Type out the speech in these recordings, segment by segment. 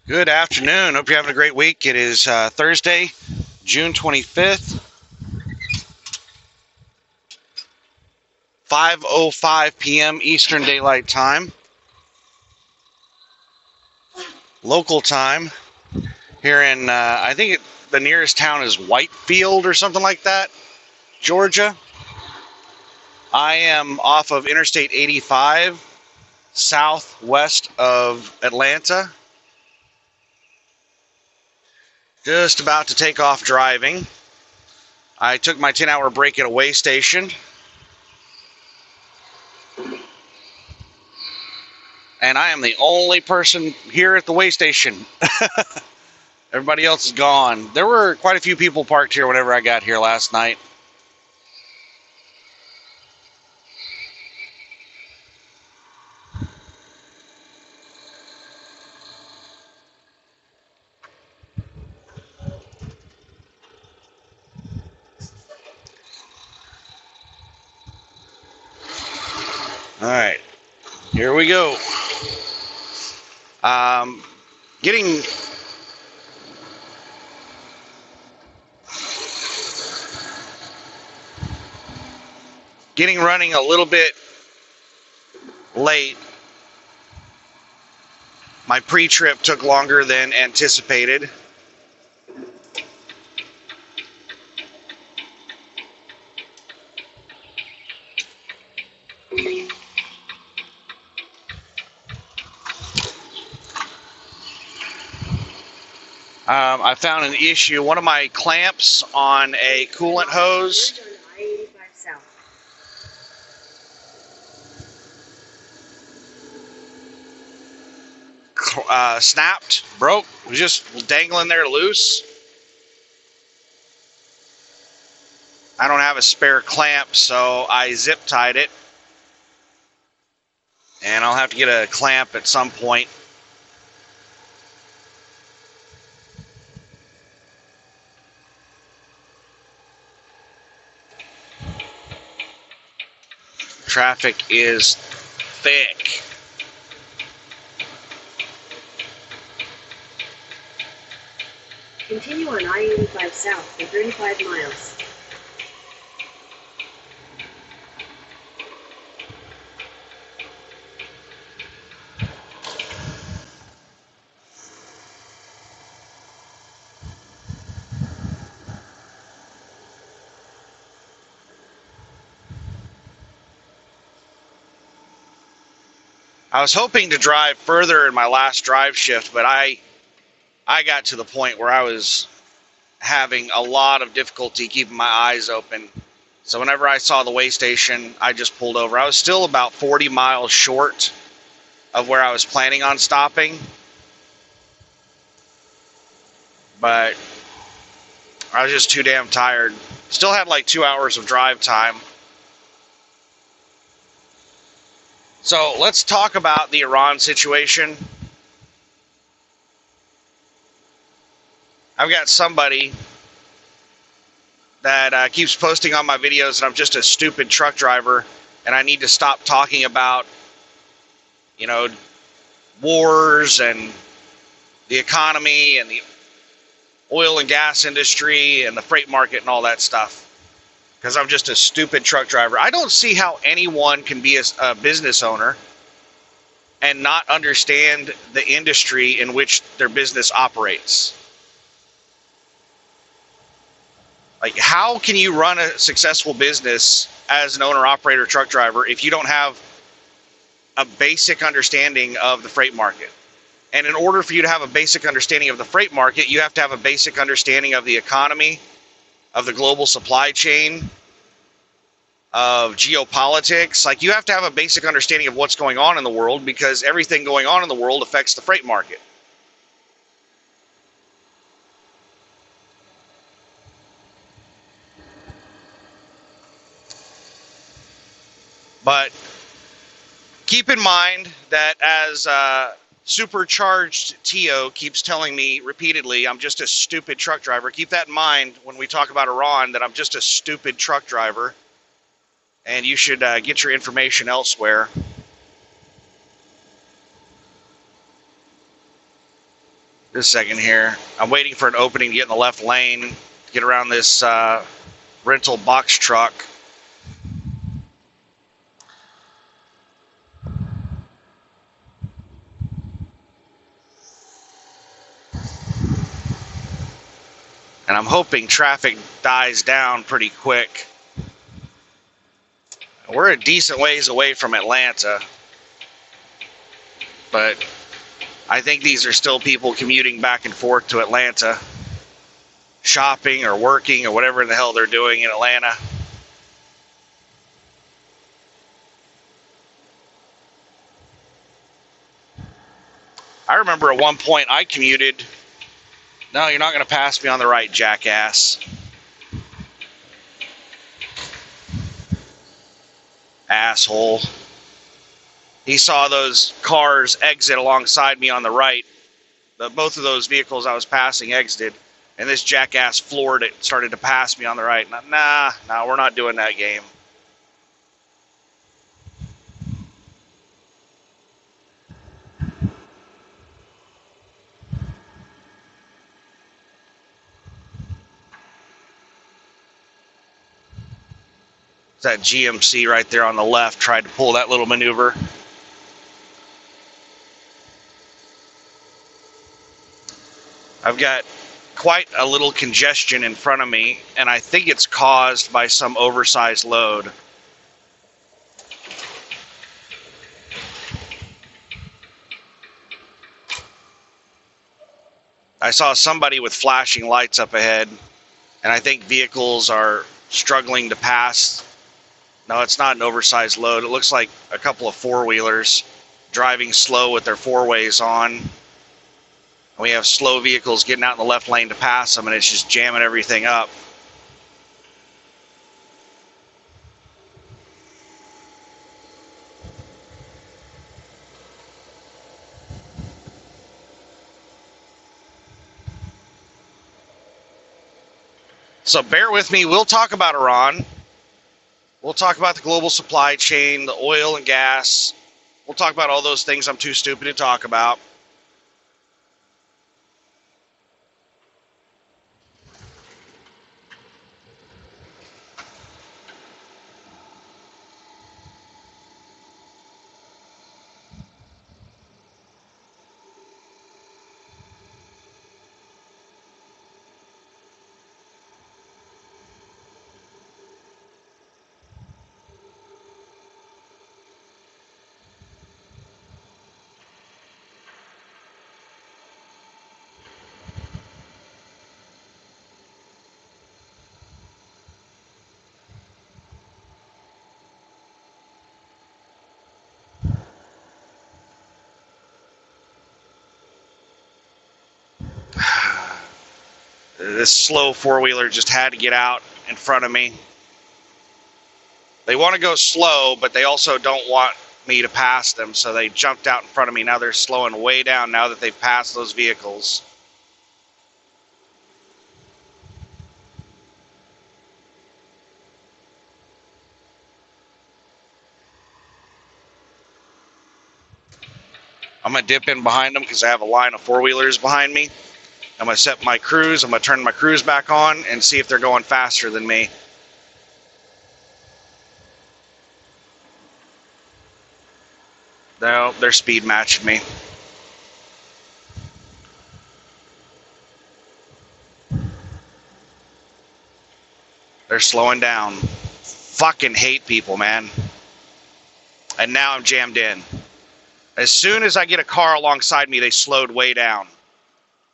Good afternoon. Hope you're having a great week. It is Thursday, June 25th, 5:05 p.m. Eastern Daylight Time. Local time here in, I think the nearest town is Whitefield or something like that, Georgia. I am off of Interstate 85, southwest of Atlanta. Just about to take off driving. I took my 10-hour break at a way station. And I am the only person here at the way station. Everybody else is gone. There were quite a few people parked here whenever I got here last night. All right, here we go. Getting running a little bit late. My pre-trip took longer than anticipated. I found an issue. One of my clamps on a coolant hose snapped, broke, was just dangling there loose. I don't have a spare clamp, so I zip tied it. And I'll have to get a clamp at some point. Traffic is thick. Continue on I-85 south for 35 miles. I was hoping to drive further in my last drive shift, but I got to the point where I was having a lot of difficulty keeping my eyes open. So whenever I saw the way station, I just pulled over. I was still about 40 miles short of where I was planning on stopping. But I was just too damn tired. Still had like 2 hours of drive time. So let's talk about the Iran situation. I've got somebody that keeps posting on my videos that I'm just a stupid truck driver and I need to stop talking about, wars and the economy and the oil and gas industry and the freight market and all that stuff. Because I'm just a stupid truck driver. I don't see how anyone can be a business owner and not understand the industry in which their business operates. Like, how can you run a successful business as an owner-operator truck driver if you don't have a basic understanding of the freight market? And in order for you to have a basic understanding of the freight market, you have to have a basic understanding of the economy, of the global supply chain, of geopolitics. Like, you have to have a basic understanding of what's going on in the world, because everything going on in the world affects the freight market. But keep in mind that as supercharged Tio keeps telling me repeatedly, I'm just a stupid truck driver. Keep that in mind when we talk about Iran, that I'm just a stupid truck driver. And you should get your information elsewhere. Just a second here. I'm waiting for an opening to get in the left lane, get around this rental box truck. And I'm hoping traffic dies down pretty quick. We're a decent ways away from Atlanta, but I think these are still people commuting back and forth to Atlanta, shopping or working or whatever the hell they're doing in Atlanta. I remember at one point I commuted. No, you're not going to pass me on the right, jackass. Asshole. He saw those cars exit alongside me on the right. Both of those vehicles I was passing exited, and this jackass floored it, started to pass me on the right. Nah, we're not doing that game. That GMC right there on the left tried to pull that little maneuver. I've got quite a little congestion in front of me, and I think it's caused by some oversized load. I saw somebody with flashing lights up ahead, and I think vehicles are struggling to pass. No, it's not an oversized load. It looks like a couple of four-wheelers driving slow with their four-ways on. We have slow vehicles getting out in the left lane to pass them, and it's just jamming everything up. So bear with me. We'll talk about Iran. We'll talk about the global supply chain, the oil and gas. We'll talk about all those things I'm too stupid to talk about. This slow four-wheeler just had to get out in front of me. They want to go slow, but they also don't want me to pass them, so they jumped out in front of me. Now they're slowing way down now that they've passed those vehicles. I'm going to dip in behind them because I have a line of four-wheelers behind me. I'm going to set my cruise. I'm going to turn my cruise back on and see if they're going faster than me. No, they're speed matching me. They're slowing down. Fucking hate people, man. And now I'm jammed in. As soon as I get a car alongside me, they slowed way down.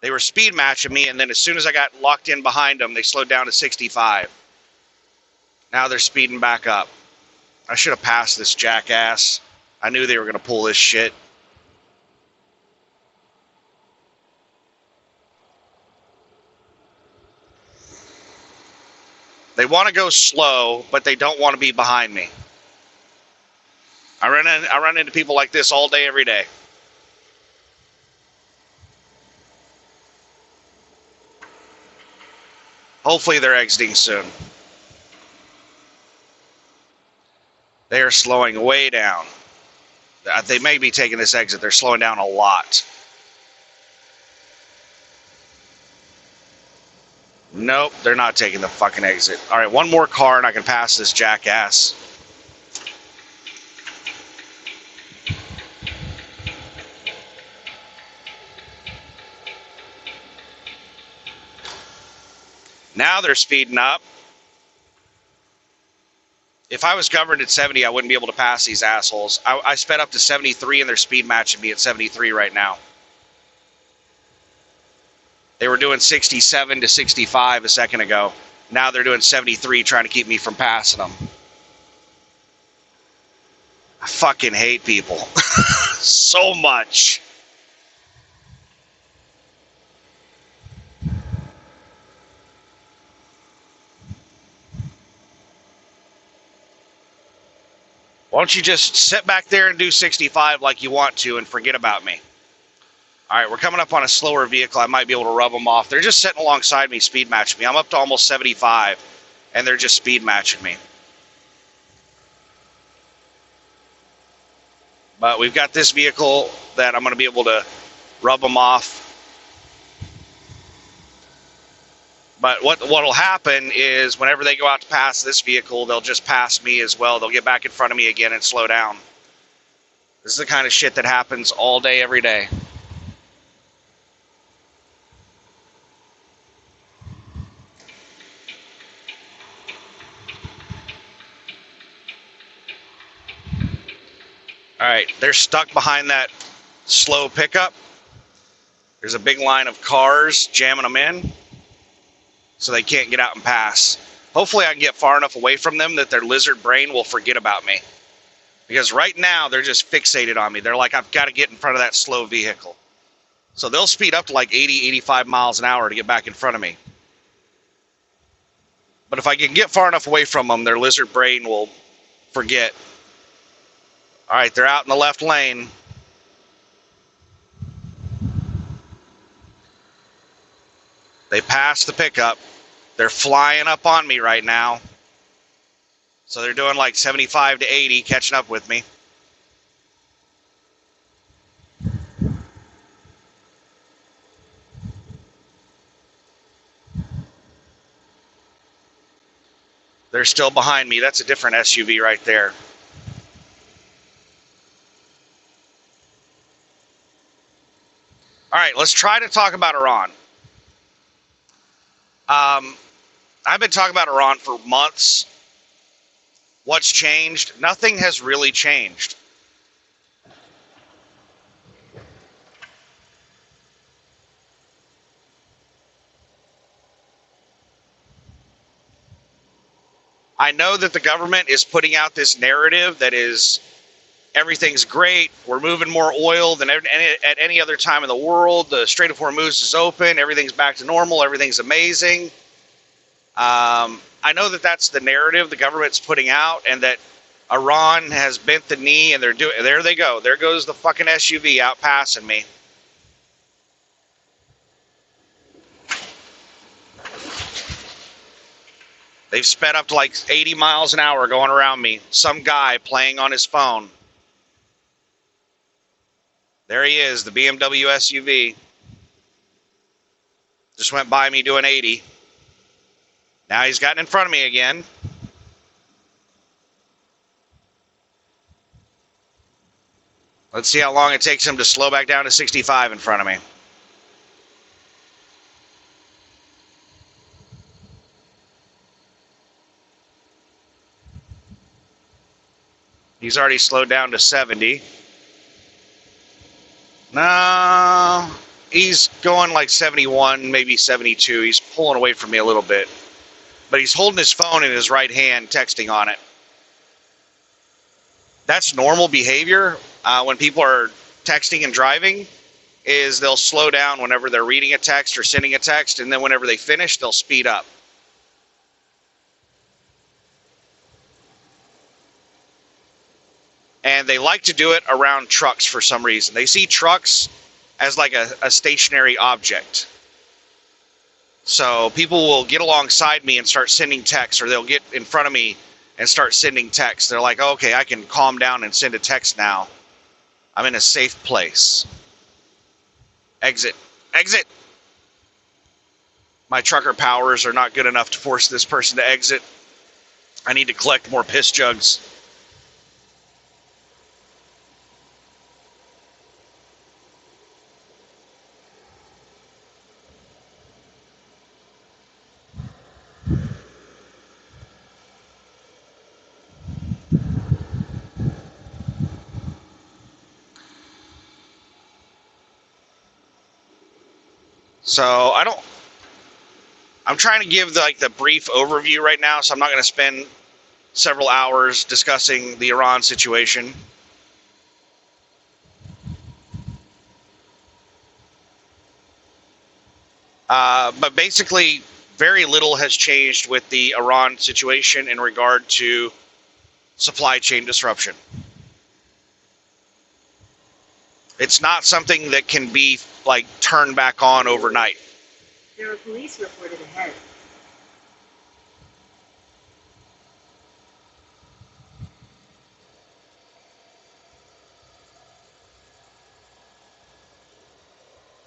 They were speed matching me, and then as soon as I got locked in behind them, they slowed down to 65. Now they're speeding back up. I should have passed this jackass. I knew they were going to pull this shit. They want to go slow, but they don't want to be behind me. I run into people like this all day, every day. Hopefully they're exiting soon. They are slowing way down. They may be taking this exit. They're slowing down a lot. Nope, they're not taking the fucking exit. All right, one more car and I can pass this jackass. Now they're speeding up. If I was governed at 70, I wouldn't be able to pass these assholes. I sped up to 73 and they're speed matching me at 73 right now. They were doing 67 to 65 a second ago. Now they're doing 73, trying to keep me from passing them. I fucking hate people so much. Why don't you just sit back there and do 65 like you want to and forget about me? All right, we're coming up on a slower vehicle. I might be able to rub them off. They're just sitting alongside me, speed matching me. I'm up to almost 75, and they're just speed matching me. But we've got this vehicle that I'm going to be able to rub them off. But what will happen is whenever they go out to pass this vehicle, they'll just pass me as well. They'll get back in front of me again and slow down. This is the kind of shit that happens all day, every day. All right, they're stuck behind that slow pickup. There's a big line of cars jamming them in, so they can't get out and pass. Hopefully I can get far enough away from them that their lizard brain will forget about me. Because right now they're just fixated on me. They're like, I've got to get in front of that slow vehicle. So they'll speed up to like 80, 85 miles an hour to get back in front of me. But if I can get far enough away from them, their lizard brain will forget. All right, they're out in the left lane. They passed the pickup. They're flying up on me right now. So they're doing like 75 to 80, catching up with me. They're still behind me. That's a different SUV right there. All right, let's try to talk about Iran. I've been talking about Iran for months. What's changed? Nothing has really changed. I know that the government is putting out this narrative that is everything's great. We're moving more oil than at any other time in the world. The Strait of Hormuz is open. Everything's back to normal. Everything's amazing. I know that that's the narrative the government's putting out, and that Iran has bent the knee, and there they go. There goes the fucking SUV out passing me. They've sped up to like 80 miles an hour going around me. Some guy playing on his phone. There he is, the BMW SUV. Just went by me doing 80. Now he's gotten in front of me again. Let's see how long it takes him to slow back down to 65 in front of me. He's already slowed down to 70. No, he's going like 71, maybe 72. He's pulling away from me a little bit. But he's holding his phone in his right hand, texting on it. That's normal behavior when people are texting and driving, is they'll slow down whenever they're reading a text or sending a text, and then whenever they finish, they'll speed up. And they like to do it around trucks for some reason. They see trucks as like a stationary object. So people will get alongside me and start sending texts, or they'll get in front of me and start sending texts. They're like, okay, I can calm down and send a text now. I'm in a safe place. Exit. Exit! My trucker powers are not good enough to force this person to exit. I need to collect more piss jugs. So I'm trying to give the brief overview right now, so I'm not going to spend several hours discussing the Iran situation. But basically, very little has changed with the Iran situation in regard to supply chain disruption. It's not something that can be turned back on overnight. There are police reported ahead.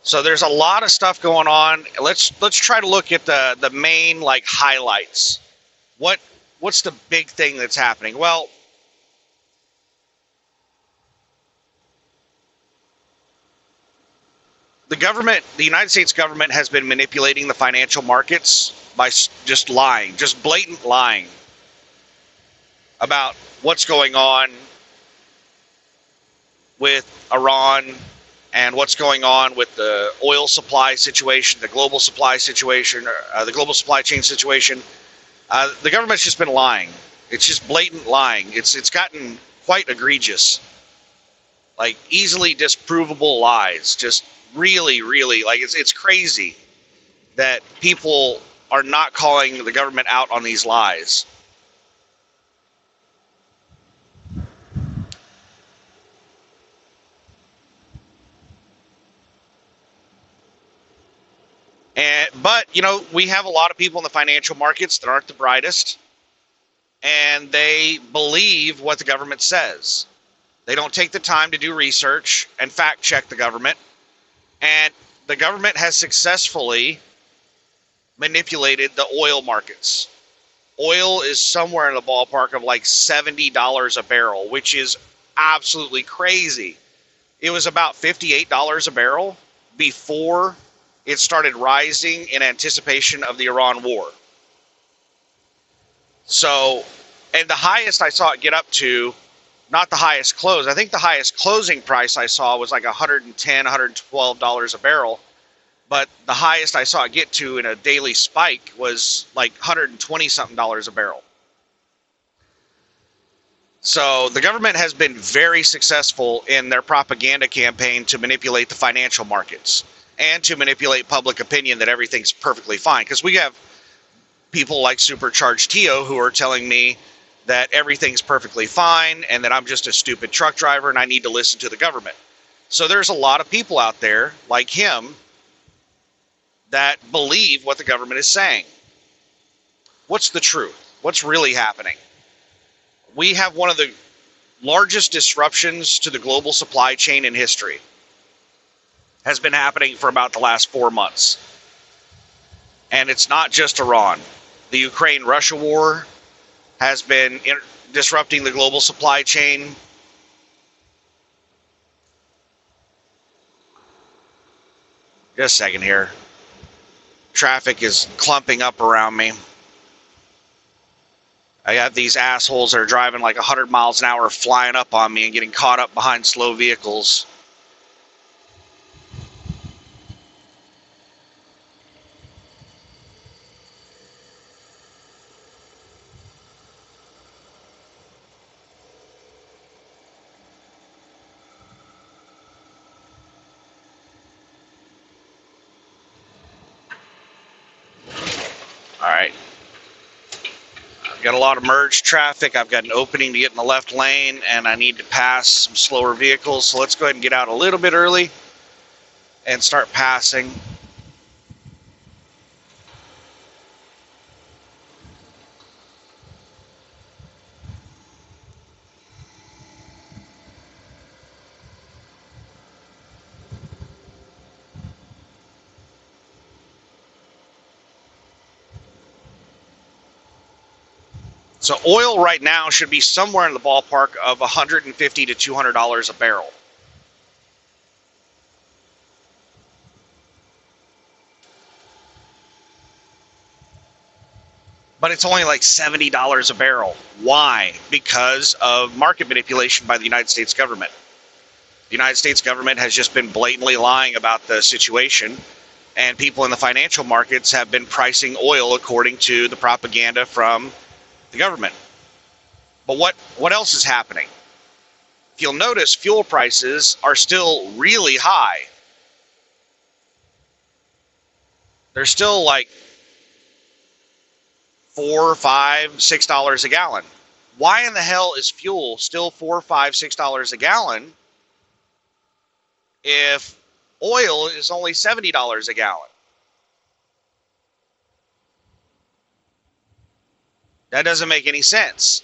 So there's a lot of stuff going on. Let's try to look at the main highlights. What's the big thing that's happening? Well, the United States government has been manipulating the financial markets by just lying, just blatant lying about what's going on with Iran and what's going on with the oil supply situation, the global supply situation, the global supply chain situation. The government's just been lying. It's just blatant lying. It's gotten quite egregious, easily disprovable lies. Just really, really, it's crazy that people are not calling the government out on these lies. But we have a lot of people in the financial markets that aren't the brightest, and they believe what the government says. They don't take the time to do research and fact check the government. And the government has successfully manipulated the oil markets. Oil is somewhere in the ballpark of $70 a barrel, which is absolutely crazy. It was about $58 a barrel before it started rising in anticipation of the Iran war. So, and the highest I saw it get up to, not the highest close, I think the highest closing price I saw was $110, $112 a barrel. But the highest I saw it get to in a daily spike was $120 something a barrel. So the government has been very successful in their propaganda campaign to manipulate the financial markets and to manipulate public opinion that everything's perfectly fine. Because we have people like Supercharged Tio who are telling me that everything's perfectly fine and that I'm just a stupid truck driver and I need to listen to the government. So there's a lot of people out there like him that believe what the government is saying. What's the truth? What's really happening? We have one of the largest disruptions to the global supply chain in history. Has been happening for about the last 4 months. And it's not just Iran. The Ukraine-Russia war has been disrupting the global supply chain. Just a second here. Traffic is clumping up around me. I got these assholes that are driving 100 miles an hour flying up on me and getting caught up behind slow vehicles. All right. I've got a lot of merged traffic. I've got an opening to get in the left lane, and I need to pass some slower vehicles. So let's go ahead and get out a little bit early and start passing. So oil right now should be somewhere in the ballpark of $150 to $200 a barrel. But it's only like $70 a barrel. Why? Because of market manipulation by the United States government. The United States government has just been blatantly lying about the situation, and people in the financial markets have been pricing oil according to the propaganda from the government. But what else is happening? If you'll notice, fuel prices are still really high. They're still like $4, $5, $6 a gallon. Why in the hell is fuel still $4, $5, $6 a gallon if oil is only $70 a gallon? That doesn't make any sense.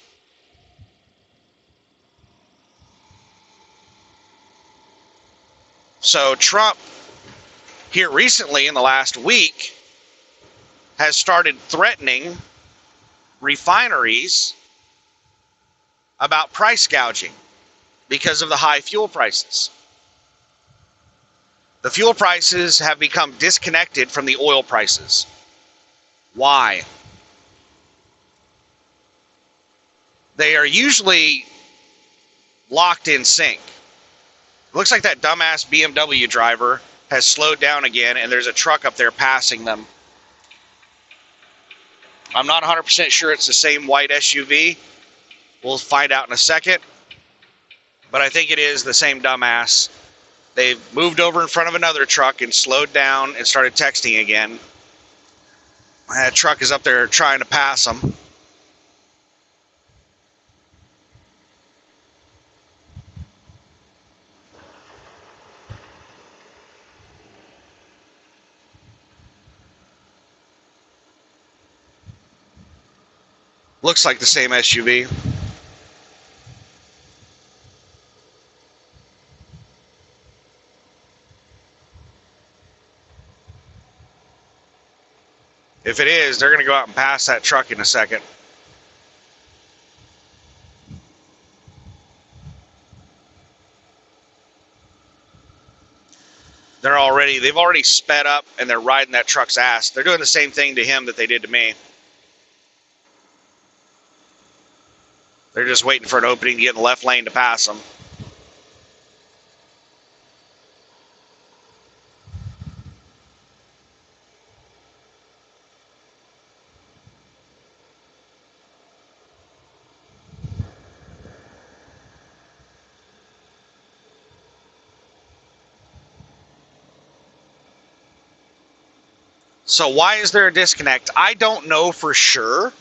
So Trump, here recently in the last week, has started threatening refineries about price gouging because of the high fuel prices. The fuel prices have become disconnected from the oil prices. Why? They are usually locked in sync. It looks like that dumbass BMW driver has slowed down again, and there's a truck up there passing them. I'm not 100% sure it's the same white SUV. We'll find out in a second. But I think it is the same dumbass. They've moved over in front of another truck and slowed down and started texting again. That truck is up there trying to pass them. Looks like the same SUV. If it is, they're going to go out and pass that truck in a second. They've already sped up and they're riding that truck's ass. They're doing the same thing to him that they did to me. They're just waiting for an opening to get in the left lane to pass them. So why is there a disconnect? I don't know for sure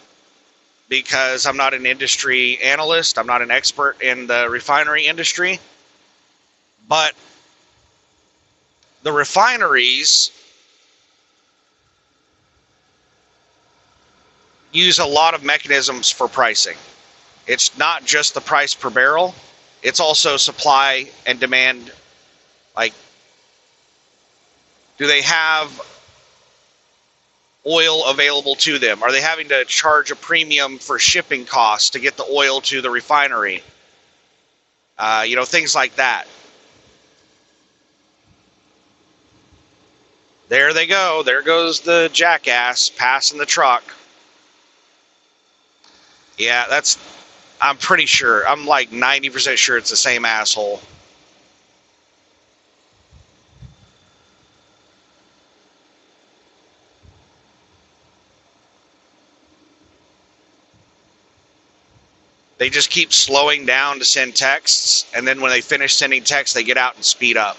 because I'm not an industry analyst. I'm not an expert in the refinery industry. But the refineries use a lot of mechanisms for pricing. It's not just the price per barrel. It's also supply and demand. Like, do they have oil available to them? Are they having to charge a premium for shipping costs to get the oil to the refinery? Things like that. There they go. There goes the jackass passing the truck. Yeah, I'm pretty sure. I'm like 90% sure it's the same asshole. They just keep slowing down to send texts, and then when they finish sending texts, they get out and speed up.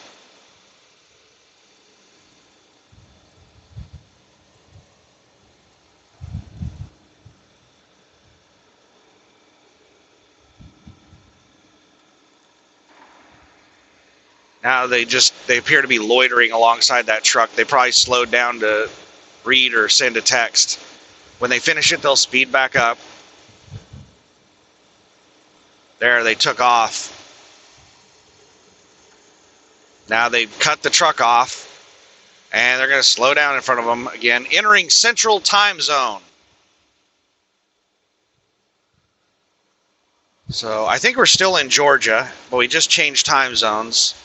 Now they appear to be loitering alongside that truck. They probably slowed down to read or send a text. When they finish it, they'll speed back up. There, they took off. Now they've cut the truck off, and they're going to slow down in front of them again, entering Central Time Zone. So I think we're still in Georgia, but we just changed time zones.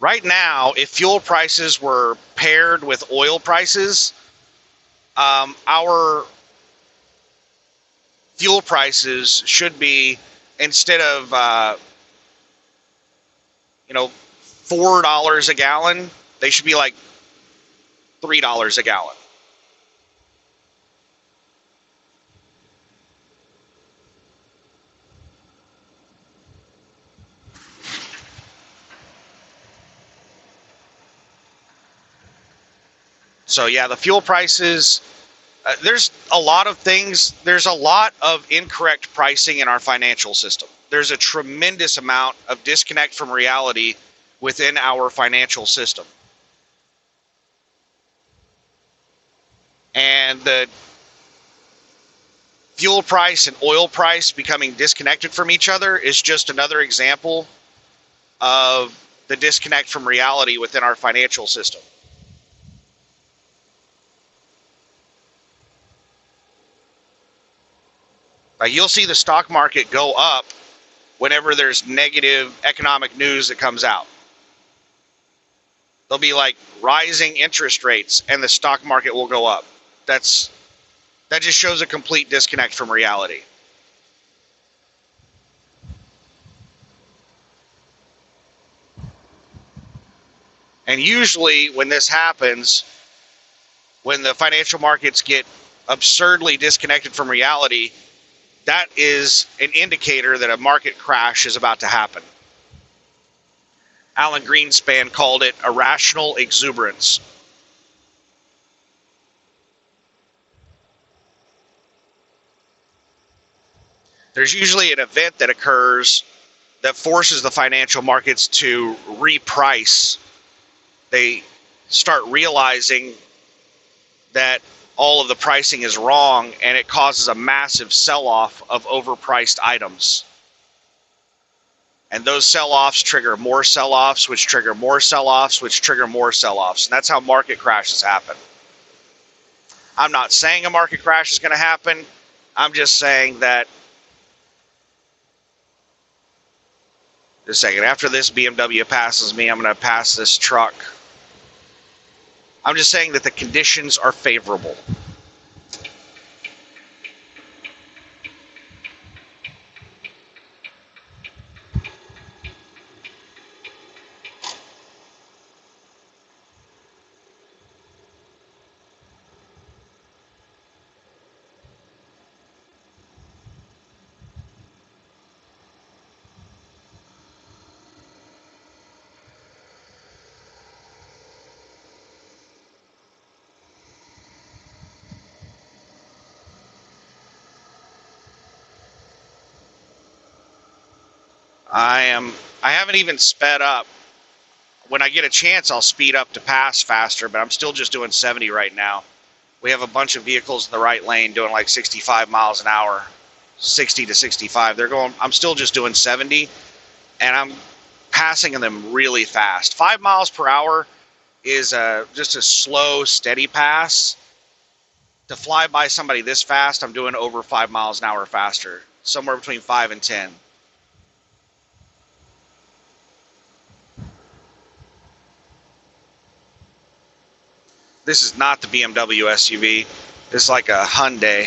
Right now, if fuel prices were paired with oil prices, our fuel prices should be, instead of $4 a gallon, they should be like $3 a gallon. So yeah, the fuel prices. There's a lot of things. There's a lot of incorrect pricing in our financial system. There's a tremendous amount of disconnect from reality within our financial system. And the fuel price and oil price becoming disconnected from each other is just another example of the disconnect from reality within our financial system. Like, you'll see the stock market go up whenever there's negative economic news that comes out. There'll be like rising interest rates and the stock market will go up. That just shows a complete disconnect from reality. And usually when this happens, when the financial markets get absurdly disconnected from reality, that is an indicator that a market crash is about to happen. Alan Greenspan called it irrational exuberance. There's usually an event that occurs that forces the financial markets to reprice. They start realizing that all of the pricing is wrong, and it causes a massive sell-off of overpriced items. And those sell-offs trigger more sell-offs, which trigger more sell-offs, which trigger more sell-offs. And that's how market crashes happen. I'm not saying a market crash is going to happen. I'm just saying that, just a second, after this BMW passes me, I'm going to pass this truck. I'm just saying that the conditions are favorable. I haven't even sped up. When I get a chance, I'll speed up to pass faster, but I'm still just doing 70 right now. We have a bunch of vehicles in the right lane doing like 65 miles an hour, 60 to 65. I'm still just doing 70, and I'm passing them really fast. 5 miles per hour is just a slow, steady pass. To fly by somebody this fast, I'm doing over 5 miles an hour faster, somewhere between 5 and 10. This is not the BMW SUV. This is like a Hyundai.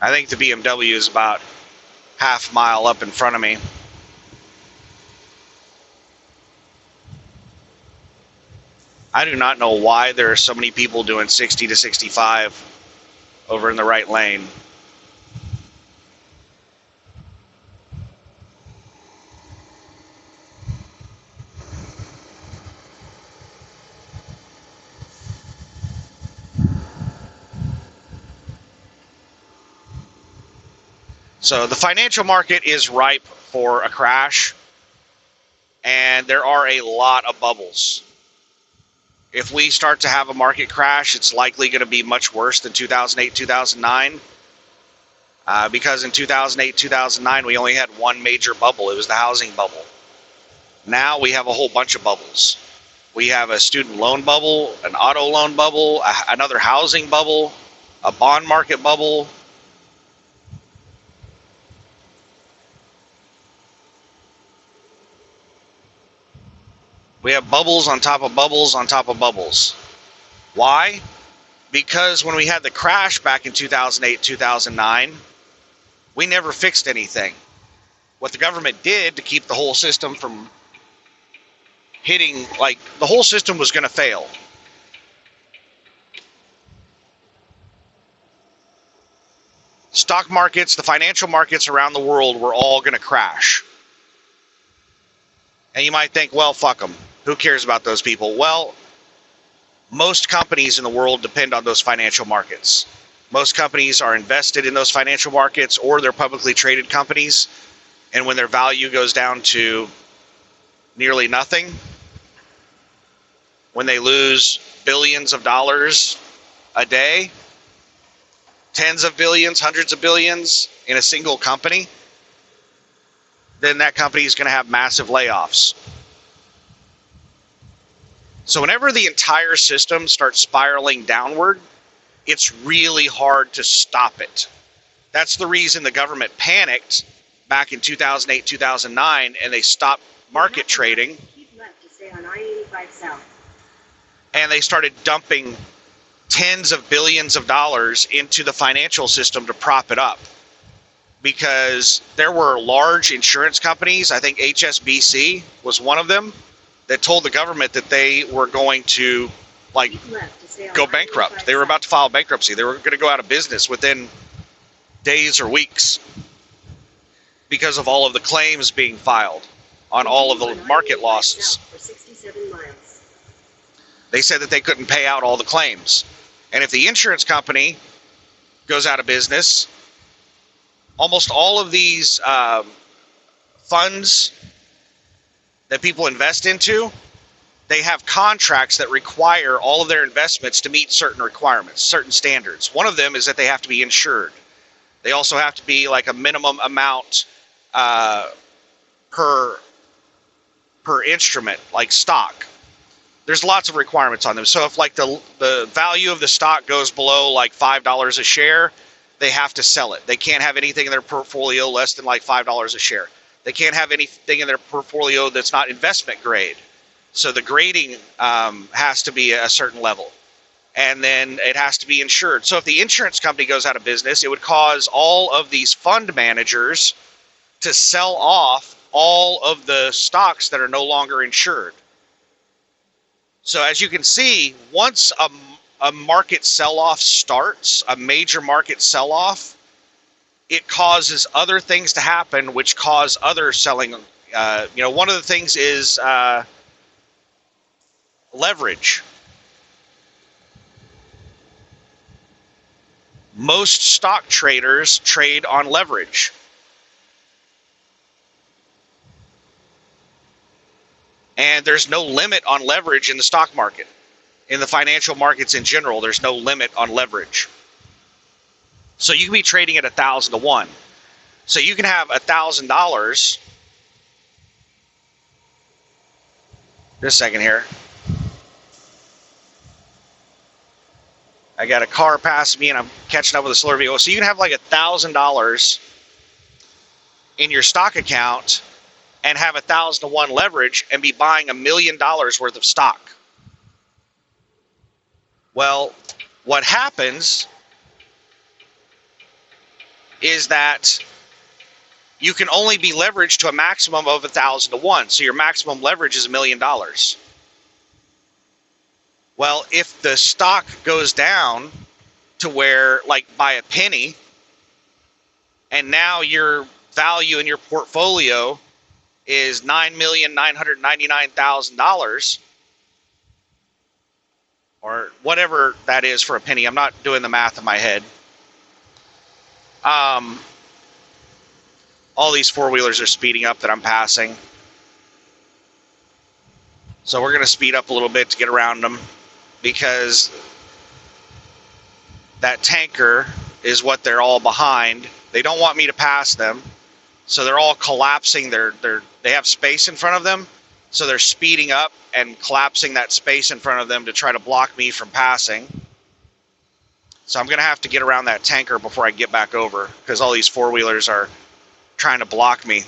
I think the BMW is about half mile up in front of me. I do not know why there are so many people doing 60 to 65 over in the right lane. So the financial market is ripe for a crash, and there are a lot of bubbles. If we start to have a market crash, it's likely going to be much worse than 2008, 2009. Because in 2008, 2009, we only had one major bubble. It was the housing bubble. Now we have a whole bunch of bubbles. We have a student loan bubble, an auto loan bubble, another housing bubble, a bond market bubble. We have bubbles on top of bubbles on top of bubbles. Why? Because when we had the crash back in 2008, 2009, we never fixed anything. What the government did to keep the whole system from hitting, like, the whole system was going to fail. Stock markets, the financial markets around the world were all going to crash. And you might think, well, fuck them. Who cares about those people? Well, most companies in the world depend on those financial markets. Most companies are invested in those financial markets, or they're publicly traded companies. And when their value goes down to nearly nothing, when they lose billions of dollars a day, tens of billions, hundreds of billions in a single company, then that company is going to have massive layoffs. So whenever the entire system starts spiraling downward, it's really hard to stop it. That's the reason the government panicked back in 2008, 2009, and they stopped market trading. Keep left to stay on I-85 South. And they started dumping tens of billions of dollars into the financial system to prop it up. Because there were large insurance companies, I think HSBC was one of them, that told the government that they were going to, like, go bankrupt. They were about to file bankruptcy. They were going to go out of business within days or weeks because of all of the claims being filed on all of the market losses. They said that they couldn't pay out all the claims. And if the insurance company goes out of business, almost all of these funds that people invest into, they have contracts that require all of their investments to meet certain requirements, certain standards. One of them is that they have to be insured. They also have to be like a minimum amount per instrument, like stock. There's lots of requirements on them. So if like the value of the stock goes below like $5 a share, they have to sell it. They can't have anything in their portfolio less than like $5 a share. They can't have anything in their portfolio that's not investment grade. So the grading has to be a certain level. And then it has to be insured. So if the insurance company goes out of business, it would cause all of these fund managers to sell off all of the stocks that are no longer insured. So as you can see, once a market sell-off starts, a major market sell-off, it causes other things to happen, which cause other selling. One of the things is leverage. Most stock traders trade on leverage. And there's no limit on leverage in the stock market. In the financial markets in general, there's no limit on leverage. So you can be trading at 1,000 to 1. So you can have $1,000. Just a second here. I got a car passing me and I'm catching up with a slower vehicle. So you can have like $1,000 in your stock account and have 1,000 to 1 leverage and be buying $1 million worth of stock. Well, what happens is that you can only be leveraged to a maximum of 1,000 to 1. So your maximum leverage is $1 million. Well, if the stock goes down to where, like, by a penny, and now your value in your portfolio is $9,999,000, or whatever that is for a penny. I'm not doing the math in my head. All these four-wheelers are speeding up that I'm passing. So we're going to speed up a little bit to get around them, because that tanker is what they're all behind. They don't want me to pass them, so they're all collapsing. They have space in front of them, so they're speeding up and collapsing that space in front of them to try to block me from passing. So I'm going to have to get around that tanker before I get back over, because all these four-wheelers are trying to block me.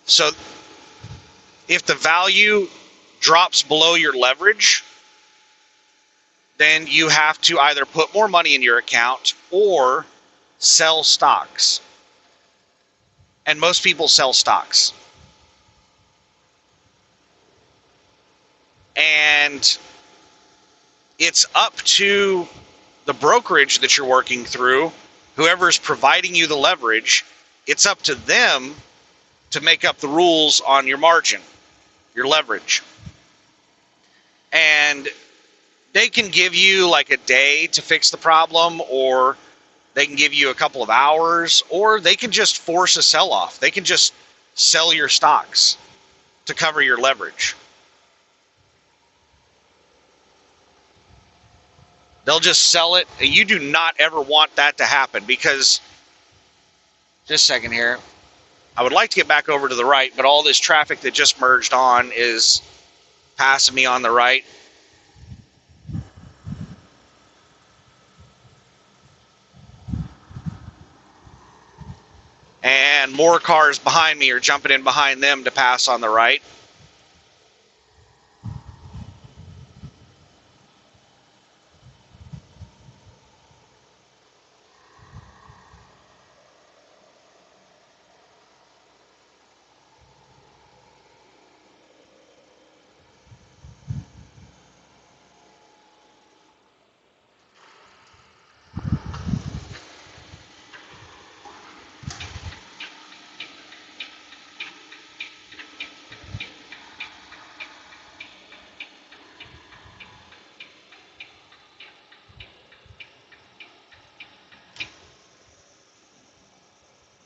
So if the value drops below your leverage, then you have to either put more money in your account or sell stocks. And most people sell stocks. And it's up to the brokerage that you're working through, whoever's providing you the leverage, it's up to them to make up the rules on your margin, your leverage. And they can give you like a day to fix the problem, or they can give you a couple of hours, or they can just force a sell-off. They can just sell your stocks to cover your leverage. They'll just sell it, and you do not ever want that to happen, because, just a second here, I would like to get back over to the right, but all this traffic that just merged on is passing me on the right. And more cars behind me are jumping in behind them to pass on the right.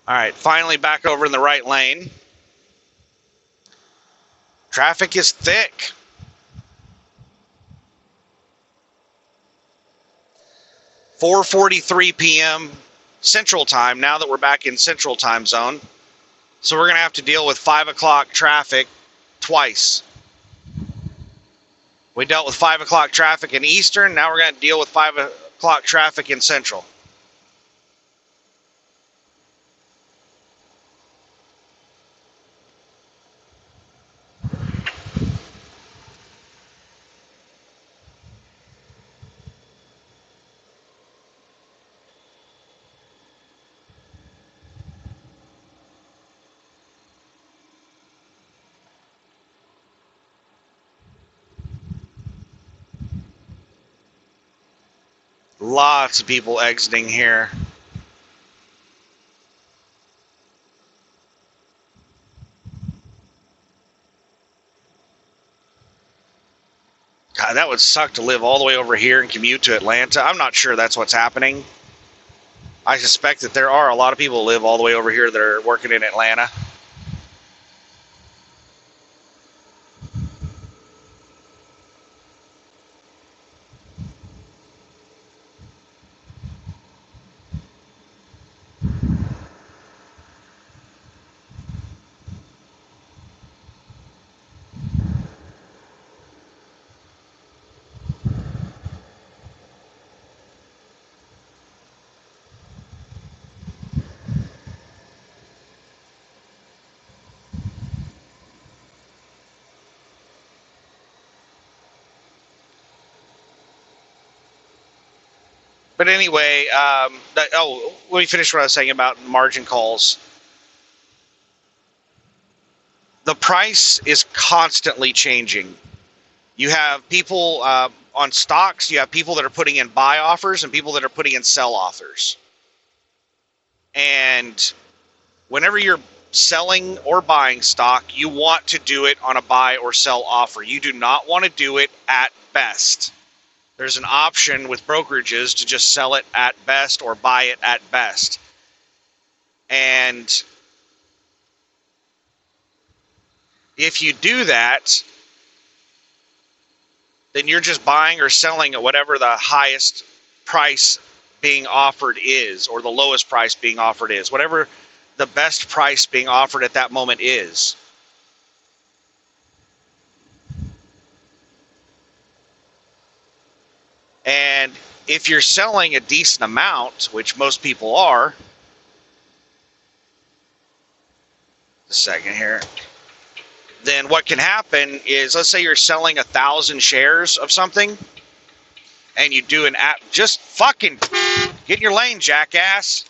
All right, finally back over in the right lane. Traffic is thick. (4:43 p.m. Central Time, now that we're back in Central Time Zone. So we're going to have to deal with 5 o'clock traffic twice. We dealt with 5 o'clock traffic in Eastern. Now we're going to deal with 5 o'clock traffic in Central. Lots of people exiting here. God, that would suck to live all the way over here and commute to Atlanta. I'm not sure that's what's happening. I suspect that there are a lot of people who live all the way over here that are working in Atlanta. But anyway, let me finish what I was saying about margin calls. The price is constantly changing. You have people on stocks, you have people that are putting in buy offers and people that are putting in sell offers. And whenever you're selling or buying stock, you want to do it on a buy or sell offer. You do not want to do it at best. There's an option with brokerages to just sell it at best or buy it at best. And if you do that, then you're just buying or selling at whatever the highest price being offered is, or the lowest price being offered is, whatever the best price being offered at that moment is. And if you're selling a decent amount, which most people are, a second here, then what can happen is, let's say you're selling 1,000 shares of something, and you do an app, just fucking get in your lane, jackass.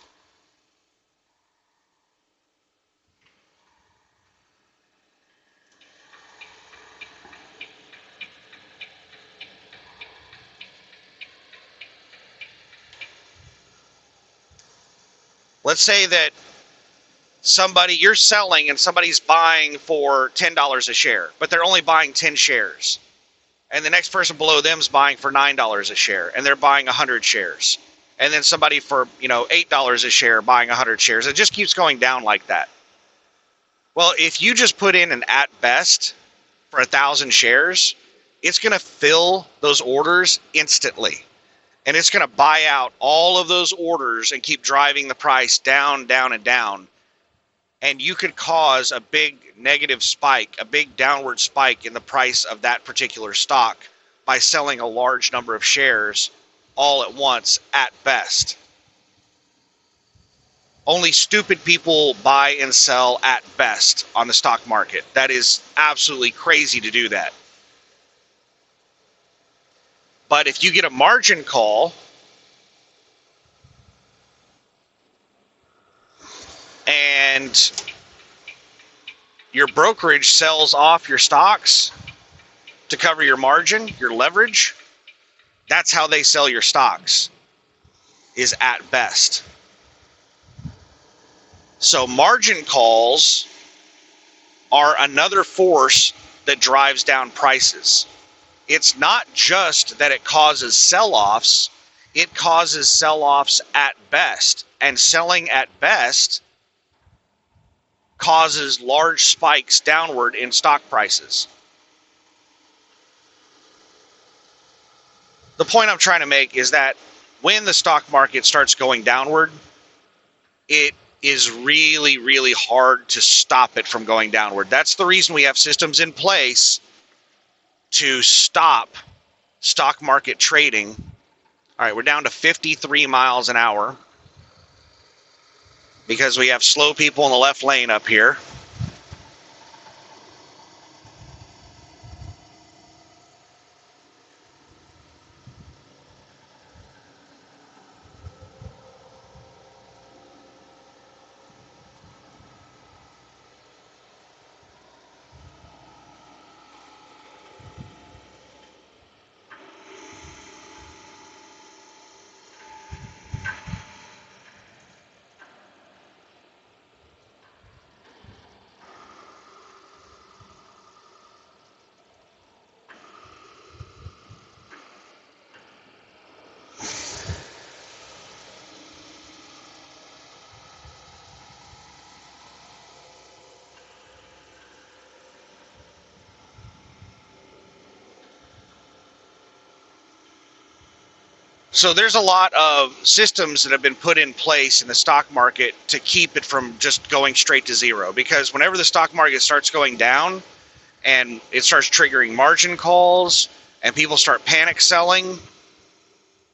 Let's say that you're selling and somebody's buying for $10 a share, but they're only buying 10 shares. And the next person below them is buying for $9 a share, and they're buying 100 shares. And then somebody for, $8 a share buying 100 shares. It just keeps going down like that. Well, if you just put in an at best for 1,000 shares, it's going to fill those orders instantly. And it's going to buy out all of those orders and keep driving the price down, down, and down. And you could cause a big negative spike, a big downward spike in the price of that particular stock by selling a large number of shares all at once at best. Only stupid people buy and sell at best on the stock market. That is absolutely crazy to do that. But if you get a margin call and your brokerage sells off your stocks to cover your margin, your leverage, that's how they sell your stocks, is at best. So margin calls are another force that drives down prices. It's not just that it causes sell-offs, it causes sell-offs at best. And selling at best causes large spikes downward in stock prices. The point I'm trying to make is that when the stock market starts going downward, it is really, really hard to stop it from going downward. That's the reason we have systems in place to stop stock market trading. All right, we're down to 53 miles an hour because we have slow people in the left lane up here. So there's a lot of systems that have been put in place in the stock market to keep it from just going straight to zero. Because whenever the stock market starts going down and it starts triggering margin calls and people start panic selling,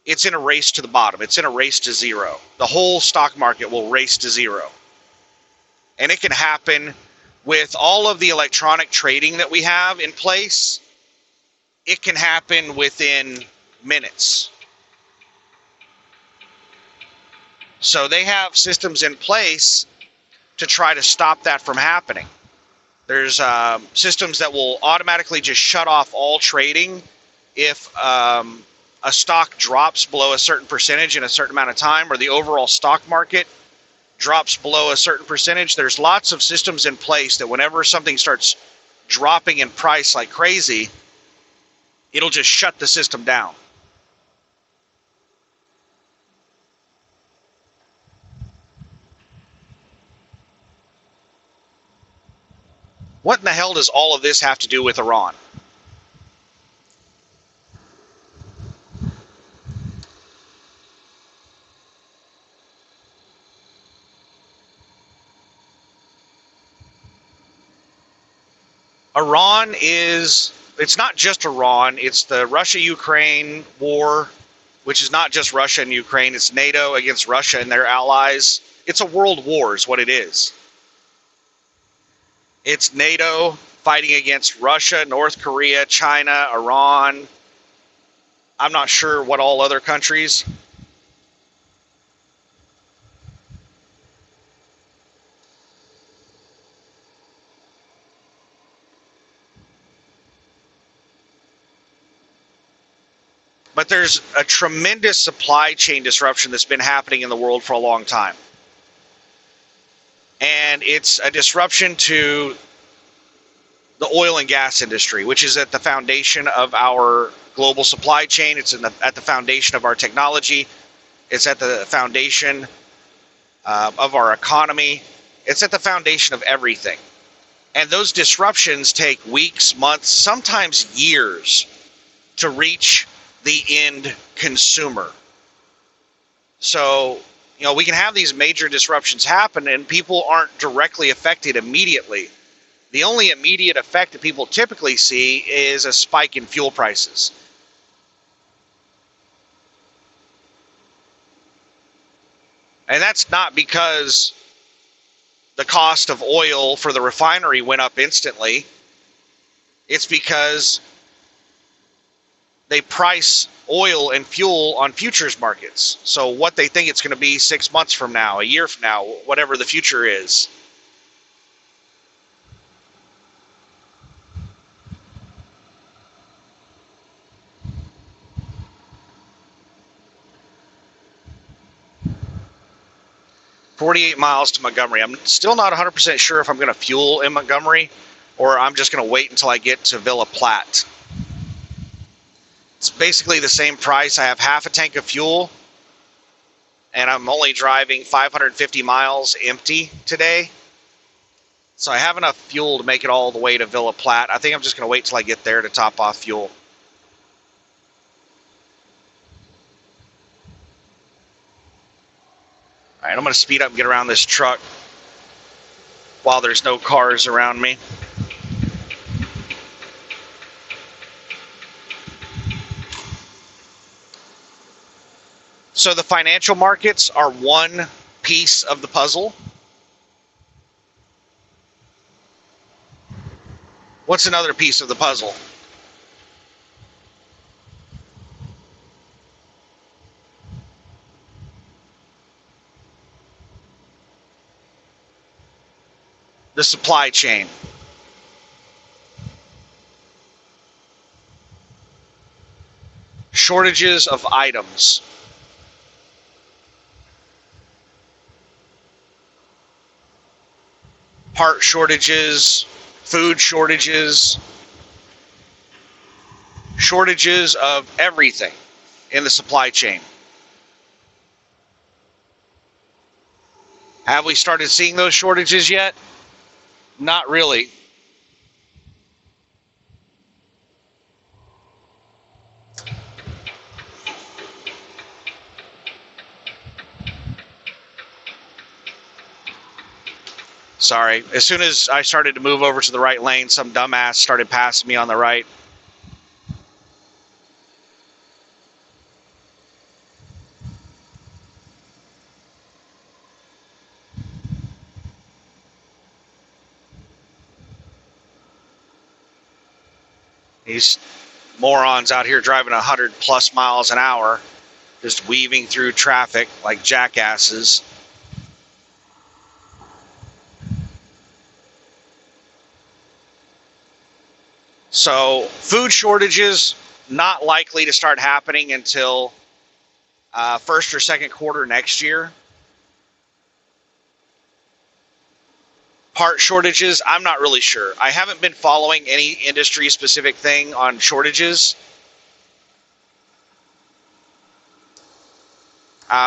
it's in a race to the bottom. It's in a race to zero. The whole stock market will race to zero. And it can happen with all of the electronic trading that we have in place. It can happen within minutes. So they have systems in place to try to stop that from happening. There's systems that will automatically just shut off all trading if a stock drops below a certain percentage in a certain amount of time, or the overall stock market drops below a certain percentage, there's lots of systems in place that whenever something starts dropping in price like crazy, it'll just shut the system down. What in the hell does all of this have to do with Iran? It's not just Iran, it's the Russia-Ukraine war, which is not just Russia and Ukraine, it's NATO against Russia and their allies. It's a world war is what it is. It's NATO fighting against Russia, North Korea, China, Iran. I'm not sure what all other countries. But there's a tremendous supply chain disruption that's been happening in the world for a long time. And it's a disruption to the oil and gas industry, which is at the foundation of our global supply chain. It's at the foundation of our technology. It's at the foundation of our economy. It's at the foundation of everything. And those disruptions take weeks, months, sometimes years to reach the end consumer. So, we can have these major disruptions happen and people aren't directly affected immediately. The only immediate effect that people typically see is a spike in fuel prices. And that's not because the cost of oil for the refinery went up instantly. It's because they price oil and fuel on futures markets. So what they think it's going to be 6 months from now, a year from now, whatever the future is. "48 miles to Montgomery." I'm still not 100% sure if I'm going to fuel in Montgomery or I'm just going to wait until I get to Villa Platte. It's basically the same price. I have half a tank of fuel, and I'm only driving 550 miles empty today. So I have enough fuel to make it all the way to Villa Platte. I think I'm just going to wait till I get there to top off fuel. All right, I'm going to speed up and get around this truck while there's no cars around me. So the financial markets are one piece of the puzzle. What's another piece of the puzzle? The supply chain. Shortages of items. Part shortages, food shortages, shortages of everything in the supply chain. Have we started seeing those shortages yet? Not really. Sorry. As soon as I started to move over to the right lane, some dumbass started passing me on the right. These morons out here driving 100 plus miles an hour, just weaving through traffic like jackasses. So, food shortages, not likely to start happening until first or second quarter next year. Part shortages, I'm not really sure. I haven't been following any industry specific thing on shortages.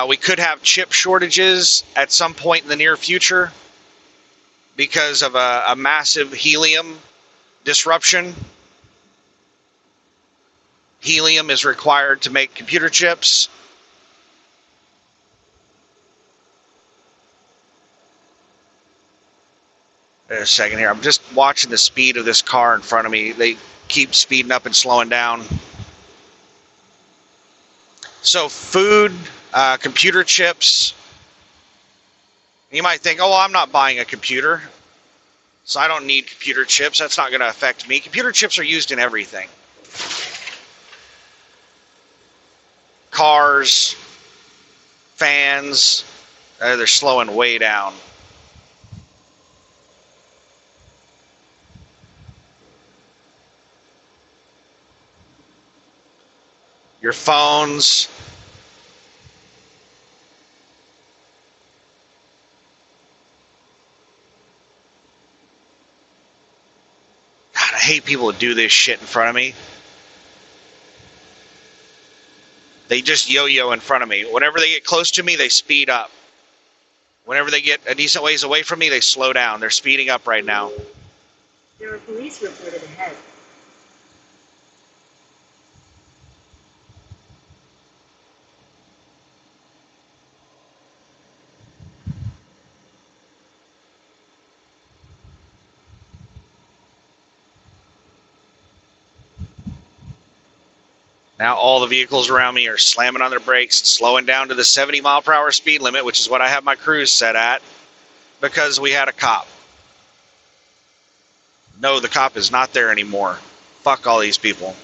We could have chip shortages at some point in the near future because of a massive helium disruption. Helium is required to make computer chips. Wait a second here. I'm just watching the speed of this car in front of me. They keep speeding up and slowing down. So food, computer chips. You might think, oh, I'm not buying a computer, so I don't need computer chips. That's not going to affect me. Computer chips are used in everything. Cars, fans, they're slowing way down. Your phones. God, I hate people who do this shit in front of me. They just yo-yo in front of me. Whenever they get close to me, they speed up. Whenever they get a decent ways away from me, they slow down. They're speeding up right now. There are police reported ahead. Now all the vehicles around me are slamming on their brakes and slowing down to the 70 mile per hour speed limit, which is what I have my cruise set at, because we had a cop. No, the cop is not there anymore. Fuck all these people.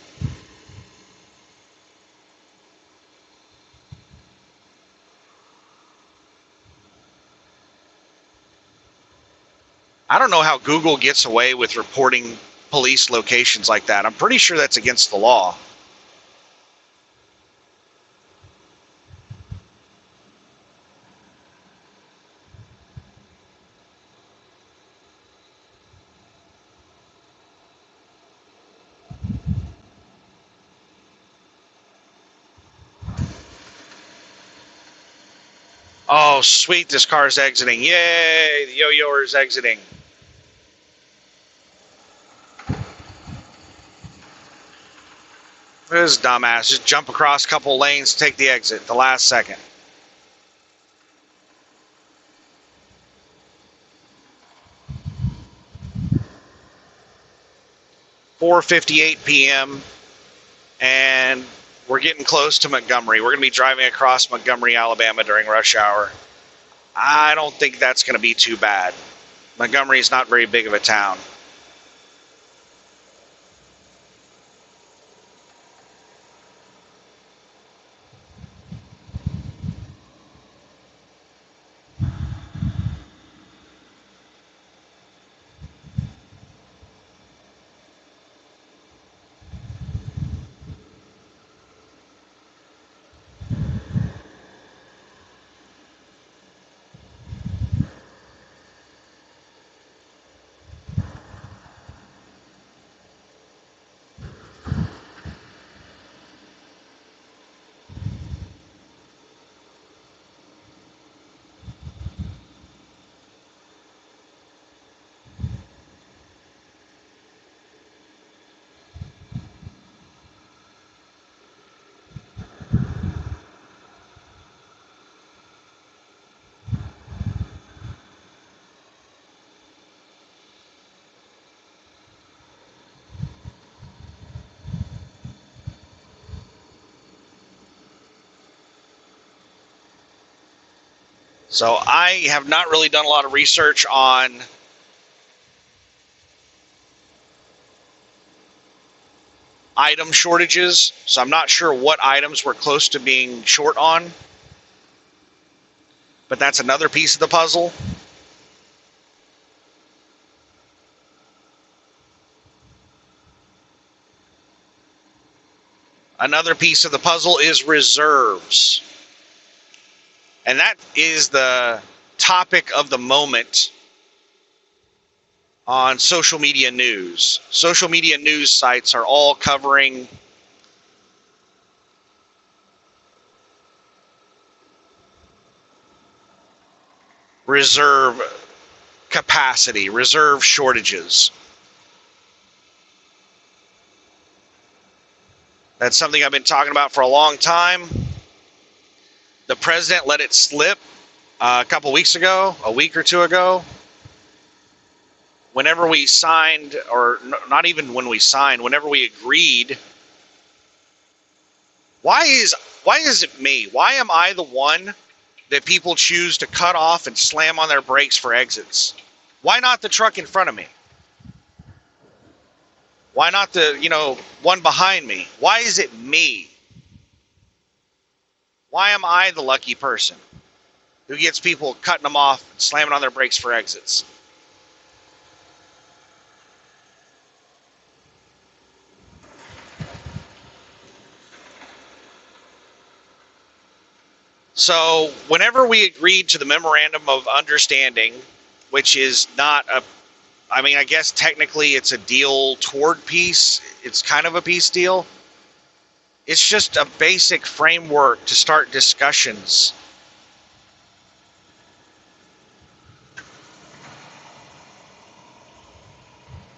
I don't know how Google gets away with reporting police locations like that. I'm pretty sure that's against the law. Oh, sweet, this car's exiting. Yay, the yo-yoer is exiting. This dumbass, just jump across a couple lanes, take the exit, the last second. (4:58 p.m.) and we're getting close to Montgomery. We're going to be driving across Montgomery, Alabama during rush hour. I don't think that's going to be too bad. Montgomery is not very big of a town. So I have not really done a lot of research on item shortages, so I'm not sure what items we're close to being short on. But that's another piece of the puzzle. Another piece of the puzzle is reserves. And that is the topic of the moment on social media news. Social media news sites are all covering reserve capacity, reserve shortages. That's something I've been talking about for a long time. The president let it slip a couple weeks ago, a week or two ago. Whenever we signed, or not even when we signed, whenever we agreed, why is it me? Why am I the one that people choose to cut off and slam on their brakes for exits? Why not the truck in front of me? Why not the, one behind me? Why is it me? Why am I the lucky person who gets people cutting them off and slamming on their brakes for exits? So whenever we agreed to the memorandum of understanding, which is not I guess technically it's a deal toward peace. It's kind of a peace deal. It's just a basic framework to start discussions.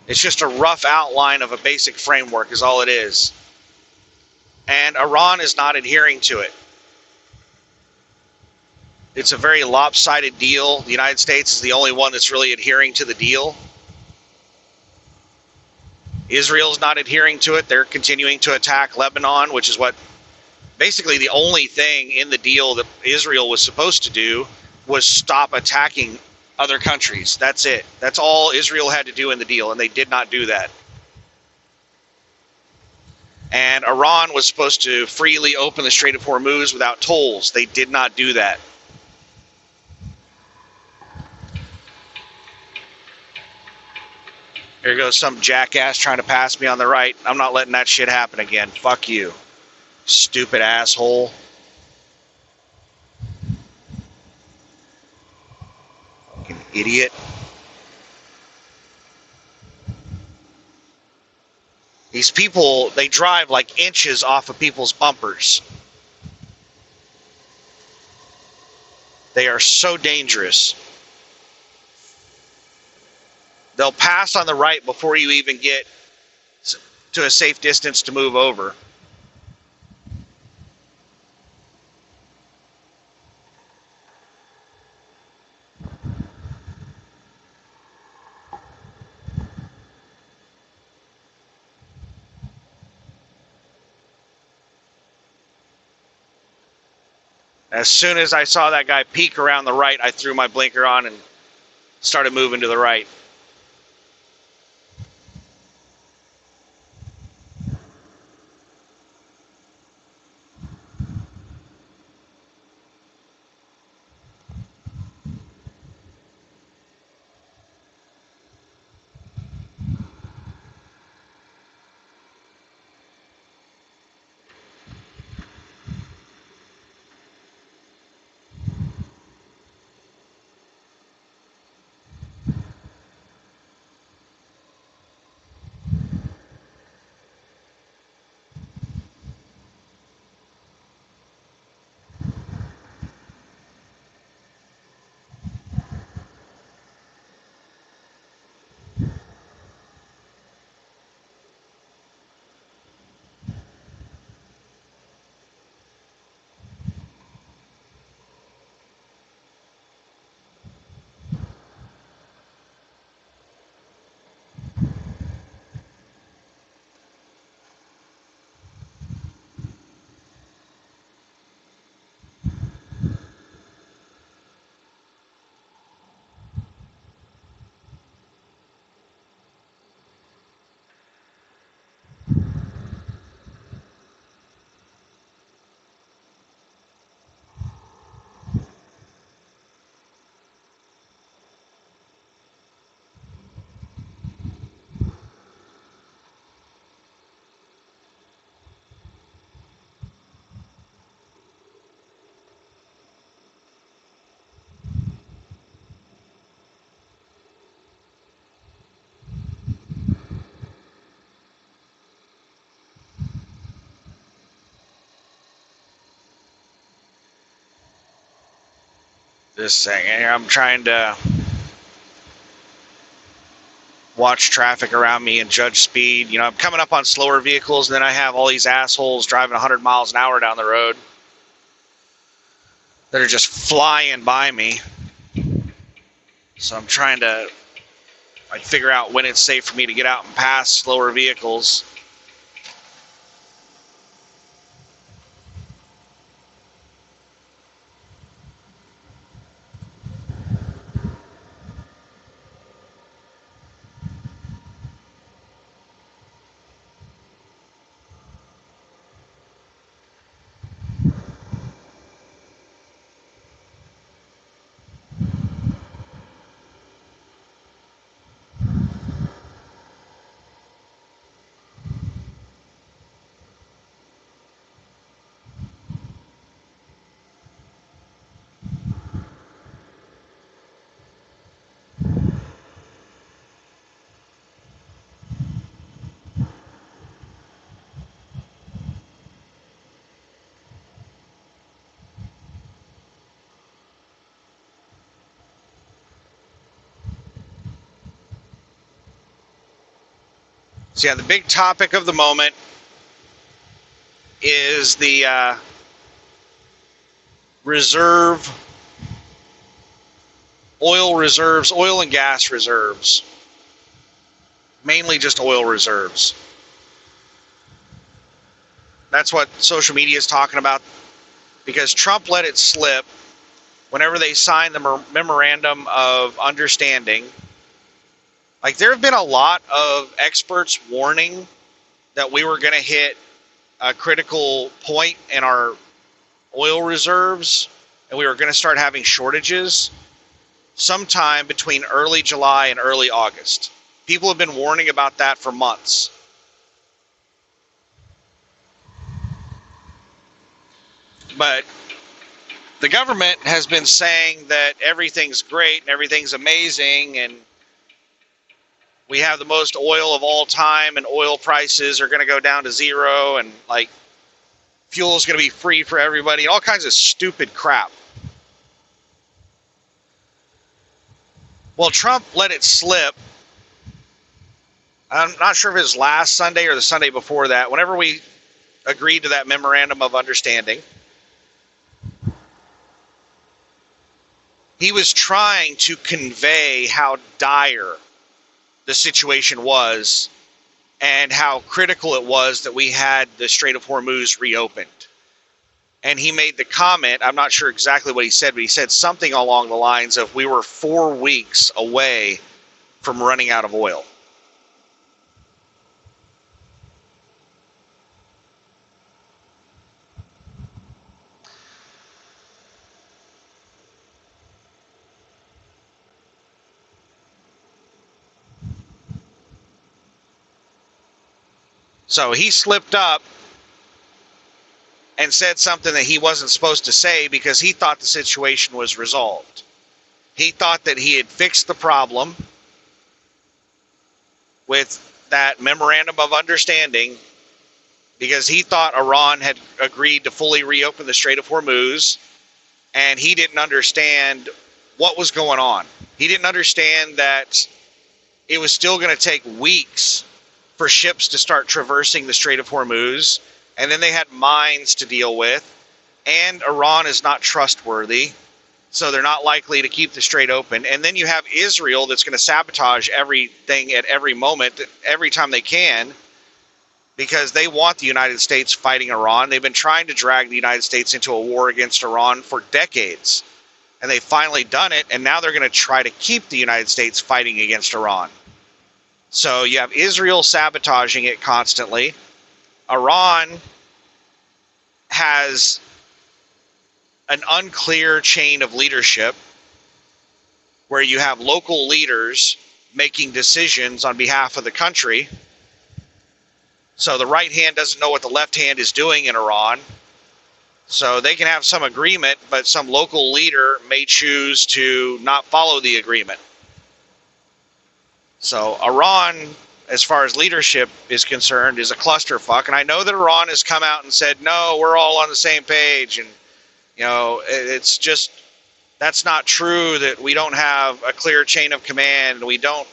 It's just a rough outline of a basic framework is all it is. And Iran is not adhering to it. It's a very lopsided deal. The United States is the only one that's really adhering to the deal. Israel's not adhering to it. They're continuing to attack Lebanon, which is what basically the only thing in the deal that Israel was supposed to do was stop attacking other countries. That's it. That's all Israel had to do in the deal, and they did not do that. And Iran was supposed to freely open the Strait of Hormuz without tolls. They did not do that. Here goes some jackass trying to pass me on the right. I'm not letting that shit happen again. Fuck you, stupid asshole. Fucking idiot. These people, they drive like inches off of people's bumpers. They are so dangerous. They'll pass on the right before you even get to a safe distance to move over. As soon as I saw that guy peek around the right, I threw my blinker on and started moving to the right. Just saying, here I'm trying to watch traffic around me and judge speed. You know, I'm coming up on slower vehicles, and then I have all these assholes driving 100 miles an hour down the road that are just flying by me. So I'm trying to figure out when it's safe for me to get out and pass slower vehicles. So yeah, the big topic of the moment is the reserve, oil and gas reserves. Mainly just oil reserves. That's what social media is talking about, because Trump let it slip whenever they signed the memorandum of understanding. Like, there have been a lot of experts warning that we were going to hit a critical point in our oil reserves and we were going to start having shortages sometime between early July and early August. People have been warning about that for months. But the government has been saying that everything's great and everything's amazing and we have the most oil of all time and oil prices are going to go down to zero and like fuel is going to be free for everybody, all kinds of stupid crap. Well, Trump let it slip. I'm not sure if it was last Sunday or the Sunday before that, whenever we agreed to that memorandum of understanding. He was trying to convey how dire the situation was and how critical it was that we had the Strait of Hormuz reopened. And he made the comment, I'm not sure exactly what he said, but he said something along the lines of, we were 4 weeks away from running out of oil. So he slipped up and said something that he wasn't supposed to say because he thought the situation was resolved. He thought that he had fixed the problem with that memorandum of understanding because he thought Iran had agreed to fully reopen the Strait of Hormuz, and he didn't understand what was going on. He didn't understand that it was still going to take weeks for ships to start traversing the Strait of Hormuz, and then they had mines to deal with, and Iran is not trustworthy, so they're not likely to keep the strait open. And then you have Israel that's going to sabotage everything at every moment, every time they can, because they want the United States fighting Iran. They've been trying to drag the United States into a war against Iran for decades, and they've finally done it, and now they're going to try to keep the United States fighting against Iran. So you have Israel sabotaging it constantly. Iran has an unclear chain of leadership where you have local leaders making decisions on behalf of the country. So the right hand doesn't know what the left hand is doing in Iran. So they can have some agreement, but some local leader may choose to not follow the agreement. So Iran, as far as leadership is concerned, is a clusterfuck. And I know that Iran has come out and said, no, we're all on the same page. And, you know, it's just That's not true, that we don't have a clear chain of command, and we don't,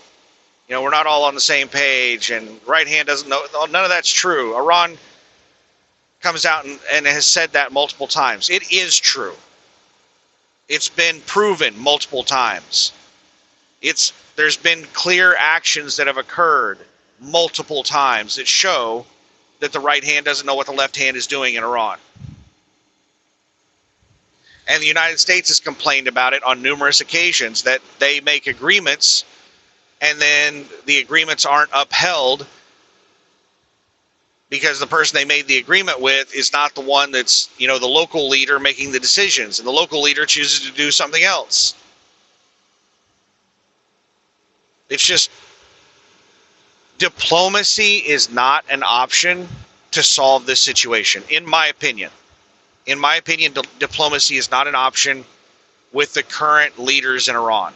we're not all on the same page, and right hand doesn't know. None of that's true. Iran comes out and has said that multiple times. It is true. It's been proven multiple times. There's been clear actions that have occurred multiple times that show that the right hand doesn't know what the left hand is doing in Iran. And the United States has complained about it on numerous occasions, that they make agreements and then the agreements aren't upheld because the person they made the agreement with is not the one that's, the local leader making the decisions, and the local leader chooses to do something else. It's just, diplomacy is not an option to solve this situation, in my opinion. In my opinion, diplomacy is not an option with the current leaders in Iran.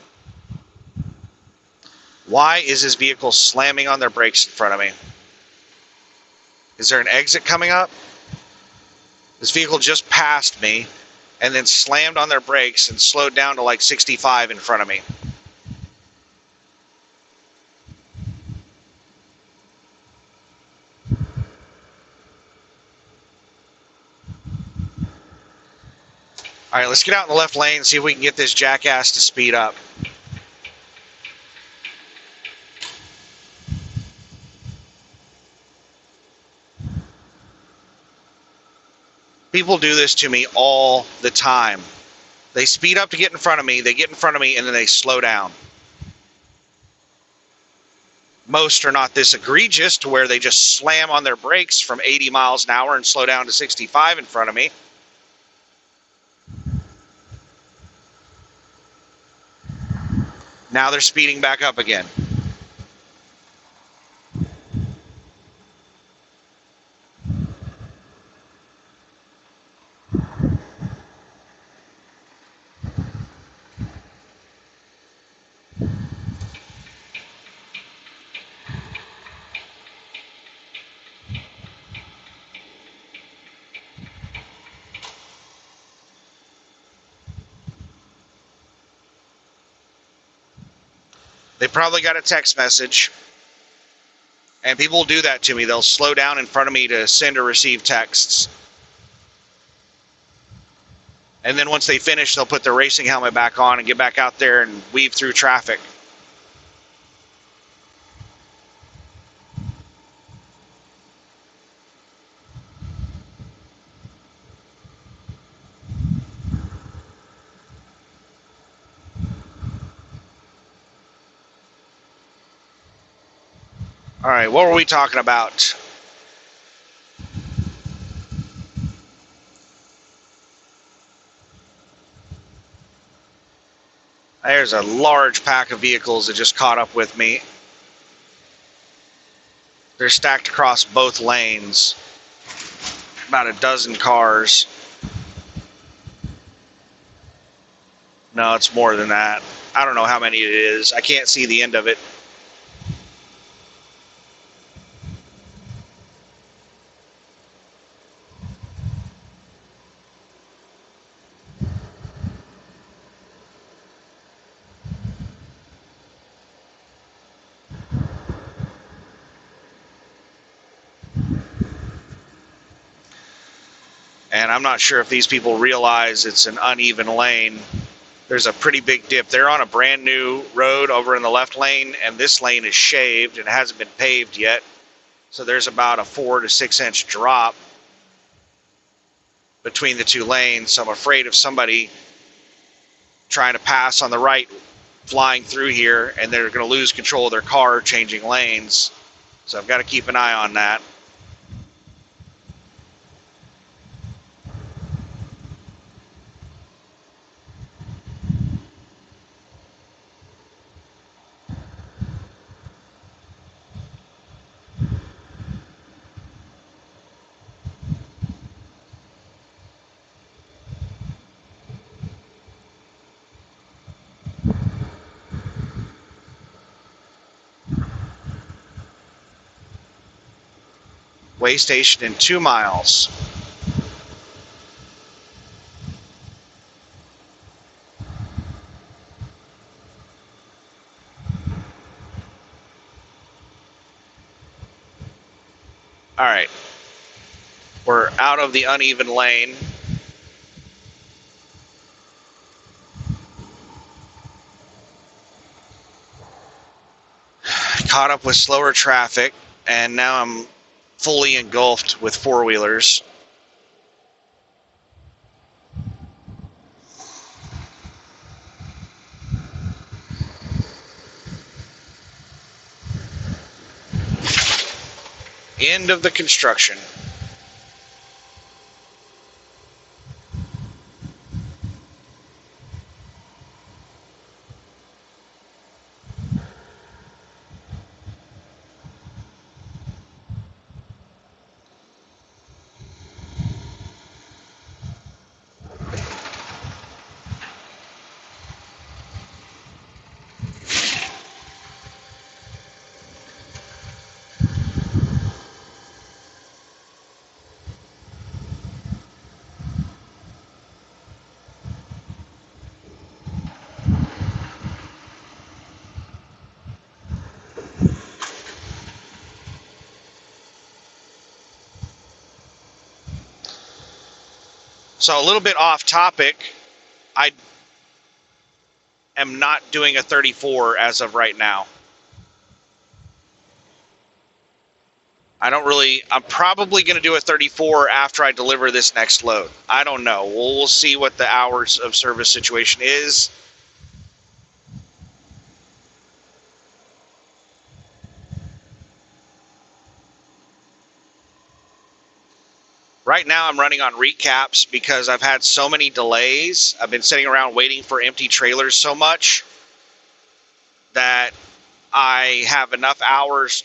Why is this vehicle slamming on their brakes in front of me? Is there an exit coming up? This vehicle just passed me and then slammed on their brakes and slowed down to like 65 in front of me. All right, let's get out in the left lane and see if we can get this jackass to speed up. People do this to me all the time. They speed up to get in front of me, they get in front of me, and then they slow down. Most are not this egregious to where they just slam on their brakes from 80 miles an hour and slow down to 65 in front of me. Now they're speeding back up again. They probably got a text message. And people do that to me. They'll slow down in front of me to send or receive texts. And then once they finish, they'll put their racing helmet back on and get back out there and weave through traffic. All right, what were we talking about? There's a large pack of vehicles that just caught up with me. They're stacked across both lanes. About a dozen cars. No, it's more than that. I don't know how many it is. I can't see the end of it. And I'm not sure if these people realize it's an uneven lane. There's a pretty big dip. They're on a brand new road over in the left lane, and this lane is shaved and hasn't been paved yet. So there's about a 4 to 6 inch drop between the two lanes. So I'm afraid of somebody trying to pass on the right flying through here, and they're going to lose control of their car changing lanes. So I've got to keep an eye on that. Way station in 2 miles. All right. We're out of the uneven lane. Caught up with slower traffic, and now I'm fully engulfed with four-wheelers. End of the construction. So a little bit off topic, I am not doing a 34 as of right now. I'm probably going to do a 34 after I deliver this next load. I don't know. We'll see what the hours of service situation is. Right now I'm running on recaps because I've had so many delays. I've been sitting around waiting for empty trailers so much that I have enough hours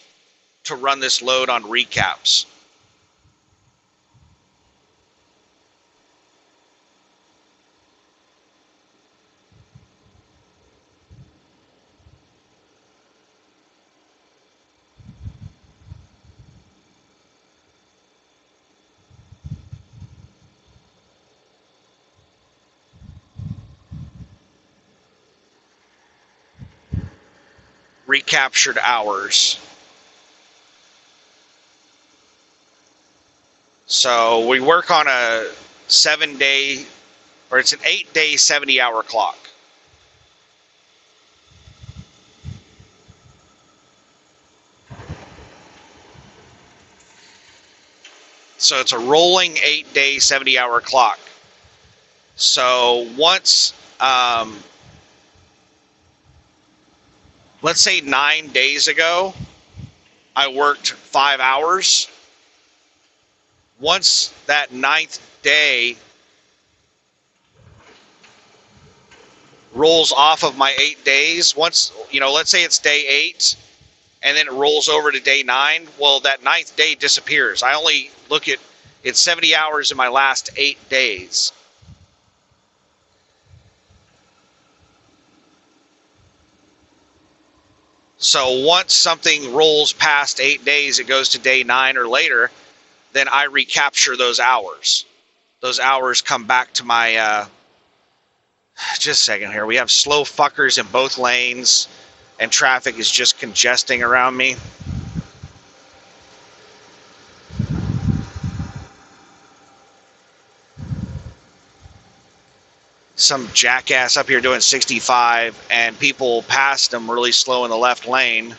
to run this load on recaps. Recaptured hours. So we work on a 7-day, or it's an 8-day, 70-hour clock. So it's a rolling 8-day, 70-hour clock. So once, let's say 9 days ago, I worked 5 hours. Once that 9th day rolls off of my 8 days, once, let's say it's day 8, and then it rolls over to day 9, well, that 9th day disappears. I only look at it's 70 hours in my last 8 days. So once something rolls past 8 days, it goes to day 9 or later, then I recapture those hours. Those hours come back to my, just a second here. We have slow fuckers in both lanes, and traffic is just congesting around me. Some jackass up here doing 65, and people passed him really slow in the left lane.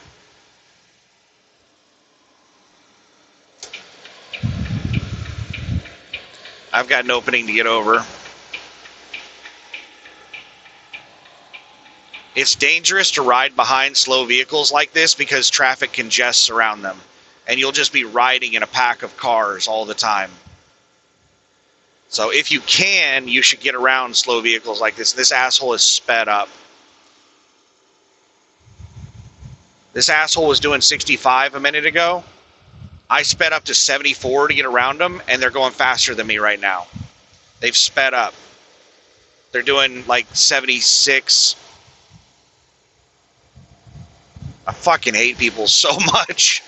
I've got an opening to get over. It's dangerous to ride behind slow vehicles like this because traffic congests around them, and you'll just be riding in a pack of cars all the time. So if you can, you should get around slow vehicles like this. This asshole is sped up. This asshole was doing 65 a minute ago. I sped up to 74 to get around them, and they're going faster than me right now. They've sped up. They're doing like 76. I fucking hate people so much.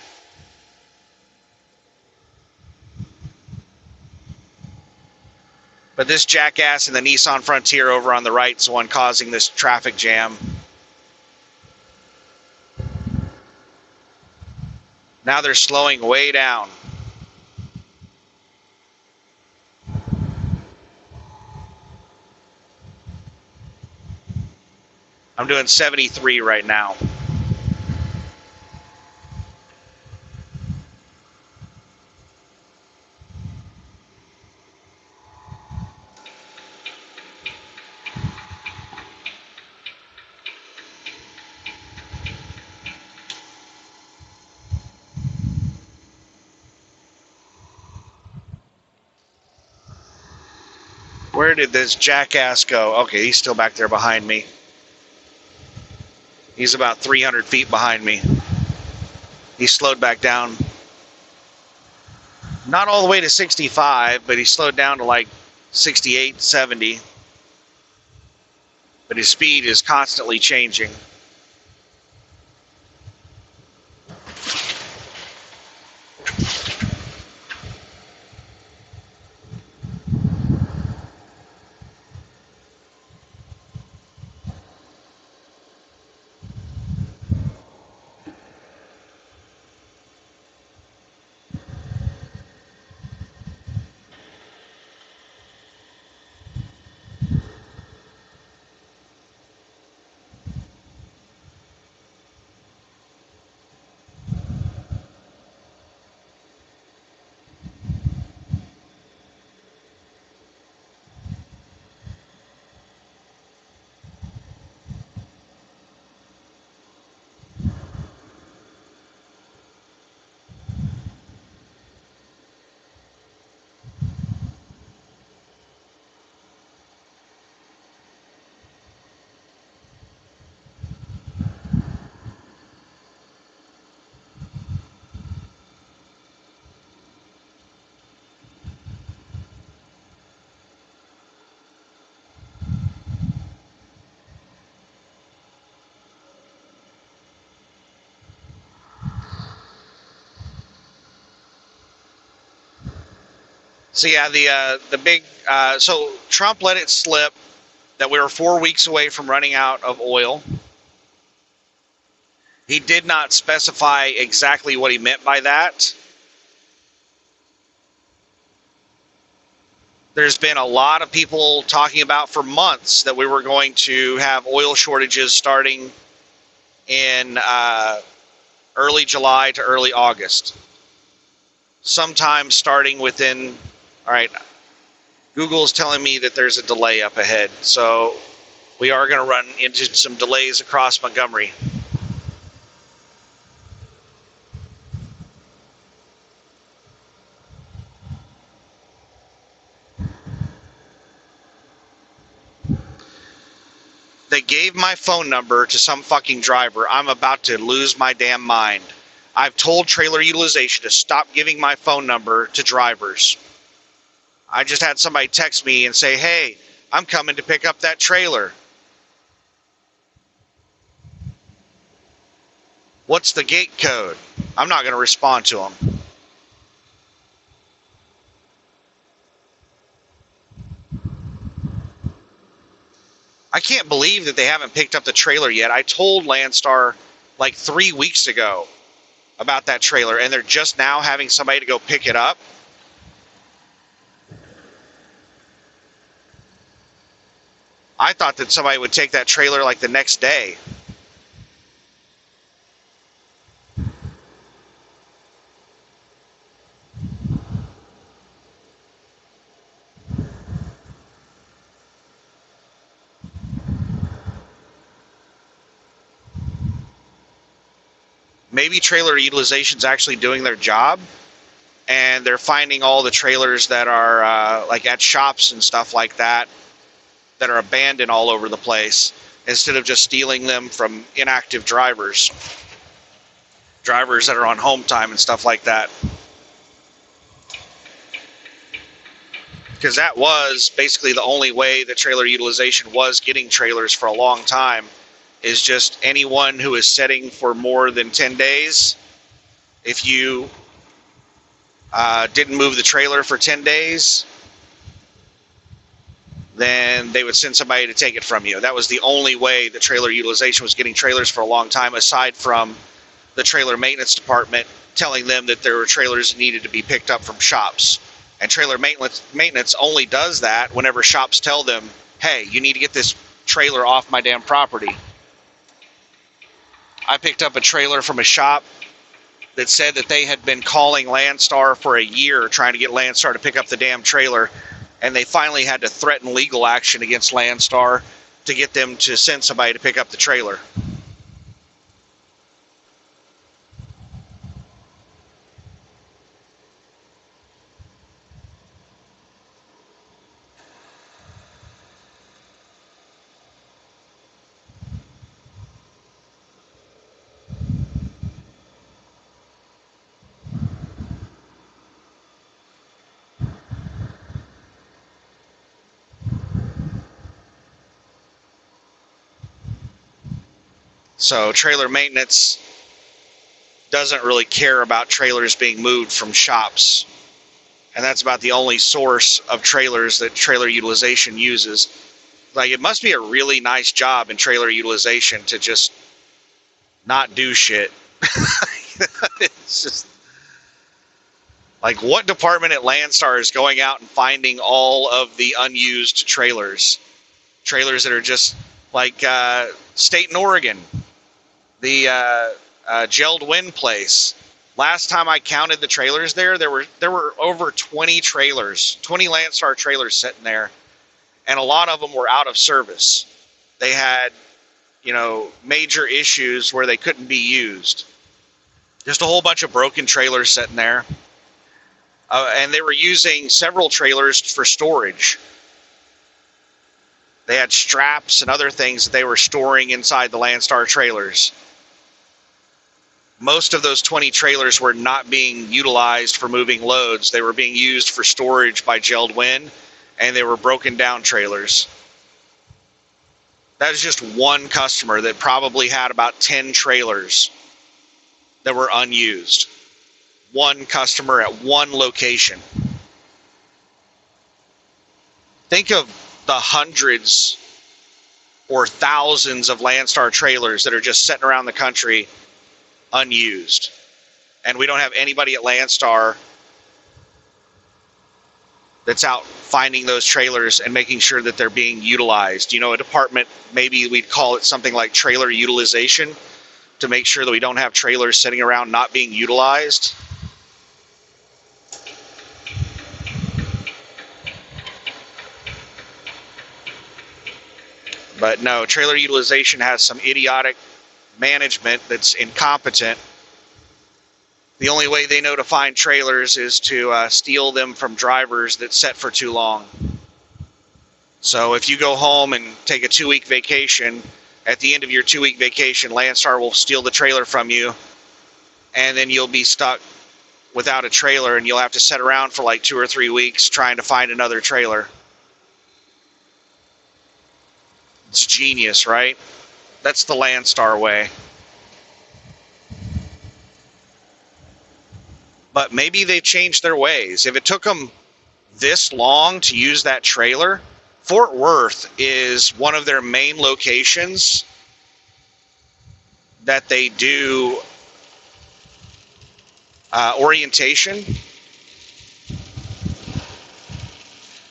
But this jackass in the Nissan Frontier over on the right is the one causing this traffic jam. Now they're slowing way down. I'm doing 73 right now. Where did this jackass go? Okay, he's still back there behind me. He's about 300 feet behind me. He slowed back down. Not all the way to 65, but he slowed down to like 68, 70. But his speed is constantly changing. So yeah, the big so Trump let it slip that we were 4 weeks away from running out of oil. He did not specify exactly what he meant by that. There's been a lot of people talking about for months that we were going to have oil shortages starting in early July to early August. Sometime starting within, all right, Google's telling me that there's a delay up ahead. So we are going to run into some delays across Montgomery. They gave my phone number to some fucking driver. I'm about to lose my damn mind. I've told Trailer Utilization to stop giving my phone number to drivers. I just had somebody text me and say, hey, I'm coming to pick up that trailer. What's the gate code? I'm not going to respond to them. I can't believe that they haven't picked up the trailer yet. I told Landstar like 3 weeks ago about that trailer, and they're just now having somebody to go pick it up. I thought that somebody would take that trailer like the next day. Maybe Trailer Utilization's actually doing their job, and they're finding all the trailers that are like at shops and stuff like that are abandoned all over the place, instead of just stealing them from inactive drivers that are on home time and stuff like that. Because that was basically the only way that Trailer Utilization was getting trailers for a long time, is just anyone who is setting for more than 10 days. If you didn't move the trailer for 10 days, then they would send somebody to take it from you. That was the only way that Trailer Utilization was getting trailers for a long time, aside from the trailer maintenance department telling them that there were trailers that needed to be picked up from shops. And trailer maintenance only does that whenever shops tell them, hey, you need to get this trailer off my damn property. I picked up a trailer from a shop that said that they had been calling Landstar for a year trying to get Landstar to pick up the damn trailer, and they finally had to threaten legal action against Landstar to get them to send somebody to pick up the trailer. So trailer maintenance doesn't really care about trailers being moved from shops. And that's about the only source of trailers that trailer utilization uses. Like, it must be a really nice job in trailer utilization to just not do shit. It's just like, what department at Landstar is going out and finding all of the unused trailers? Trailers that are just like State in Oregon, the Gelled Wind place. Last time I counted the trailers there were over 20 trailers, 20 Landstar trailers sitting there, and a lot of them were out of service. They had, major issues where they couldn't be used. Just a whole bunch of broken trailers sitting there. And they were using several trailers for storage. They had straps and other things that they were storing inside the Landstar trailers. Most of those 20 trailers were not being utilized for moving loads. They were being used for storage by Gelled Wind, and they were broken down trailers. That is just one customer that probably had about 10 trailers that were unused. One customer at one location. Think of the hundreds or thousands of Landstar trailers that are just sitting around the country unused. And we don't have anybody at Landstar that's out finding those trailers and making sure that they're being utilized. A department, maybe we'd call it something like trailer utilization, to make sure that we don't have trailers sitting around not being utilized. But no, trailer utilization has some idiotic management that's incompetent. The only way they know to find trailers is to steal them from drivers that set for too long. So if you go home and take a 2-week vacation, at the end of your 2-week vacation, Landstar will steal the trailer from you, and then you'll be stuck without a trailer, and you'll have to sit around for like 2 or 3 weeks trying to find another trailer. It's genius, right? That's the Landstar way. But maybe they've changed their ways. If it took them this long to use that trailer, Fort Worth is one of their main locations that they do orientation.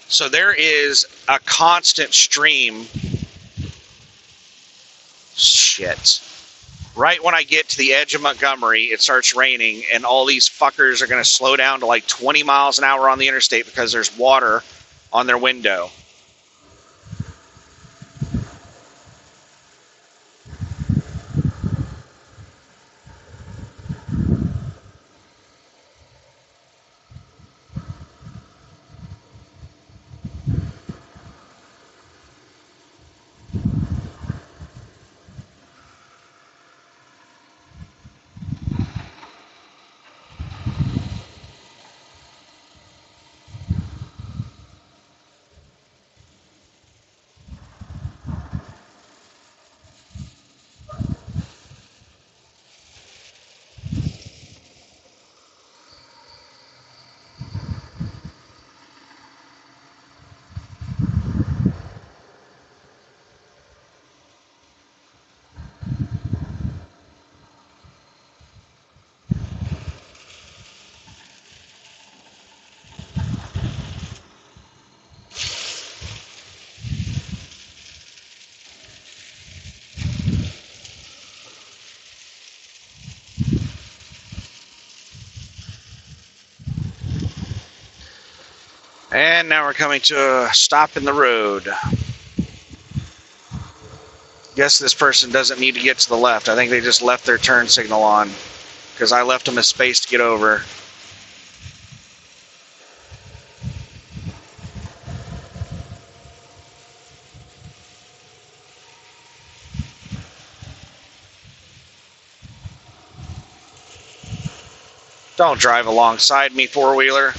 So there is a constant stream. Shit. Right when I get to the edge of Montgomery, it starts raining, and all these fuckers are going to slow down to like 20 miles an hour on the interstate because there's water on their window. And now we're coming to a stop in the road. Guess this person doesn't need to get to the left. I think they just left their turn signal on because I left them a space to get over. Don't drive alongside me, four-wheeler.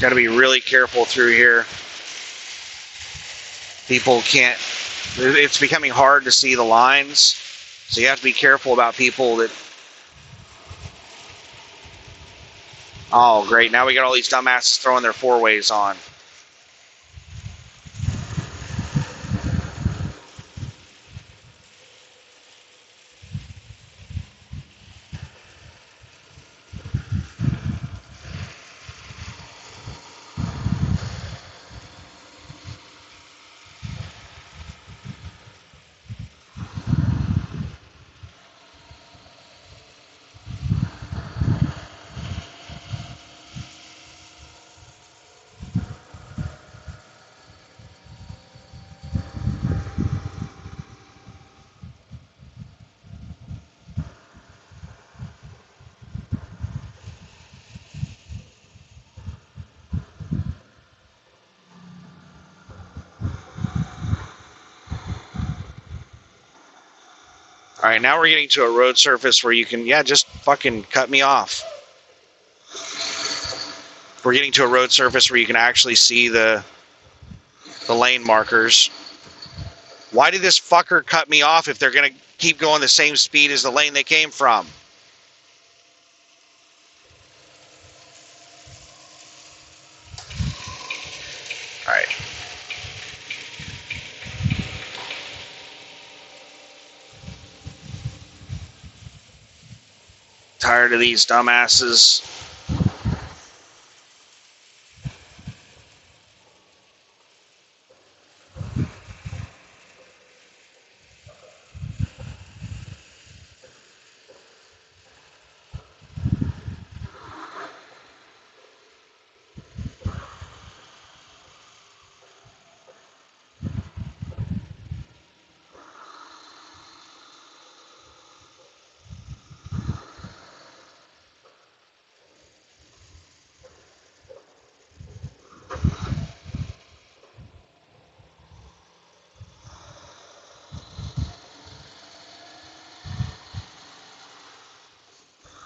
Got to be really careful through here. People can't, it's becoming hard to see the lines, so you have to be careful about people that, oh great, now we got all these dumbasses throwing their four-ways on. All right, now we're getting to a road surface where you can, yeah, just fucking cut me off. We're getting to a road surface where you can actually see the lane markers. Why did this fucker cut me off if they're going to keep going the same speed as the lane they came from? All right. Tired of these dumbasses.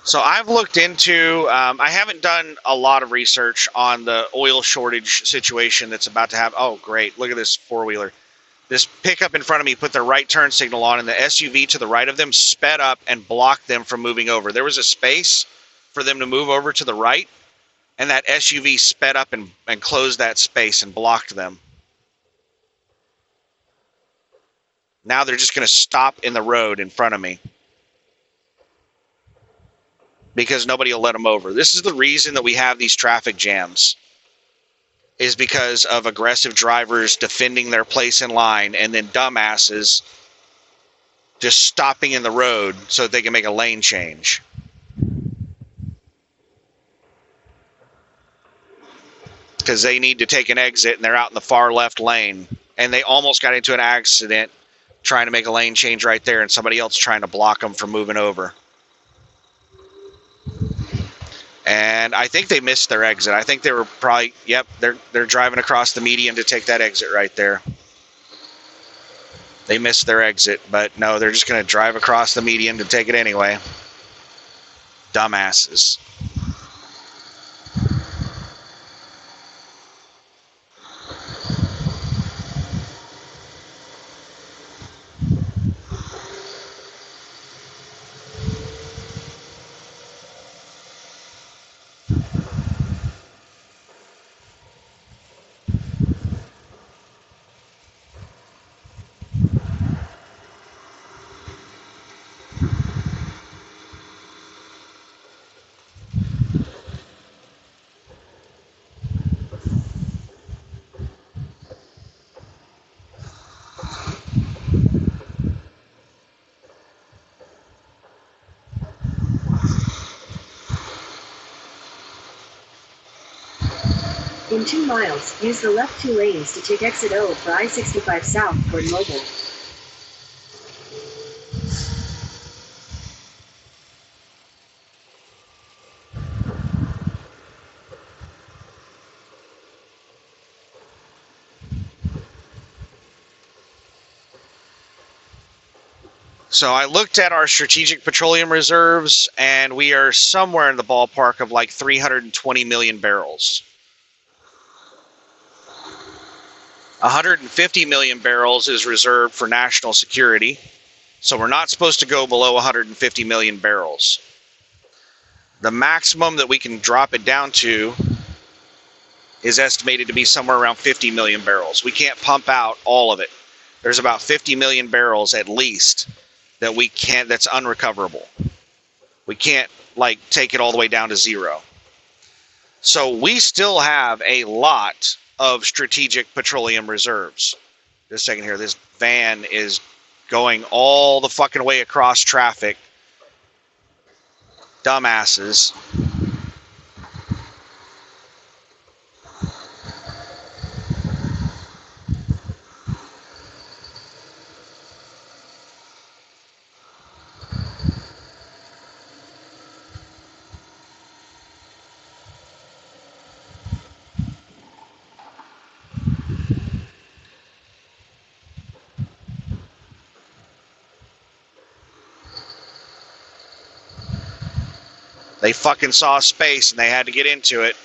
So I've looked into, I haven't done a lot of research on the oil shortage situation that's about to happen. Oh, great. Look at this four-wheeler. This pickup in front of me put their right turn signal on, and the SUV to the right of them sped up and blocked them from moving over. There was a space for them to move over to the right, and that SUV sped up and closed that space and blocked them. Now they're just going to stop in the road in front of me because nobody will let them over. This is the reason that we have these traffic jams, is because of aggressive drivers defending their place in line and then dumbasses just stopping in the road so that they can make a lane change. Because they need to take an exit and they're out in the far left lane. And they almost got into an accident trying to make a lane change right there, and somebody else trying to block them from moving over. And I think they missed their exit. I think they were probably, yep, they're driving across the median to take that exit right there. They missed their exit, but no, they're just going to drive across the median to take it anyway. Dumbasses. In 2 miles, use the left 2 lanes to take exit O for I-65 south toward Mobile. So I looked at our strategic petroleum reserves, and we are somewhere in the ballpark of like 320 million barrels. 150 million barrels is reserved for national security. So we're not supposed to go below 150 million barrels. The maximum that we can drop it down to is estimated to be somewhere around 50 million barrels. We can't pump out all of it. There's about 50 million barrels at least that we can't, that's unrecoverable. We can't like take it all the way down to zero. So we still have a lot of strategic petroleum reserves. Just a second here. This van is going all the fucking way across traffic. Dumbasses. They fucking saw space and they had to get into it.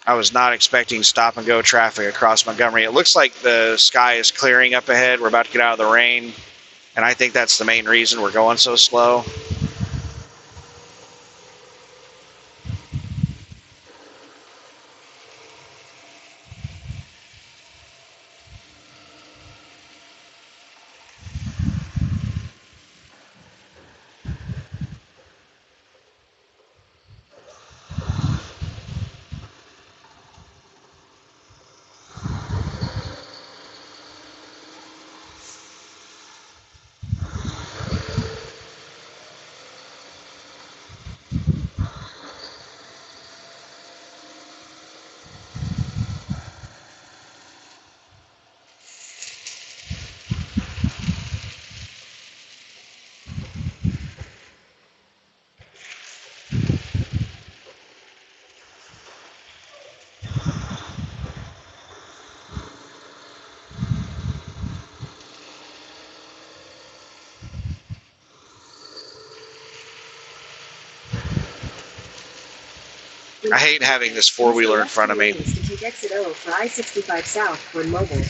I was not expecting stop and go traffic across Montgomery. It looks like the sky is clearing up ahead. We're about to get out of the rain. And I think that's the main reason we're going so slow. I hate having this four-wheeler in front of me. To take exit O for I-65 south toward Mobile.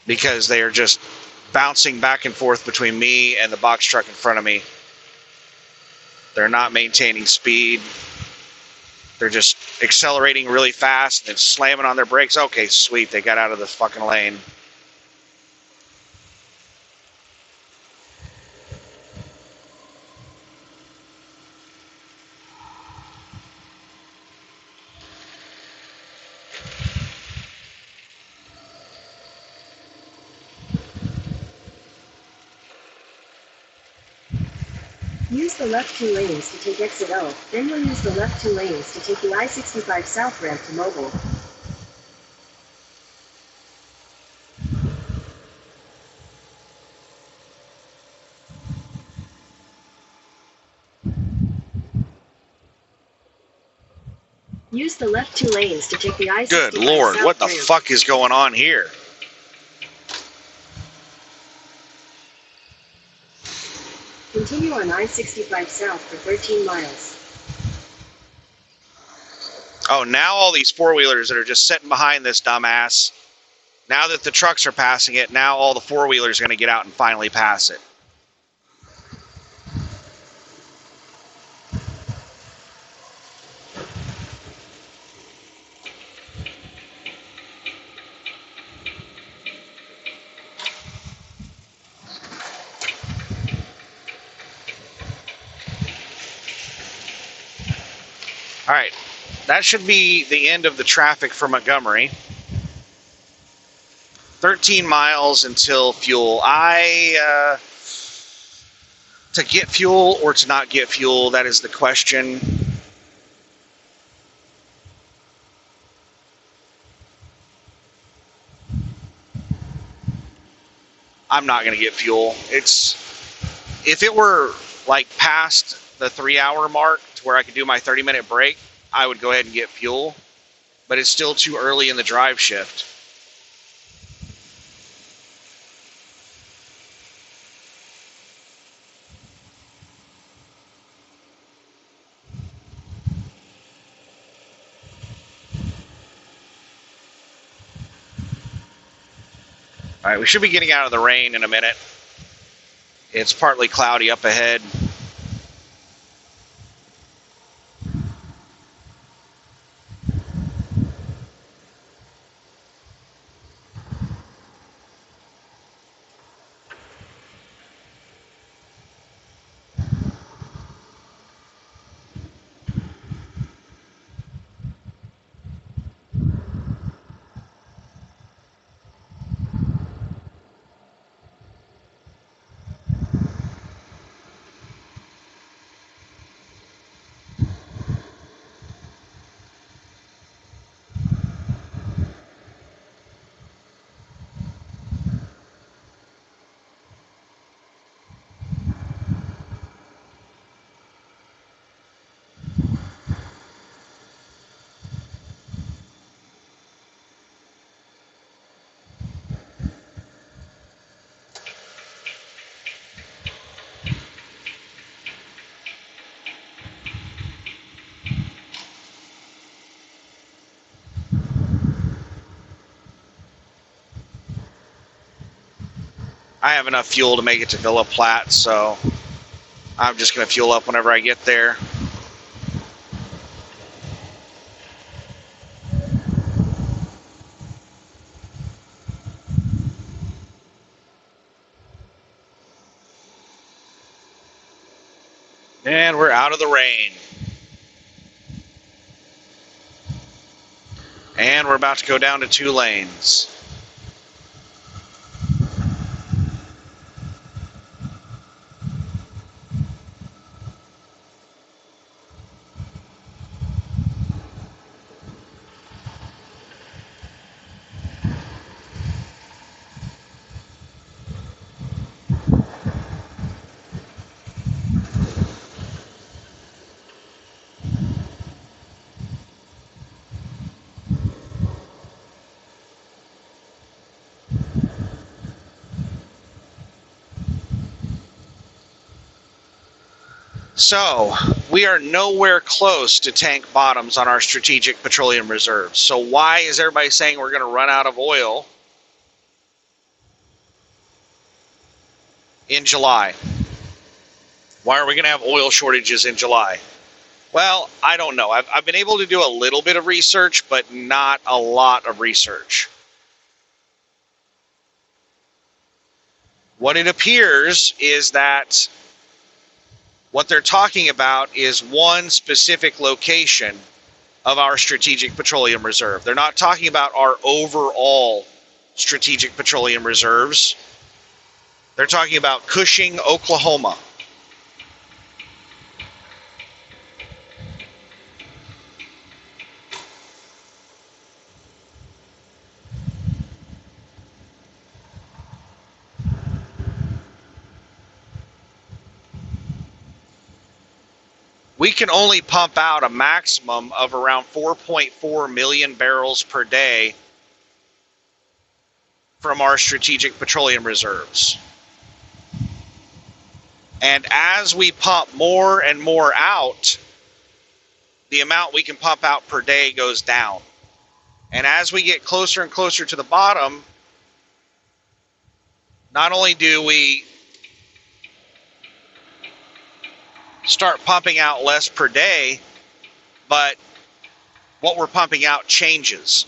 Because they are just bouncing back and forth between me and the box truck in front of me. They're not maintaining speed. They're just accelerating really fast and then slamming on their brakes. Okay, sweet. They got out of the fucking lane. Use the left 2 lanes to take exit O, then you'll use the left 2 lanes to take the I-65 south ramp to Mobile. Use the left 2 lanes to take the I-65 Good Lord, south what the ramp. fuck is going on here? Continue on I-65 south for 13 miles. Oh, now all these four-wheelers that are just sitting behind this dumbass, now that the trucks are passing it, now all the four-wheelers are going to get out and finally pass it. All right, that should be the end of the traffic for Montgomery. 13 miles until fuel. To get fuel or to not get fuel, that is the question. I'm not going to get fuel. If it were like past the 3-hour mark to where I could do my 30-minute break, I would go ahead and get fuel, but it's still too early in the drive shift. All right, we should be getting out of the rain in a minute. It's partly cloudy up ahead. I have enough fuel to make it to Villa Platte, so I'm just going to fuel up whenever I get there. And we're out of the rain. And we're about to go down to 2 lanes. So, we are nowhere close to tank bottoms on our strategic petroleum reserves. So why is everybody saying we're going to run out of oil in July? Why are we going to have oil shortages in July? Well, I don't know. I've been able to do a little bit of research, but not a lot of research. What it appears is that what they're talking about is one specific location of our strategic petroleum reserve. They're not talking about our overall strategic petroleum reserves. They're talking about Cushing, Oklahoma. We can only pump out a maximum of around 4.4 million barrels per day from our strategic petroleum reserves. And as we pump more and more out, the amount we can pump out per day goes down. And as we get closer and closer to the bottom, not only do we start pumping out less per day, but what we're pumping out changes.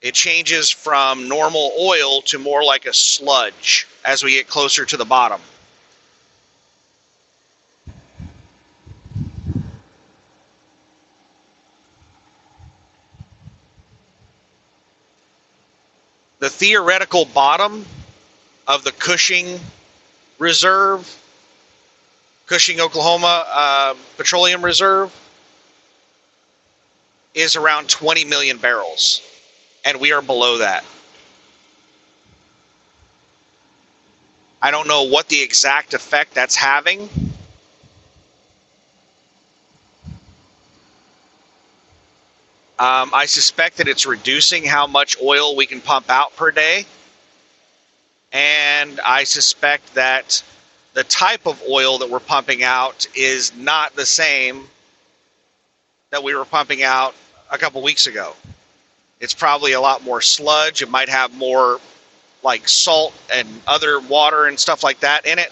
It changes from normal oil to more like a sludge as we get closer to the bottom. The theoretical bottom of the Cushing Reserve, Cushing, Oklahoma Petroleum Reserve, is around 20 million barrels, and we are below that. I don't know what the exact effect that's having. I suspect that it's reducing how much oil we can pump out per day, and I suspect that the type of oil that we're pumping out is not the same that we were pumping out a couple weeks ago. It's probably a lot more sludge. It might have more like salt and other water and stuff like that in it.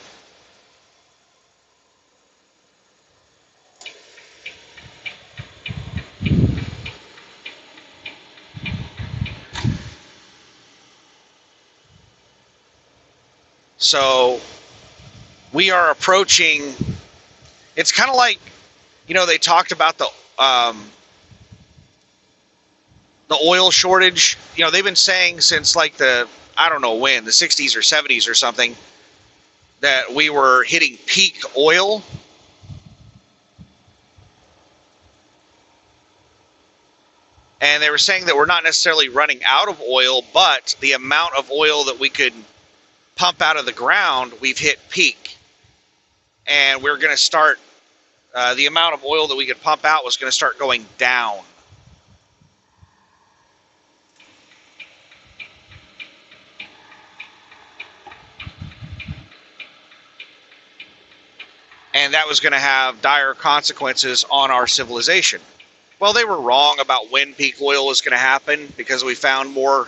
So we are approaching, it's kind of like, they talked about the oil shortage. They've been saying since like I don't know when, the 60s or 70s or something, that we were hitting peak oil. And they were saying that we're not necessarily running out of oil, but the amount of oil that we could pump out of the ground, we've hit peak. And we're going to start, the amount of oil that we could pump out was going to start going down. And that was going to have dire consequences on our civilization. Well, they were wrong about when peak oil was going to happen, because we found more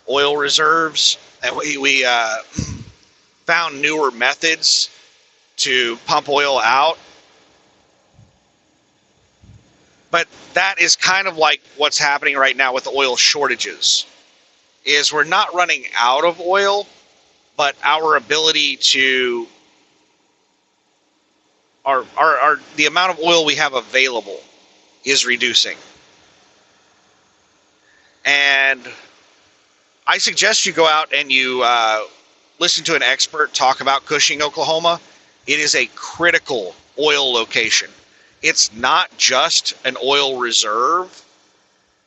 oil reserves, and we found newer methods to pump oil out. But that is kind of like what's happening right now with the oil shortages, is we're not running out of oil, but our ability to the amount of oil we have available is reducing. And I suggest you go out and you listen to an expert talk about Cushing, Oklahoma. It is a critical oil location. It's not just an oil reserve.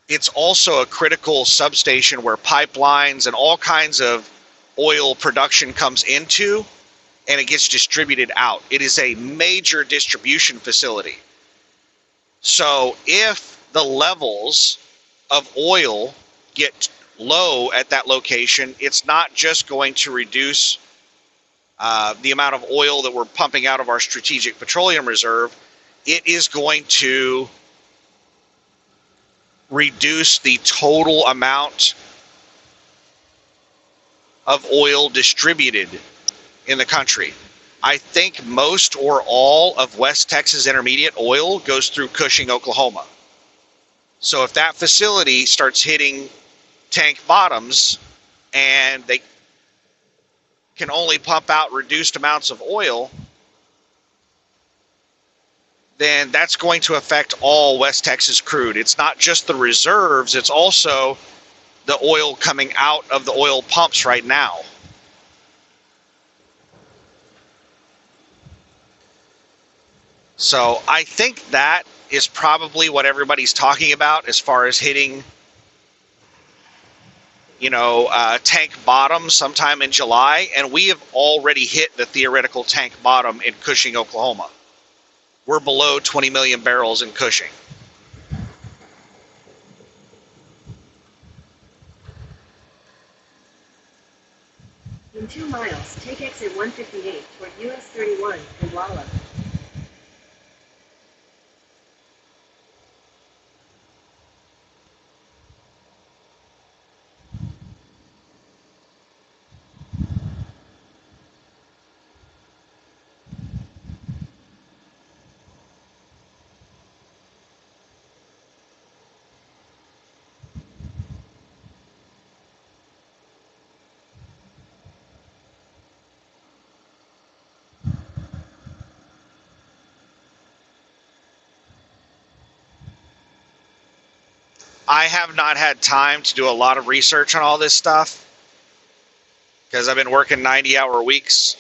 It's also a critical substation where pipelines and all kinds of oil production comes into, and it gets distributed out. It is a major distribution facility. So if the levels of oil get low at that location, it's not just going to reduce the amount of oil that we're pumping out of our strategic petroleum reserve. It is going to reduce the total amount of oil distributed in the country. I think most or all of West Texas Intermediate oil goes through Cushing, Oklahoma. So if that facility starts hitting tank bottoms and they can only pump out reduced amounts of oil, then that's going to affect all West Texas crude. It's not just the reserves, it's also the oil coming out of the oil pumps right now. So I think that is probably what everybody's talking about as far as hitting, tank bottom sometime in July. And we have already hit the theoretical tank bottom in Cushing, Oklahoma. We're below 20 million barrels in Cushing. In 2 miles, take exit 158 toward US 31 and Walla. I have not had time to do a lot of research on all this stuff. because I've been working 90-hour weeks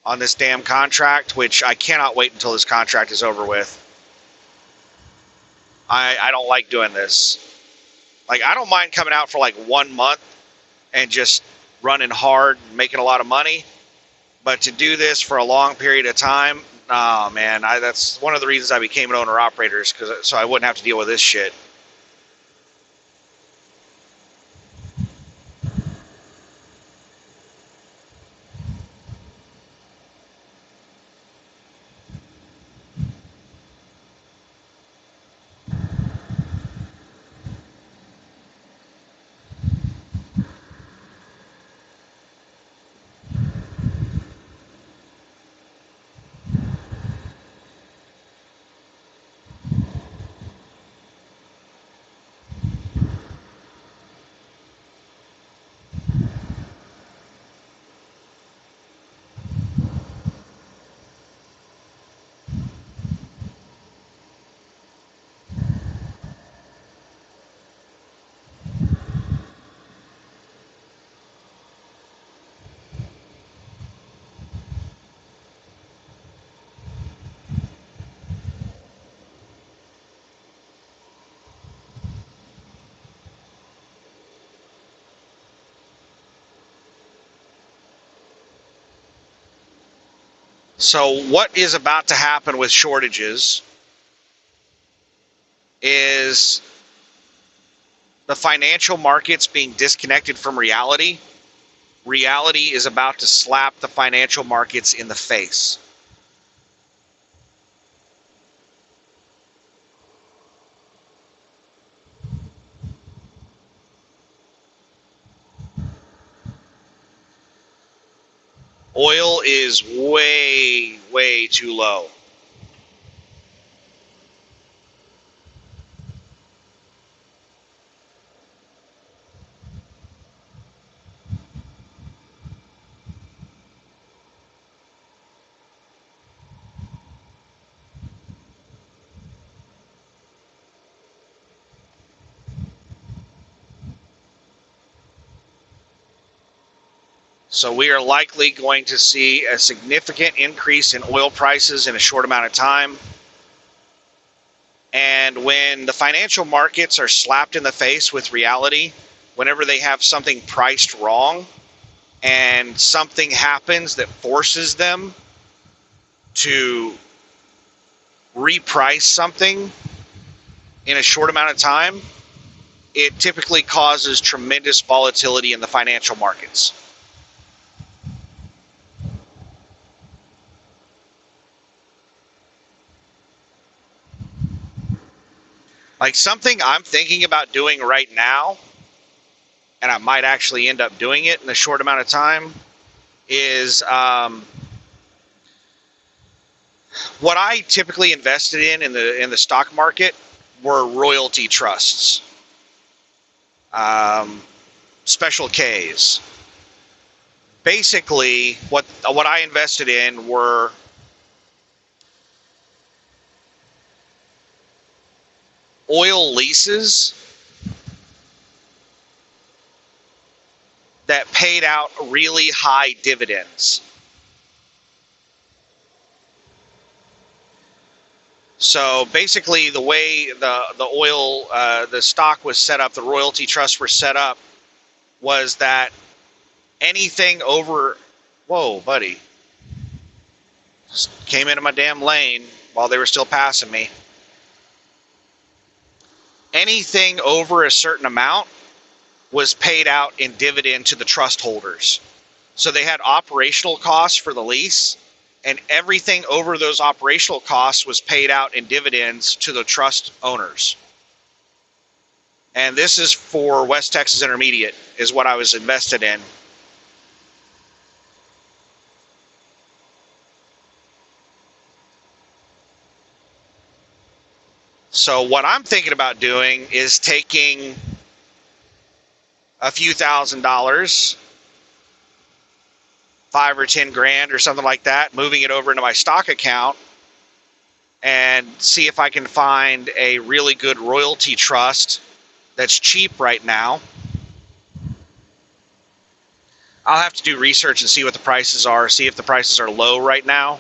on this damn contract, which I cannot wait until this contract is over with. I don't like doing this. Like, I don't mind coming out for like 1 month and just running hard, making a lot of money. But to do this for a long period of time, oh man, that's one of the reasons I became an owner operator, so I wouldn't have to deal with this shit. So what is about to happen with shortages is the financial markets being disconnected from reality. Reality is about to slap the financial markets in the face. Oil is way, way too low. So we are likely going to see a significant increase in oil prices in a short amount of time. And when the financial markets are slapped in the face with reality, whenever they have something priced wrong and something happens that forces them to reprice something in a short amount of time, it typically causes tremendous volatility in the financial markets. Like, something I'm thinking about doing right now, and I might actually end up doing it in a short amount of time, is what I typically invested in the stock market were royalty trusts, special Ks. Basically, what I invested in were oil leases that paid out really high dividends. So basically, the way the oil the stock was set up, the royalty trusts were set up, was that anything over, whoa, buddy, just came into my damn lane while they were still passing me. Anything over a certain amount was paid out in dividend to the trust holders. So they had operational costs for the lease, and everything over those operational costs was paid out in dividends to the trust owners. And this is for West Texas Intermediate, is what I was invested in. So what I'm thinking about doing is taking a few $1,000s, $5 or $10,000 or something like that, moving it over into my stock account and see if I can find a really good royalty trust that's cheap right now, I'll have to do research and see what the prices are, see if the prices are low right now.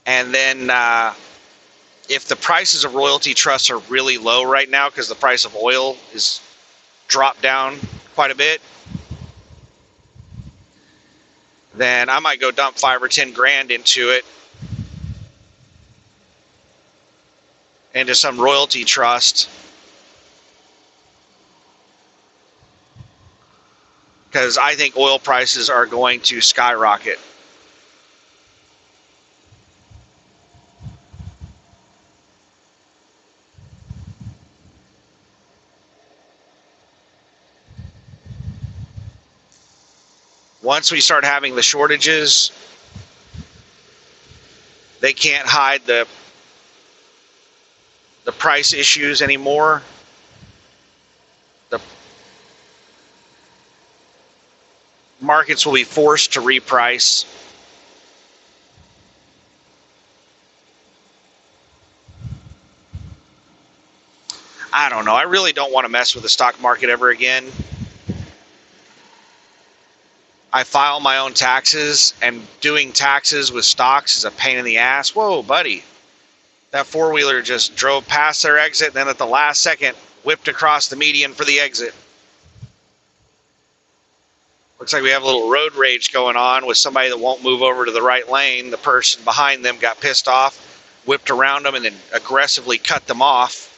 And then if the prices of royalty trusts are really low right now because the price of oil is dropped down quite a bit, then I might go dump 5 or 10 grand into it, into some royalty trust, because I think oil prices are going to skyrocket. Once we start having the shortages, they can't hide the price issues anymore. The markets will be forced to reprice. I don't know. I really don't want to mess with the stock market ever again. I file my own taxes, and doing taxes with stocks is a pain in the ass. Whoa, buddy. That four-wheeler just drove past their exit, and then at the last second, whipped across the median for the exit. Looks like we have a little road rage going on with somebody that won't move over to the right lane. The person behind them got pissed off, whipped around them, and then aggressively cut them off.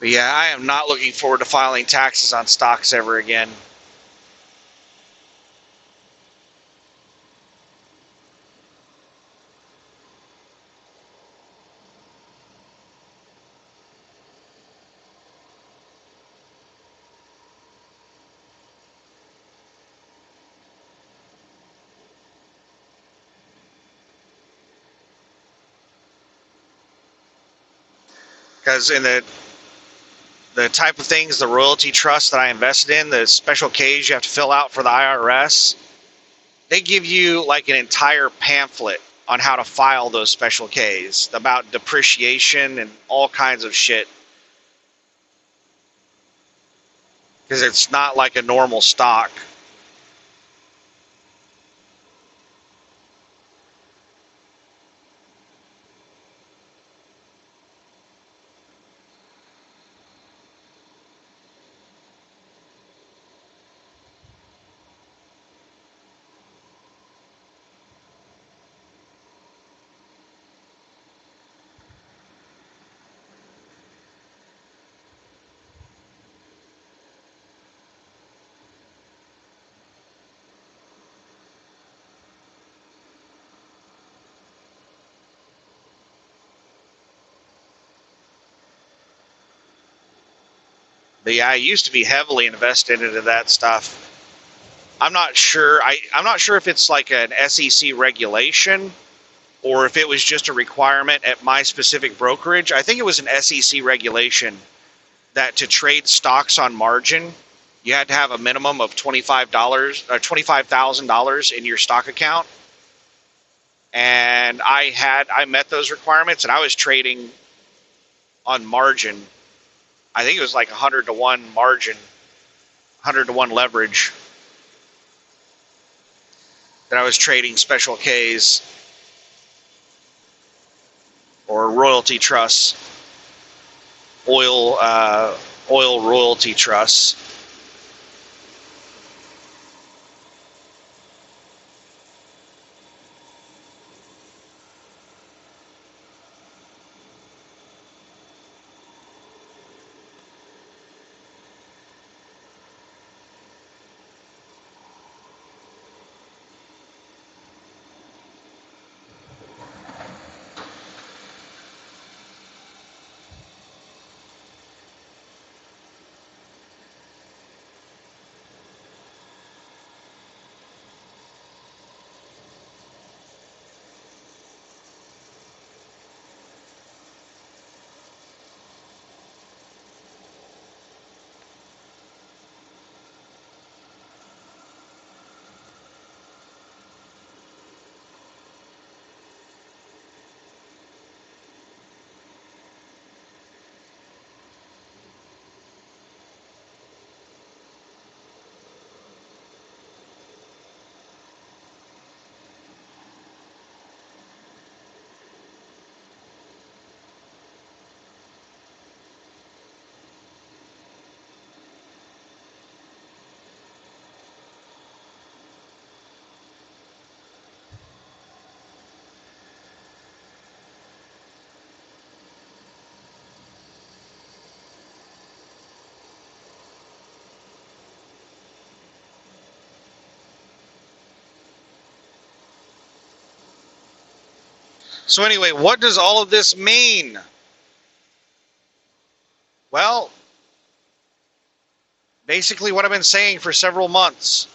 But yeah, I am not looking forward to filing taxes on stocks ever again. Because in the type of things, the royalty trust that I invested in, the special Ks you have to fill out for the IRS, they give you like an entire pamphlet on how to file those special Ks about depreciation and all kinds of shit. Because it's not like a normal stock. But yeah, I used to be heavily invested into that stuff. I'm not sure. I'm not sure if it's like an SEC regulation or if it was just a requirement at my specific brokerage. I think it was an SEC regulation that to trade stocks on margin, you had to have a minimum of $25,000 in your stock account. And I met those requirements, and I was trading on margin. I think it was like 100 to 1 margin, 100 to 1 leverage, that I was trading special Ks or royalty trusts, oil royalty trusts. So anyway, what does all of this mean? Well, basically what I've been saying for several months.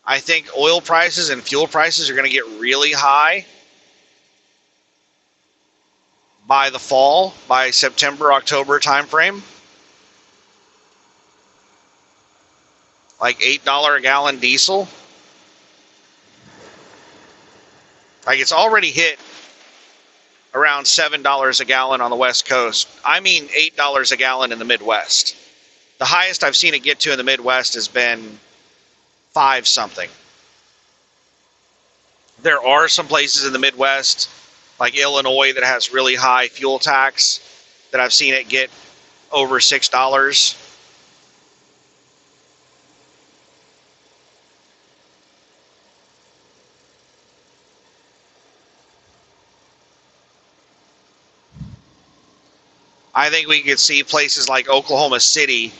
I think oil prices and fuel prices are going to get really high by the fall, by September, October timeframe. Like $8 a gallon diesel. Like it's already hit around $7 a gallon on the West Coast. I mean $8 a gallon in the Midwest. The highest I've seen it get to in the Midwest has been 5 something. There are some places in the Midwest, like Illinois, that has really high fuel tax that I've seen it get over $6. I think we could see places like Oklahoma City,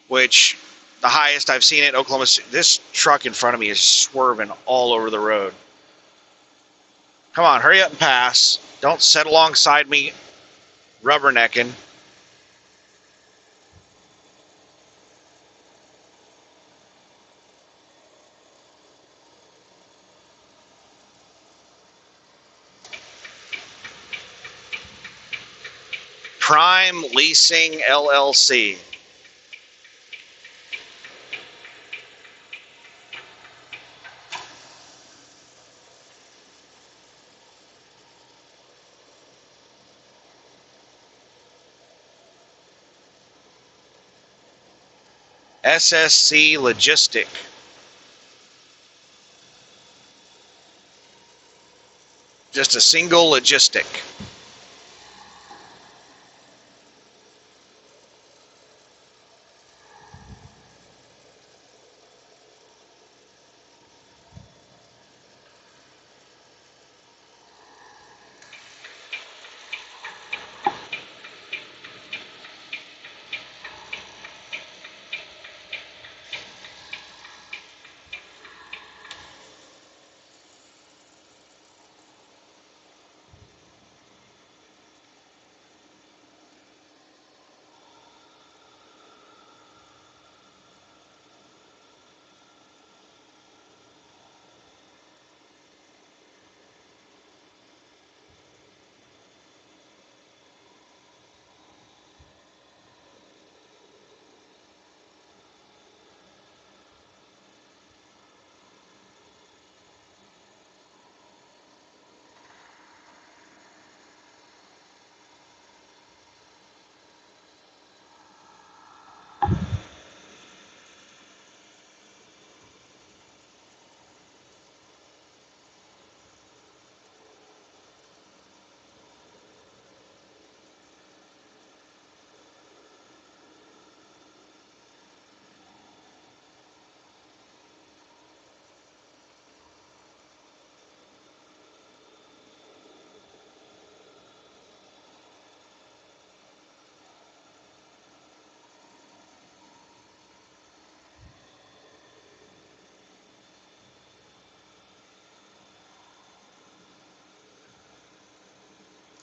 which the highest I've seen it, Oklahoma City. This truck in front of me is swerving all over the road. Come on, hurry up and pass. Don't sit alongside me rubbernecking. Prime Leasing LLC. SSC Logistic. Just a single logistic.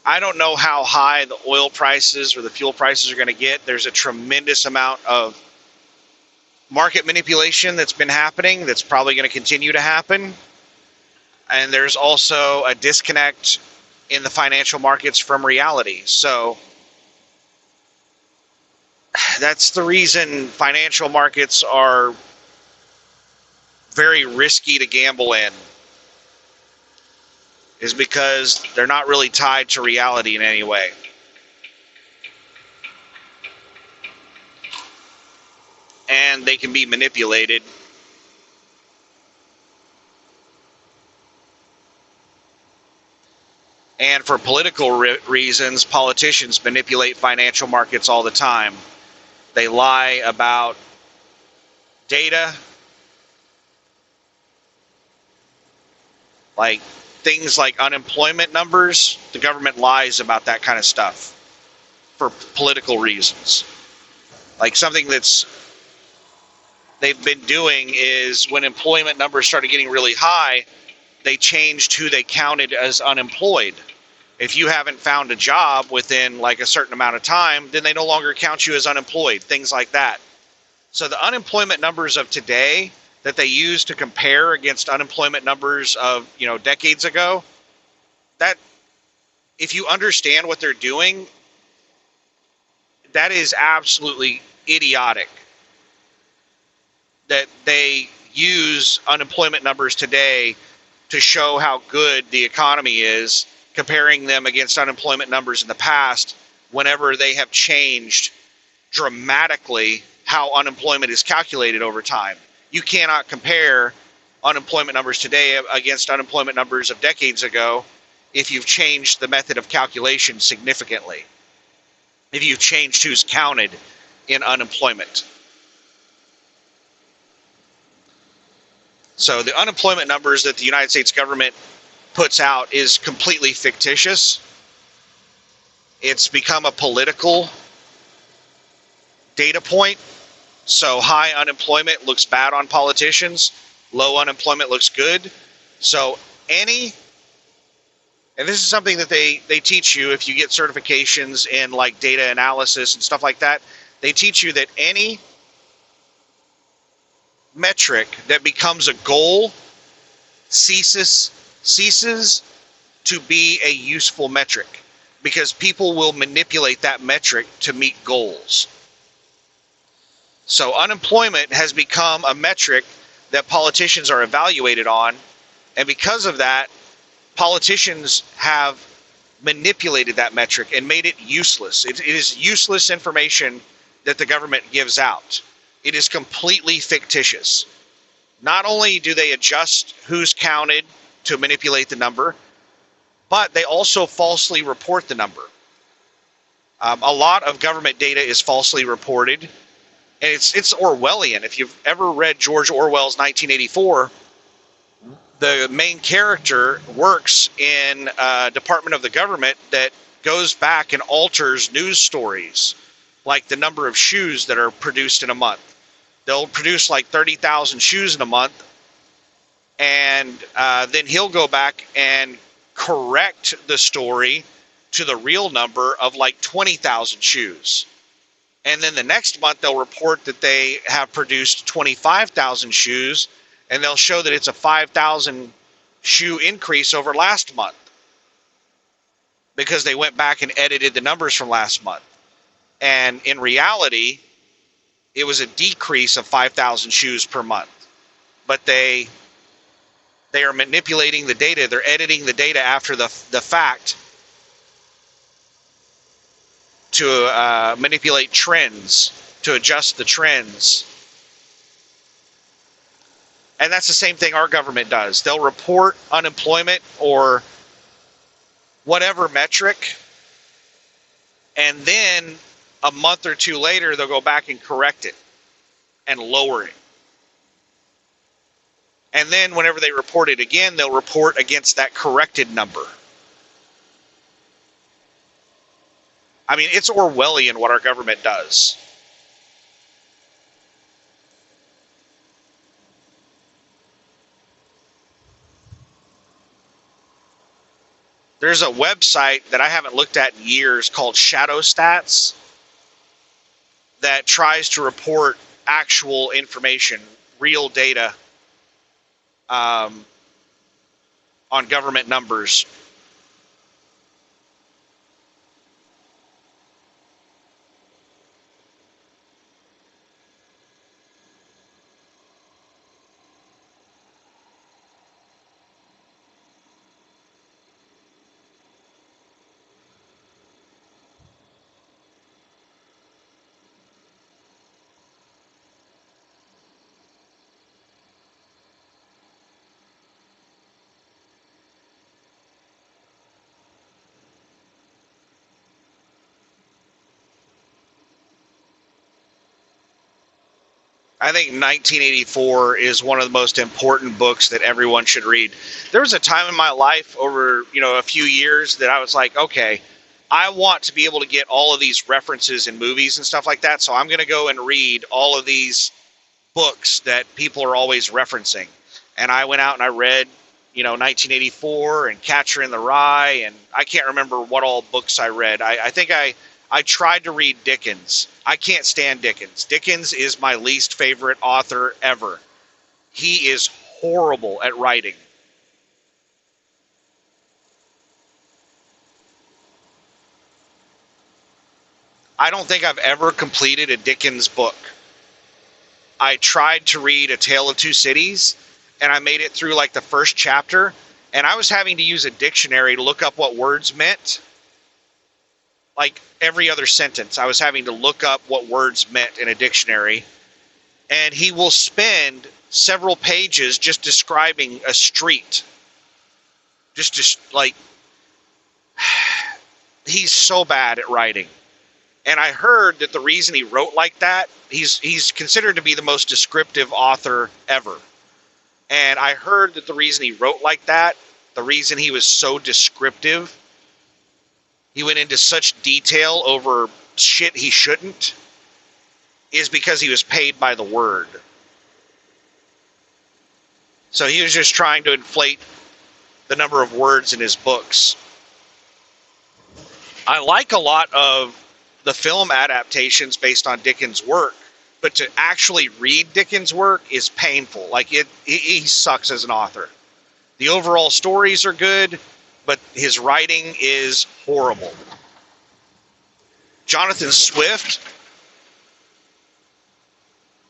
I don't know how high the oil prices or the fuel prices are going to get. There's a tremendous amount of market manipulation that's been happening that's probably going to continue to happen. And there's also a disconnect in the financial markets from reality. So that's the reason financial markets are very risky to gamble in, is because they're not really tied to reality in any way. And they can be manipulated. And for political reasons, politicians manipulate financial markets all the time. They lie about data, like things like unemployment numbers. The government lies about that kind of stuff for political reasons. Like something that's they've been doing is when employment numbers started getting really high, they changed who they counted as unemployed. If you haven't found a job within like a certain amount of time, then they no longer count you as unemployed, things like that. So the unemployment numbers of today that they use to compare against unemployment numbers of, decades ago, that if you understand what they're doing, that is absolutely idiotic. That they use unemployment numbers today to show how good the economy is, comparing them against unemployment numbers in the past, whenever they have changed dramatically how unemployment is calculated over time. You cannot compare unemployment numbers today against unemployment numbers of decades ago if you've changed the method of calculation significantly, if you've changed who's counted in unemployment. So the unemployment numbers that the United States government puts out is completely fictitious. It's become a political data point. So high unemployment looks bad on politicians, low unemployment looks good. So and this is something that they teach you if you get certifications in like data analysis and stuff like that. They teach you that any metric that becomes a goal ceases to be a useful metric, because people will manipulate that metric to meet goals. So unemployment has become a metric that politicians are evaluated on, and because of that, politicians have manipulated that metric and made it useless. It is useless information that the government gives out. It is completely fictitious. Not only do they adjust who's counted to manipulate the number, but they also falsely report the number. A lot of government data is falsely reported, and it's Orwellian. If you've ever read George Orwell's 1984, the main character works in a department of the government that goes back and alters news stories, like the number of shoes that are produced in a month. They'll produce like 30,000 shoes in a month, and then he'll go back and correct the story to the real number of like 20,000 shoes. And then the next month they'll report that they have produced 25,000 shoes, and they'll show that it's a 5,000 shoe increase over last month, because they went back and edited the numbers from last month. And in reality, it was a decrease of 5,000 shoes per month. But they are manipulating the data. They're editing the data after the fact to manipulate trends, to adjust the trends. And that's the same thing our government does. They'll report unemployment or whatever metric, and then a month or two later, they'll go back and correct it and lower it. And then whenever they report it again, they'll report against that corrected number. I mean, it's Orwellian what our government does. There's a website that I haven't looked at in years called Shadow Stats that tries to report actual information, real data on government numbers. I think 1984 is one of the most important books that everyone should read. There was a time in my life over, a few years that I was like, okay, I want to be able to get all of these references in movies and stuff like that. So I'm going to go and read all of these books that people are always referencing. And I went out and I read 1984 and Catcher in the Rye, and I can't remember what all books I read. I think I tried to read Dickens. I can't stand Dickens. Dickens is my least favorite author ever. He is horrible at writing. I don't think I've ever completed a Dickens book. I tried to read A Tale of Two Cities, and I made it through like the first chapter, and I was having to use a dictionary to look up what words meant. Like every other sentence, I was having to look up what words meant in a dictionary. And he will spend several pages just describing a street. Just like, he's so bad at writing. And I heard that the reason he wrote like that, he's considered to be the most descriptive author ever. And I heard that the reason he wrote like that, the reason he was so descriptive, he went into such detail over shit he shouldn't, is because he was paid by the word. So he was just trying to inflate the number of words in his books. I like a lot of the film adaptations based on Dickens' work, but to actually read Dickens' work is painful. Like he sucks as an author. The overall stories are good, but his writing is horrible. Jonathan Swift,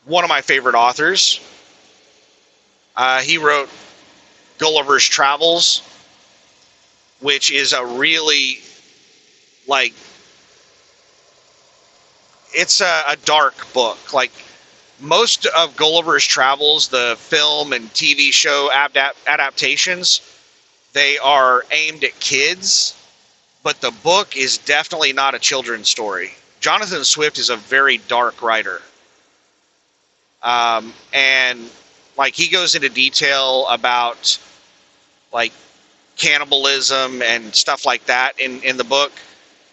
one of my favorite authors. He wrote Gulliver's Travels, which is a really, like, it's a dark book. Like, most of Gulliver's Travels, the film and TV show adaptations, they are aimed at kids, but the book is definitely not a children's story. Jonathan Swift is a very dark writer. And like he goes into detail about like cannibalism and stuff like that in the book.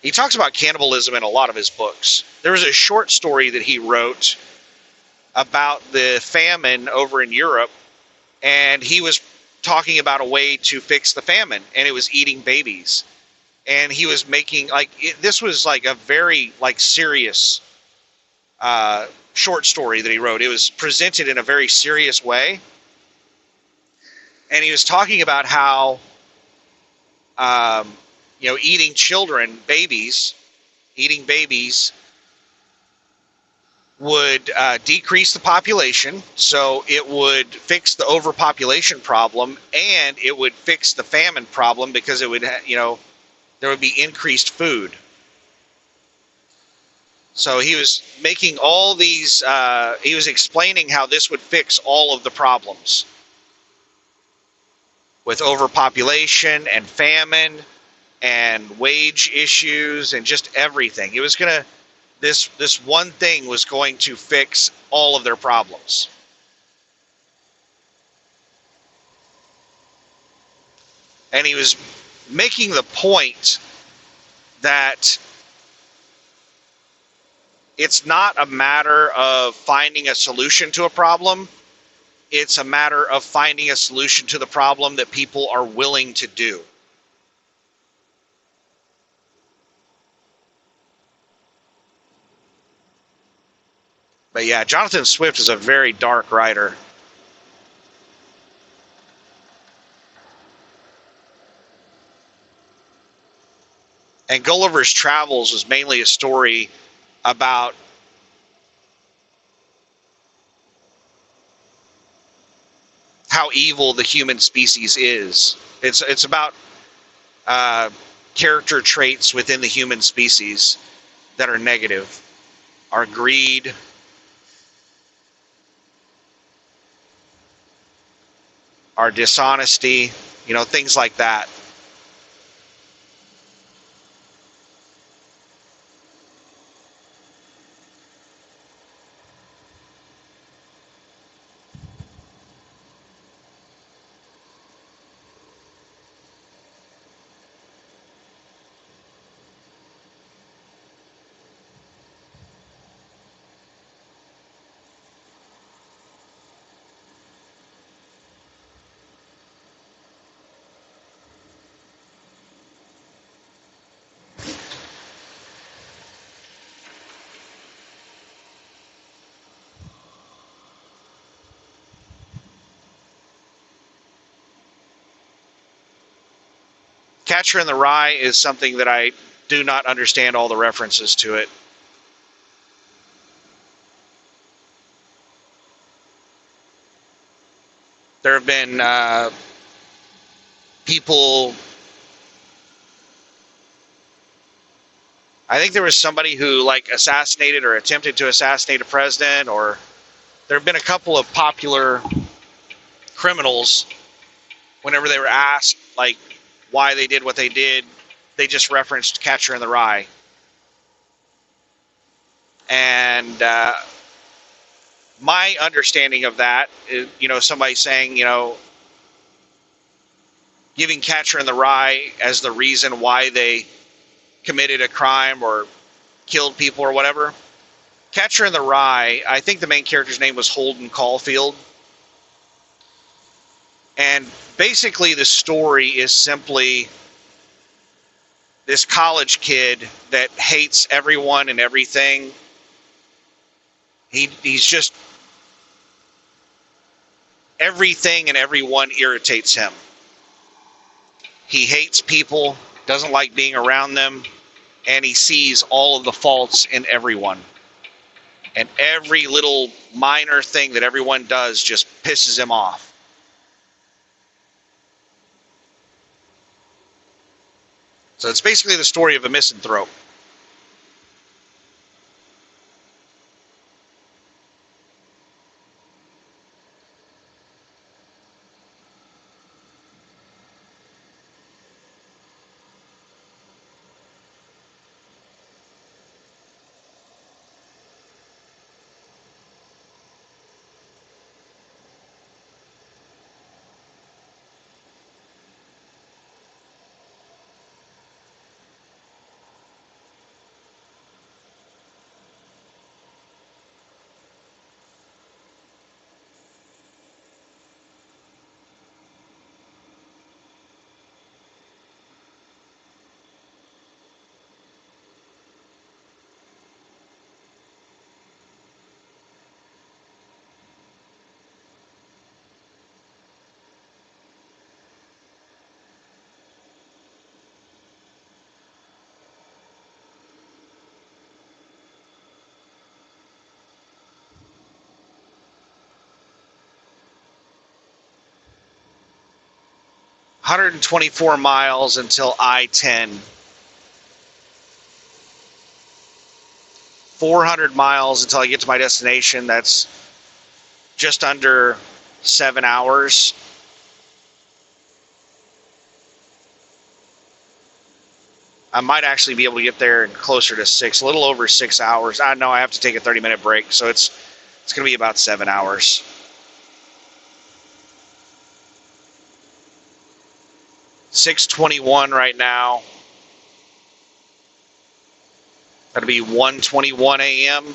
He talks about cannibalism in a lot of his books. There was a short story that he wrote about the famine over in Europe, and he was talking about a way to fix the famine, and it was eating babies. And he was making this was like a very like serious short story that he wrote. It was presented in a very serious way, and he was talking about how eating babies would decrease the population, so it would fix the overpopulation problem, and it would fix the famine problem because it would there would be increased food. So he was making all these, he was explaining how this would fix all of the problems with overpopulation and famine and wage issues and just everything. It was going to, this one thing was going to fix all of their problems. And he was making the point that it's not a matter of finding a solution to a problem. It's a matter of finding a solution to the problem that people are willing to do. But yeah, Jonathan Swift is a very dark writer. And Gulliver's Travels was mainly a story about how evil the human species is. It's about character traits within the human species that are negative. Our greed, our dishonesty, things like that. Catcher in the Rye is something that I do not understand all the references to it. There have been people. I think there was somebody who like assassinated or attempted to assassinate a president, or there have been a couple of popular criminals. Whenever they were asked like why they did what they did, they just referenced Catcher in the Rye. And my understanding of that is, somebody saying, giving Catcher in the Rye as the reason why they committed a crime or killed people or whatever. Catcher in the Rye, I think the main character's name was Holden Caulfield. And basically the story is simply this college kid that hates everyone and everything. He's just, everything and everyone irritates him. He hates people, doesn't like being around them, and he sees all of the faults in everyone. And every little minor thing that everyone does just pisses him off. So it's basically the story of a misanthrope. ...124 miles until I-10. 400 miles until I get to my destination. That's just under 7 hours. I might actually be able to get there in closer to 6, a little over 6 hours. I know I have to take a 30-minute break, so it's going to be about 7 hours. 6:21 right now. That'll be 1:21 a.m.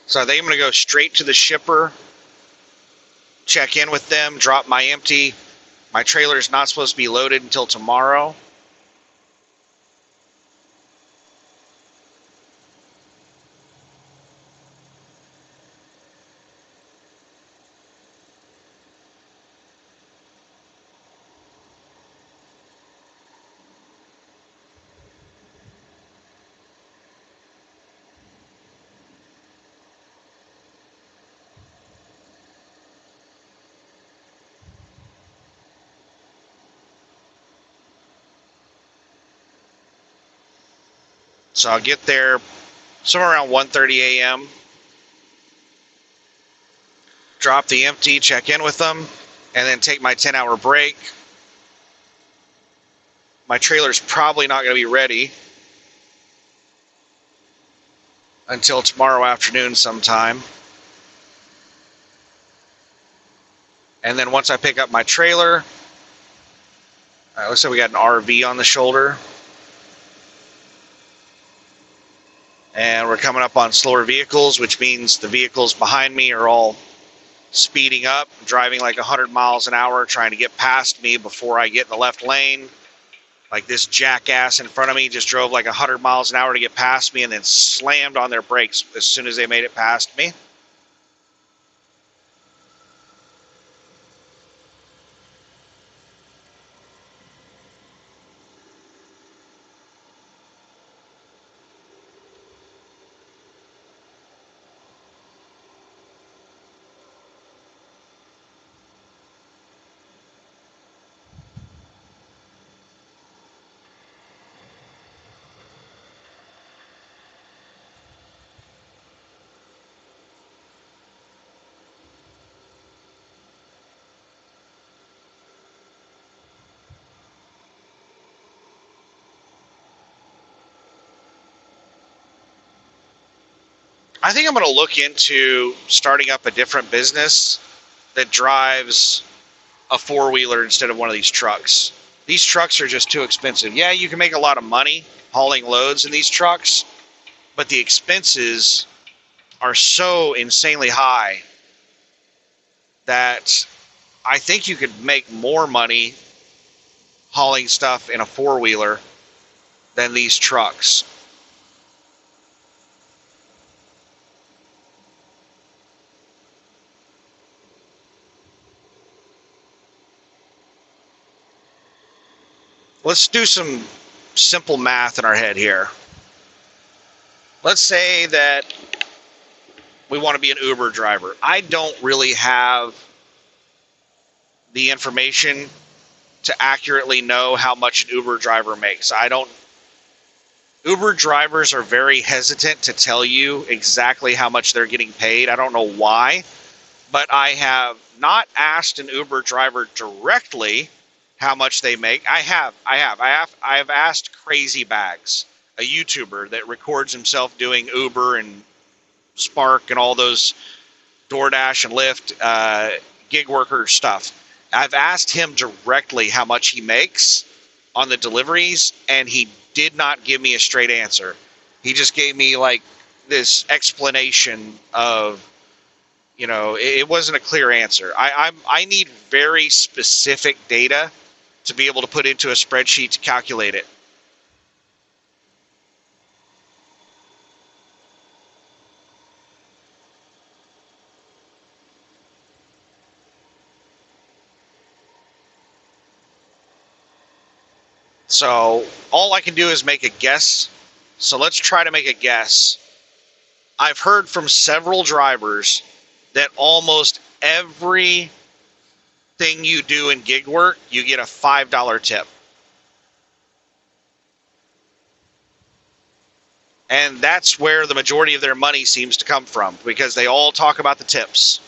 So I think I'm going to go straight to the shipper, check in with them, drop my empty. My trailer is not supposed to be loaded until tomorrow. So I'll get there somewhere around 1:30 a.m. Drop the empty, check in with them, and then take my 10-hour break. My trailer's probably not going to be ready until tomorrow afternoon sometime. And then once I pick up my trailer, All right, looks like we got an RV on the shoulder. And we're coming up on slower vehicles, which means the vehicles behind me are all speeding up, driving like 100 miles an hour, trying to get past me before I get in the left lane. Like this jackass in front of me just drove like 100 miles an hour to get past me and then slammed on their brakes as soon as they made it past me. I think I'm going to look into starting up a different business that drives a four-wheeler instead of one of these trucks. These trucks are just too expensive. Yeah, you can make a lot of money hauling loads in these trucks, but the expenses are so insanely high that I think you could make more money hauling stuff in a four-wheeler than these trucks. Let's do some simple math in our head here. Let's say that we want to be an Uber driver. I don't really have the information to accurately know how much an Uber driver makes. Uber drivers are very hesitant to tell you exactly how much they're getting paid. I don't know why, but I have not asked an Uber driver directly how much they make. I have asked Crazy Bags, a YouTuber that records himself doing Uber and Spark and all those DoorDash and Lyft gig worker stuff. I've asked him directly how much he makes on the deliveries, and he did not give me a straight answer. He just gave me like this explanation of, it wasn't a clear answer. I need very specific data to be able to put into a spreadsheet to calculate it. So all I can do is make a guess. So let's try to make a guess. I've heard from several drivers that almost everything you do in gig work, you get a $5 tip. And that's where the majority of their money seems to come from, because they all talk about the tips.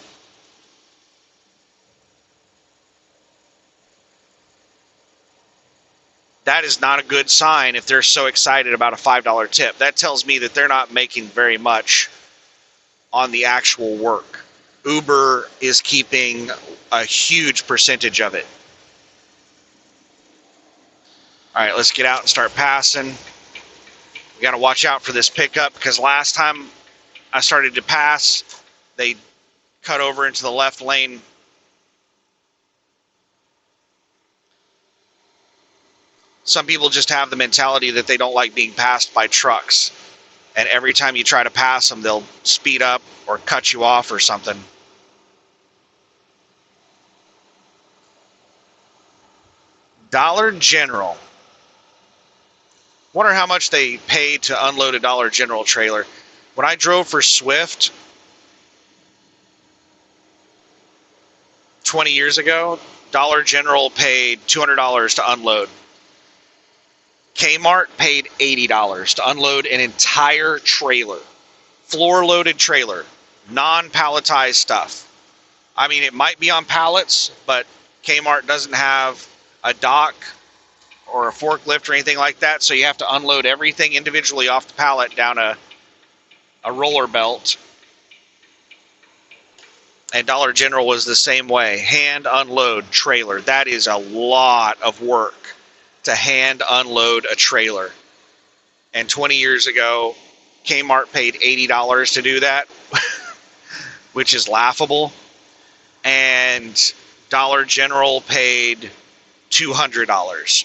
That is not a good sign if they're so excited about a $5 tip. That tells me that they're not making very much on the actual work. Uber is keeping a huge percentage of it. All right, let's get out and start passing. We got to watch out for this pickup, because last time I started to pass, they cut over into the left lane. Some people just have the mentality that they don't like being passed by trucks. And every time you try to pass them, they'll speed up or cut you off or something. Dollar General. Wonder how much they pay to unload a Dollar General trailer. When I drove for Swift 20 years ago, Dollar General paid $200 to unload. Kmart paid $80 to unload an entire trailer, floor-loaded trailer, non-palletized stuff. I mean, it might be on pallets, but Kmart doesn't have a dock or a forklift or anything like that, so you have to unload everything individually off the pallet down a roller belt. And Dollar General was the same way. Hand unload trailer. That is a lot of work. to hand unload a trailer. And 20 years ago, Kmart paid $80 to do that, which is laughable. And Dollar General paid $200.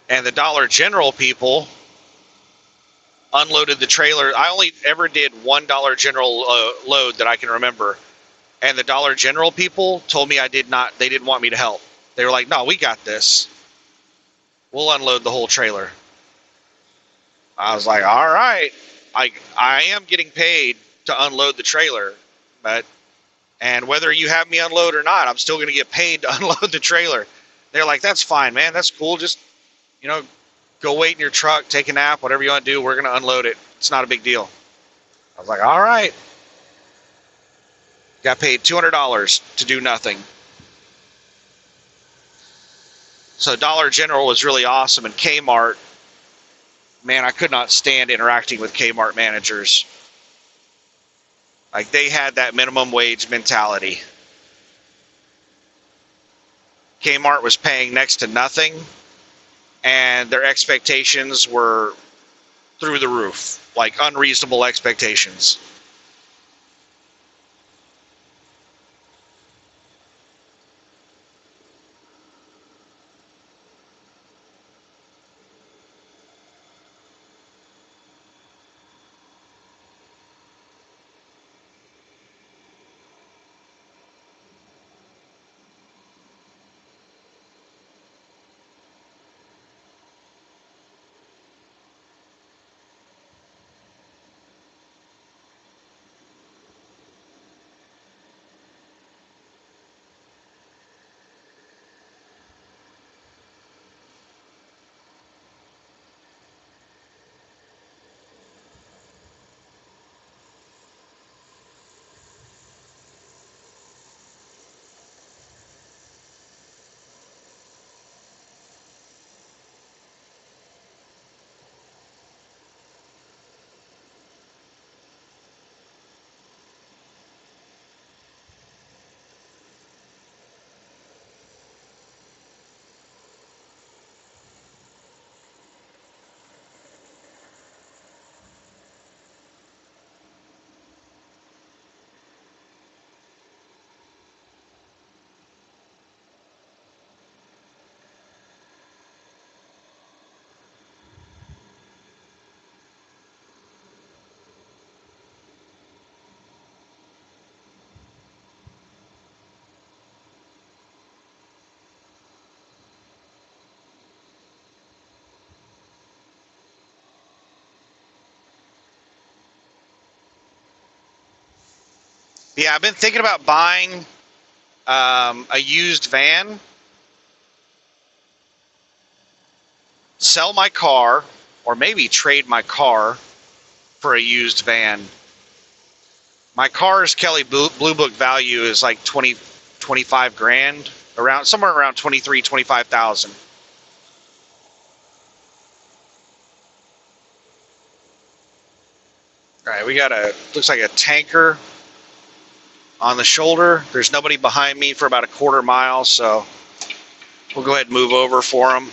And the Dollar General people unloaded the trailer. I only ever did one Dollar General load that I can remember. And the Dollar General people told me they didn't want me to help. They were like, no, we got this. We'll unload the whole trailer. I was like, all right. I am getting paid to unload the trailer, and whether you have me unload or not, I'm still going to get paid to unload the trailer. They're like, that's fine, man. That's cool. Just, go wait in your truck, take a nap, whatever you want to do. We're going to unload it. It's not a big deal. I was like, all right. Got paid $200 to do nothing. So Dollar General was really awesome. And Kmart, man, I could not stand interacting with Kmart managers. Like, they had that minimum wage mentality. Kmart was paying next to nothing, and their expectations were through the roof, like unreasonable expectations. Yeah, I've been thinking about buying a used van, sell my car, or maybe trade my car for a used van. My car's Kelly Blue Book value is like 25 grand, somewhere around 25,000. All right, we got looks like a tanker on the shoulder. There's nobody behind me for about a quarter mile, so we'll go ahead and move over for them.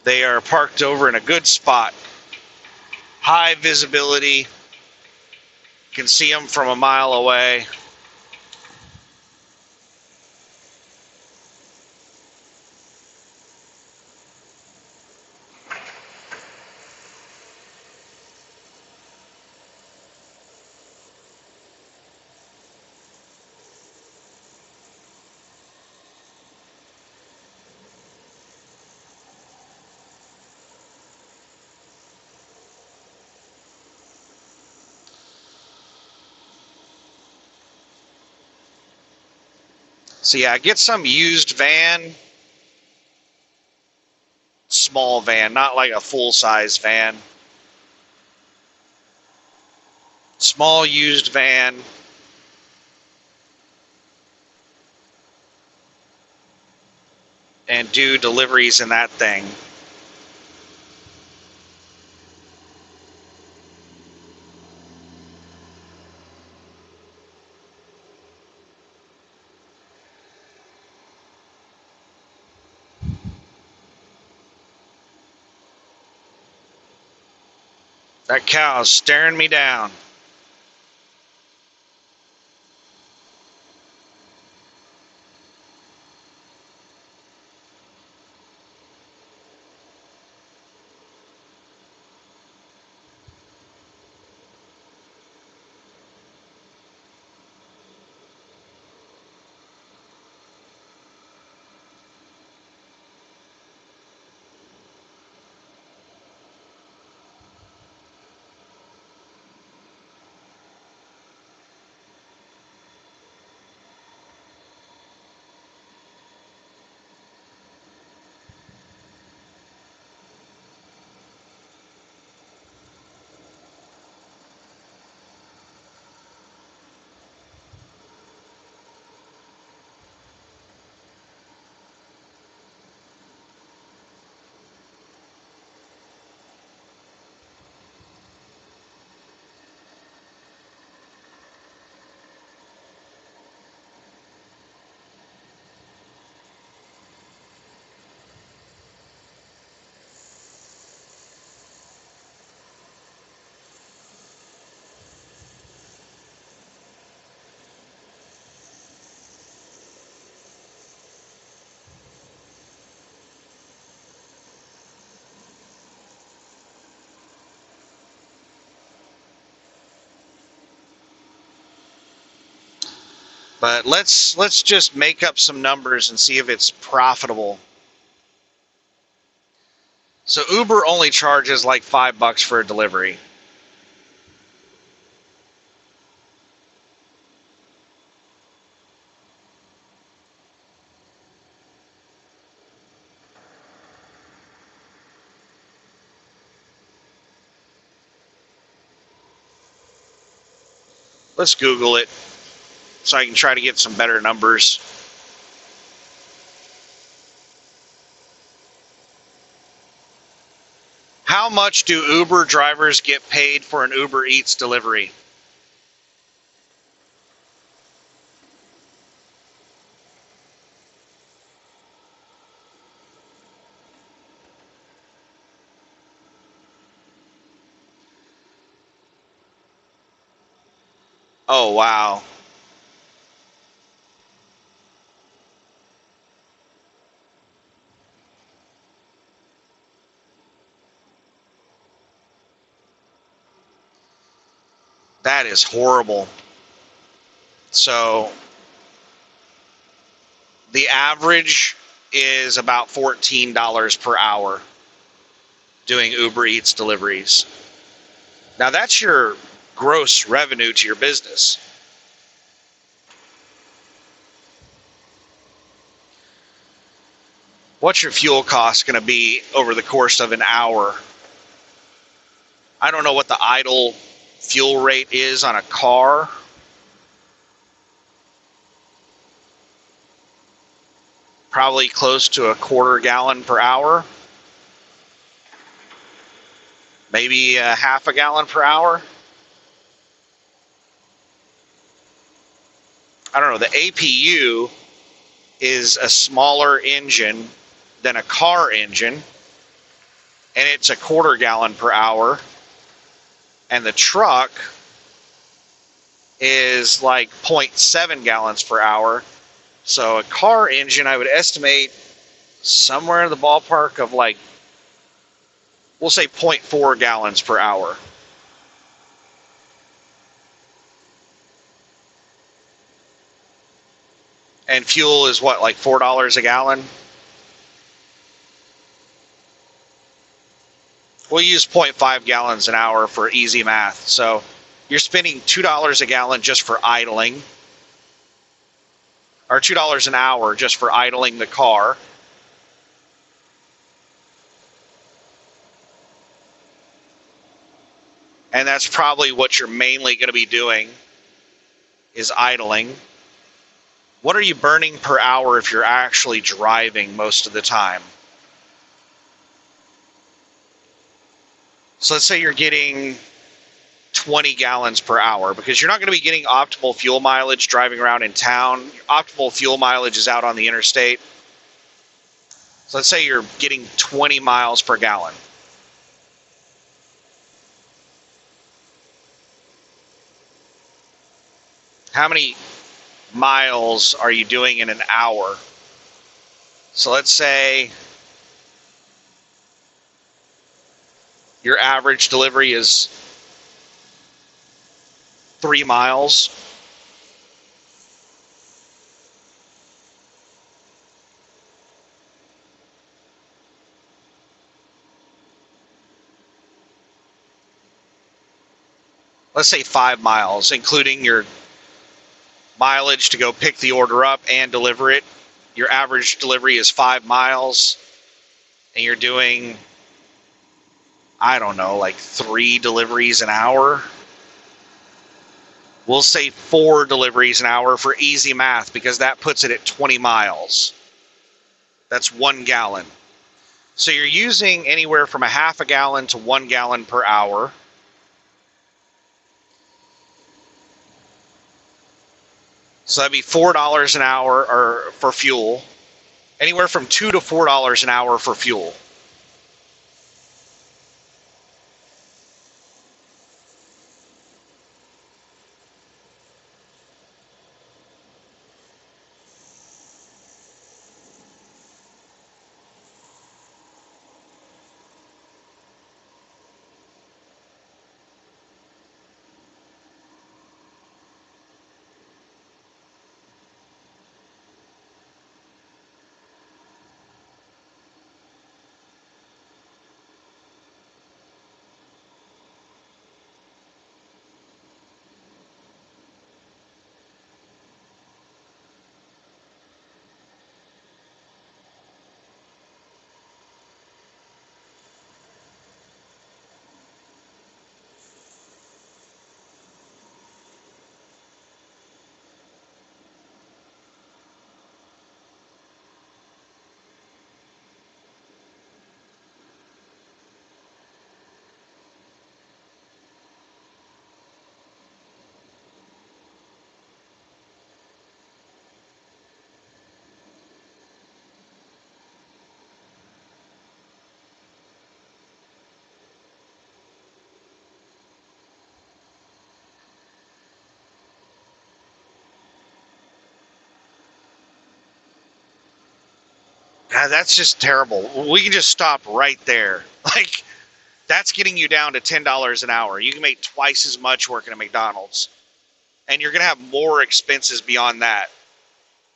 They are parked over in a good spot. High visibility. You can see them from a mile away. So yeah, get some used van, small van, not like a full-size van. Small used van. And do deliveries in that thing. That cow's staring me down. But let's just make up some numbers and see if it's profitable. So Uber only charges like $5 for a delivery. Let's Google it so I can try to get some better numbers. How much do Uber drivers get paid for an Uber Eats delivery? Oh, wow. That is horrible. So the average is about $14 per hour doing Uber Eats deliveries. Now that's your gross revenue to your business. What's your fuel cost going to be over the course of an hour? I don't know what the idle fuel rate is on a car. Probably close to a quarter gallon per hour. Maybe a half a gallon per hour. I don't know. The APU is a smaller engine than a car engine, and it's a quarter gallon per hour. And the truck is like 0.7 gallons per hour. So a car engine, I would estimate somewhere in the ballpark of like, we'll say 0.4 gallons per hour. And fuel is what, like $4 a gallon? We'll use 0.5 gallons an hour for easy math. So you're spending $2 a gallon just for idling, or $2 an hour just for idling the car. and that's probably what you're mainly going to be doing, is idling. What are you burning per hour if you're actually driving most of the time? So let's say you're getting 20 gallons per hour, because you're not going to be getting optimal fuel mileage driving around in town. Optimal fuel mileage is out on the interstate. So let's say you're getting 20 miles per gallon. How many miles are you doing in an hour? So let's say your average delivery is 3 miles. Let's say 5 miles, including your mileage to go pick the order up and deliver it. Your average delivery is 5 miles, and you're doing, I don't know, like 3 deliveries an hour. We'll say 4 deliveries an hour for easy math, because that puts it at 20 miles. That's 1 gallon. So you're using anywhere from a half a gallon to 1 gallon per hour. So that'd be $4 an hour or for fuel. Anywhere from $2 to $4 an hour for fuel. God, that's just terrible. We can just stop right there. Like, that's getting you down to $10 an hour. You can make twice as much working at McDonald's, and you're going to have more expenses beyond that.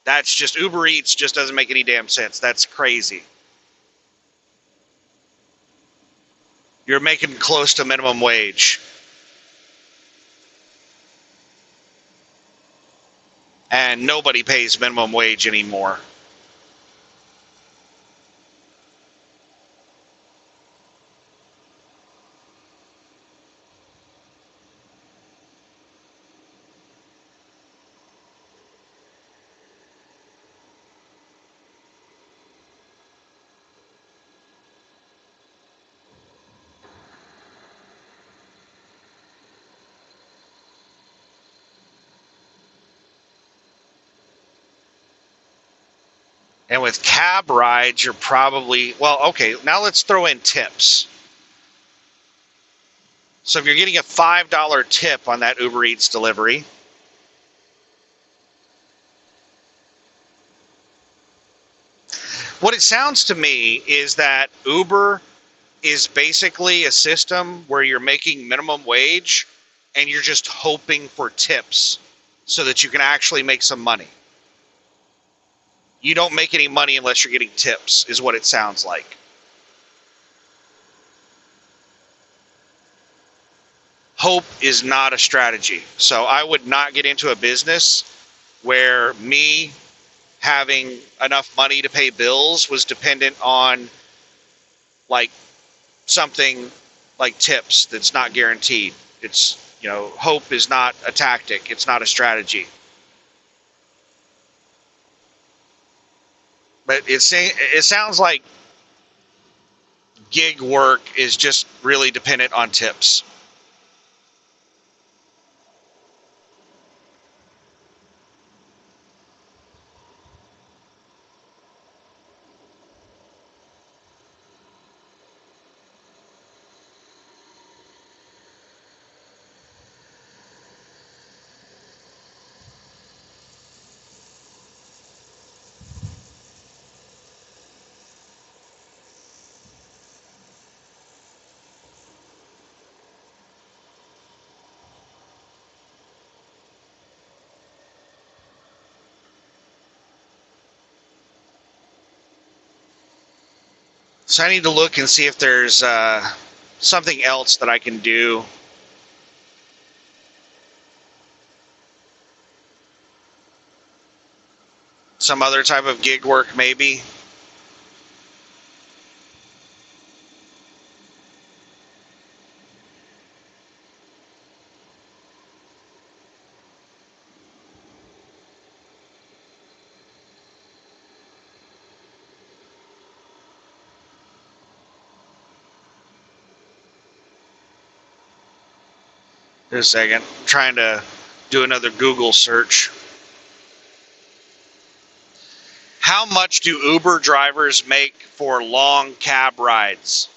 That's just, Uber Eats just doesn't make any damn sense. That's crazy. You're making close to minimum wage. And nobody pays minimum wage anymore. And with cab rides, you're probably, well, okay, now let's throw in tips. So if you're getting a $5 tip on that Uber Eats delivery, what it sounds to me is that Uber is basically a system where you're making minimum wage and you're just hoping for tips so that you can actually make some money. You don't make any money unless you're getting tips, is what it sounds like. Hope is not a strategy. So I would not get into a business where me having enough money to pay bills was dependent on like something like tips that's not guaranteed. It's, hope is not a tactic. It's not a strategy. But it sounds like gig work is just really dependent on tips. So I need to look and see if there's something else that I can do. Some other type of gig work, maybe. Just a second. I'm trying to do another Google search. How much do Uber drivers make for long cab rides?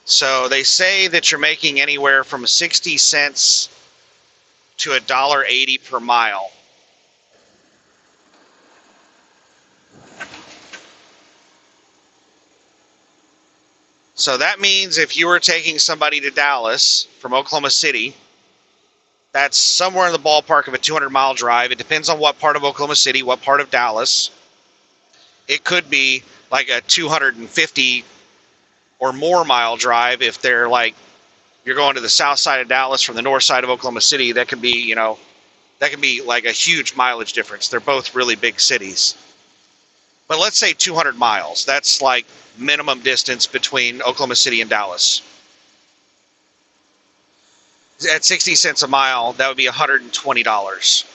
So they say that you're making anywhere from 60 cents to $1.80 per mile. So that means if you were taking somebody to Dallas from Oklahoma City, that's somewhere in the ballpark of a 200-mile drive. It depends on what part of Oklahoma City, what part of Dallas. It could be like a 250 or more mile drive if they're like you're going to the south side of Dallas from the north side of Oklahoma City. That can be, like a huge mileage difference. They're both really big cities. But let's say 200 miles. That's like minimum distance between Oklahoma City and Dallas. At 60 cents a mile, that would be $120.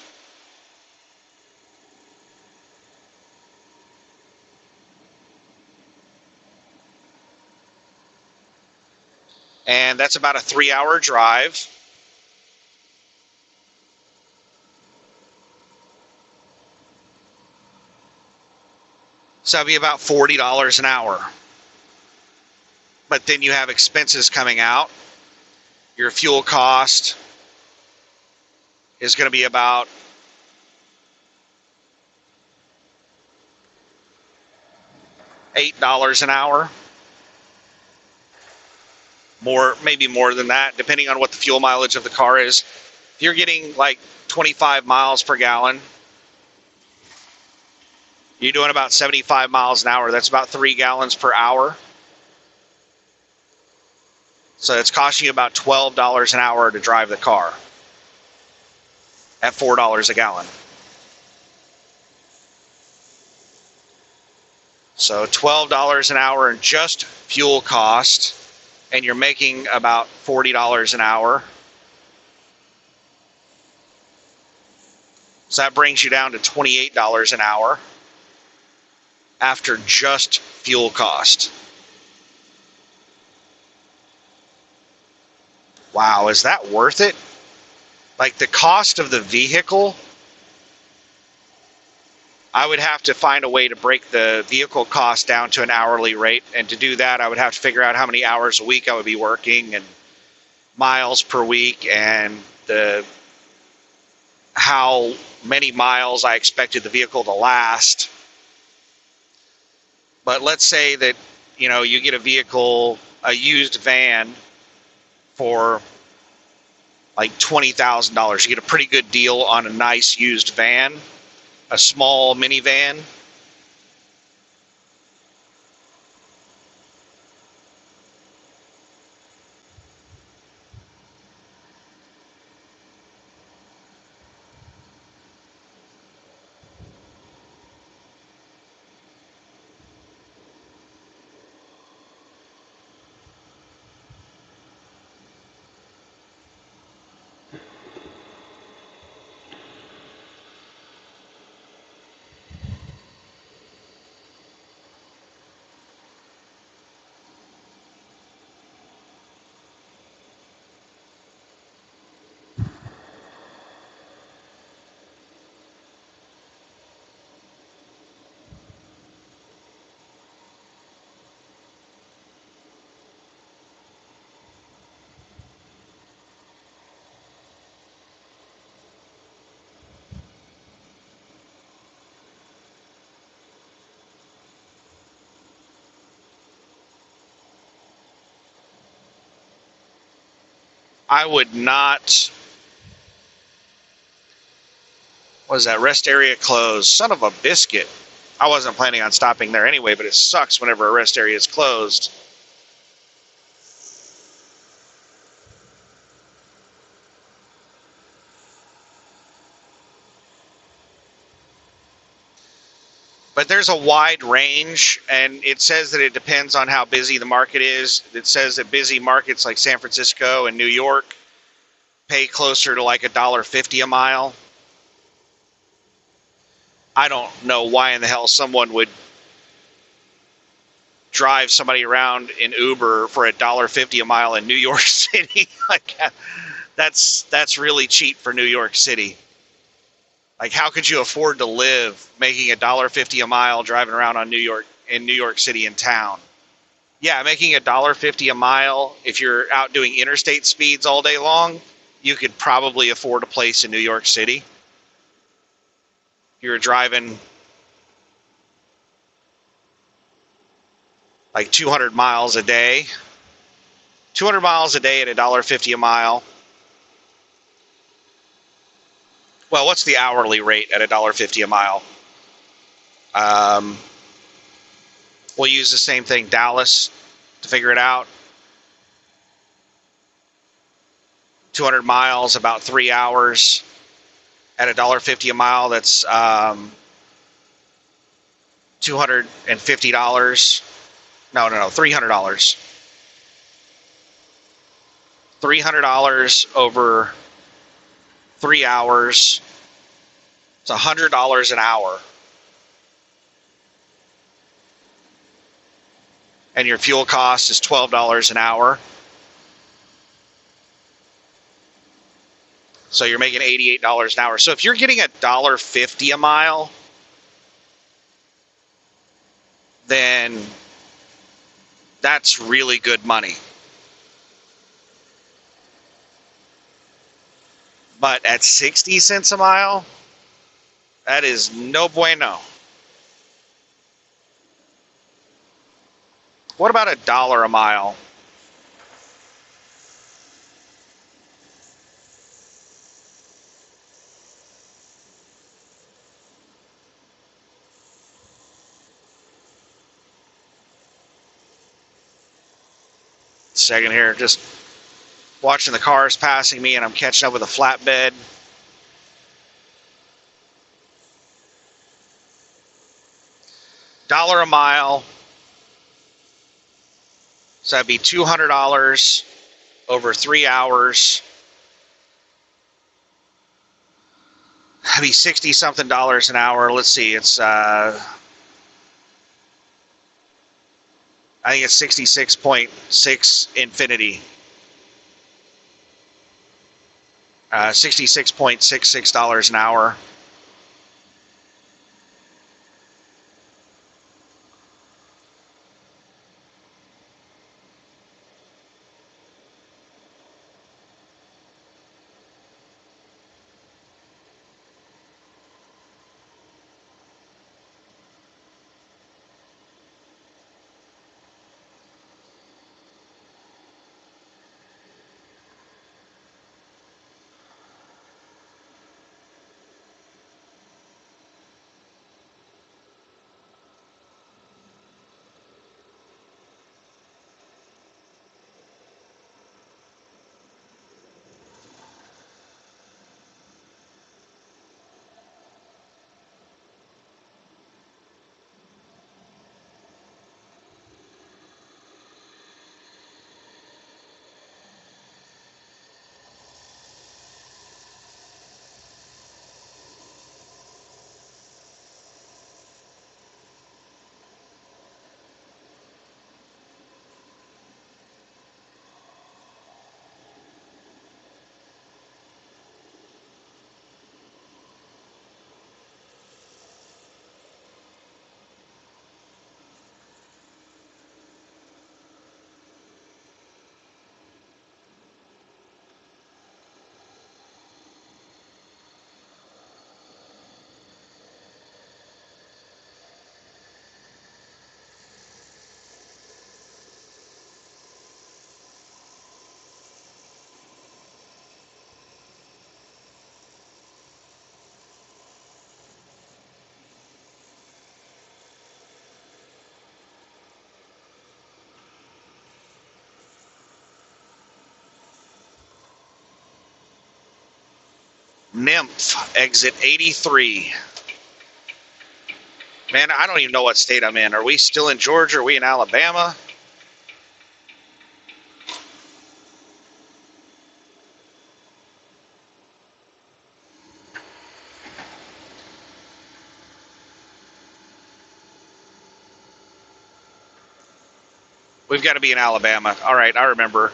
And that's about a 3-hour drive. So that'd be about $40 an hour. But then you have expenses coming out. Your fuel cost is going to be about $8 an hour. More, maybe more than that, depending on what the fuel mileage of the car is. If you're getting like 25 miles per gallon, you're doing about 75 miles an hour. That's about 3 gallons per hour. So it's costing you about $12 an hour to drive the car at $4 a gallon. So $12 an hour in just fuel cost, and you're making about $40 an hour. So that brings you down to $28 an hour after just fuel cost. Wow, is that worth it? Like the cost of the vehicle, I would have to find a way to break the vehicle cost down to an hourly rate. And to do that, I would have to figure out how many hours a week I would be working and miles per week and the how many miles I expected the vehicle to last. But let's say that, you get a vehicle, a used van for like $20,000. You get a pretty good deal on a nice used van, a small minivan. I would not. What is that? Rest area closed. Son of a biscuit. I wasn't planning on stopping there anyway, but it sucks whenever a rest area is closed. But there's a wide range, and it says that it depends on how busy the market is. It says that busy markets like San Francisco and New York pay closer to like $1.50 a mile. I don't know why in the hell someone would drive somebody around in Uber for $1.50 a mile in New York City. Like, that's really cheap for New York City. Like, how could you afford to live making $1.50 a mile driving around in New York City in town? Yeah, making $1.50 a mile, if you're out doing interstate speeds all day long, you could probably afford a place in New York City. You're driving like 200 miles a day. 200 miles a day at $1.50 a mile. Well, what's the hourly rate at $1.50 a mile? We'll use the same thing, Dallas, to figure it out. 200 miles, about 3 hours at $1.50 a mile. That's $250. No, $300. $300 over 3 hours. It's $100 an hour. And your fuel cost is $12 an hour. So you're making $88 an hour. So if you're getting $1.50 a mile, then that's really good money. But at 60 cents a mile, that is no bueno. What about $1 a mile? Second here, just watching the cars passing me, and I'm catching up with a flatbed. $1 a mile. So that'd be $200 over 3 hours. That'd be 60 something dollars an hour. Let's see, it's I think it's 66.6 infinity. $66.66 an hour. Nymph, exit 83. Man, I don't even know what state I'm in. Are we still in Georgia? Are we in Alabama? We've got to be in Alabama. All right, I remember.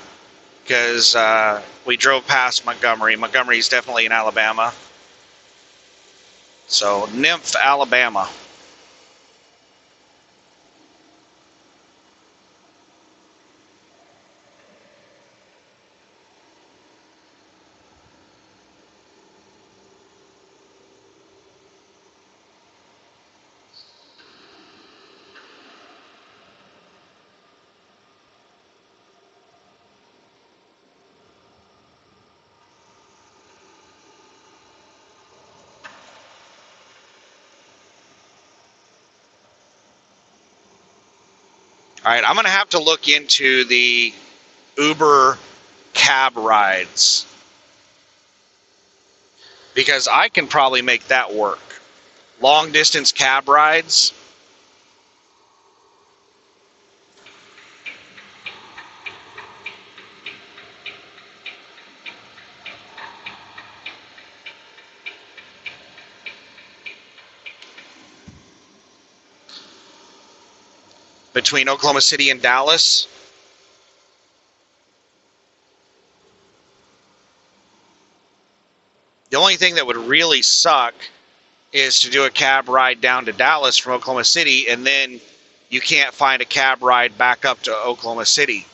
Because we drove past Montgomery. Montgomery's definitely in Alabama. So, Nymph, Alabama. All right, I'm going to have to look into the Uber cab rides because I can probably make that work. Long distance cab rides. Between Oklahoma City and Dallas. The only thing that would really suck is to do a cab ride down to Dallas from Oklahoma City, and then you can't find a cab ride back up to Oklahoma City.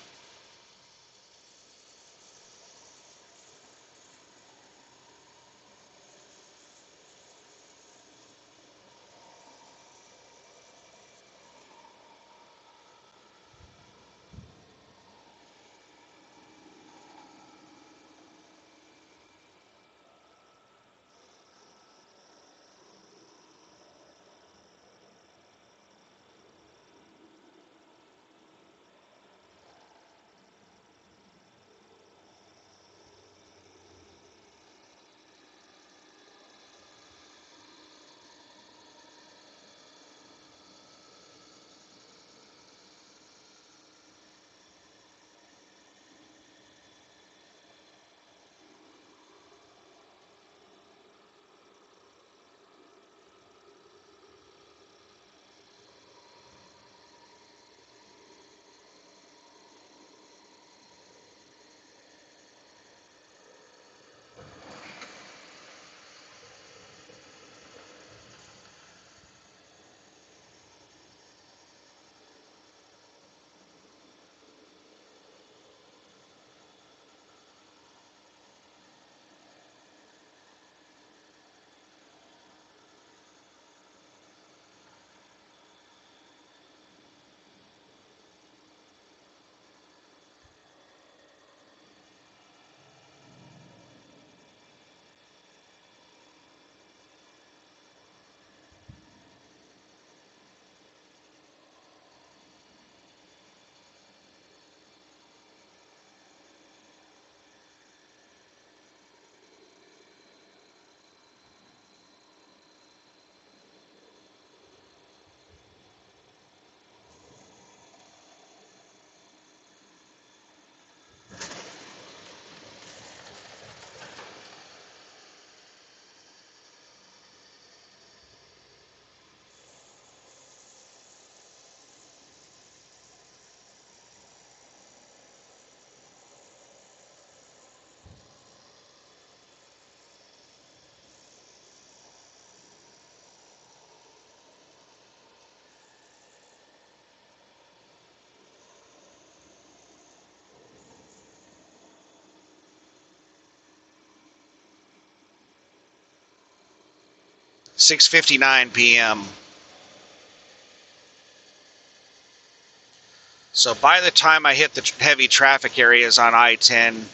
(6:59 p.m.) So by the time I hit the heavy traffic areas on I-10,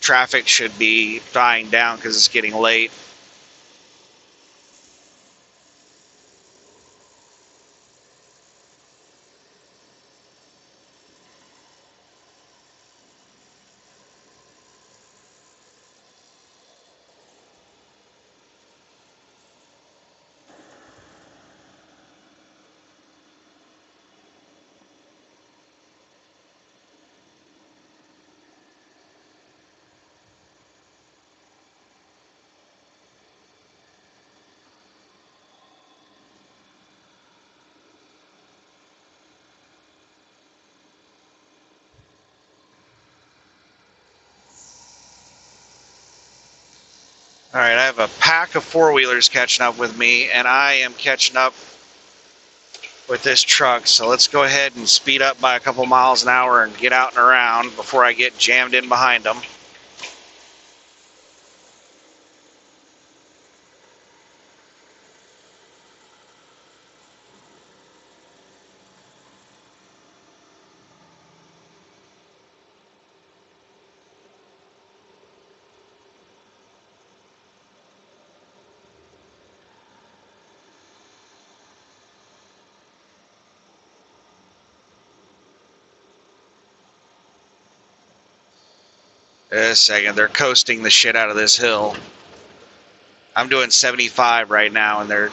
traffic should be dying down because it's getting late. All right, I have a pack of four-wheelers catching up with me, and I am catching up with this truck. So let's go ahead and speed up by a couple miles an hour and get out and around before I get jammed in behind them. A second, they're coasting the shit out of this hill. I'm doing 75 right now, and they're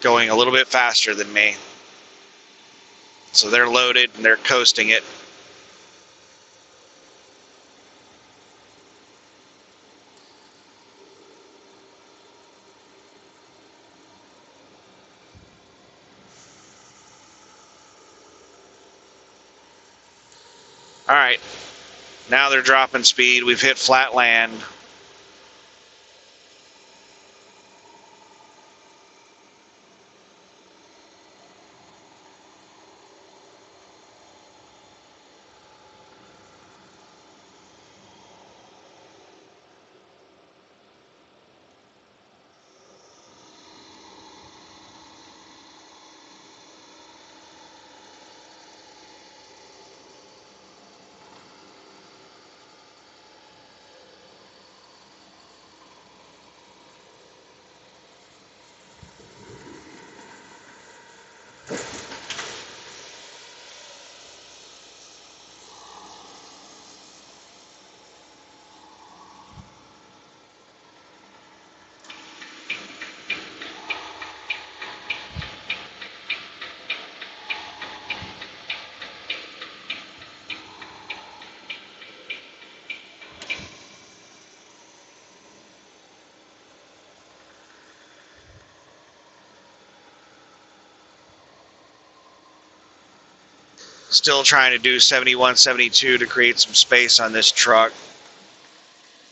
going a little bit faster than me. So they're loaded and they're coasting it. All right, now they're dropping speed. We've hit flat land. Still trying to do 71, 72 to create some space on this truck.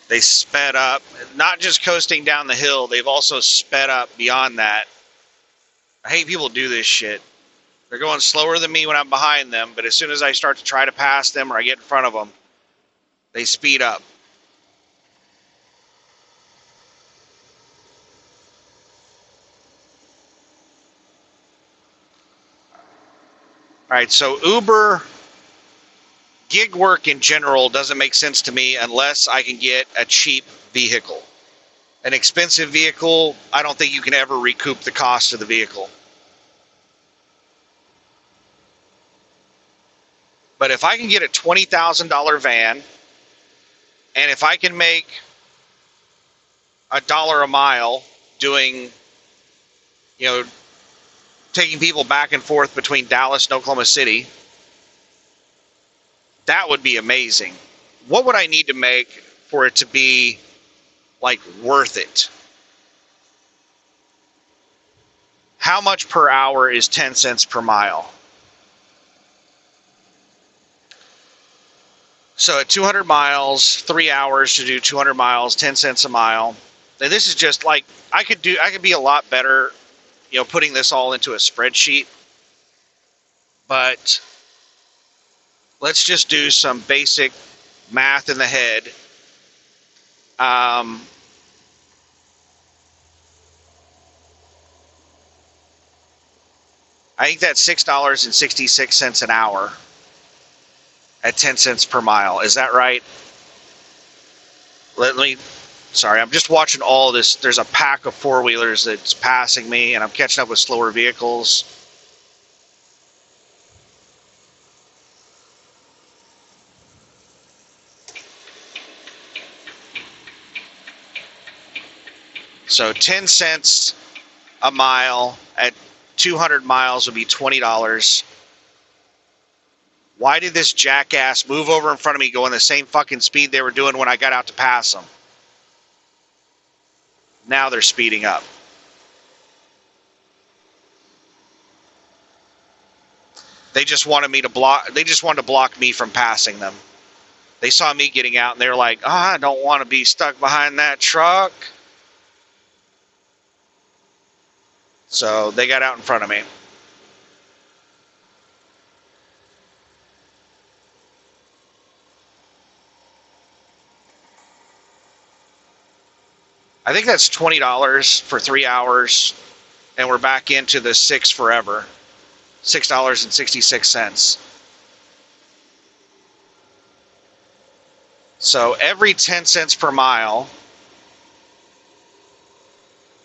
They sped up, not just coasting down the hill, they've also sped up beyond that. I hate people do this shit. They're going slower than me when I'm behind them, but as soon as I start to try to pass them or I get in front of them, they speed up. All right, so Uber gig work in general doesn't make sense to me unless I can get a cheap vehicle. An expensive vehicle, I don't think you can ever recoup the cost of the vehicle. But if I can get a $20,000 van, and if I can make $1 a mile doing, taking people back and forth between Dallas and Oklahoma City, that would be amazing. What would I need to make for it to be, like, worth it? How much per hour is 10 cents per mile? So at 200 miles, 3 hours to do 200 miles, 10 cents a mile. And this is just like, I could be a lot better, putting this all into a spreadsheet. But let's just do some basic math in the head. I think that's $6.66 an hour at 10 cents per mile. Is that right? Sorry, I'm just watching all this. There's a pack of four-wheelers that's passing me, and I'm catching up with slower vehicles. So 10 cents a mile at 200 miles would be $20. Why did this jackass move over in front of me going the same fucking speed they were doing when I got out to pass them? Now they're speeding up. They just wanted to block me from passing them. They saw me getting out and they were like, I don't want to be stuck behind that truck. So they got out in front of me. I think that's $20 for 3 hours, and we're back into the six forever. $6.66. So every 10 cents per mile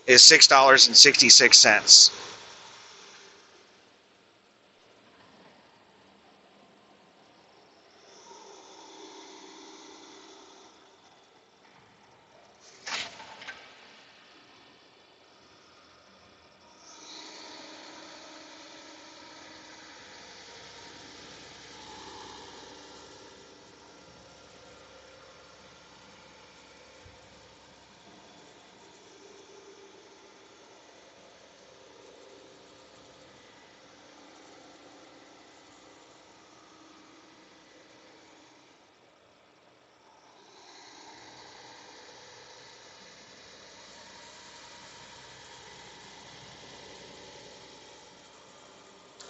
is $6.66.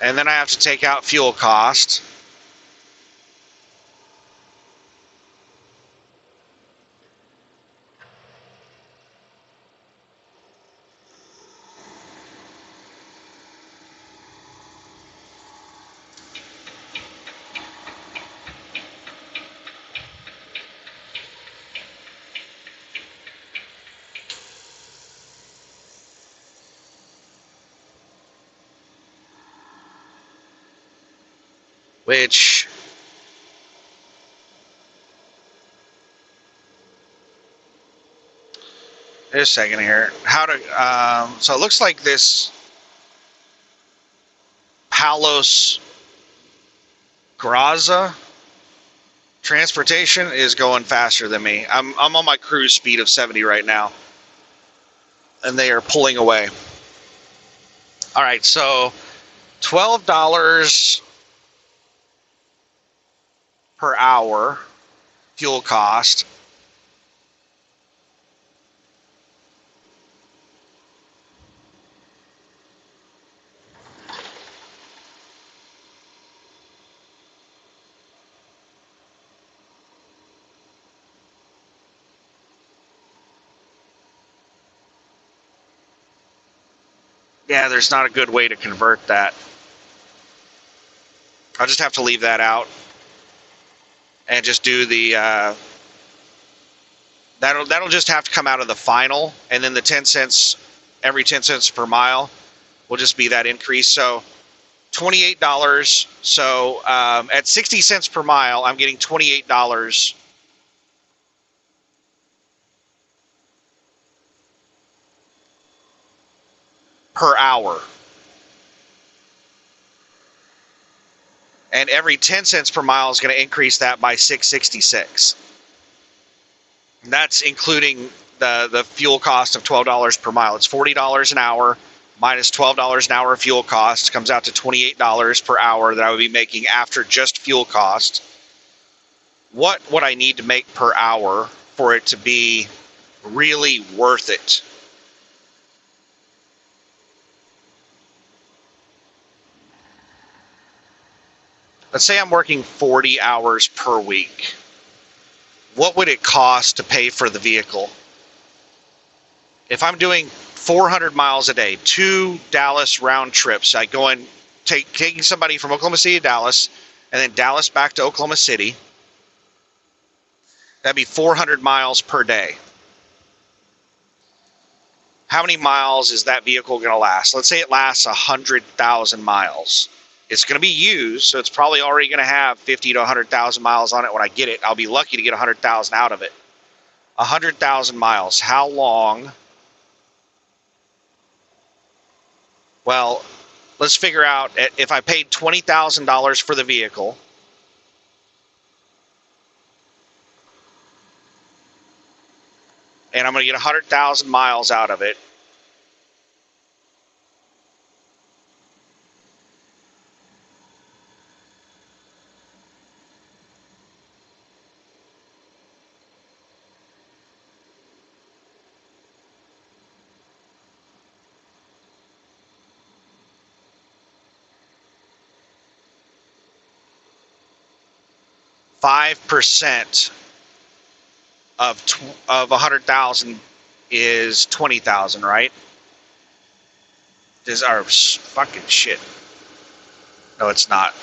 And then I have to take out fuel cost. Which just a second here. How to so it looks like this Palos Graza transportation is going faster than me. I'm on my cruise speed of 70 right now, and they are pulling away. All right, so $12 per hour fuel cost. Yeah, there's not a good way to convert that. I'll just have to leave that out and just do the that'll just have to come out of the final, and then the 10 cents every 10 cents per mile will just be that increase. So $28. So at 60 cents per mile, I'm getting $28 per hour. And every 10 cents per mile is going to increase that by $6.66. That's including the fuel cost of $12 per mile. It's $40 an hour minus $12 an hour of fuel cost comes out to $28 per hour that I would be making after just fuel cost. What would I need to make per hour for it to be really worth it? Let's say I'm working 40 hours per week. What would it cost to pay for the vehicle? If I'm doing 400 miles a day, 2 Dallas round trips, I go and taking somebody from Oklahoma City to Dallas, and then Dallas back to Oklahoma City, that'd be 400 miles per day. How many miles is that vehicle going to last? Let's say it lasts 100,000 miles. It's going to be used, so it's probably already going to have 50 to 100,000 miles on it when I get it. I'll be lucky to get 100,000 out of it. 100,000 miles. How long? Well, let's figure out if I paid $20,000 for the vehicle, and I'm going to get 100,000 miles out of it. 5% of 100,000 is 20,000, right? This our fucking shit. No, it's not.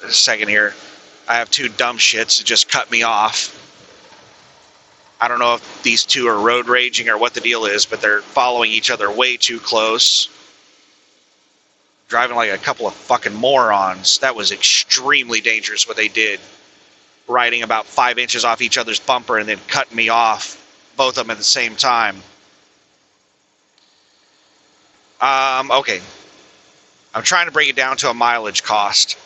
A second here. I have two dumb shits that just cut me off. I don't know if these two are road raging or what the deal is, but they're following each other way too close. Driving like a couple of fucking morons. That was extremely dangerous what they did. Riding about 5 inches off each other's bumper and then cutting me off. Both of them at the same time. Okay. I'm trying to bring it down to a mileage cost.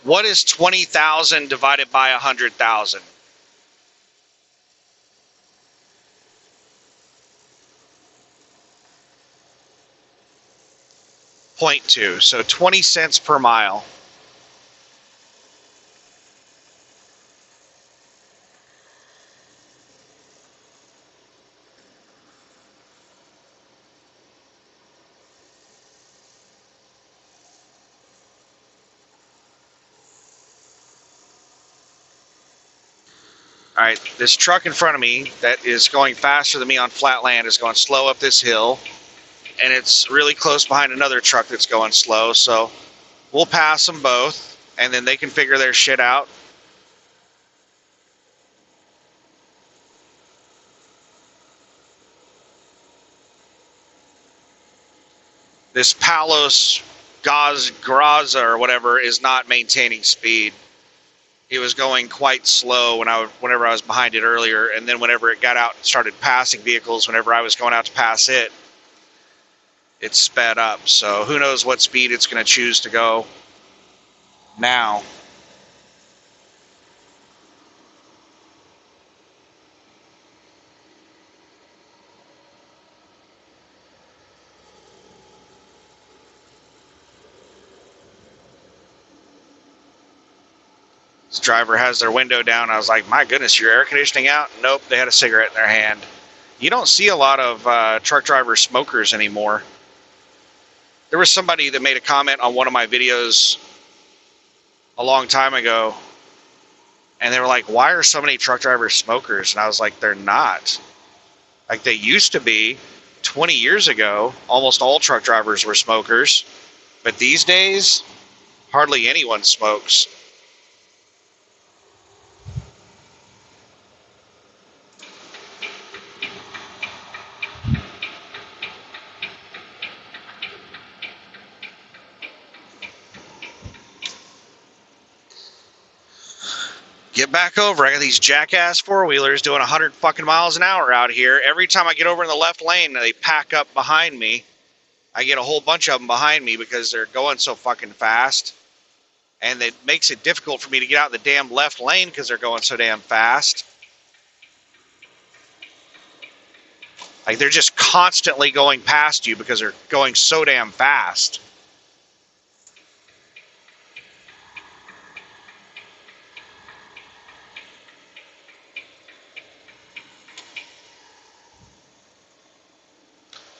What is 20,000 divided by 100,000? 0.2, so 20 cents per mile. All right, this truck in front of me that is going faster than me on flat land is going slow up this hill, and it's really close behind another truck that's going slow, so we'll pass them both, and then they can figure their shit out. This Palos Graza or whatever is not maintaining speed. It was going quite slow whenever I was behind it earlier, and then whenever it got out and started passing vehicles, whenever I was going out to pass it, it sped up. So who knows what speed it's going to choose to go now. This driver has their window down. I was like, my goodness, your air conditioning out? Nope, they had a cigarette in their hand. You don't see a lot of truck driver smokers anymore. There was somebody that made a comment on one of my videos a long time ago, and they were like, why are so many truck drivers smokers? And I was like, they're not. Like they used to be 20 years ago. Almost all truck drivers were smokers, but these days, hardly anyone smokes. Get back over. I got these jackass four-wheelers doing 100 fucking miles an hour out here. Every time I get over in the left lane, they pack up behind me. I get a whole bunch of them behind me because they're going so fucking fast. And it makes it difficult for me to get out in the damn left lane because they're going so damn fast. Like they're just constantly going past you because they're going so damn fast.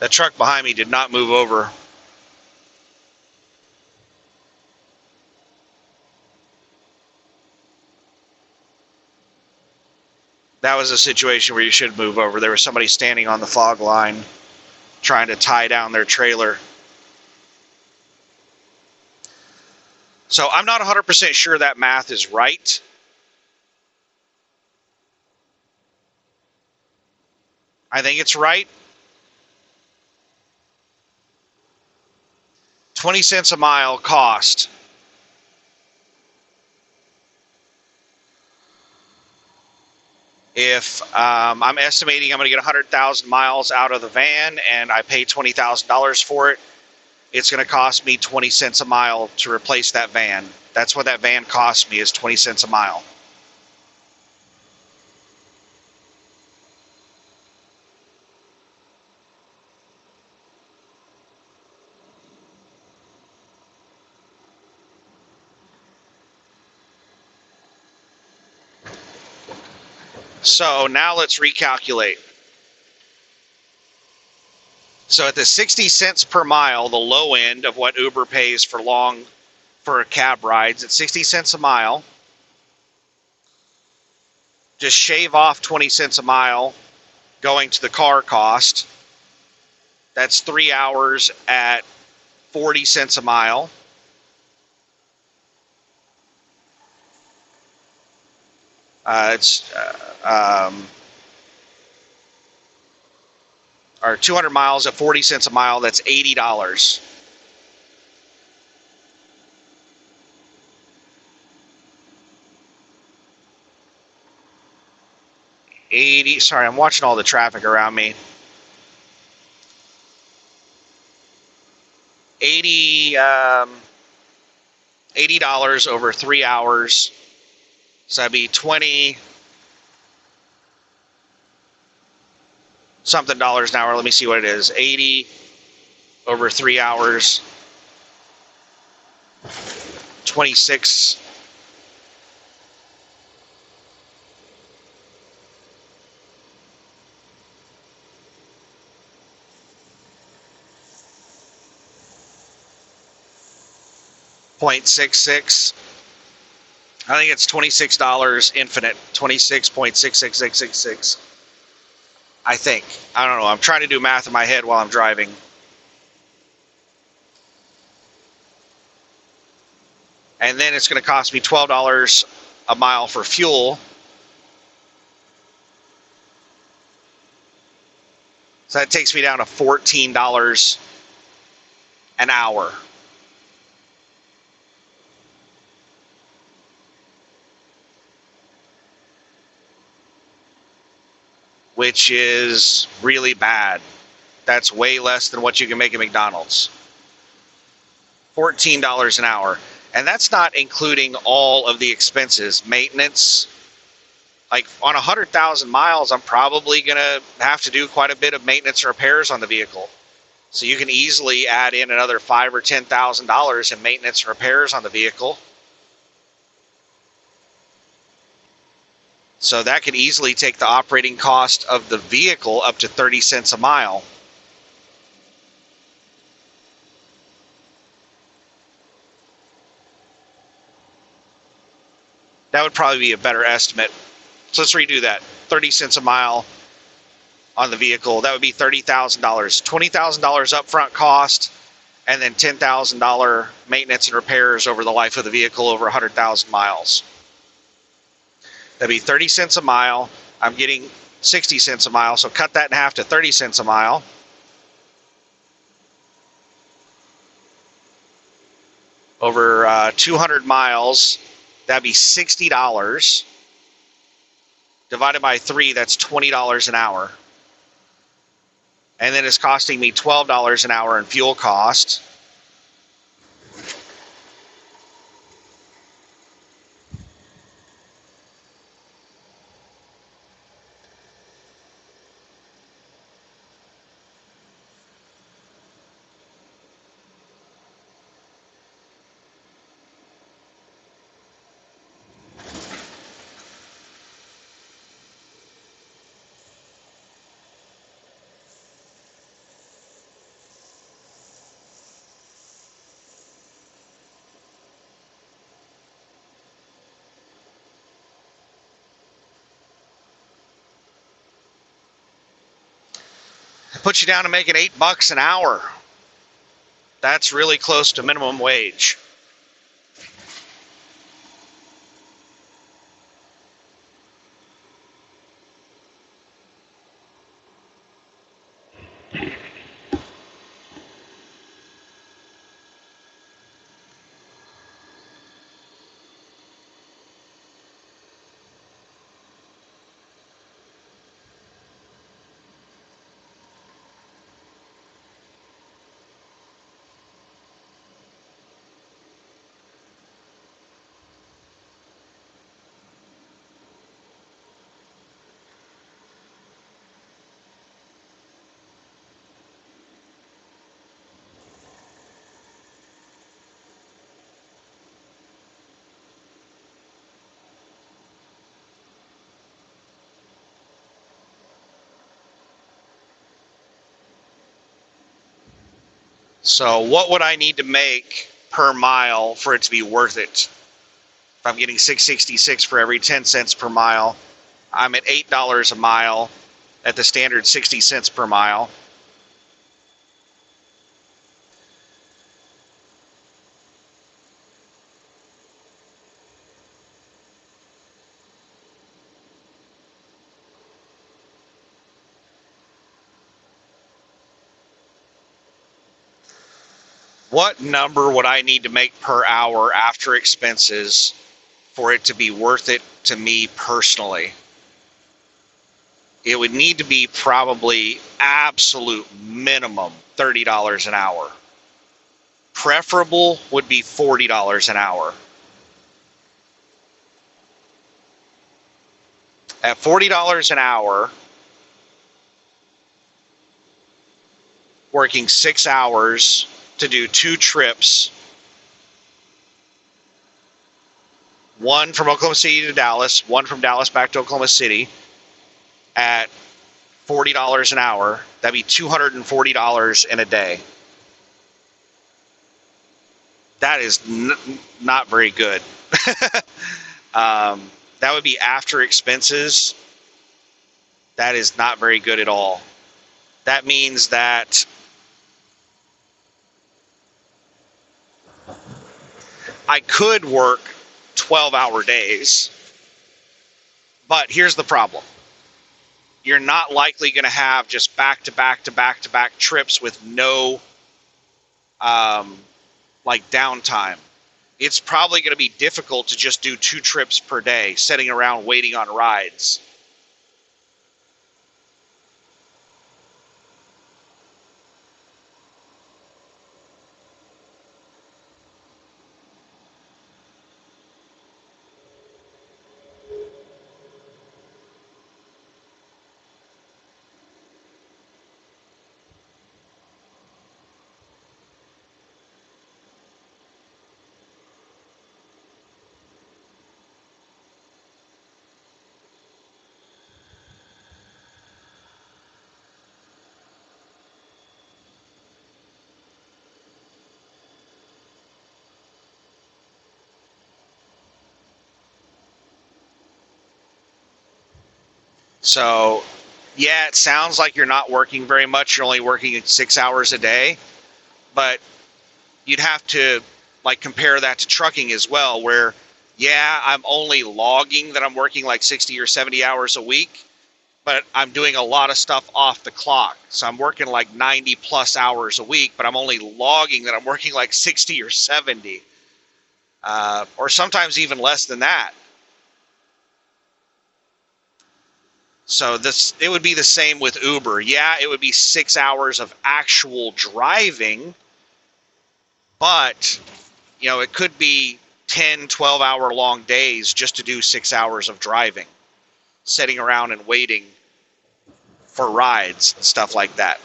That truck behind me did not move over. That was a situation where you should move over. There was somebody standing on the fog line trying to tie down their trailer. So I'm not 100% sure that math is right. I think it's right. 20 cents a mile cost. If I'm estimating I'm going to get 100,000 miles out of the van and I pay $20,000 for it, it's going to cost me 20 cents a mile to replace that van. That's what that van cost me, is 20 cents a mile. So now let's recalculate. So at the 60 cents per mile, the low end of what Uber pays for cab rides, at 60 cents a mile, just shave off 20 cents a mile going to the car cost. That's 3 hours at 40 cents a mile. Or 200 miles at 40 cents a mile, that's $80. Sorry, I'm watching all the traffic around me. 80 $80 over 3 hours. So that'd be 20 something dollars an hour. Let me see what it is. 80 over 3 hours. 26. .66. I think it's $26 infinite. 26.66666. I think. I don't know. I'm trying to do math in my head while I'm driving. And then it's going to cost me $12 a mile for fuel. So that takes me down to $14 an hour. Which is really bad. That's way less than what you can make at McDonald's. $14 an hour. And that's not including all of the expenses. Maintenance. Like on 100,000 miles, I'm probably going to have to do quite a bit of maintenance and repairs on the vehicle. So you can easily add in another $5,000 or $10,000 in maintenance and repairs on the vehicle. So that could easily take the operating cost of the vehicle up to 30 cents a mile. That would probably be a better estimate. So let's redo that. 30 cents a mile on the vehicle. That would be $30,000. $20,000 upfront cost, and then $10,000 maintenance and repairs over the life of the vehicle over 100,000 miles. That'd be 30 cents a mile. I'm getting 60 cents a mile, so cut that in half to 30 cents a mile. Over 200 miles, that'd be $60. Divided by 3, that's $20 an hour. And then it's costing me $12 an hour in fuel cost. Puts you down to making $8 an hour. That's really close to minimum wage. So what would I need to make per mile for it to be worth it? If I'm getting $6.66 for every 10 cents per mile, I'm at $8 a mile at the standard 60 cents per mile. What number would I need to make per hour after expenses for it to be worth it to me personally? It would need to be probably absolute minimum $30 an hour. Preferable would be $40 an hour. At $40 an hour, working 6 hours to do 2 trips, one from Oklahoma City to Dallas, one from Dallas back to Oklahoma City, at $40 an hour, that'd be $240 in a day. That is not very good. That would be after expenses. That is not very good at all. That means that I could work 12-hour days, but here's the problem. You're not likely going to have just back-to-back trips with no downtime. It's probably going to be difficult to just do 2 trips per day, sitting around waiting on rides. So, yeah, it sounds like you're not working very much. You're only working 6 hours a day, but you'd have to compare that to trucking as well, where, yeah, I'm only logging that I'm working 60 or 70 hours a week, but I'm doing a lot of stuff off the clock. So I'm working 90 plus hours a week, but I'm only logging that I'm working 60 or 70, or sometimes even less than that. So it would be the same with Uber. Yeah, it would be 6 hours of actual driving, but it could be 10, 12-hour long days just to do 6 hours of driving, sitting around and waiting for rides and stuff like that.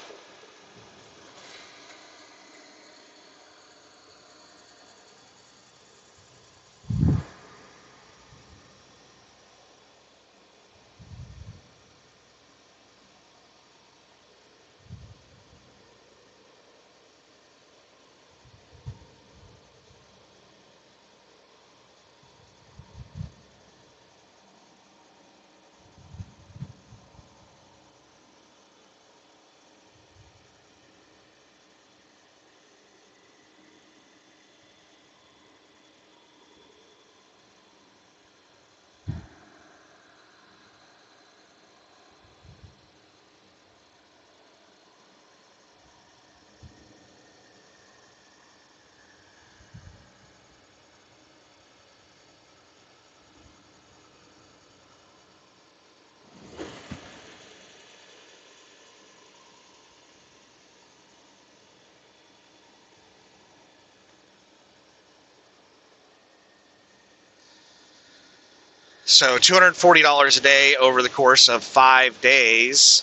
So $240 a day over the course of 5 days.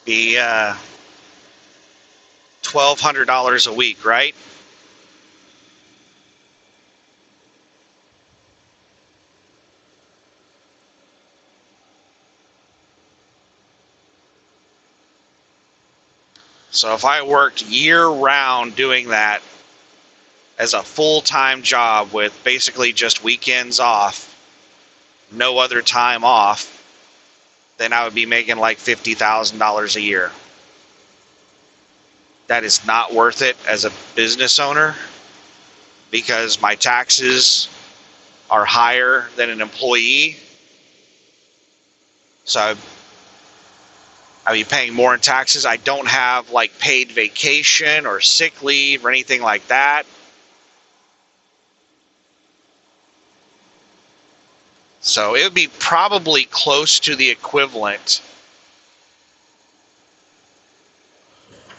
Be $1,200 a week, right? So if I worked year round doing that as a full-time job with basically just weekends off, no other time off, then I would be making like $50,000 a year. That is not worth it as a business owner because my taxes are higher than an employee. So I'd be paying more in taxes. I don't have like paid vacation or sick leave or anything like that. So it would be probably close to the equivalent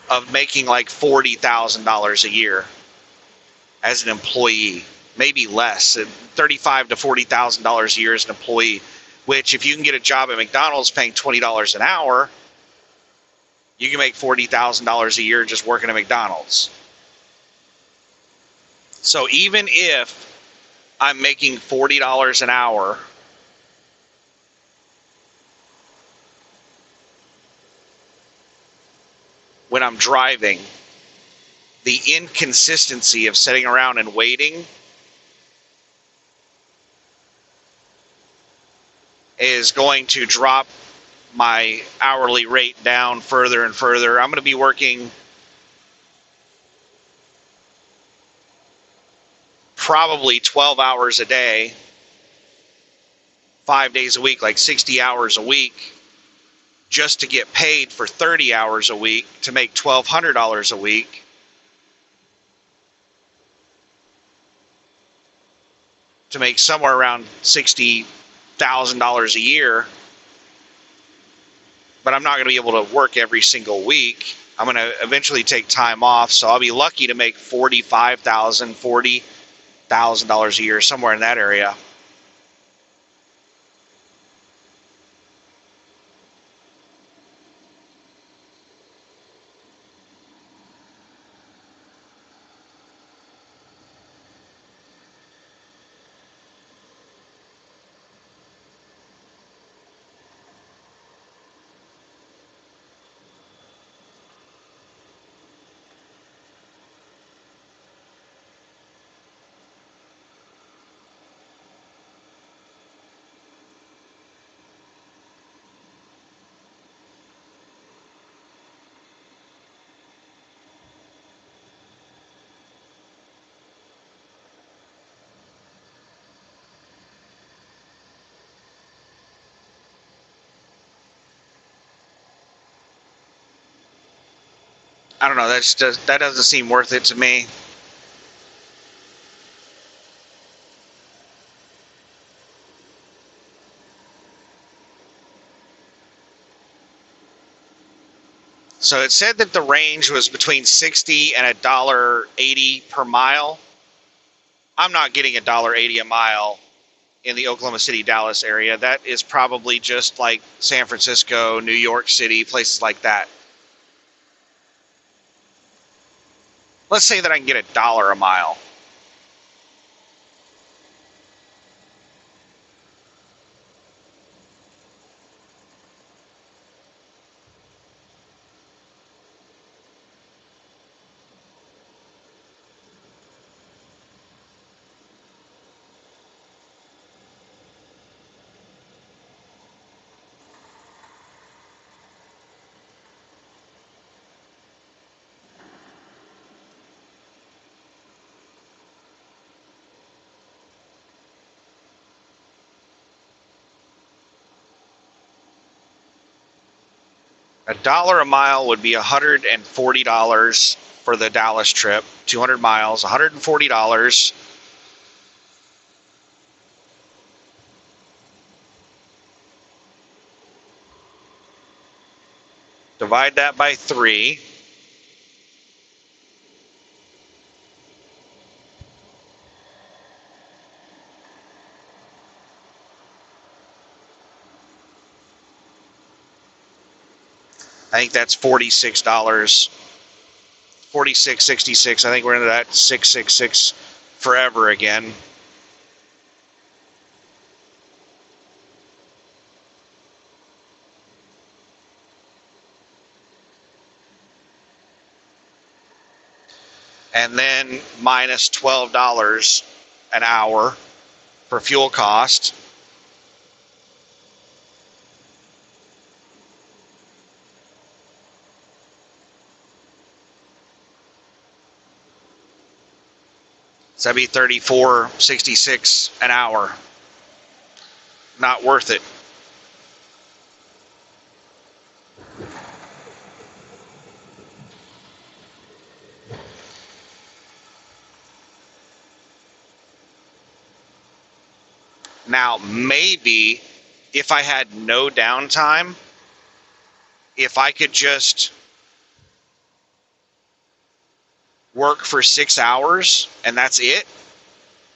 of making like $40,000 a year as an employee, maybe less, $35,000 to $40,000 a year as an employee. Which, if you can get a job at McDonald's paying $20 an hour, you can make $40,000 a year just working at McDonald's. So even if I'm making $40 an hour, when I'm driving, the inconsistency of sitting around and waiting is going to drop my hourly rate down further and further. I'm going to be working probably 12 hours a day, 5 days a week, like 60 hours a week, just to get paid for 30 hours a week to make $1,200 a week. To make somewhere around $60,000 a year. But I'm not going to be able to work every single week. I'm going to eventually take time off, so I'll be lucky to make $45,000, $40,000 a year, somewhere in that area. I don't know, that doesn't seem worth it to me. So it said that the range was between 60 and $1.80 per mile. I'm not getting $1.80 a mile in the Oklahoma City, Dallas area. That is probably just like San Francisco, New York City, places like that. Let's say that I can get $1 a mile. $1 a mile would be $140 for the Dallas trip, 200 miles, $140. Divide that by 3. I think that's $46. 46.66. I think we're into that 666 forever again. and then minus $12 an hour for fuel cost. So that'd be $34.66 an hour. Not worth it. Now, maybe if I had no downtime, if I could just work for 6 hours and that's it,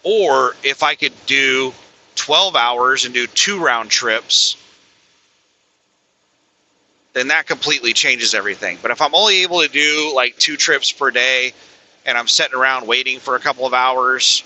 or if I could do 12 hours and do 2 round trips, then that completely changes everything. But if I'm only able to do like 2 trips per day and I'm sitting around waiting for a couple of hours,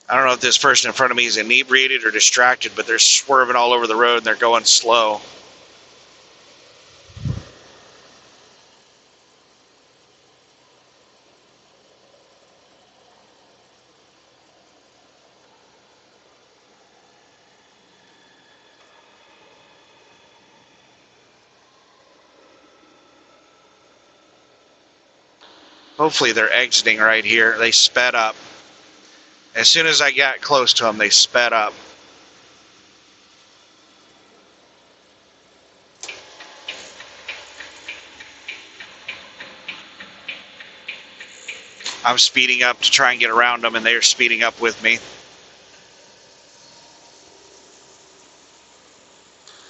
I don't know if this person in front of me is inebriated or distracted, but they're swerving all over the road and they're going slow. Hopefully they're exiting right here. They sped up. As soon as I got close to them, they sped up. I'm speeding up to try and get around them, and they're speeding up with me.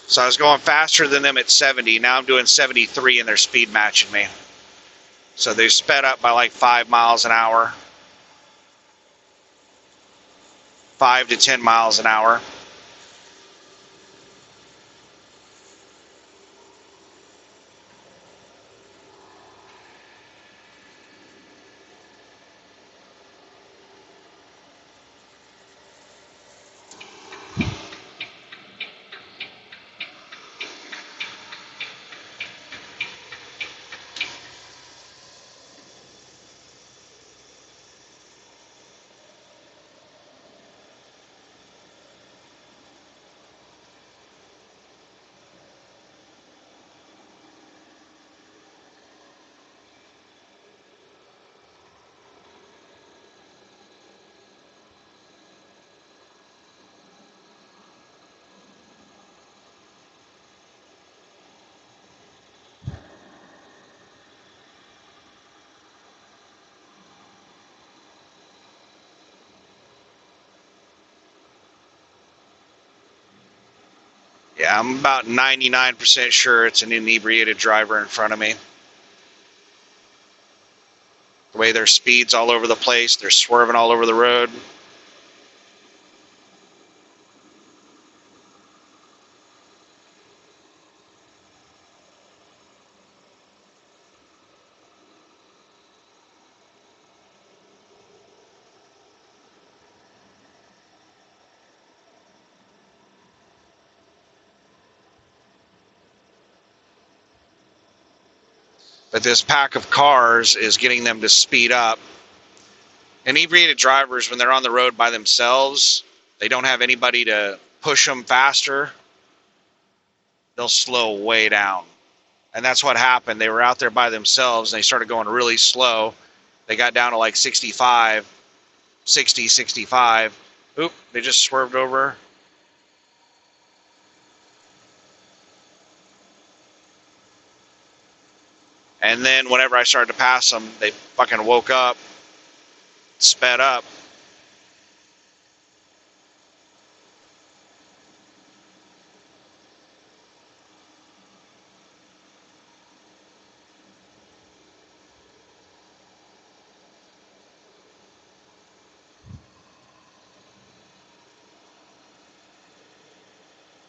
So I was going faster than them at 70. Now I'm doing 73, and they're speed matching me. So they sped up by like 5 miles an hour. 5 to 10 miles an hour. Yeah, I'm about 99% sure it's an inebriated driver in front of me. The way their speed's all over the place, they're swerving all over the road. But this pack of cars is getting them to speed up. Inebriated drivers, when they're on the road by themselves, they don't have anybody to push them faster. They'll slow way down. And that's what happened. They were out there by themselves and they started going really slow. They got down to like 65, 60, 65. Oop, they just swerved over. And then whenever I started to pass them, they fucking woke up, sped up.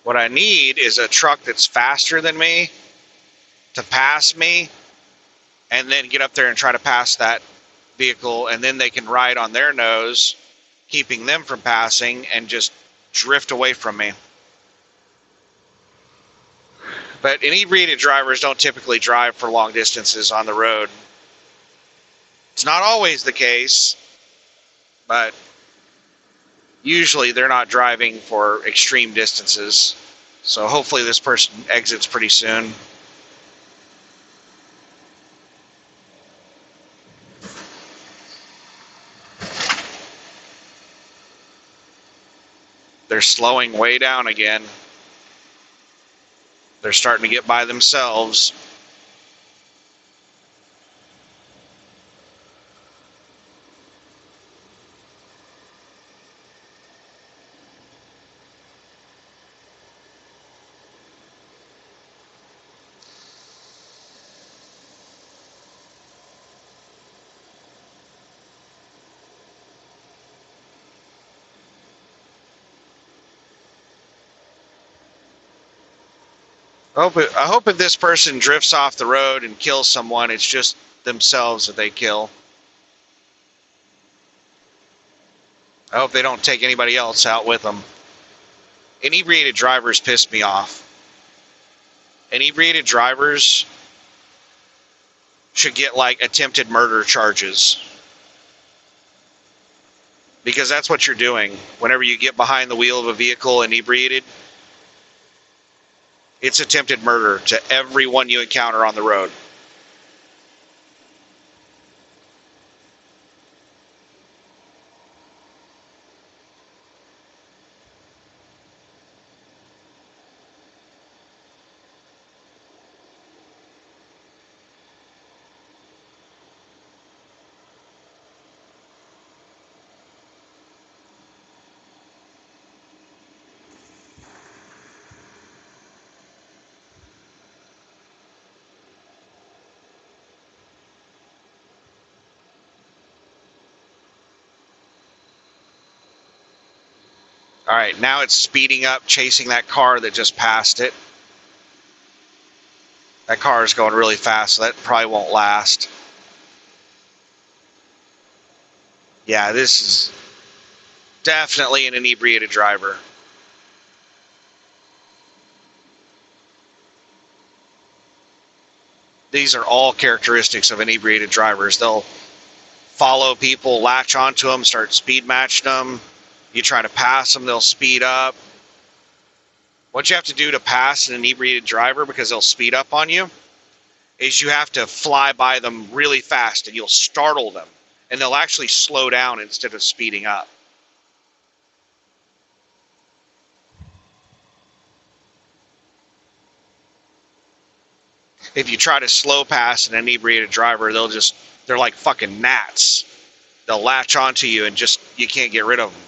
What I need is a truck that's faster than me to pass me, and then get up there and try to pass that vehicle, and then they can ride on their nose, keeping them from passing, and just drift away from me. But inebriated drivers don't typically drive for long distances on the road. It's not always the case, but usually they're not driving for extreme distances. So hopefully this person exits pretty soon. They're slowing way down again. They're starting to get by themselves. I hope if this person drifts off the road and kills someone, it's just themselves that they kill. I hope they don't take anybody else out with them. Inebriated drivers piss me off. Inebriated drivers should get like attempted murder charges. Because that's what you're doing. Whenever you get behind the wheel of a vehicle inebriated, it's attempted murder to everyone you encounter on the road. All right, now it's speeding up, chasing that car that just passed it. That car is going really fast, so that probably won't last. Yeah, this is definitely an inebriated driver. These are all characteristics of inebriated drivers. They'll follow people, latch onto them, start speed matching them. You try to pass them, they'll speed up. What you have to do to pass an inebriated driver, because they'll speed up on you, is you have to fly by them really fast, and you'll startle them, and they'll actually slow down instead of speeding up. If you try to slow pass an inebriated driver, they're like fucking gnats. They'll latch onto you and just, you can't get rid of them.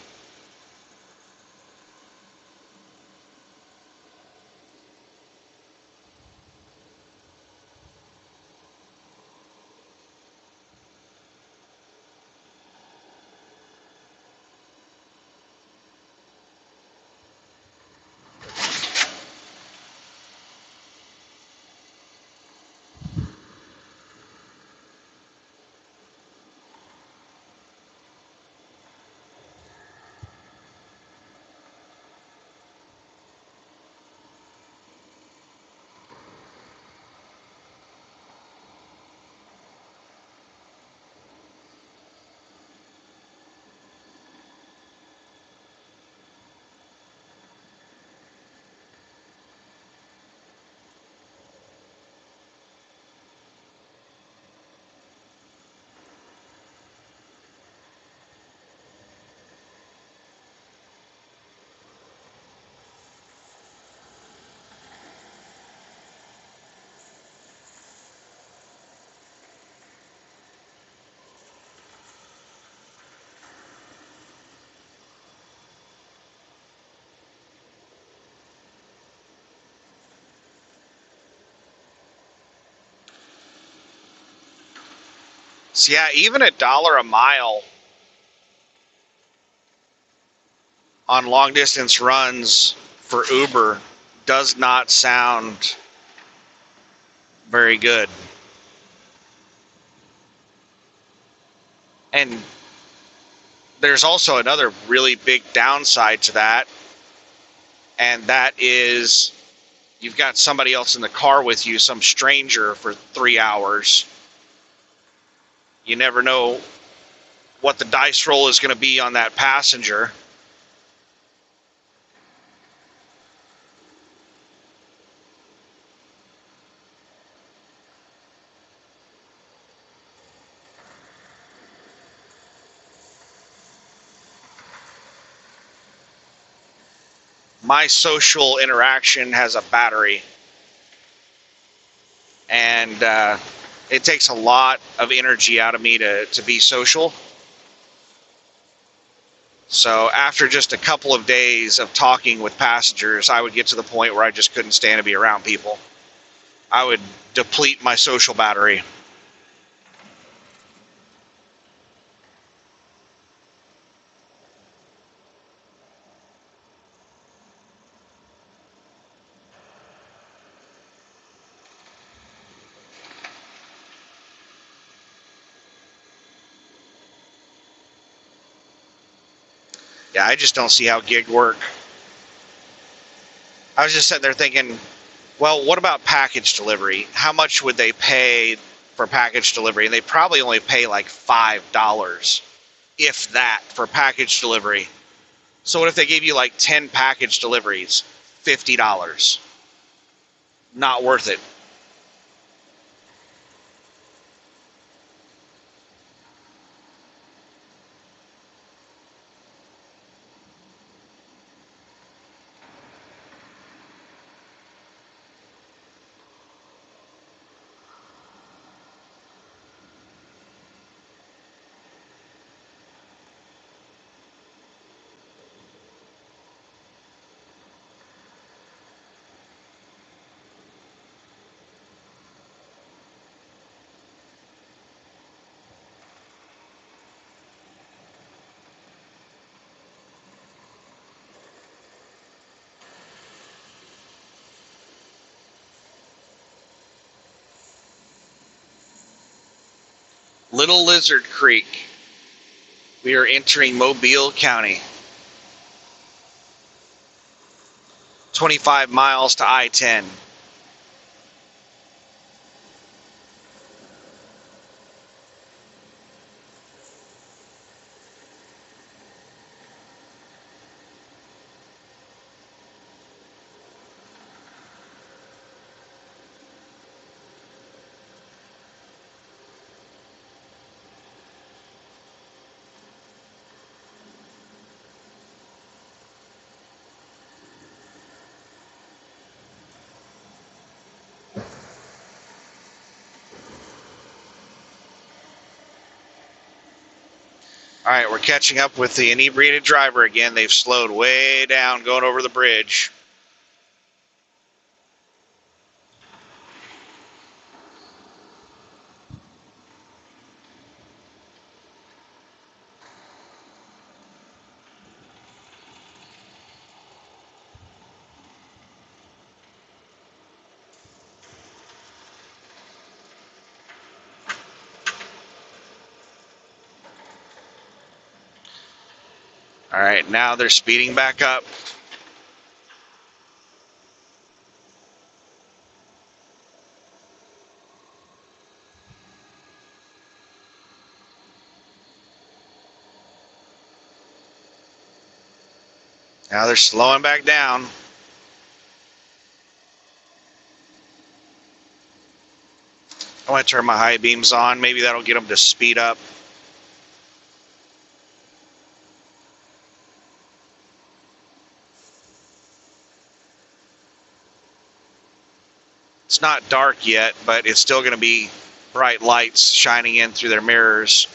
So yeah, even $1 a mile on long distance runs for Uber does not sound very good. And there's also another really big downside to that, and that is you've got somebody else in the car with you, some stranger, for 3 hours. You never know what the dice roll is going to be on that passenger. My social interaction has a battery, and it takes a lot of energy out of me to be social. So after just a couple of days of talking with passengers, I would get to the point where I just couldn't stand to be around people. I would deplete my social battery. Yeah, I just don't see how gig work. I was just sitting there thinking, well, what about package delivery? How much would they pay for package delivery? And they probably only pay like $5, if that, for package delivery. So what if they gave you like 10 package deliveries? $50. Not worth it. Little Lizard Creek. We are entering Mobile County. 25 miles to I-10. All right, we're catching up with the inebriated driver again. They've slowed way down going over the bridge. All right, now they're speeding back up. Now they're slowing back down. I want to turn my high beams on. Maybe that'll get them to speed up. It's not dark yet, but it's still going to be bright lights shining in through their mirrors.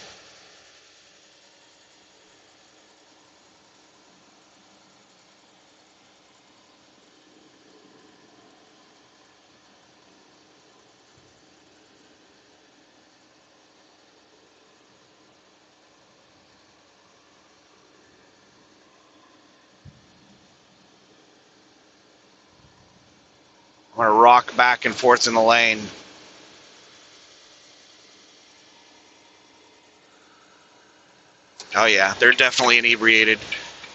I'm going to rock back and forth in the lane. Oh yeah, they're definitely inebriated.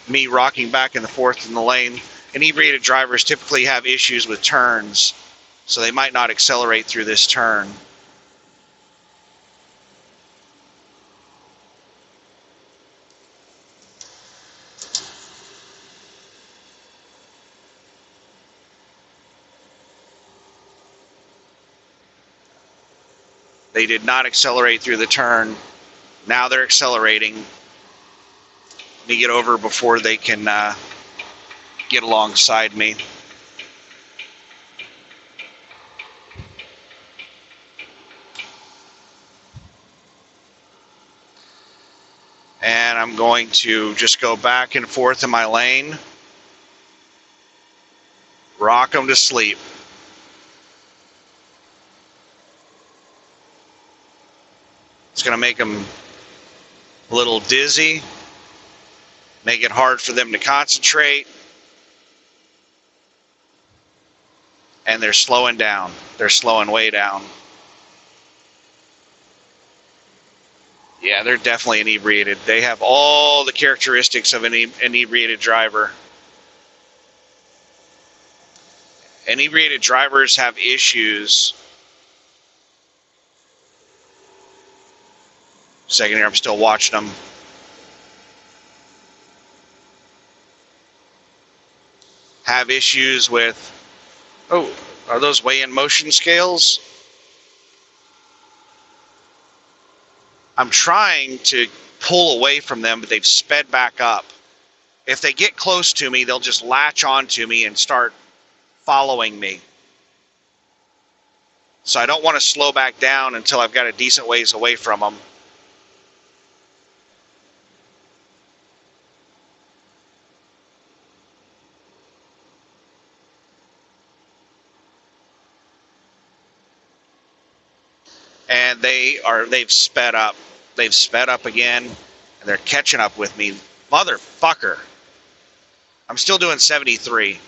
Me rocking back and forth in the lane. Inebriated drivers typically have issues with turns, so they might not accelerate through this turn. They did not accelerate through the turn. Now they're accelerating. Let me get over before they can get alongside me. And I'm going to just go back and forth in my lane. Rock them to sleep. It's going to make them a little dizzy, make it hard for them to concentrate, and they're slowing down. They're slowing way down. Yeah, they're definitely inebriated. They have all the characteristics of an inebriated driver. Inebriated drivers have issues. Second here, I'm still watching them. Have issues with, oh, are those weigh-in motion scales? I'm trying to pull away from them, but they've sped back up. If they get close to me, they'll just latch onto me and start following me. So I don't want to slow back down until I've got a decent ways away from them. And they've sped up. They've sped up again, and they're catching up with me. Motherfucker. I'm still doing 73.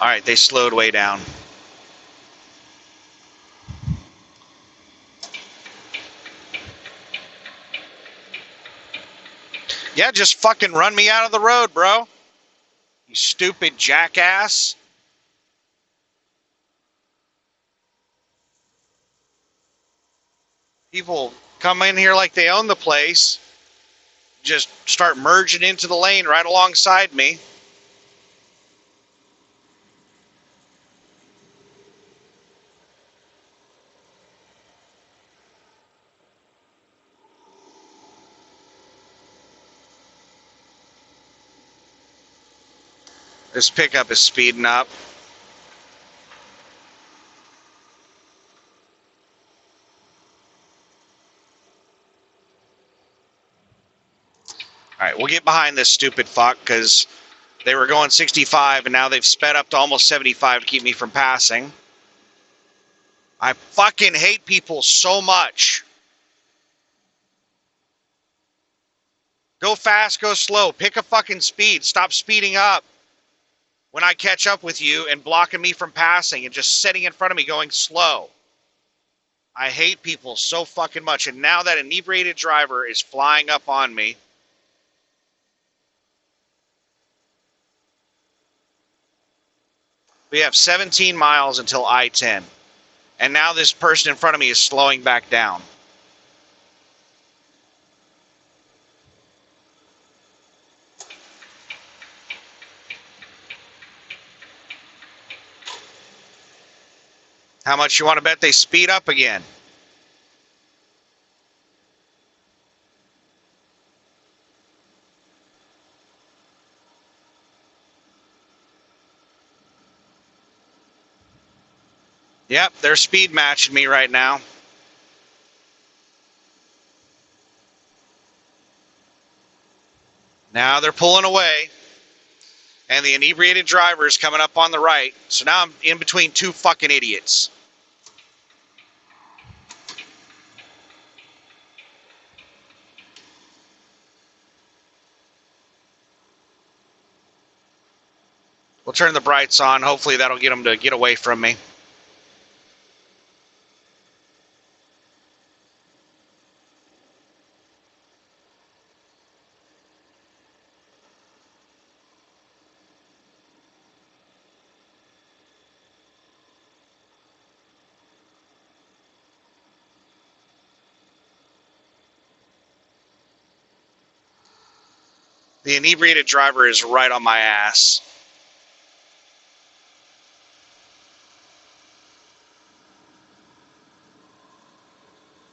All right, they slowed way down. Yeah, just fucking run me out of the road, bro. You stupid jackass. People come in here like they own the place, just start merging into the lane right alongside me. This pickup is speeding up. All right, we'll get behind this stupid fuck because they were going 65 and now they've sped up to almost 75 to keep me from passing. I fucking hate people so much. Go fast, go slow. Pick a fucking speed. Stop speeding up when I catch up with you and blocking me from passing and just sitting in front of me going slow. I hate people so fucking much. And now that inebriated driver is flying up on me. We have 17 miles until I-10. And now this person in front of me is slowing back down. How much you want to bet they speed up again? Yep, they're speed matching me right now. Now they're pulling away. And the inebriated driver is coming up on the right. So now I'm in between two fucking idiots. We'll turn the brights on. Hopefully that'll get them to get away from me. The inebriated driver is right on my ass.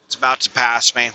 It's about to pass me.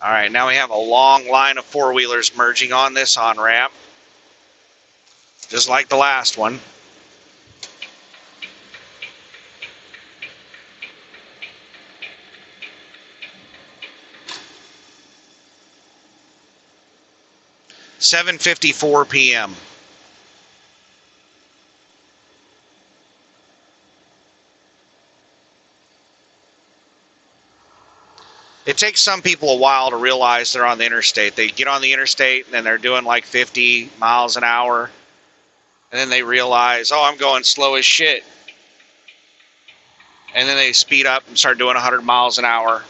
All right, now we have a long line of four-wheelers merging on this on-ramp. Just like the last one. (7:54 p.m.) It takes some people a while to realize they're on the interstate. They get on the interstate and then they're doing like 50 miles an hour. And then they realize, oh, I'm going slow as shit. And then they speed up and start doing 100 miles an hour.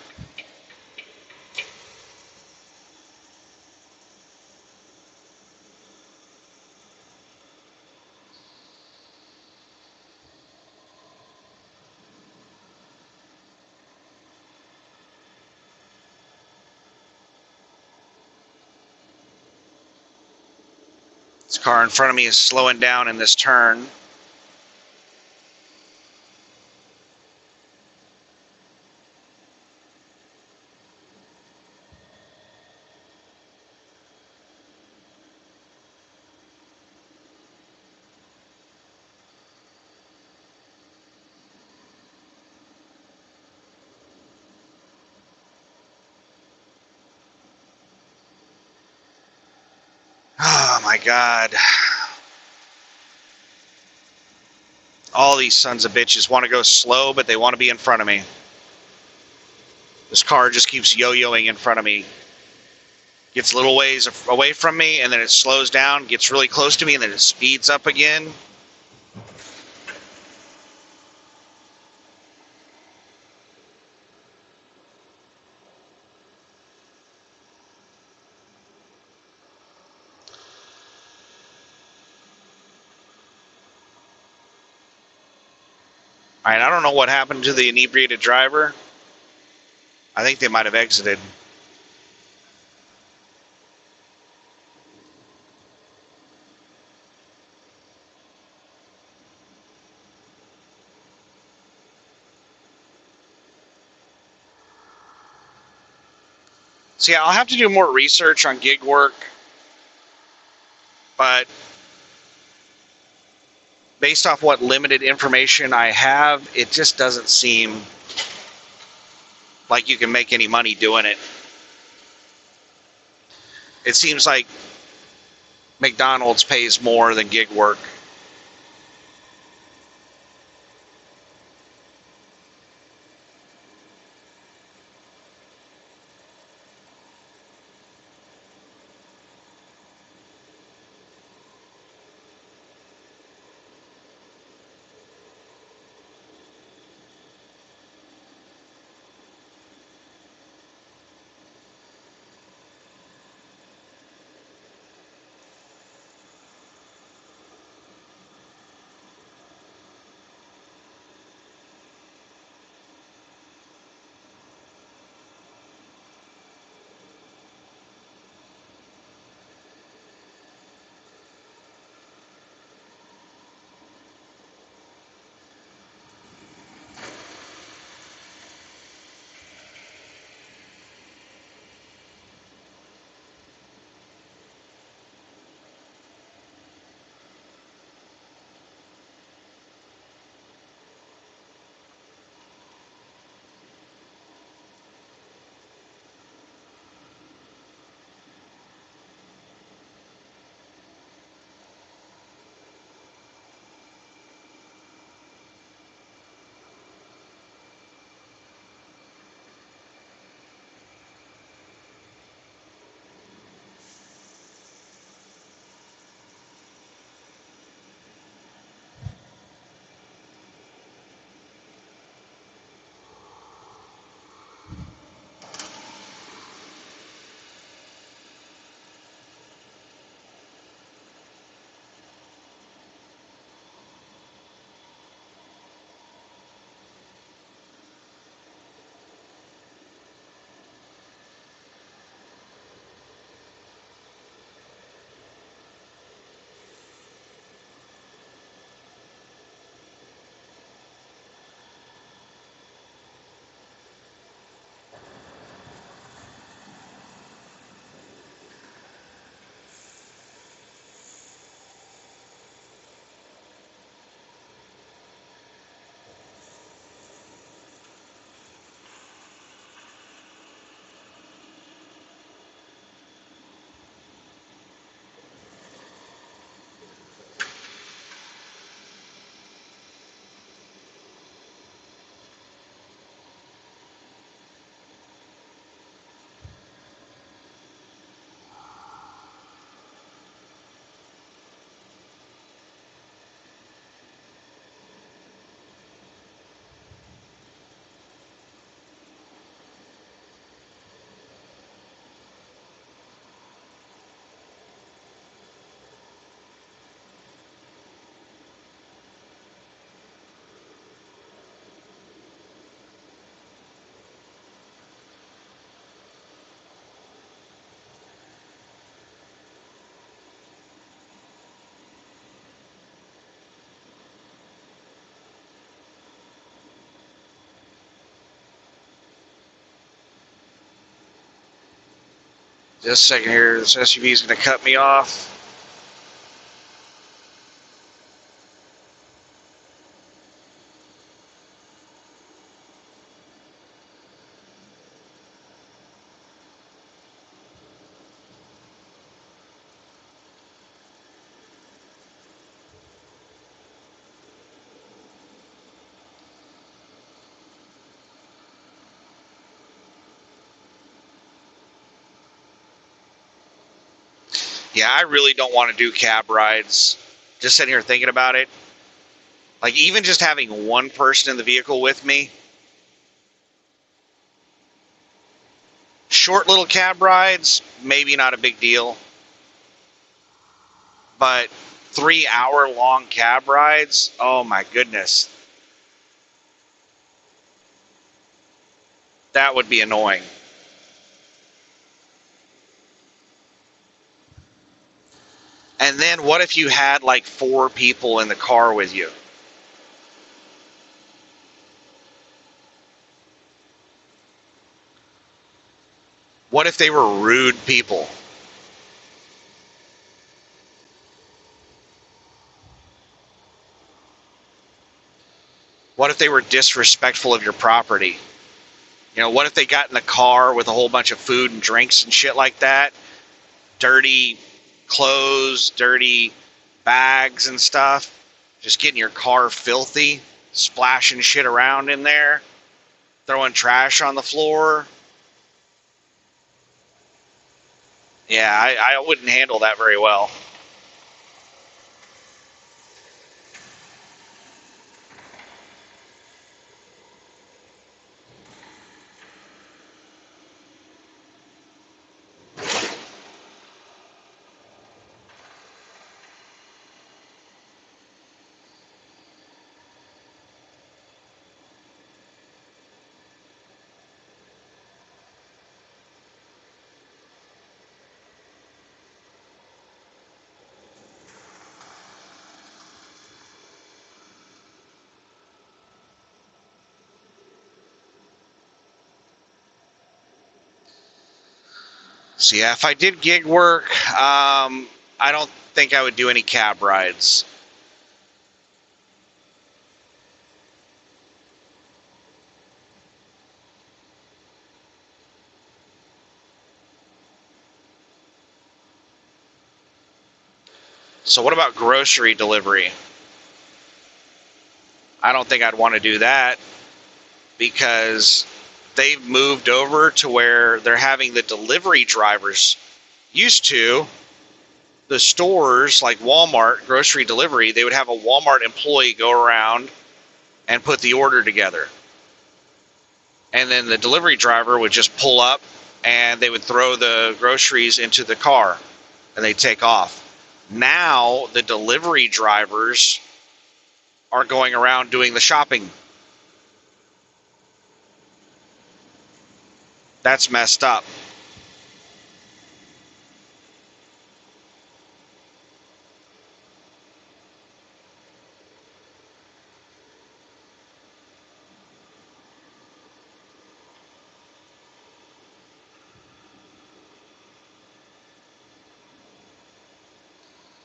This car in front of me is slowing down in this turn. Oh my God. All these sons of bitches want to go slow, but they want to be in front of me. This car just keeps yo-yoing in front of me. Gets a little ways away from me, and then it slows down, gets really close to me, and then it speeds up again. All right, I don't know what happened to the inebriated driver. I think they might have exited. So yeah, I'll have to do more research on gig work, but based off what limited information I have, it just doesn't seem like you can make any money doing it. It seems like McDonald's pays more than gig work. Just a second here. This SUV is going to cut me off. Yeah, I really don't want to do cab rides. Just sitting here thinking about it. Like, even just having one person in the vehicle with me. Short little cab rides, maybe not a big deal. But 3 hour long cab rides, oh my goodness. That would be annoying. And then what if you had like 4 people in the car with you? What if they were rude people? What if they were disrespectful of your property? You know, what if they got in the car with a whole bunch of food and drinks and shit like that? Dirty clothes, dirty bags and stuff. Just getting your car filthy, splashing shit around in there, throwing trash on the floor. Yeah, I wouldn't handle that very well. So yeah, if I did gig work, I don't think I would do any cab rides. So what about grocery delivery? I don't think I'd want to do that because they've moved over to where they're having the delivery drivers. Used to, the stores like Walmart, grocery delivery, they would have a Walmart employee go around and put the order together. And then the delivery driver would just pull up and they would throw the groceries into the car and they'd take off. Now the delivery drivers are going around doing the shopping. That's messed up.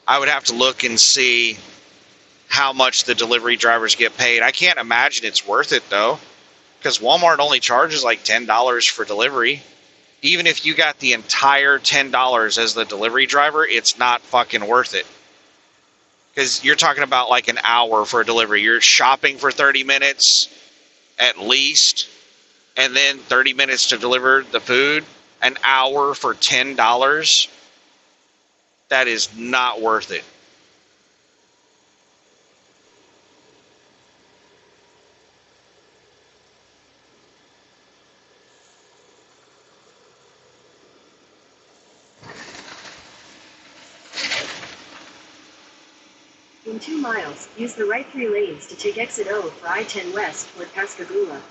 I would have to look and see how much the delivery drivers get paid. I can't imagine it's worth it though, because Walmart only charges like $10 for delivery. Even if you got the entire $10 as the delivery driver, it's not fucking worth it. Because you're talking about like an hour for a delivery. You're shopping for 30 minutes at least, and then 30 minutes to deliver the food. An hour for $10. That is not worth it. In 2 miles, use the right 3 lanes to take exit O for I-10 West toward Pascagoula.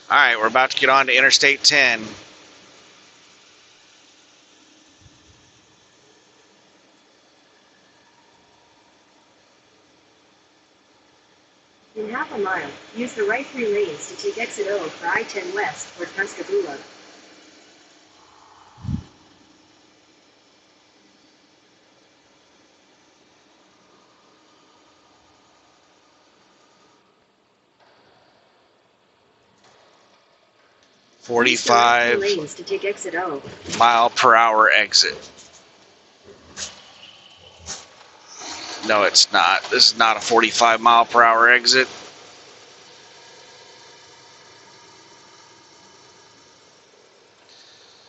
All right, we're about to get on to Interstate 10. In half a mile, use the right 3 lanes to take exit O for I-10 west toward Pascagoula. Use the left 2 45 lanes to take exit O. mile per hour exit. No, it's not. This is not a 45 mile per hour exit.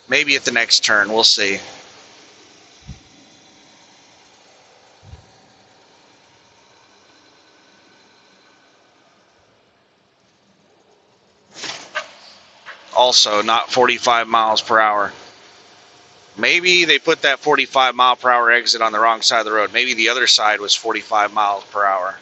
Maybe at the next turn, we'll see. Also, not 45 miles per hour. Maybe they put that 45 mile per hour exit on the wrong side of the road. Maybe the other side was 45 miles per hour.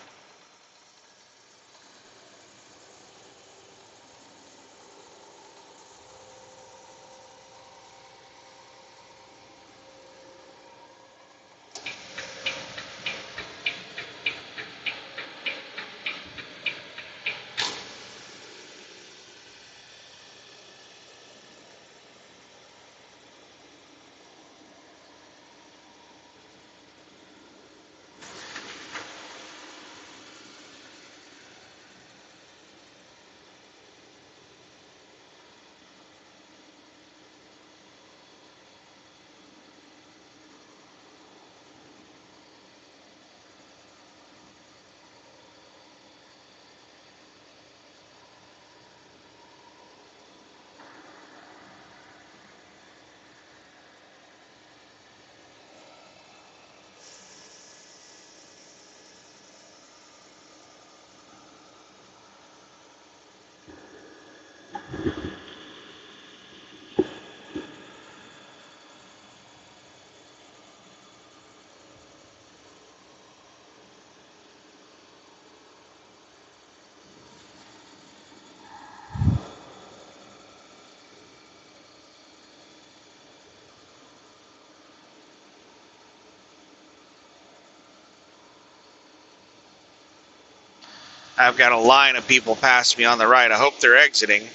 I've got a line of people past me on the right. I hope they're exiting.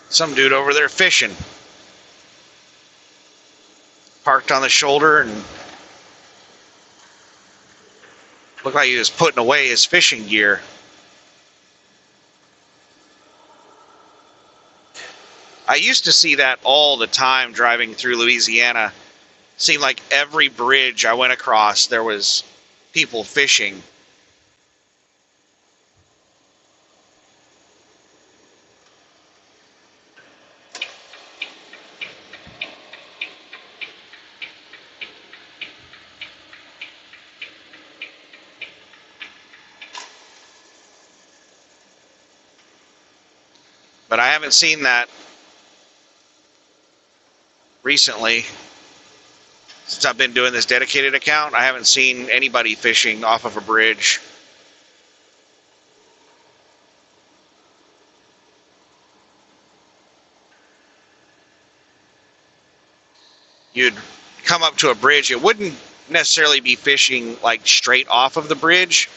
Some dude over there fishing. Parked on the shoulder and looked like he was putting away his fishing gear. I used to see that all the time driving through Louisiana. Seemed like every bridge I went across, there was people fishing. But I haven't seen that recently. Since I've been doing this dedicated account, I haven't seen anybody fishing off of a bridge. You'd come up to a bridge. It wouldn't necessarily be fishing like straight off of the bridge.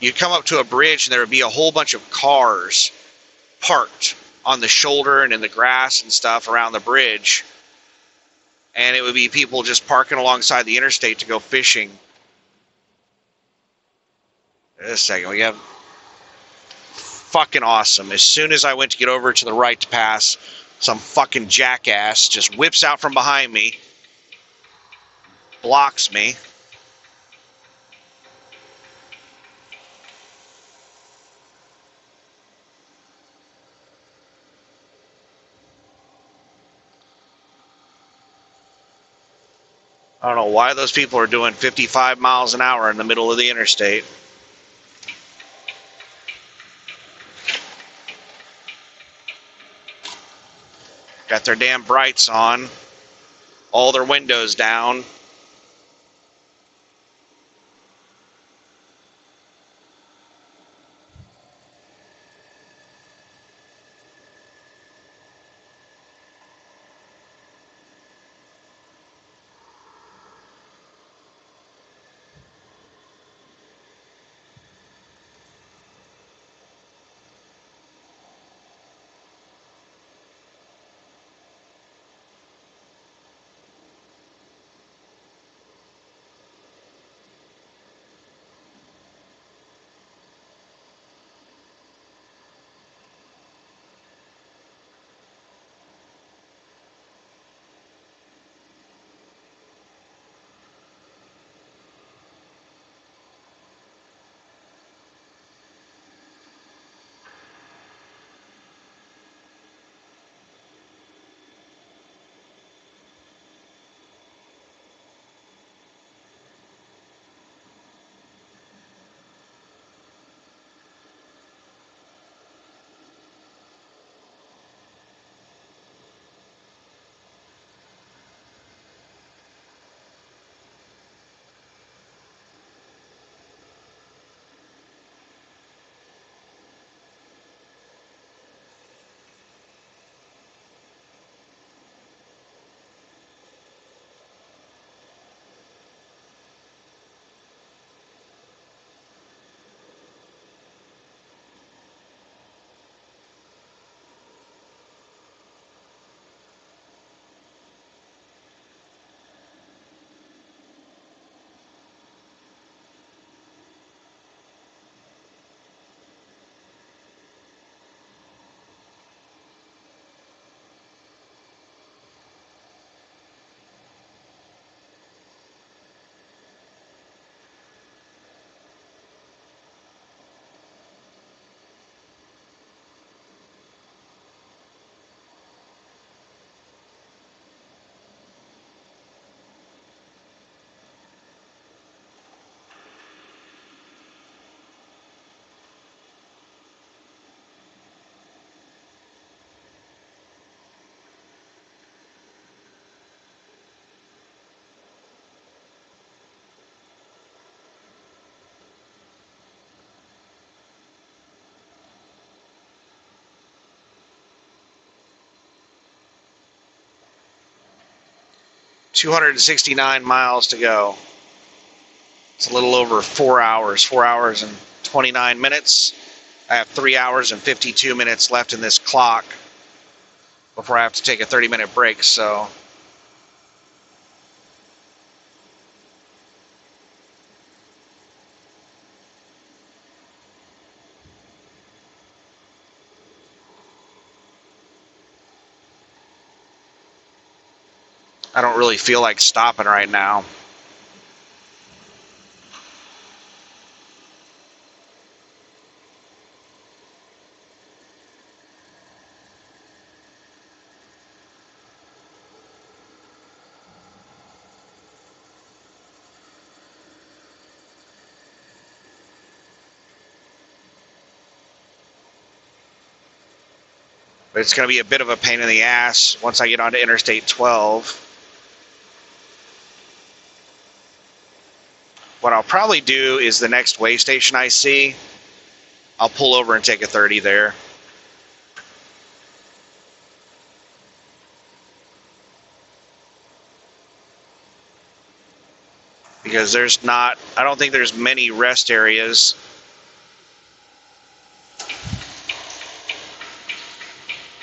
You'd come up to a bridge and there would be a whole bunch of cars parked on the shoulder and in the grass and stuff around the bridge. And it would be people just parking alongside the interstate to go fishing. Wait a second, we have fucking awesome. As soon as I went to get over to the right to pass, some fucking jackass just whips out from behind me, blocks me. I don't know why those people are doing 55 miles an hour in the middle of the interstate. Got their damn brights on, all their windows down. $269 miles to go. It's a little over 4 hours, 4 hours and 29 minutes. I have 3 hours and 52 minutes left in this clock before I have to take a 30-minute break, so I don't really feel like stopping right now. But it's going to be a bit of a pain in the ass once I get onto Interstate 12. What I'll probably do is the next way station I see, I'll pull over and take a 30 there. Because I don't think there's many rest areas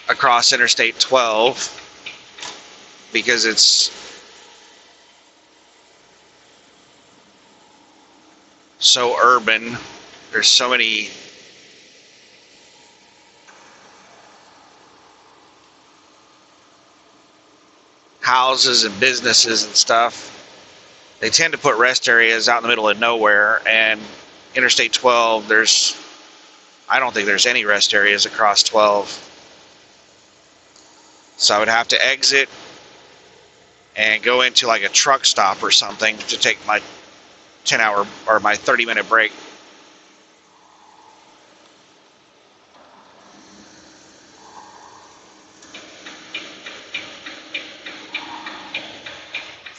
across Interstate 12 because it's so urban. There's so many houses and businesses and stuff. They tend to put rest areas out in the middle of nowhere, and Interstate 12, I don't think there's any rest areas across 12. So I would have to exit and go into like a truck stop or something to take my 10-hour or my 30-minute break.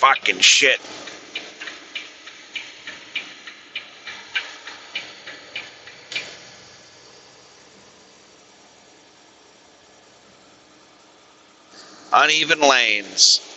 Fucking shit. Uneven lanes.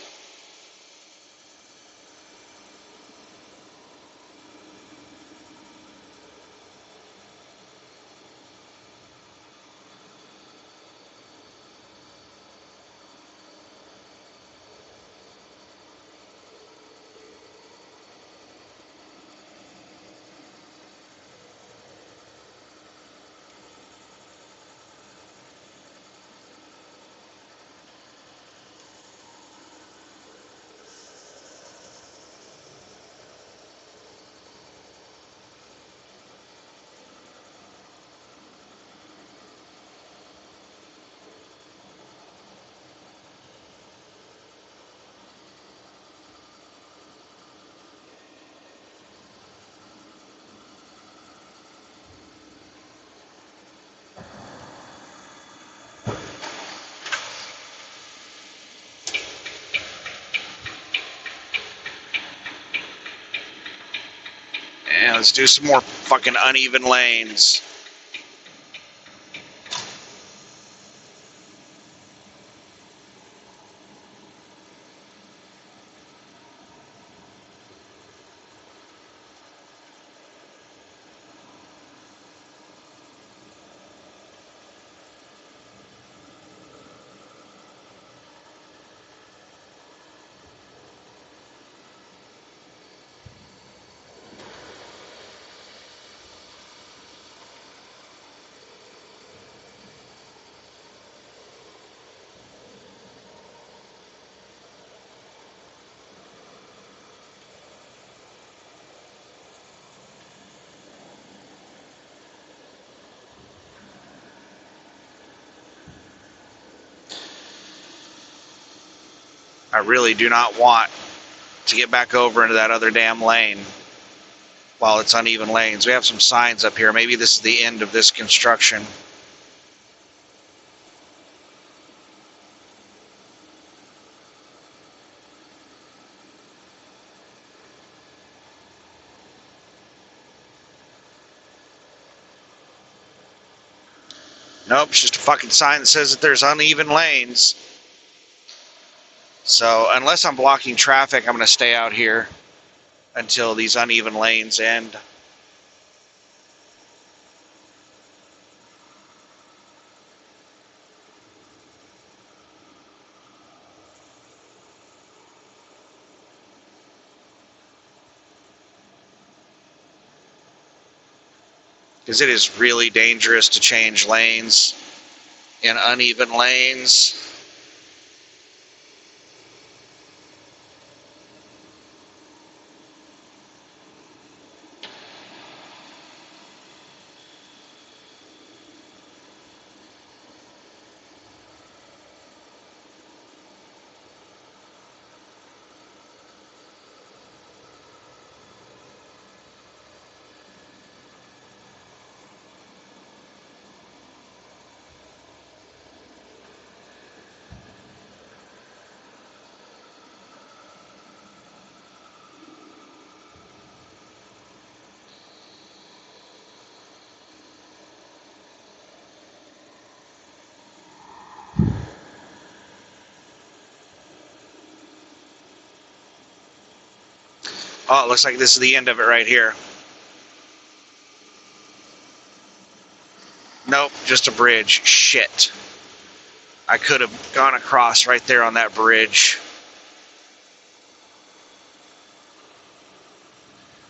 And let's do some more fucking uneven lanes. I really do not want to get back over into that other damn lane while it's uneven lanes. We have some signs up here. Maybe this is the end of this construction. Nope, it's just a fucking sign that says that there's uneven lanes. So unless I'm blocking traffic, I'm going to stay out here until these uneven lanes end. Because it is really dangerous to change lanes in uneven lanes. Oh, it looks like this is the end of it right here. Nope, just a bridge. Shit. I could have gone across right there on that bridge.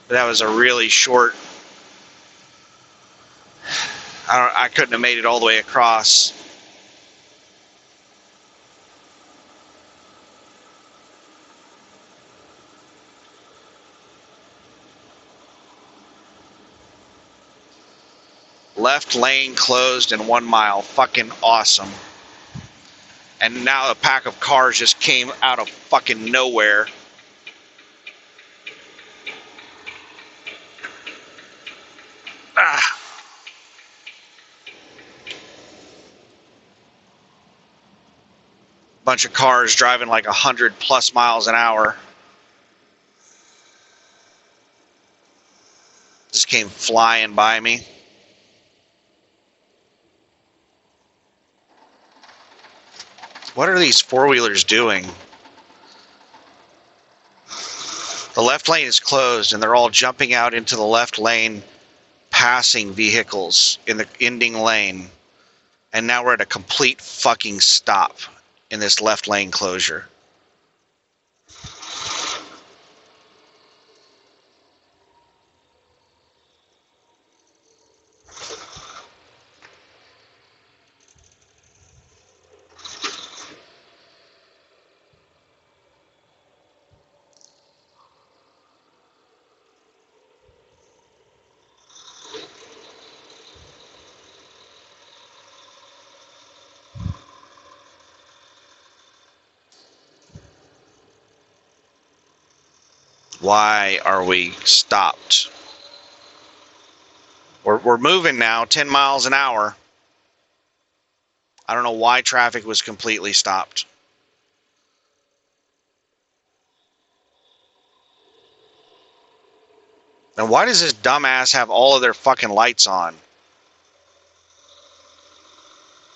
But that was a really short... I couldn't have made it all the way across. Left lane closed in 1 mile. Fucking awesome. And now a pack of cars just came out of fucking nowhere. Ah. Bunch of cars driving like 100+ miles an hour. just came flying by me. What are these four-wheelers doing? The left lane is closed, and they're all jumping out into the left lane, passing vehicles in the ending lane. And now we're at a complete fucking stop in this left lane closure. Why are we stopped? We're moving now 10 miles an hour. I don't know why traffic was completely stopped. And why does this dumbass have all of their fucking lights on?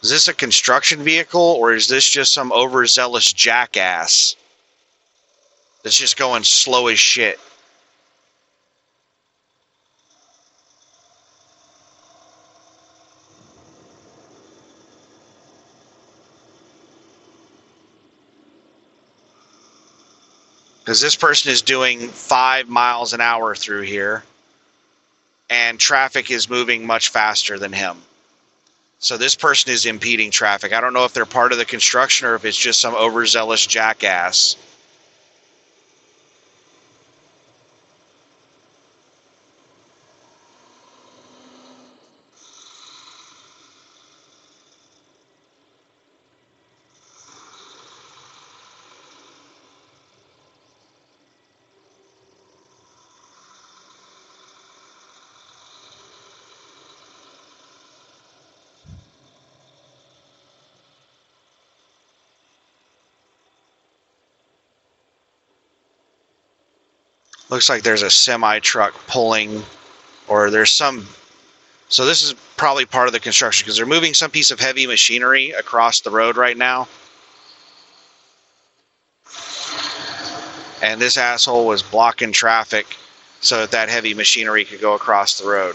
Is this a construction vehicle, or is this just some overzealous jackass that's just going slow as shit? Because this person is doing 5 miles an hour through here, and traffic is moving much faster than him. So this person is impeding traffic. I don't know if they're part of the construction or if it's just some overzealous jackass. Looks like there's a semi truck pulling, or there's some. So this is probably part of the construction because they're moving some piece of heavy machinery across the road right now. And this asshole was blocking traffic so that heavy machinery could go across the road.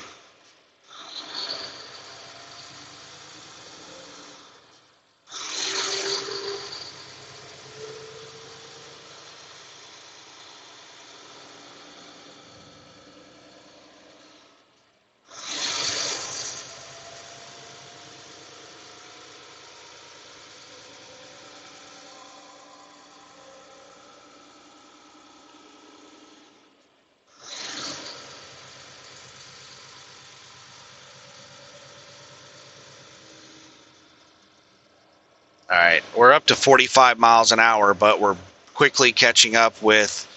All right, we're up to 45 miles an hour, but we're quickly catching up with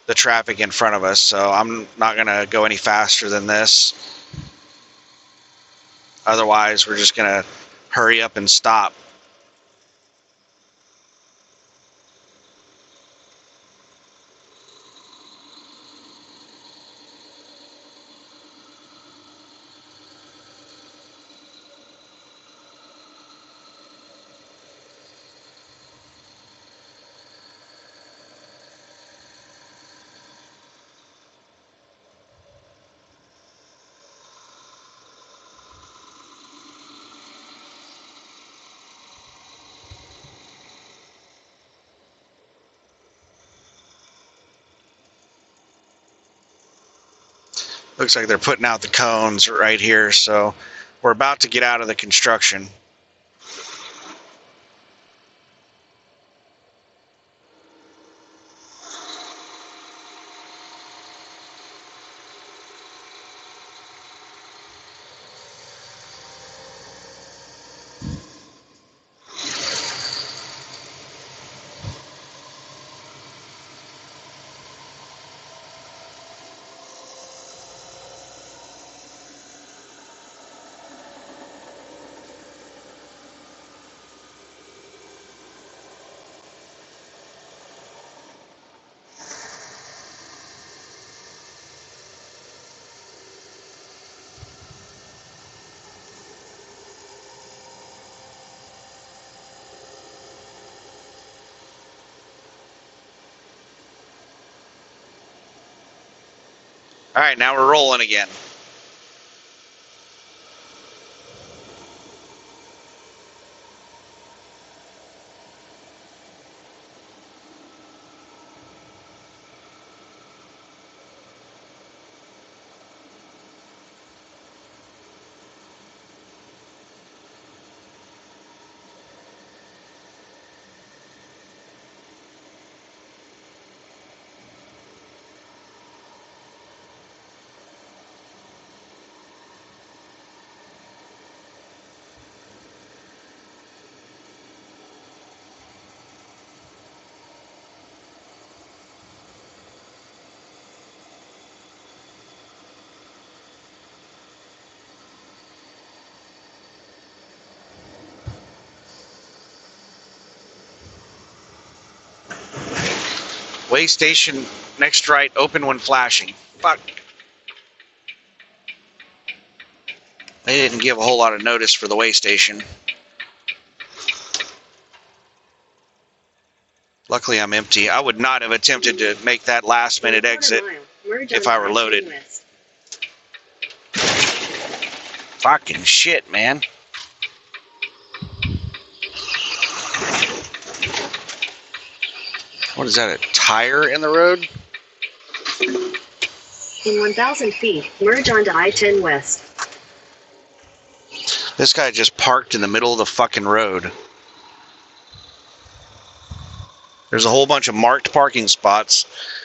the traffic in front of us, so I'm not going to go any faster than this. Otherwise, we're just going to hurry up and stop. Looks like they're putting out the cones right here, so we're about to get out of the construction. All right, now we're rolling again. Way station next right, open when flashing. Fuck. They didn't give a whole lot of notice for the way station. Luckily, I'm empty. I would not have attempted to make that last minute exit if I were loaded. Fucking shit, man. What is that, a tire in the road? In 1,000 feet, merge onto I-10 West. This guy just parked in the middle of the fucking road. There's a whole bunch of marked parking spots,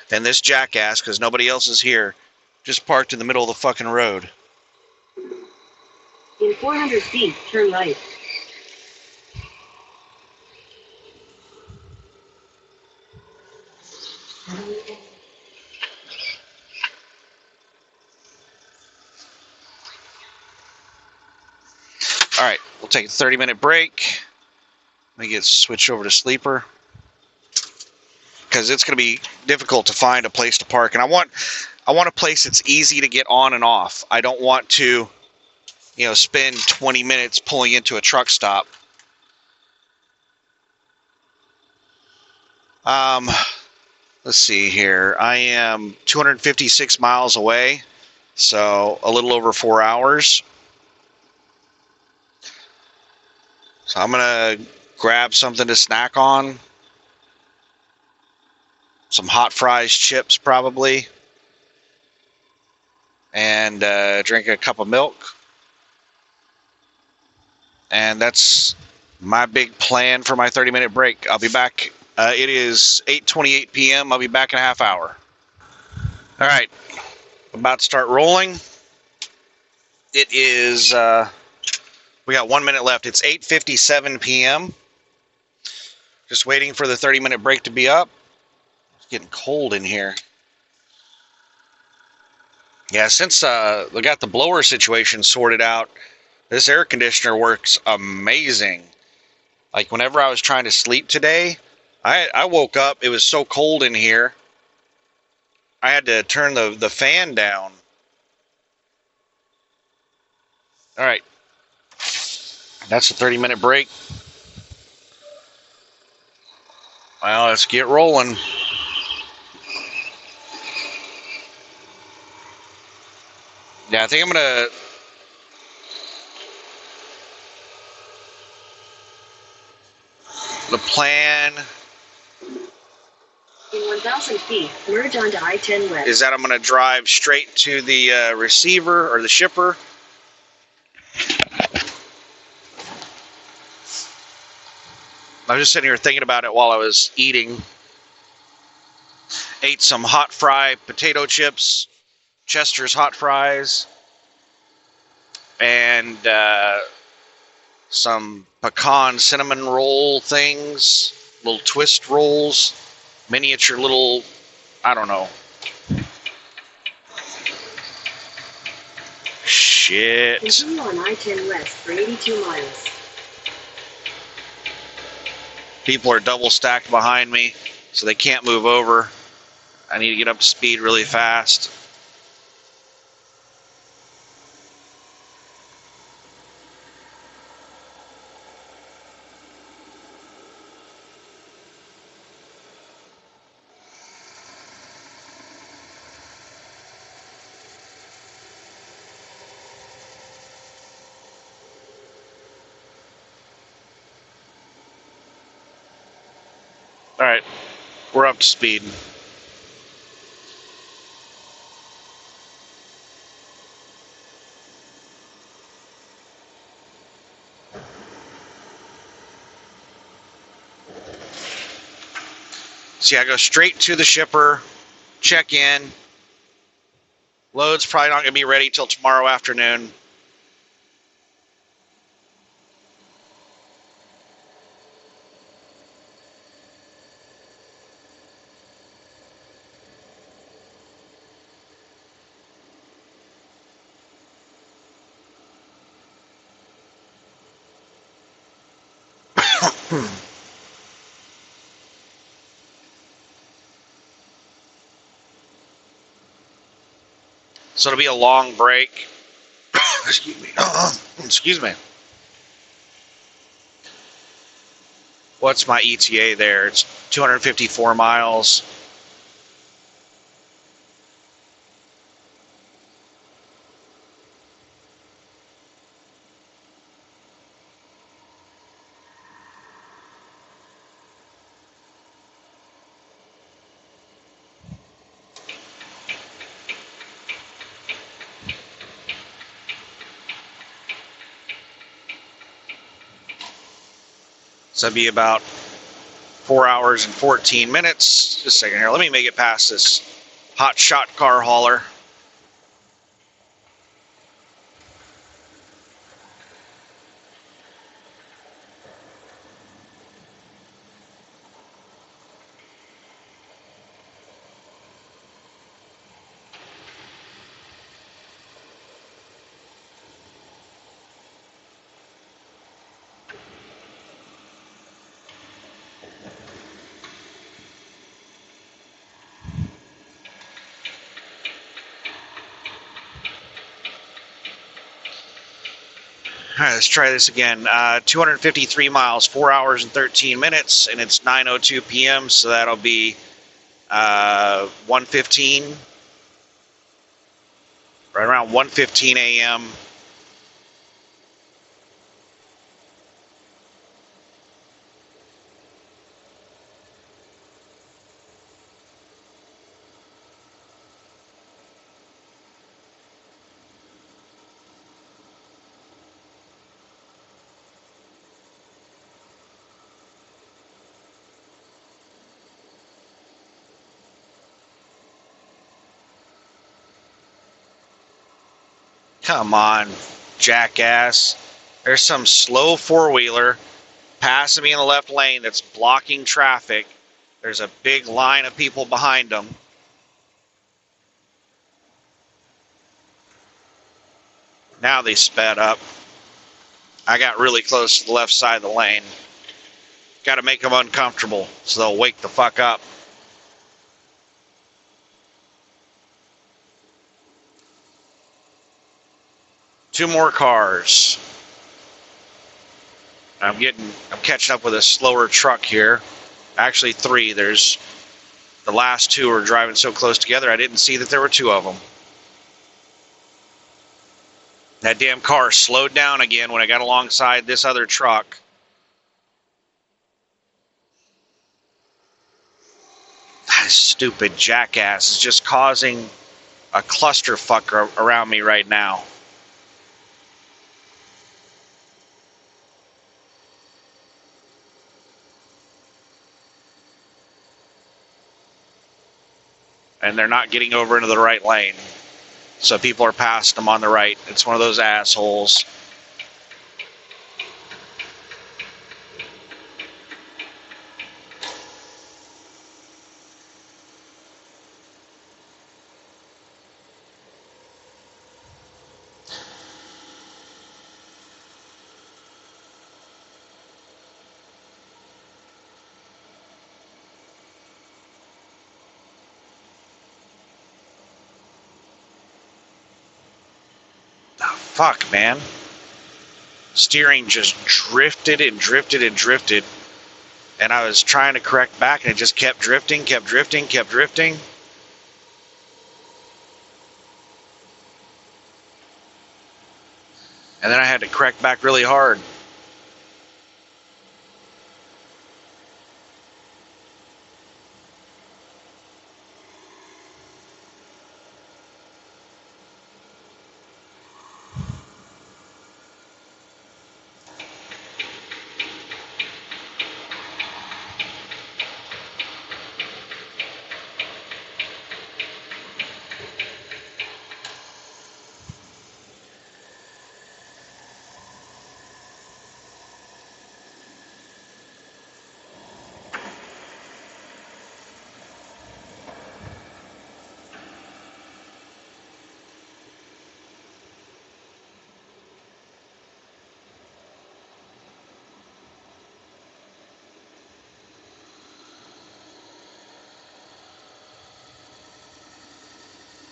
and this jackass, because nobody else is here, just parked in the middle of the fucking road. In 400 feet, turn right. All right, we'll take a 30-minute break. Let me get switched over to sleeper, because it's going to be difficult to find a place to park, and I want a place that's easy to get on and off. I don't want to, spend 20 minutes pulling into a truck stop. Let's see here. I am 256 miles away, so a little over 4 hours. So I'm going to grab something to snack on. Some hot fries, chips probably. And drink a cup of milk. And that's my big plan for my 30-minute break. I'll be back. It is 8:28 p.m. I'll be back in a half hour. All right. About to start rolling. It is... we got 1 minute left. It's 8:57 p.m. Just waiting for the 30-minute break to be up. It's getting cold in here. Yeah, since we got the blower situation sorted out, this air conditioner works amazing. Like whenever I was trying to sleep today, I woke up, it was so cold in here, I had to turn the fan down. All right, that's a 30-minute break. Well, let's get rolling. Yeah, I think I'm going to... The plan... In 1,000 feet, merge onto I-10 West. Is that I'm going to drive straight to the receiver or the shipper. I was just sitting here thinking about it while I was eating. Ate some hot fry potato chips, Chester's hot fries, and some pecan cinnamon roll things, little twist rolls, miniature little, I don't know. Shit. Continue on I-10 West for 82 miles. People are double stacked behind me, so they can't move over. I need to get up to speed really fast. All right, we're up to speed. See, I go straight to the shipper, check in. Load's probably not going to be ready till tomorrow afternoon. So it'll be a long break. Excuse me. Excuse me. What's my ETA there? It's 254 miles. So that'd be about 4 hours and 14 minutes. Just a second here. Let me make it past this hot shot car hauler. All right, let's try this again. 253 miles, 4 hours and 13 minutes, and it's 9:02 p.m., so that'll be 1:15, right around 1:15 a.m. Come on, jackass. There's some slow four-wheeler passing me in the left lane that's blocking traffic. There's a big line of people behind them. Now they sped up. I got really close to the left side of the lane. Got to make them uncomfortable so they'll wake the fuck up. Two more cars. I'm catching up with a slower truck here. Actually, three. There's the last two are driving so close together, I didn't see that there were two of them. That damn car slowed down again when I got alongside this other truck. That stupid jackass is just causing a clusterfuck around me right now. And they're not getting over into the right lane. So people are passing them on the right. It's one of those assholes. Fuck, man. Steering just drifted and drifted and drifted. And I was trying to correct back and it just kept drifting, kept drifting, kept drifting. And then I had to correct back really hard.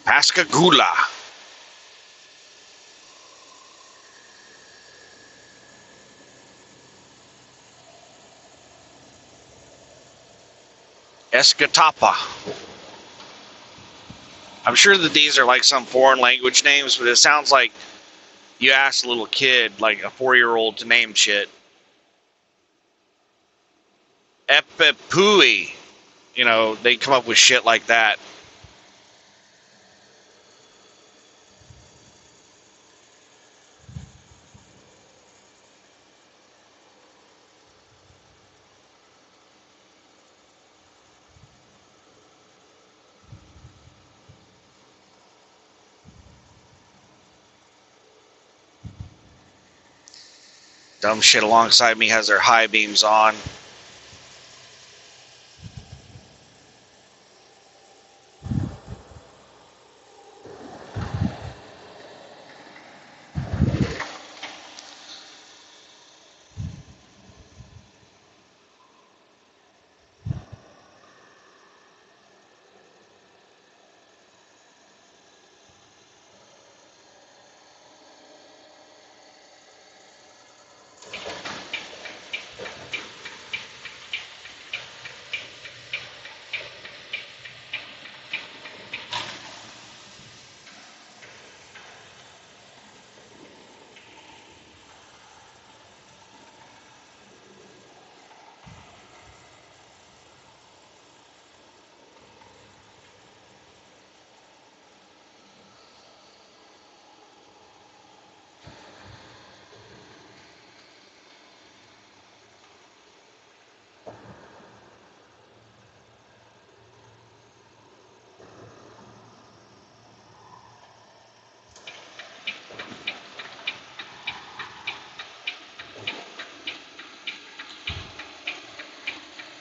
Pascagoula. Escatapa. I'm sure that these are like some foreign language names, but it sounds like you asked a little kid, like a 4-year-old, to name shit. Epipui. You know, they come up with shit like that. Dumb shit alongside me has their high beams on.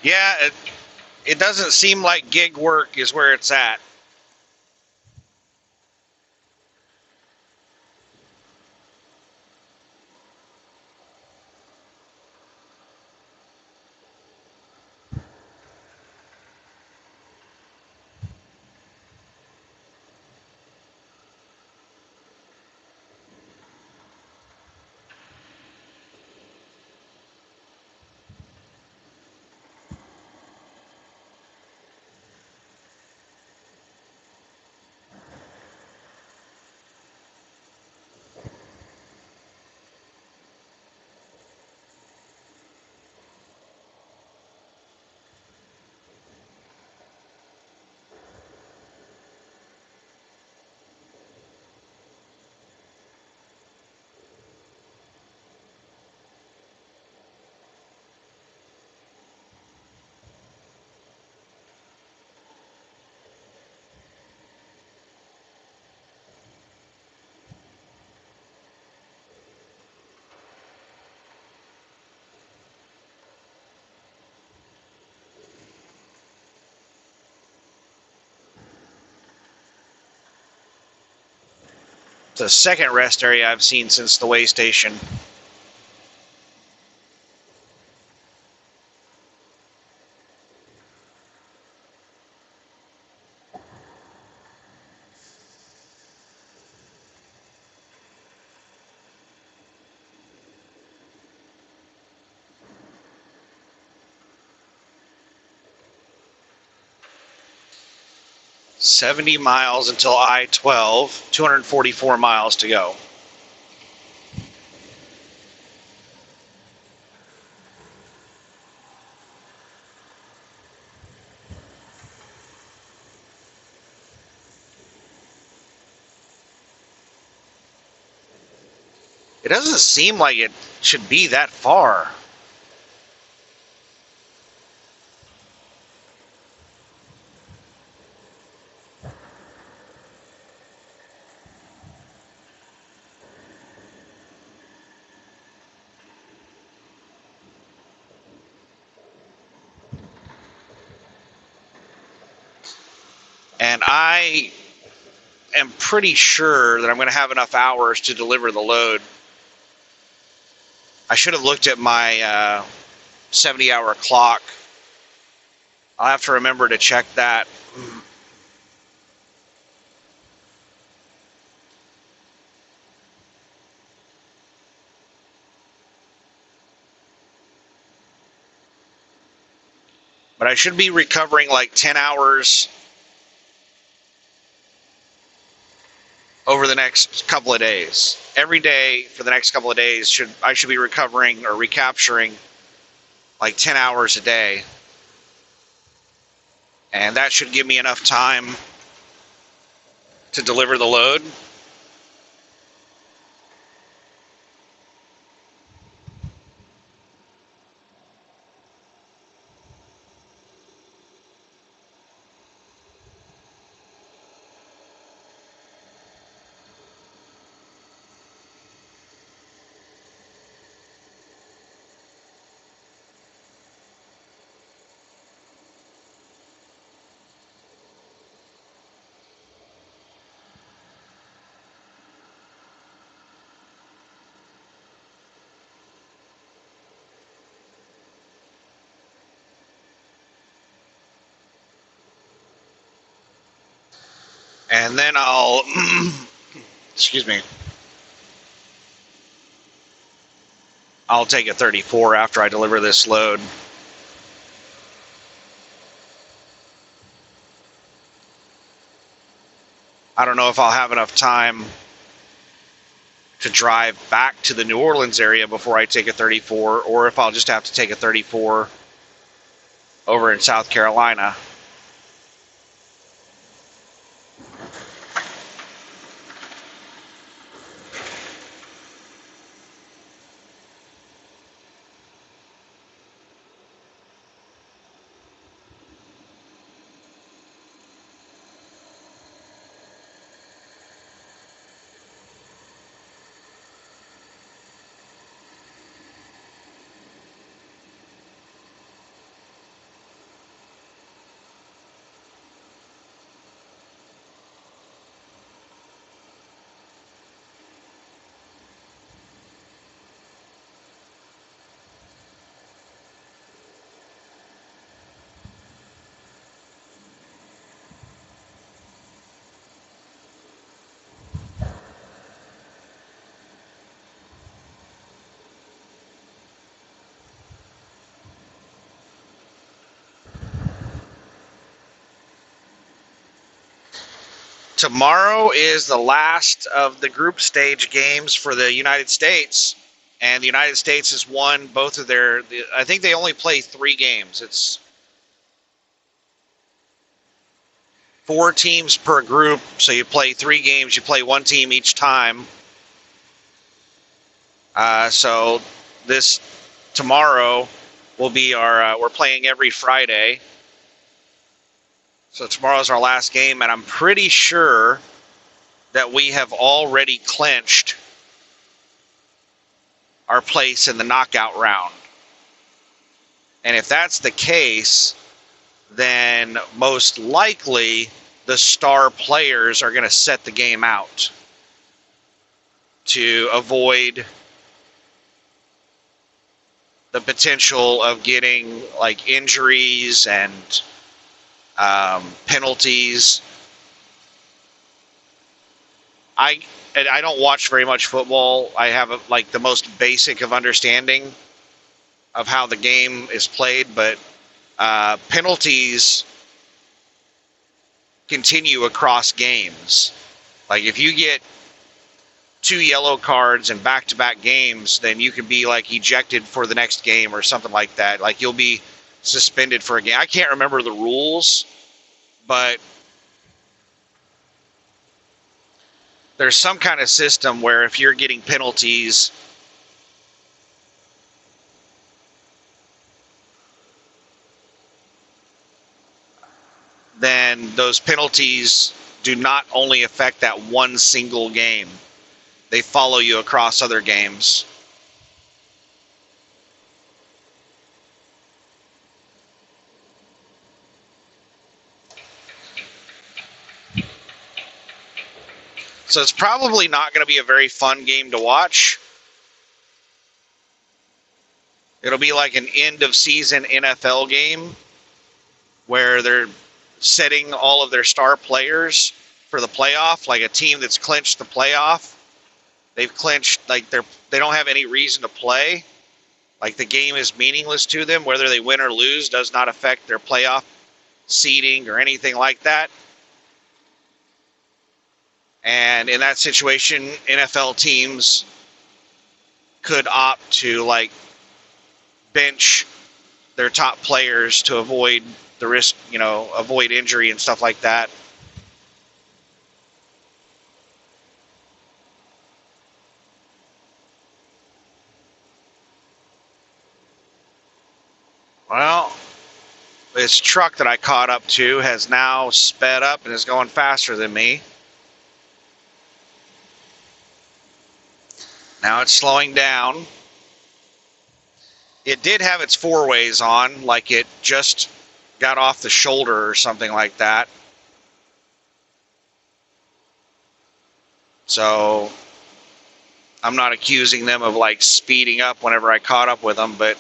Yeah, it doesn't seem like gig work is where it's at. It's the second rest area I've seen since the way station. $70 miles until I-12, 244 miles to go. It doesn't seem like it should be that far. And I am pretty sure that I'm going to have enough hours to deliver the load. I should have looked at my 70-hour clock. I'll have to remember to check that. but I should be recovering like 10 hours over the next couple of days. Every day for the next couple of days, I should be recovering or recapturing like 10 hours a day. And that should give me enough time to deliver the load. And then I'll, excuse me, I'll take a 34 after I deliver this load. I don't know if I'll have enough time to drive back to the New Orleans area before I take a 34, or if I'll just have to take a 34 over in South Carolina. Tomorrow is the last of the group stage games for the United States, and the United States has won both of their, I think they only play 3 games. It's 4 teams per group, so you play 3 games, you play 1 team each time. So this tomorrow will be our, we're playing every Friday. So tomorrow's our last game, and I'm pretty sure that we have already clinched our place in the knockout round. And if that's the case, then most likely the star players are going to set the game out to avoid the potential of getting like injuries and penalties. I don't watch very much football. I have like the most basic of understanding of how the game is played, but penalties continue across games. Like if you get 2 yellow cards in back-to-back games, then you can be like ejected for the next game or something like that. Like you'll be suspended for a game. I can't remember the rules, but there's some kind of system where if you're getting penalties, then those penalties do not only affect that one single game. They follow you across other games. So it's probably not going to be a very fun game to watch. It'll be like an end of season NFL game where they're setting all of their star players for the playoff, like a team that's clinched the playoff. They've clinched, like they don't have any reason to play. Like the game is meaningless to them. Whether they win or lose does not affect their playoff seeding or anything like that. And in that situation, NFL teams could opt to like bench their top players to avoid the risk, avoid injury and stuff like that. Well, this truck that I caught up to has now sped up and is going faster than me. Now it's slowing down. It did have its four ways on, like it just got off the shoulder or something like that. So I'm not accusing them of like speeding up whenever I caught up with them, but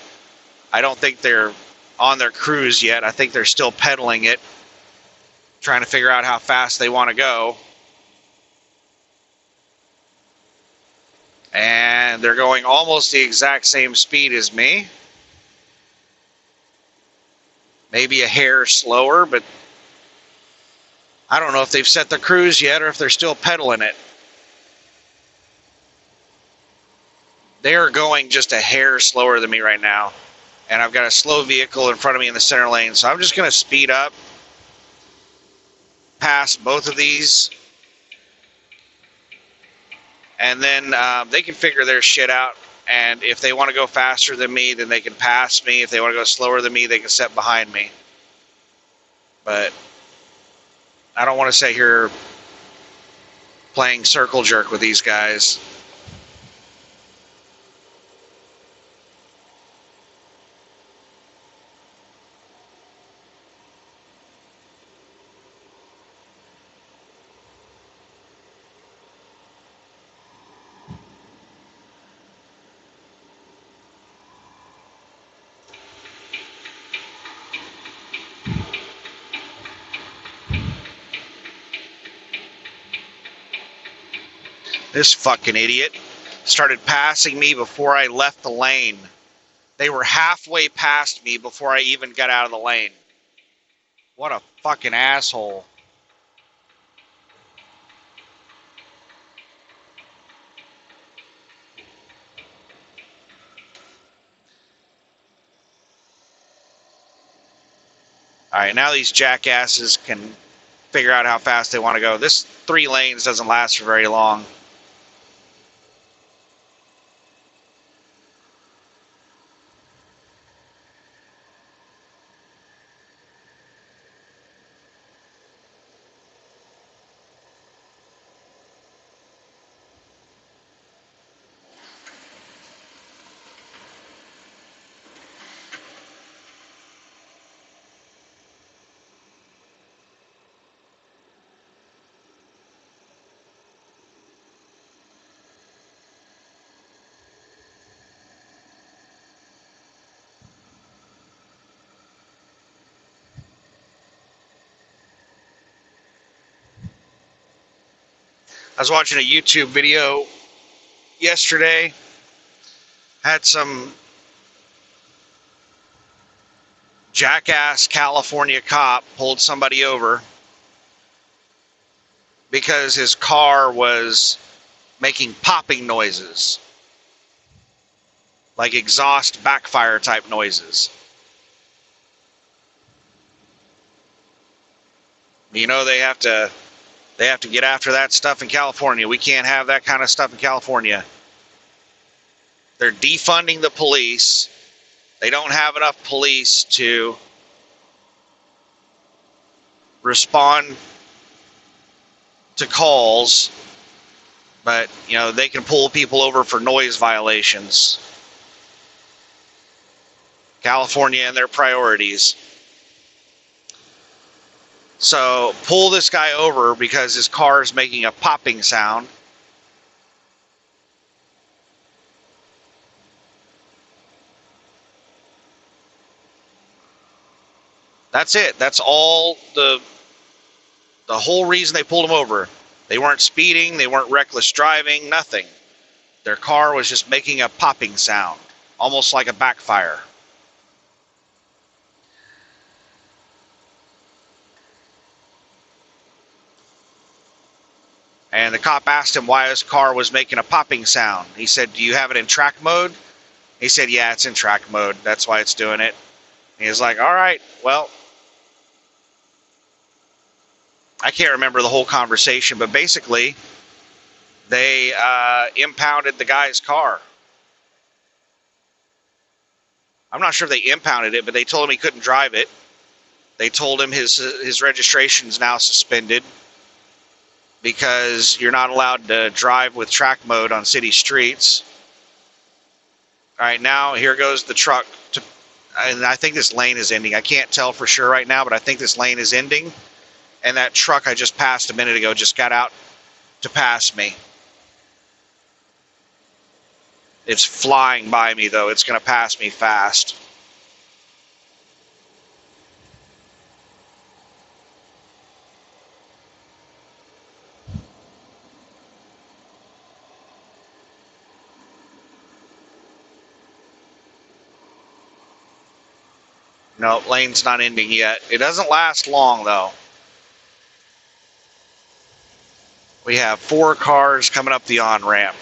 I don't think they're on their cruise yet. I think they're still pedaling it, trying to figure out how fast they want to go. And they're going almost the exact same speed as me. Maybe a hair slower, but I don't know if they've set the cruise yet or if they're still pedaling it. They are going just a hair slower than me right now. And I've got a slow vehicle in front of me in the center lane, so I'm just going to speed up past both of these. And then they can figure their shit out. And if they want to go faster than me, then they can pass me. If they want to go slower than me, they can set behind me. But I don't want to sit here playing circle jerk with these guys. This fucking idiot started passing me before I left the lane. They were halfway past me before I even got out of the lane. What a fucking asshole. Alright, now these jackasses can figure out how fast they want to go. This 3 lanes doesn't last for very long. I was watching a YouTube video yesterday. Had some jackass California cop pulled somebody over because his car was making popping noises, like exhaust backfire type noises. You know, they have to get after that stuff in California. We can't have that kind of stuff in California. They're defunding the police. They don't have enough police to respond to calls, but, they can pull people over for noise violations. California and their priorities. So pull this guy over because his car is making a popping sound. That's it. That's all the whole reason they pulled him over. They weren't speeding. They weren't reckless driving. Nothing. Their car was just making a popping sound almost like a backfire. And the cop asked him why his car was making a popping sound. He said, "Do you have it in track mode?" He said, "Yeah, it's in track mode. That's why it's doing it." He was like, "All right, well," I can't remember the whole conversation, but basically they impounded the guy's car. I'm not sure if they impounded it, but they told him he couldn't drive it. They told him his registration's now suspended because you're not allowed to drive with track mode on city streets. All right, now here goes the truck. And I think this lane is ending. I can't tell for sure right now, but I think this lane is ending. And that truck I just passed a minute ago just got out to pass me. It's flying by me, though. It's going to pass me fast. No, lane's not ending yet. It doesn't last long, though. We have 4 cars coming up the on-ramp.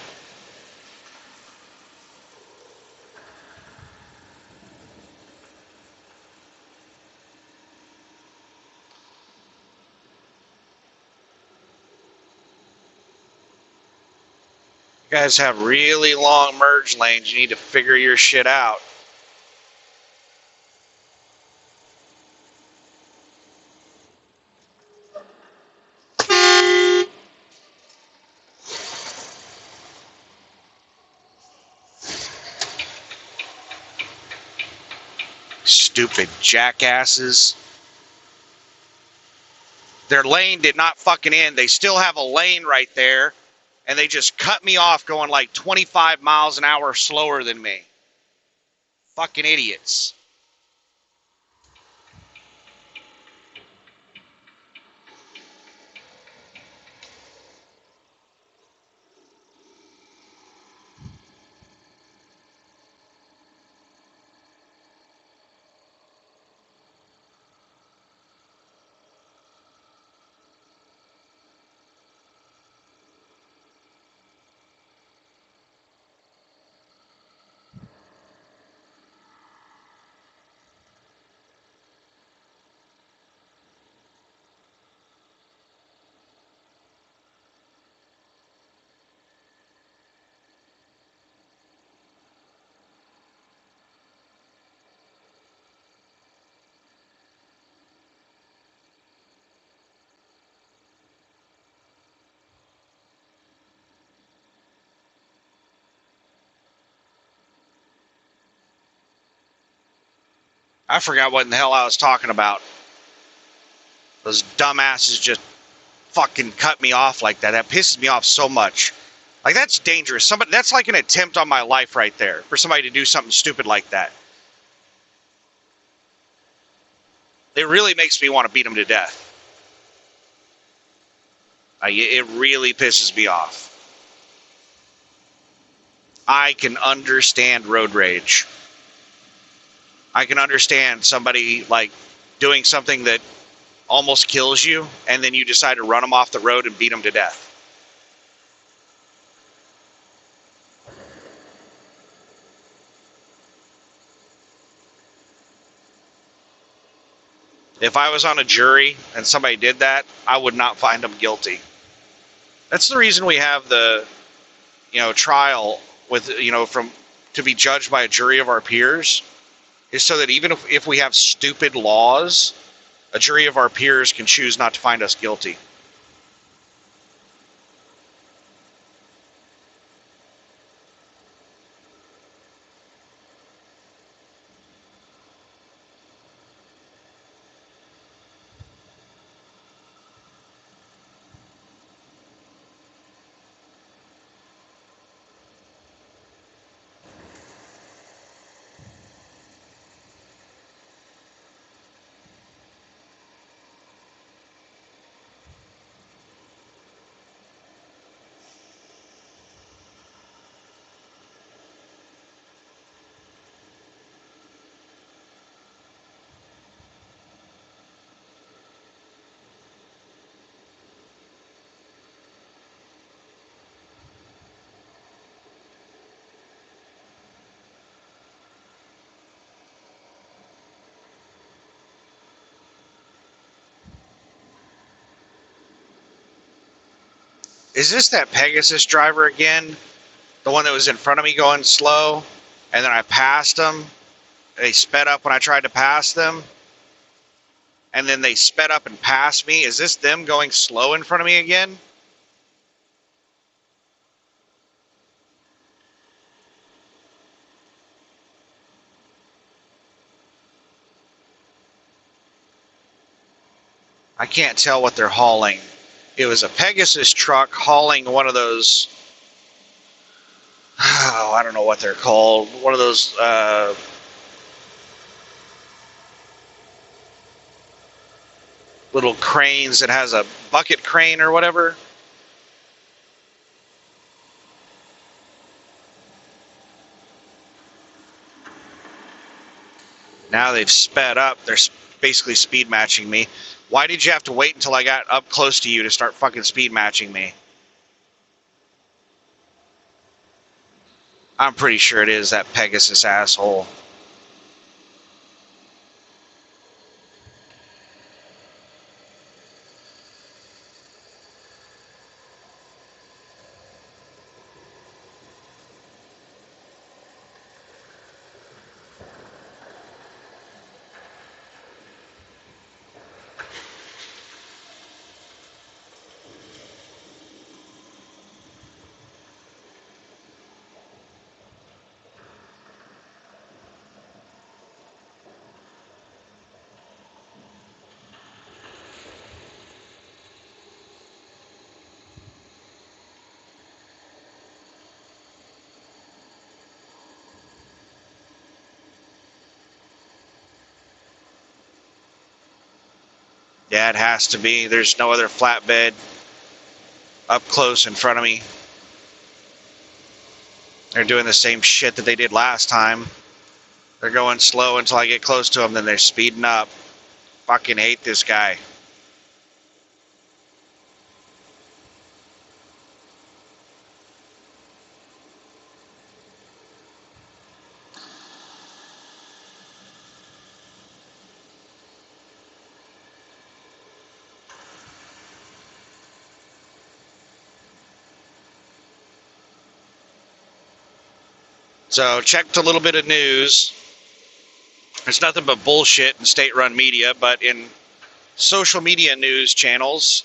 You guys have really long merge lanes. You need to figure your shit out. Stupid jackasses. Their lane did not fucking end. They still have a lane right there, and they just cut me off going like 25 miles an hour slower than me. Fucking idiots. I forgot what in the hell I was talking about. Those dumbasses just fucking cut me off like that. That pisses me off so much. Like, that's dangerous. That's like an attempt on my life right there, for somebody to do something stupid like that. It really makes me want to beat them to death. It really pisses me off. I can understand road rage. I can understand somebody like doing something that almost kills you, and then you decide to run them off the road and beat them to death. If I was on a jury and somebody did that, I would not find them guilty. That's the reason we have the, trial with, to be judged by a jury of our peers, is so that even if we have stupid laws, a jury of our peers can choose not to find us guilty. Is this that Pegasus driver again? The one that was in front of me going slow, and then I passed them. They sped up when I tried to pass them, and then they sped up and passed me. Is this them going slow in front of me again? I can't tell what they're hauling. It was a Pegasus truck hauling one of those, oh, I don't know what they're called. One of those little cranes that has a bucket crane or whatever. Now they've sped up. They're basically speed matching me. Why did you have to wait until I got up close to you to start fucking speed matching me? I'm pretty sure it is that Pegasus asshole. Yeah, it has to be. There's no other flatbed up close in front of me. They're doing the same shit that they did last time. They're going slow until I get close to them, then they're speeding up. Fucking hate this guy. So checked a little bit of news. There's nothing but bullshit in state-run media, but in social media news channels,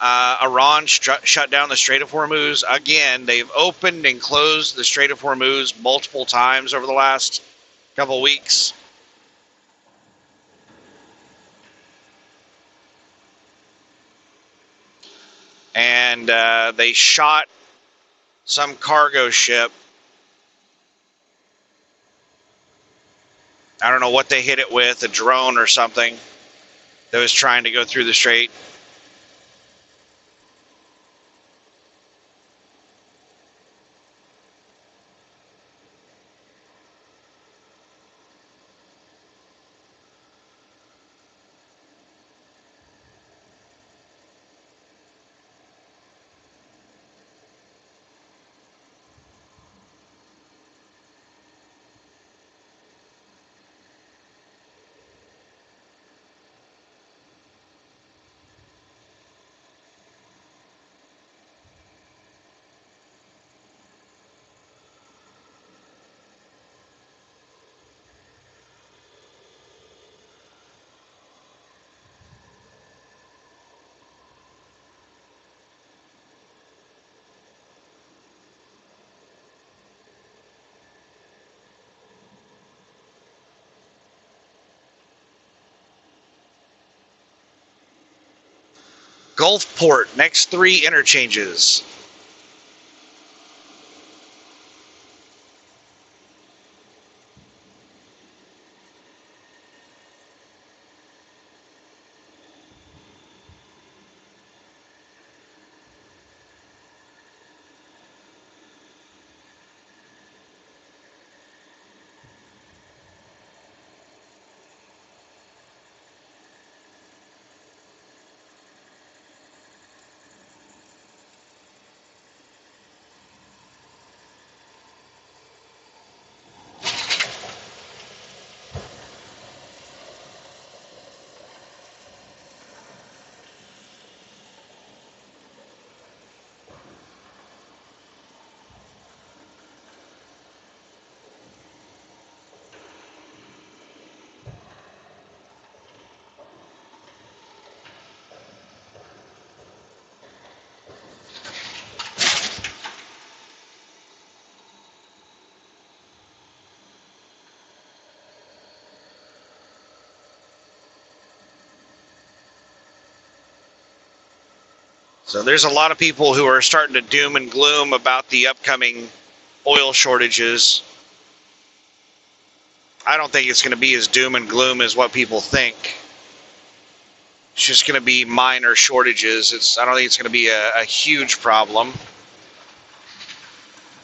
Iran shut down the Strait of Hormuz again. They've opened and closed the Strait of Hormuz multiple times over the last couple of weeks. And they shot some cargo ship. I don't know what they hit it with, a drone or something that was trying to go through the strait. Gulfport, next 3 interchanges. So there's a lot of people who are starting to doom and gloom about the upcoming oil shortages. I don't think it's going to be as doom and gloom as what people think. It's just going to be minor shortages. I don't think it's going to be a huge problem.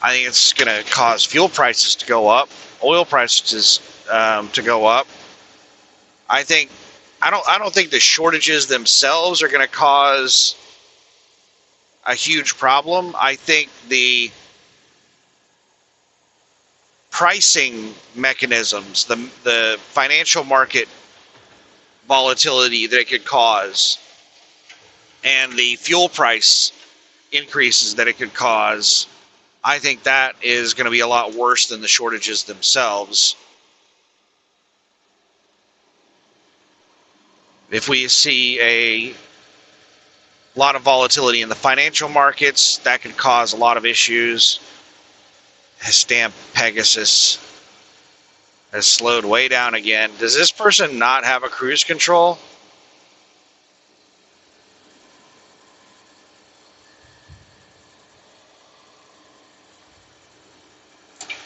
I think it's going to cause fuel prices to go up, oil prices to go up. I don't think the shortages themselves are going to cause a huge problem. I think the pricing mechanisms, the financial market volatility that it could cause, and the fuel price increases that it could cause, I think that is going to be a lot worse than the shortages themselves. If we see a lot of volatility in the financial markets, that could cause a lot of issues. This damn Pegasus has slowed way down again. Does this person not have a cruise control?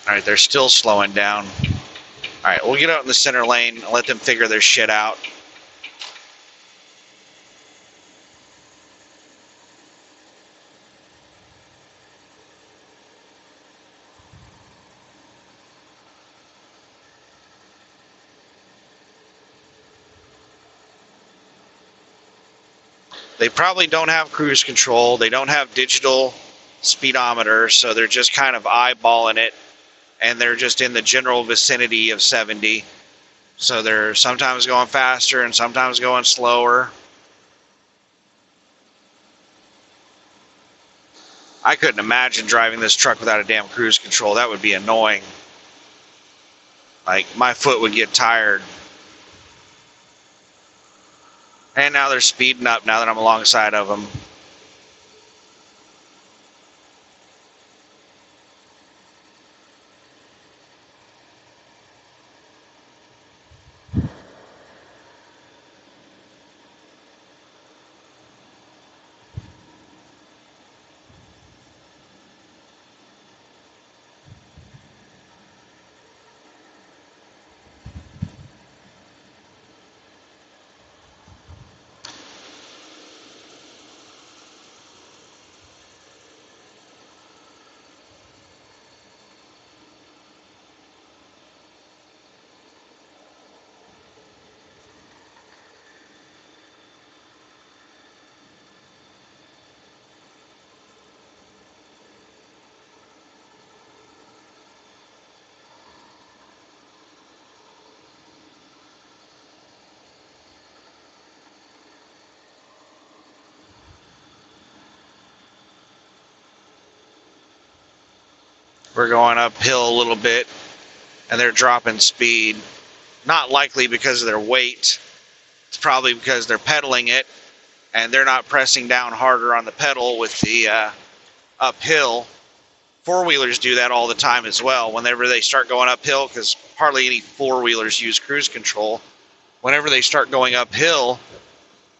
All right, they're still slowing down. All right, we'll get out in the center lane and let them figure their shit out. They probably don't have cruise control. They don't have digital speedometer, so they're just kind of eyeballing it, and they're just in the general vicinity of 70. So they're sometimes going faster and sometimes going slower. I couldn't imagine driving this truck without a damn cruise control. That would be annoying. Like, my foot would get tired. And now they're speeding up now that I'm alongside of them. We're going uphill a little bit, and they're dropping speed. Not likely because of their weight. It's probably because they're pedaling it, and they're not pressing down harder on the pedal with the uphill. Four-wheelers do that all the time as well. Whenever they start going uphill, because hardly any four-wheelers use cruise control, whenever they start going uphill,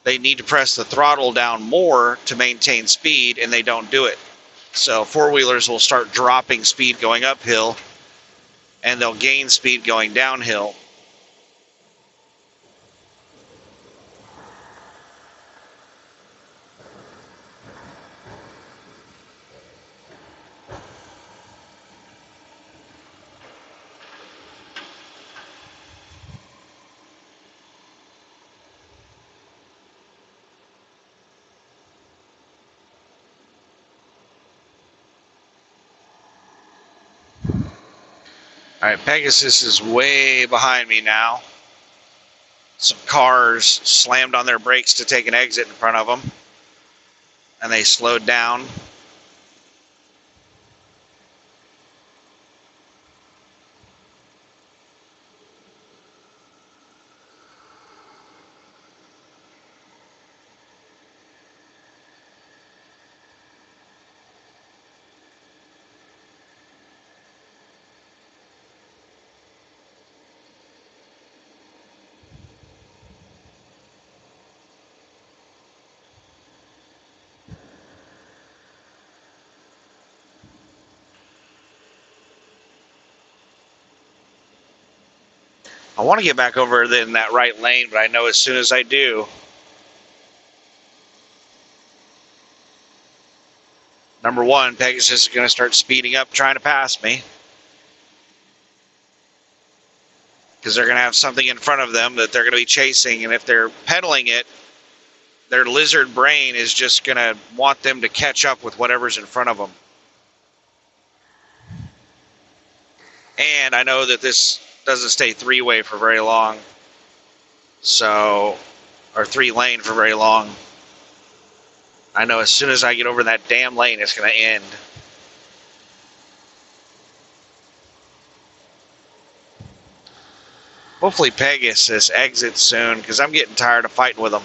they need to press the throttle down more to maintain speed, and they don't do it. So four-wheelers will start dropping speed going uphill, and they'll gain speed going downhill. All right, Pegasus is way behind me now. Some cars slammed on their brakes to take an exit in front of them, and they slowed down. I want to get back over in that right lane, but I know as soon as I do, number one, Pegasus is going to start speeding up trying to pass me. Because they're going to have something in front of them that they're going to be chasing, and if they're pedaling it, their lizard brain is just going to want them to catch up with whatever's in front of them. And I know that this doesn't stay three-way for very long, or three-lane for very long. I know as soon as I get over that damn lane, it's going to end. Hopefully Pegasus exits soon, because I'm getting tired of fighting with them.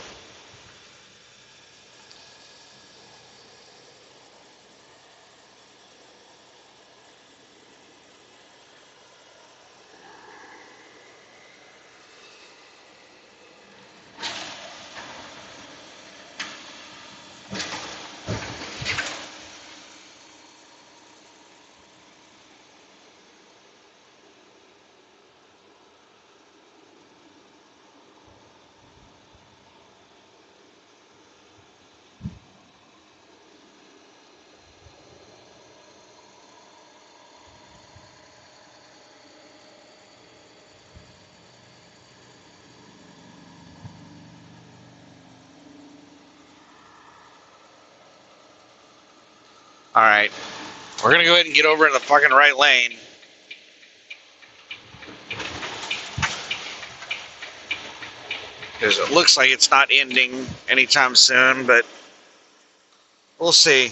Alright, we're going to go ahead and get over in the fucking right lane. Because it looks like it's not ending anytime soon, but we'll see.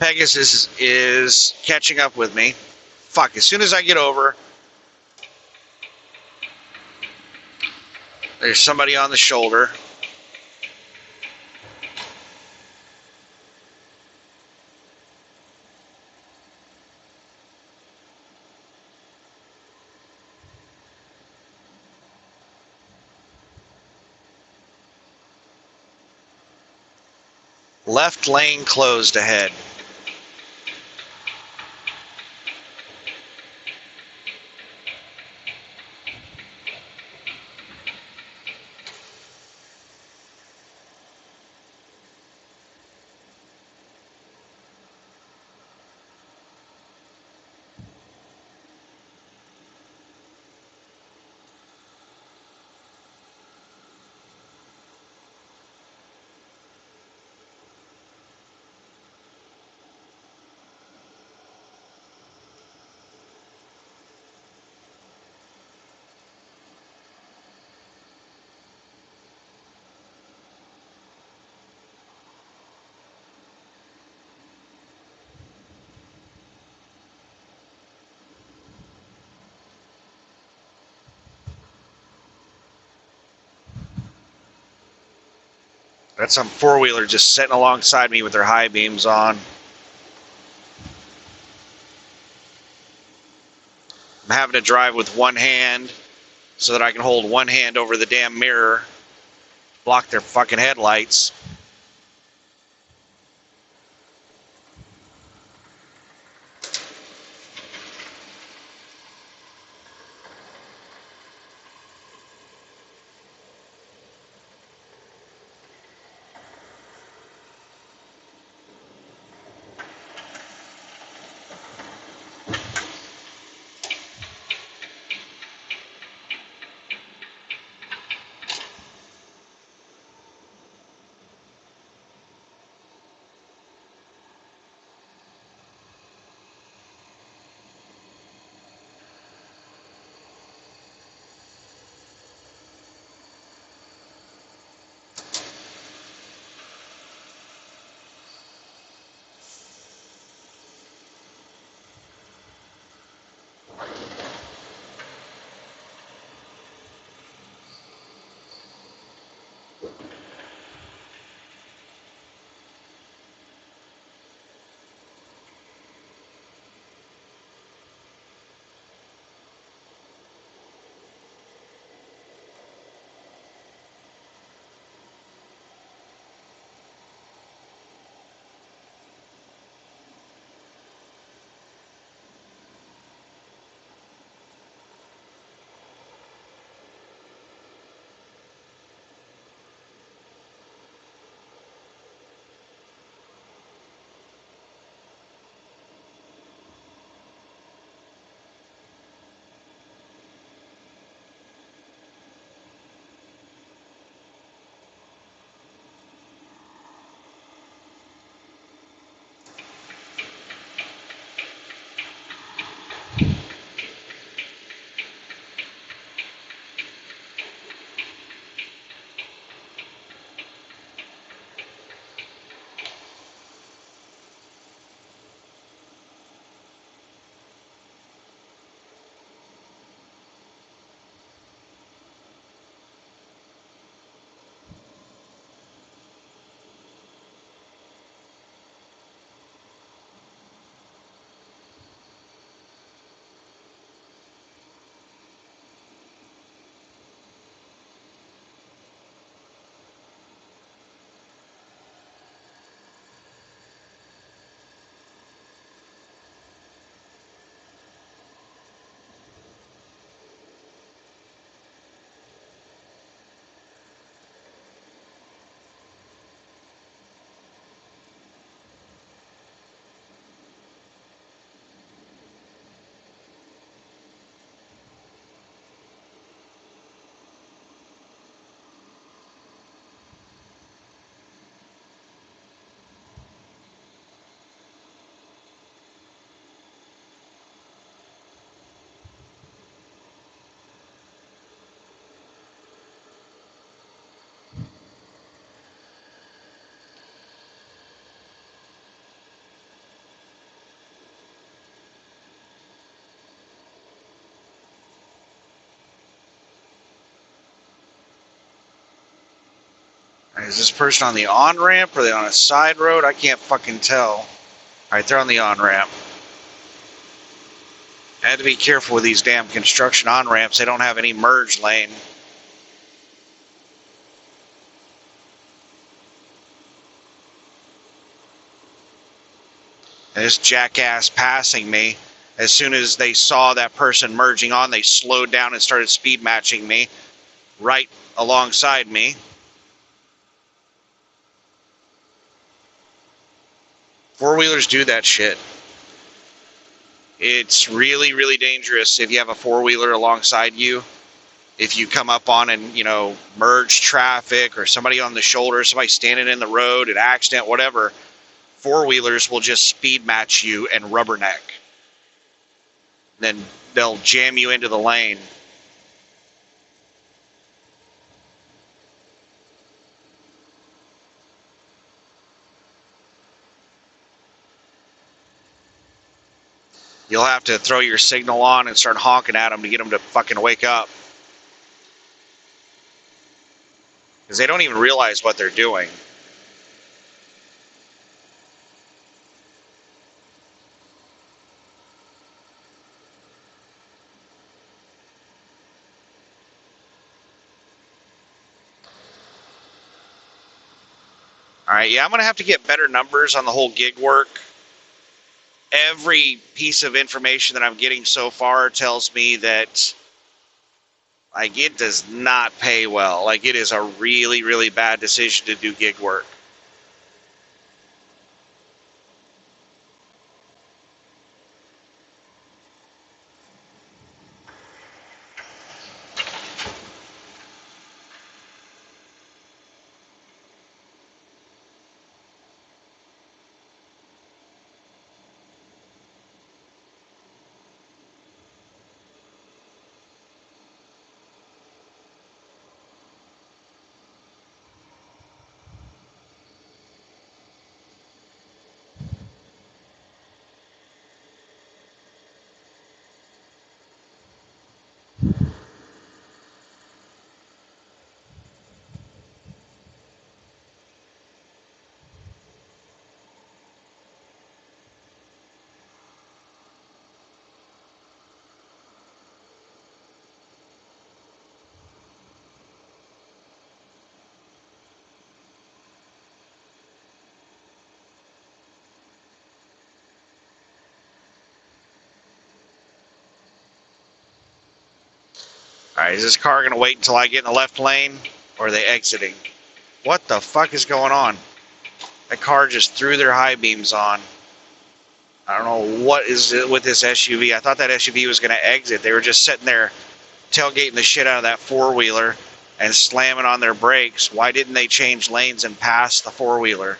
Pegasus is catching up with me. Fuck, as soon as I get over, there's somebody on the shoulder. Left lane closed ahead. That's some four-wheeler just sitting alongside me with their high beams on. I'm having to drive with one hand so that I can hold one hand over the damn mirror, block their fucking headlights. Is this person on the on-ramp or are they on a side road? I can't fucking tell. All right, they're on the on-ramp. I had to be careful with these damn construction on-ramps. They don't have any merge lane. And this jackass passing me, as soon as they saw that person merging on, they slowed down and started speed matching me right alongside me. Four-wheelers do that shit. It's really, really dangerous if you have a four-wheeler alongside you. If you come up on and, merge traffic or somebody on the shoulder, somebody standing in the road, an accident, whatever, four-wheelers will just speed match you and rubberneck. Then they'll jam you into the lane. You'll have to throw your signal on and start honking at them to get them to fucking wake up. Because they don't even realize what they're doing. All right, yeah, I'm going to have to get better numbers on the whole gig work. Every piece of information that I'm getting so far tells me that it does not pay well. It is a really, really bad decision to do gig work. All right, is this car going to wait until I get in the left lane, or are they exiting? What the fuck is going on? That car just threw their high beams on. I don't know what is it with this SUV. I thought that SUV was going to exit. They were just sitting there tailgating the shit out of that four-wheeler and slamming on their brakes. Why didn't they change lanes and pass the four-wheeler?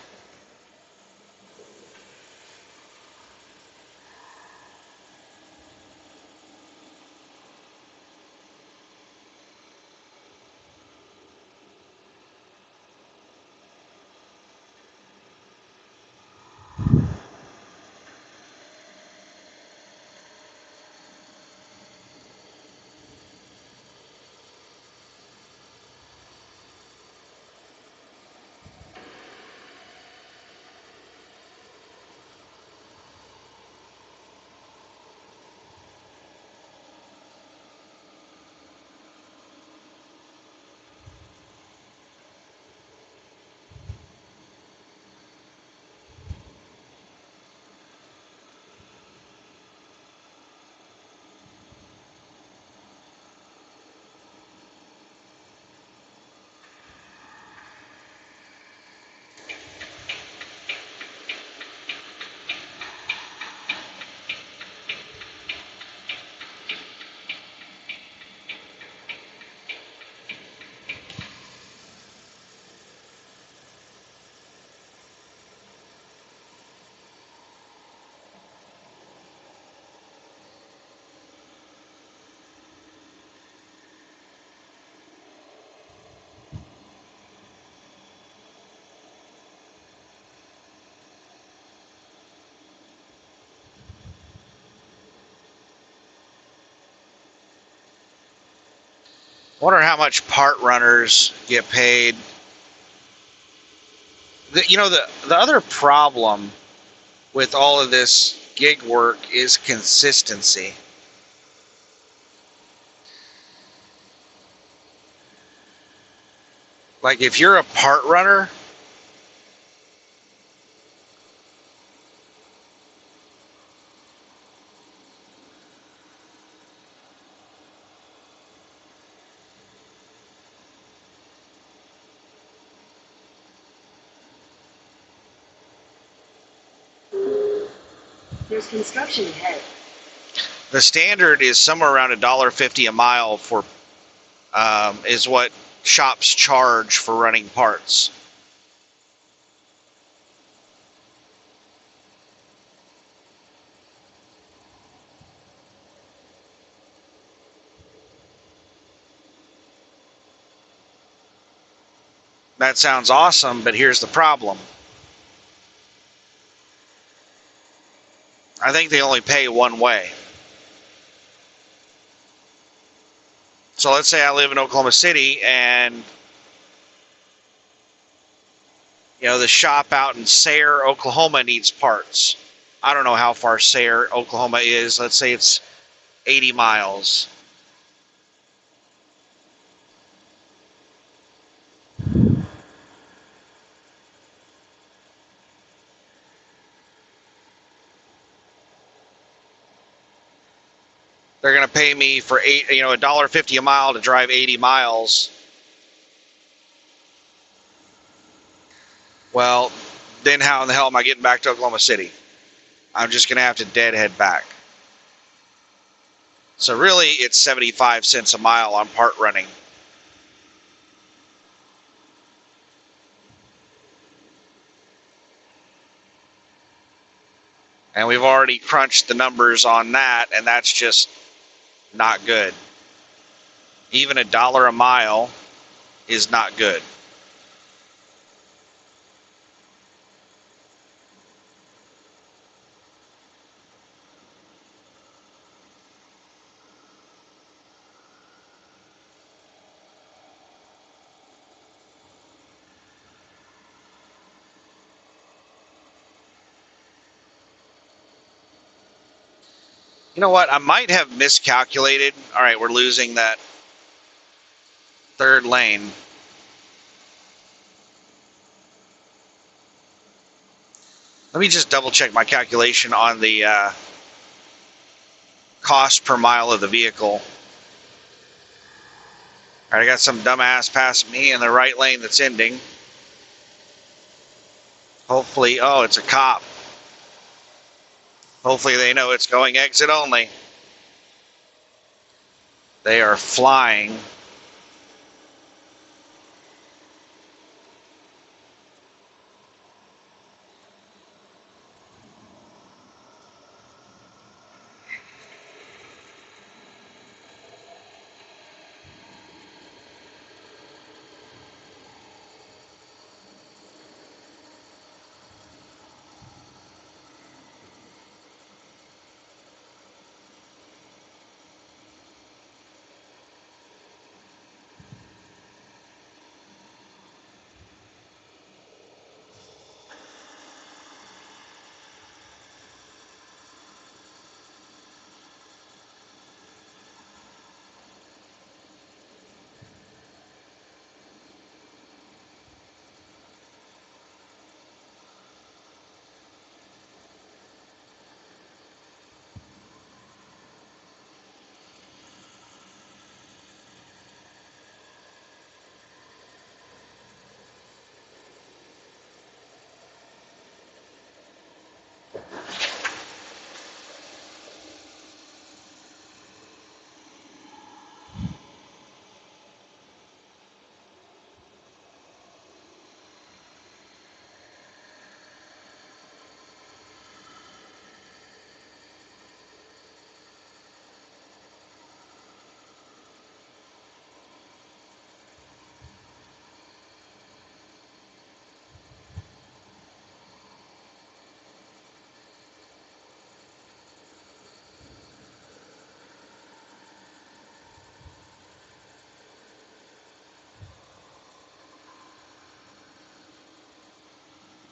I wonder how much part runners get paid The other problem with all of this gig work is consistency. Like if you're a part runner, There's construction ahead. the standard is somewhere around $1.50 a mile for is what shops charge for running parts. That sounds awesome, but here's the problem. I think they only pay one way. So let's say I live in Oklahoma City and the shop out in Sayre, Oklahoma needs parts. I don't know how far Sayre, Oklahoma is. Let's say it's 80 miles. They're going to pay me for $1.50 a mile to drive 80 miles. Well, then how in the hell am I getting back to Oklahoma City? I'm just going to have to deadhead back. So really, it's 75 cents a mile on part running. And we've already crunched the numbers on that, and that's just not good. Even $1 a mile is not good. You know what? I might have miscalculated. All right, we're losing that third lane. Let me just double check my calculation on the cost per mile of the vehicle. All right, I got some dumbass passing me in the right lane that's ending. Hopefully, oh, it's a cop. Hopefully they know it's going exit only. They are flying.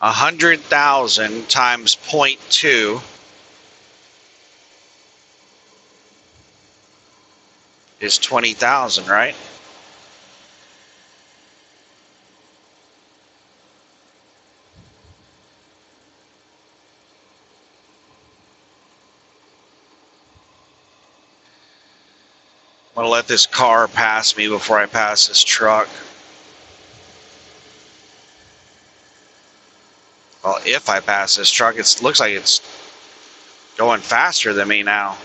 100,000 times 0.2 is 20,000, right? I'm gonna let this car pass me before I pass this truck. Well, if I pass this truck, it looks like it's going faster than me now.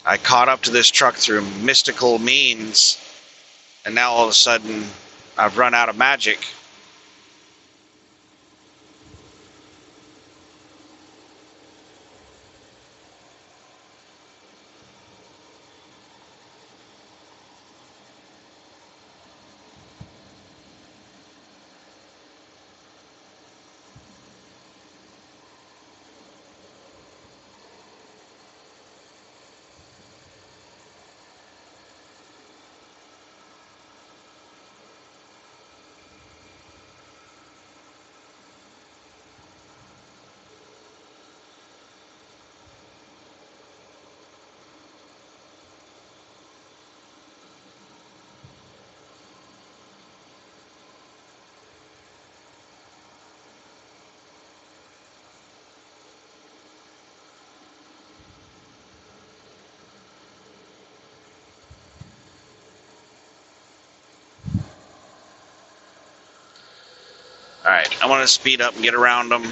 I caught up to this truck through mystical means, and now all of a sudden I've run out of magic. All right, I want to speed up and get around them.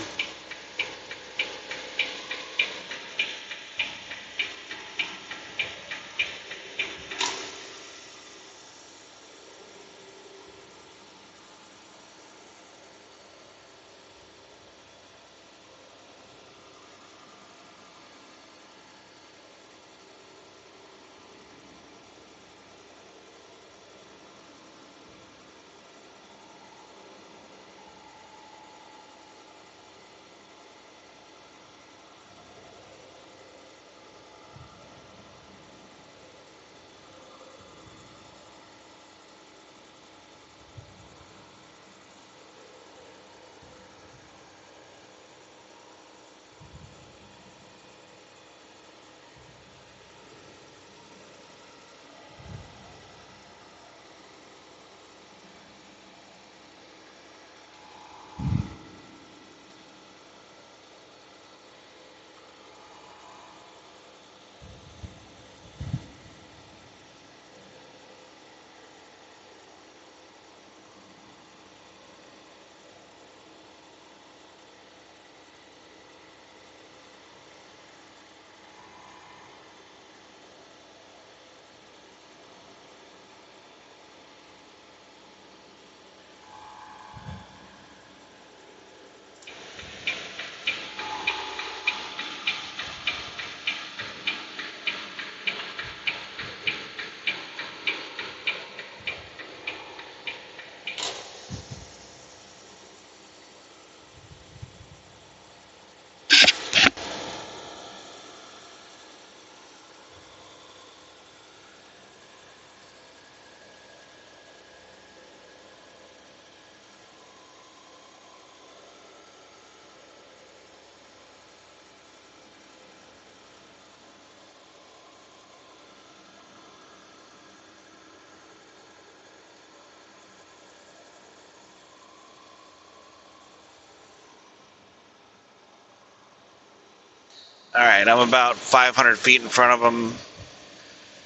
All right, I'm about 500 feet in front of them.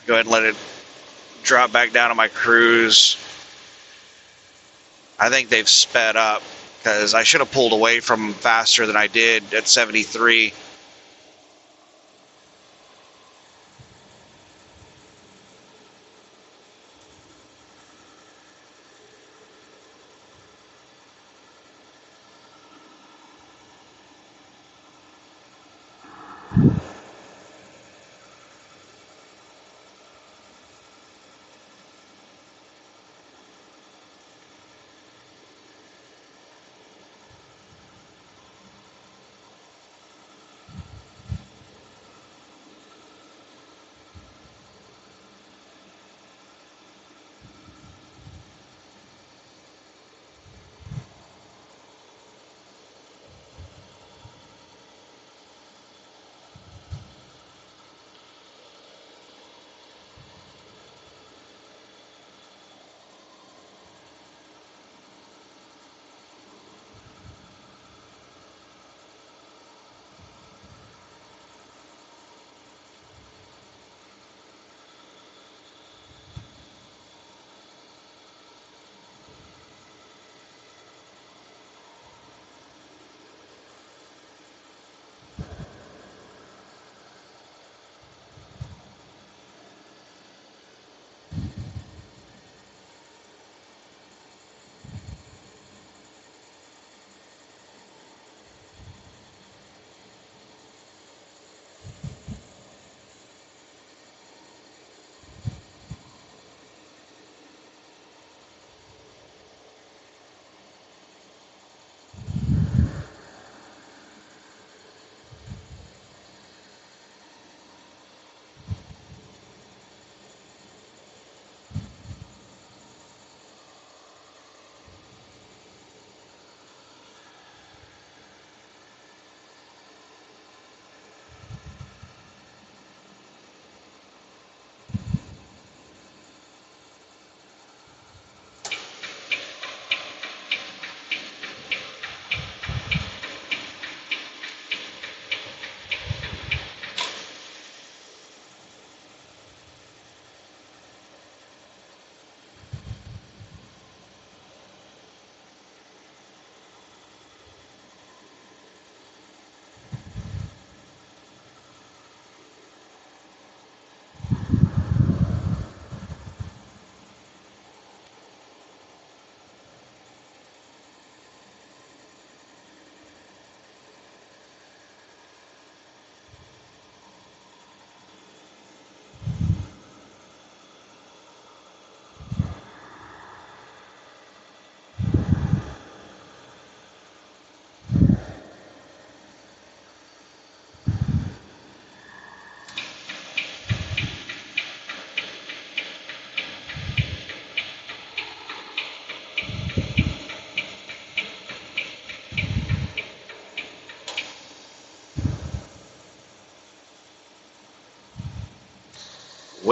Go ahead and let it drop back down to my cruise. I think they've sped up because I should have pulled away from them faster than I did at 73.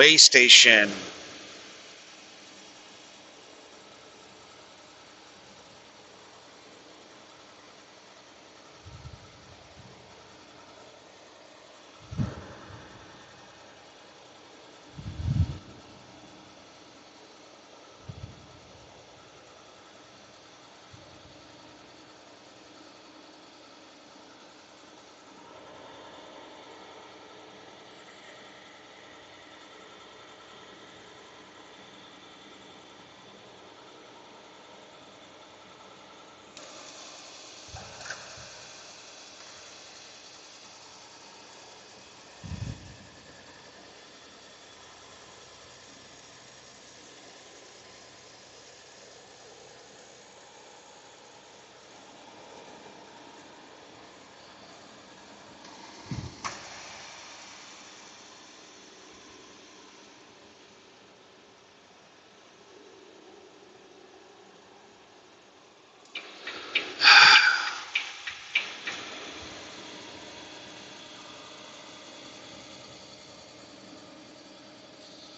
Way station.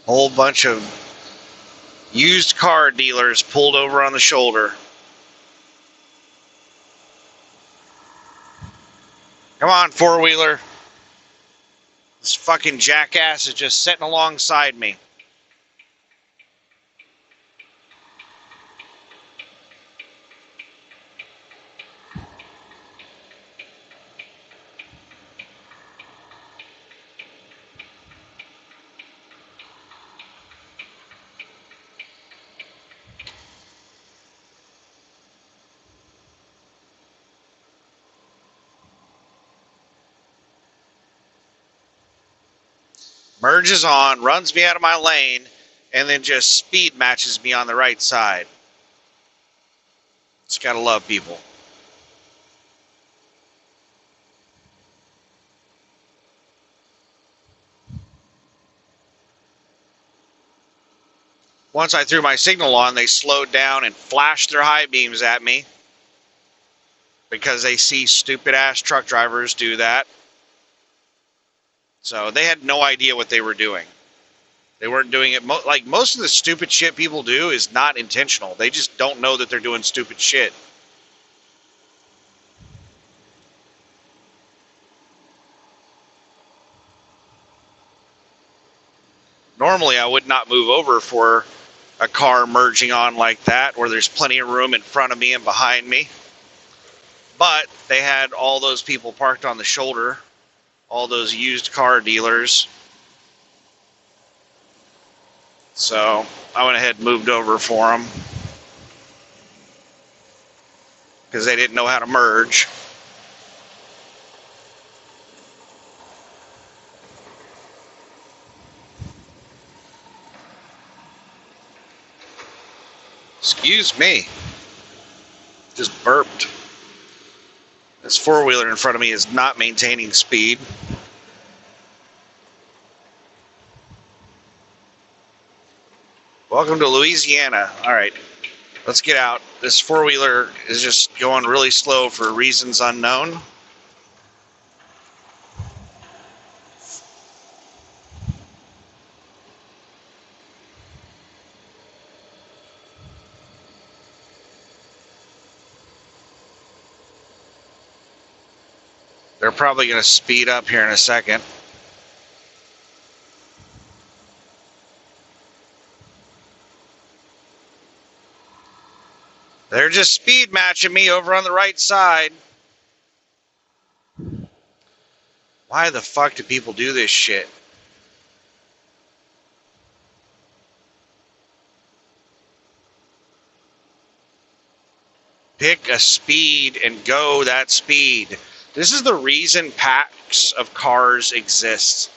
Whole bunch of used car dealers pulled over on the shoulder. Come on, four-wheeler. This fucking jackass is just sitting alongside me. Merges on, runs me out of my lane, and then just speed matches me on the right side. Just gotta love people. Once I threw my signal on, they slowed down and flashed their high beams at me because they see stupid ass truck drivers do that. So they had no idea what they were doing. They weren't doing it, like most of the stupid shit people do is not intentional. They just don't know that they're doing stupid shit. Normally, I would not move over for a car merging on like that, where there's plenty of room in front of me and behind me. But they had all those people parked on the shoulder, all those used car dealers. So I went ahead and moved over for them because they didn't know how to merge. Excuse me. Just burped. This four-wheeler in front of me is not maintaining speed. Welcome to Louisiana. All right, let's get out. This four-wheeler is just going really slow for reasons unknown. They're probably going to speed up here in a second. They're just speed matching me over on the right side. Why the fuck do people do this shit? Pick a speed and go that speed. This is the reason packs of cars exist.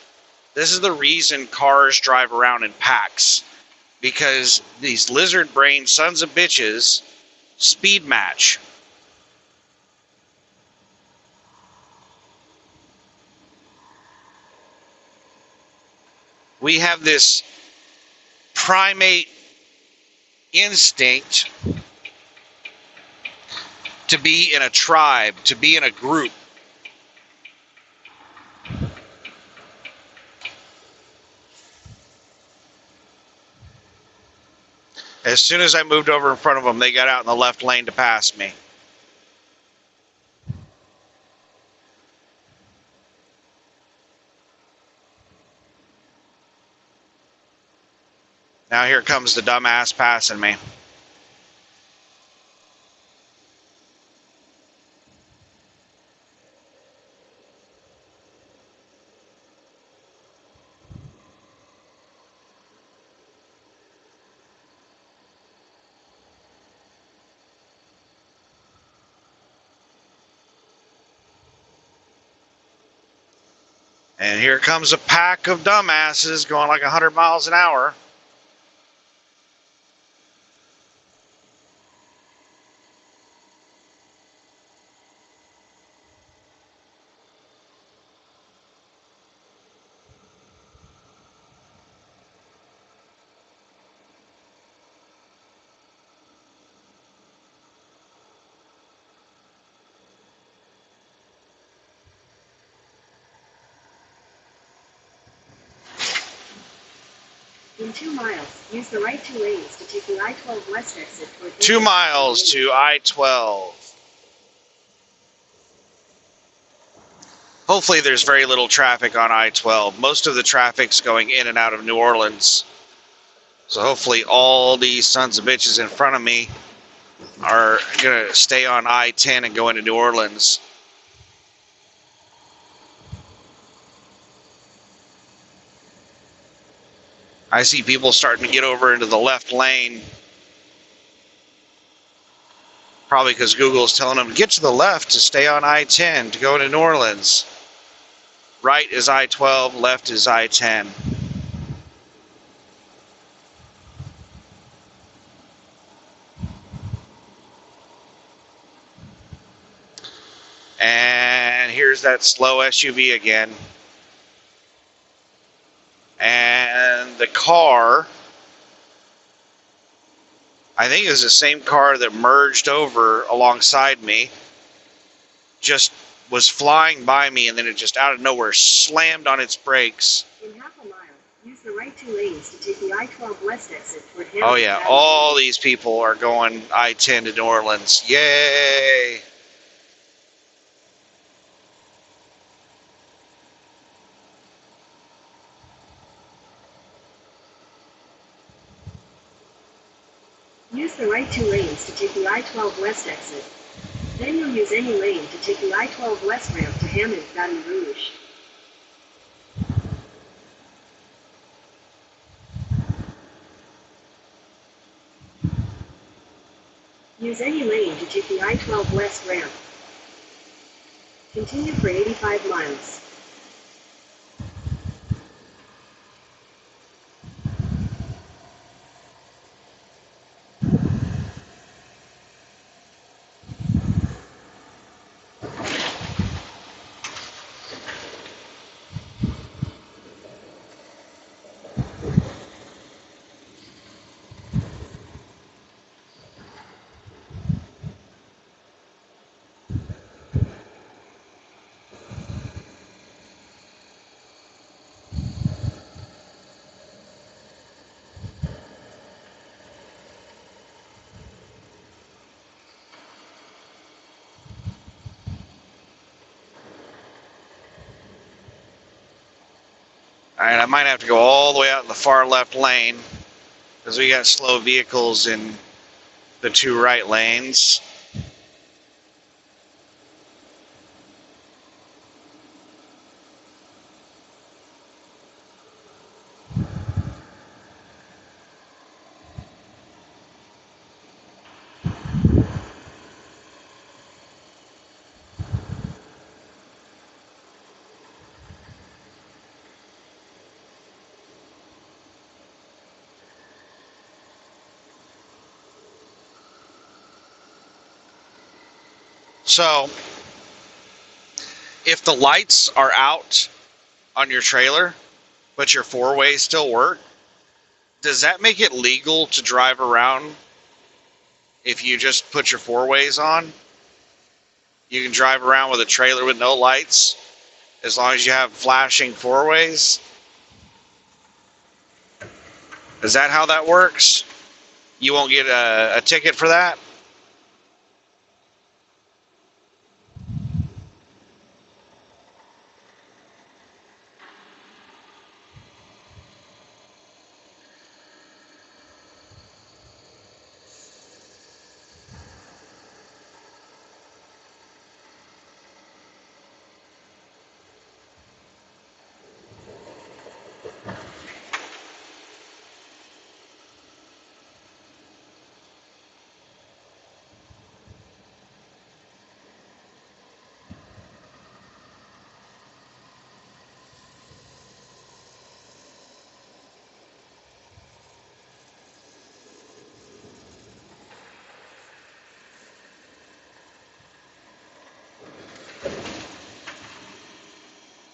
This is the reason cars drive around in packs. Because these lizard brain sons of bitches speed match. We have this primate instinct to be in a tribe, to be in a group. As soon as I moved over in front of them, they got out in the left lane to pass me. Now here comes the dumbass passing me. And here comes a pack of dumbasses going like 100 miles an hour. In 2 miles, use the right 2 lanes to take the I-12 west exit toward 2 miles to I-12. Hopefully there's very little traffic on I-12. Most of the traffic's going in and out of New Orleans. So hopefully all these sons of bitches in front of me are going to stay on I-10 and go into New Orleans. I see people starting to get over into the left lane. Probably because Google's telling them, get to the left to stay on I-10 to go to New Orleans. Right is I-12, left is I-10. And here's that slow SUV again. And the car, I think it was the same car that merged over alongside me, just was flying by me, and then it just out of nowhere slammed on its brakes. In half a mile, use the right 2 lanes to take the I-12 west exit toward Hamilton. Oh yeah, all these people are going I-10 to New Orleans. Yay! Use the right 2 lanes to take the I-12 west exit. Then you'll use any lane to take the I-12 west ramp to Hammond, Baton Rouge. Use any lane to take the I-12 west ramp. Continue for 85 miles. Alright, I might have to go all the way out in the far left lane, because we got slow vehicles in the 2 right lanes. So, if the lights are out on your trailer, but your 4-ways still work, does that make it legal to drive around if you just put your 4-ways on? You can drive around with a trailer with no lights as long as you have flashing 4-ways? Is that how that works? You won't get a ticket for that?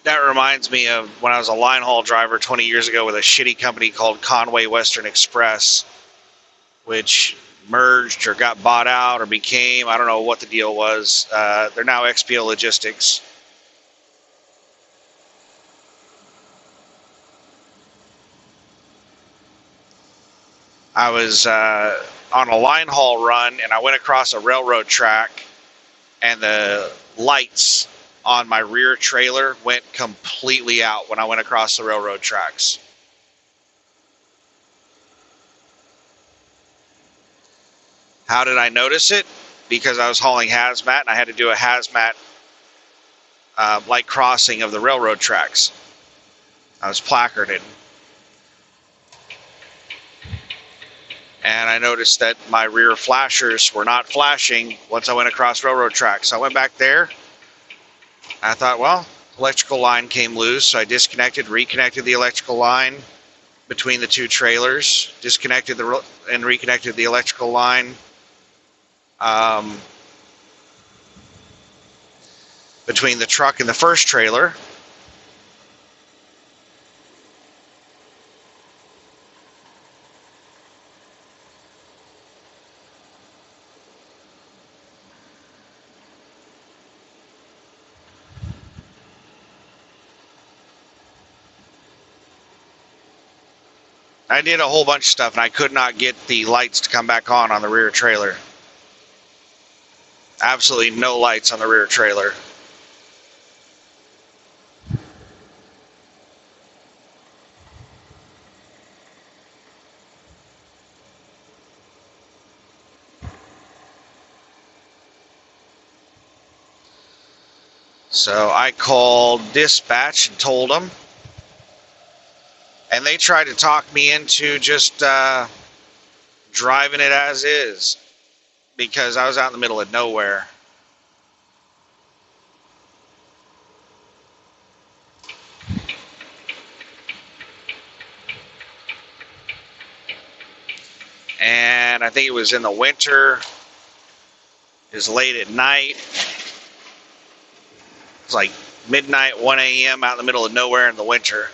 That reminds me of when I was a line haul driver 20 years ago with a shitty company called Conway Western Express, which merged or got bought out or became, I don't know what the deal was. They're now XPO Logistics. I was on a line haul run and I went across a railroad track, and the lights on my rear trailer went completely out when I went across the railroad tracks. How did I notice it? Because I was hauling hazmat and I had to do a hazmat light crossing of the railroad tracks. I was placarded. And I noticed that my rear flashers were not flashing once I went across railroad tracks. So I went back there. I thought, well, electrical line came loose, so I disconnected, reconnected the electrical line between the two trailers, disconnected and reconnected the electrical line between the truck and the first trailer. I did a whole bunch of stuff, and I could not get the lights to come back on the rear trailer. Absolutely no lights on the rear trailer. So I called dispatch and told them, and they tried to talk me into just driving it as is because I was out in the middle of nowhere. And I think it was in the winter. It was late at night. It's like midnight, 1 a.m. out in the middle of nowhere in the winter.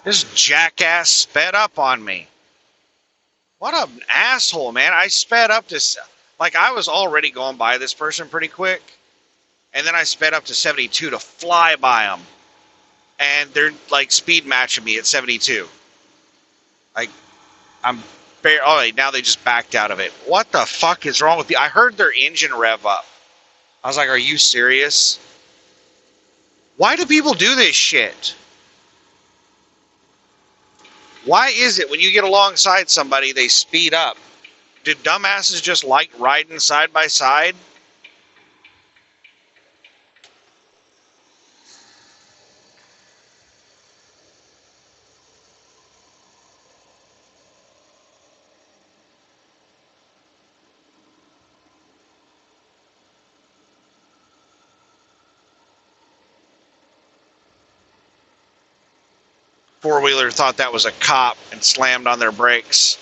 This jackass sped up on me. What an asshole, man. I sped up to, like, I was already going by this person pretty quick. And then I sped up to 72 to fly by them. And they're, like, speed matching me at 72. Like, I'm bare. Oh, now they just backed out of it. What the fuck is wrong with you? I heard their engine rev up. I was like, are you serious? Why do people do this shit? Why is it when you get alongside somebody, they speed up? Do dumbasses just like riding side by side? four-wheeler thought that was a cop and slammed on their brakes.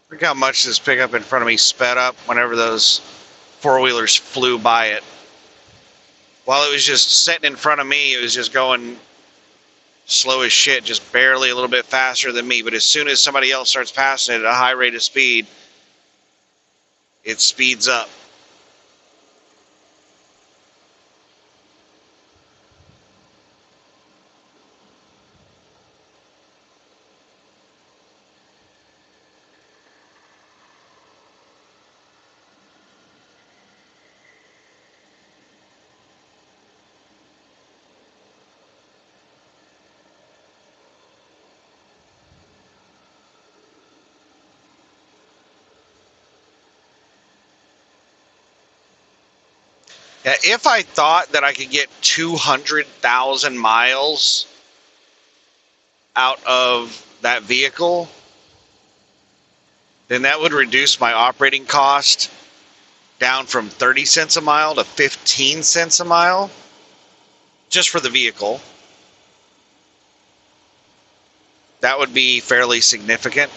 Look how much this pickup in front of me sped up whenever those four-wheelers flew by it. While it was just sitting in front of me, it was just going slow as shit, just barely a little bit faster than me. But as soon as somebody else starts passing it at a high rate of speed, it speeds up. If I thought that I could get 200,000 miles out of that vehicle, then that would reduce my operating cost down from 30 cents a mile to 15 cents a mile just for the vehicle. That would be fairly significant.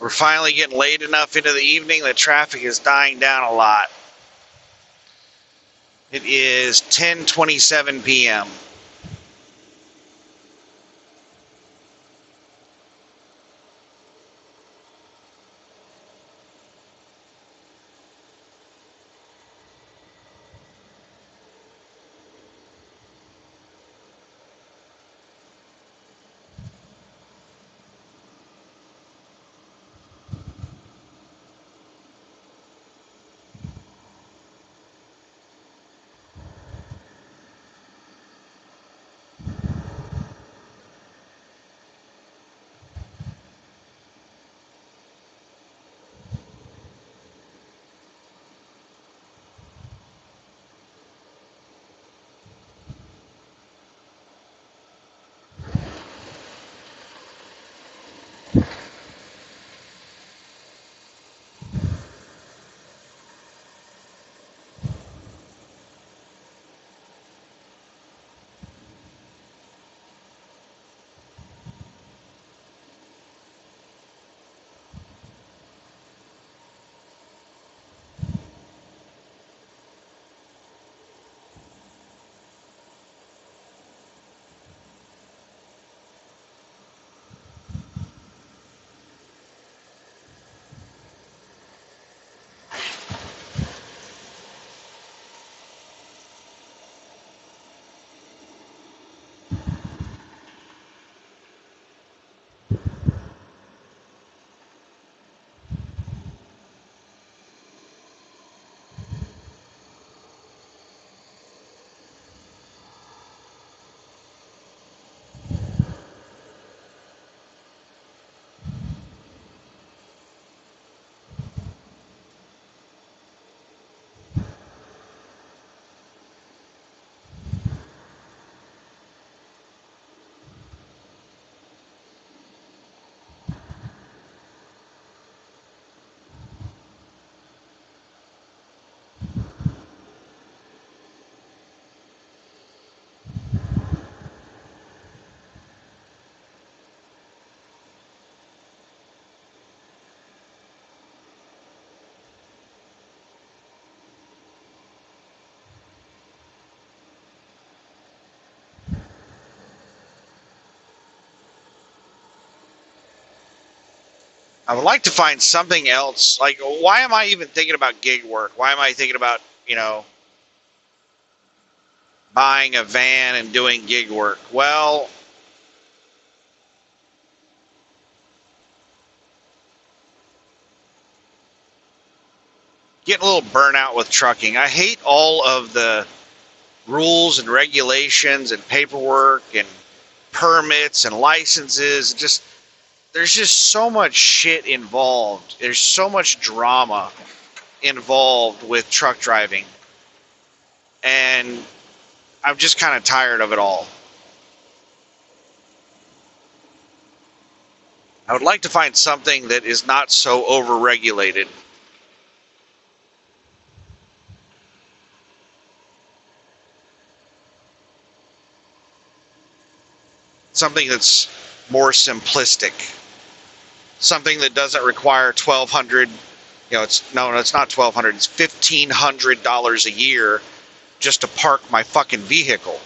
We're finally getting late enough into the evening that traffic is dying down a lot. It is 10:27 p.m. I would like to find something else. Like, why am I even thinking about gig work? Why am I thinking about, buying a van and doing gig work? Well, getting a little burnout with trucking. I hate all of the rules and regulations and paperwork and permits and licenses. Just there's just so much shit involved. There's so much drama involved with truck driving. And I'm just kind of tired of it all. I would like to find something that is not so overregulated. Something that's more simplistic. Something that doesn't require 1,200. It's no, it's not 1,200. It's $1,500 a year just to park my fucking vehicle.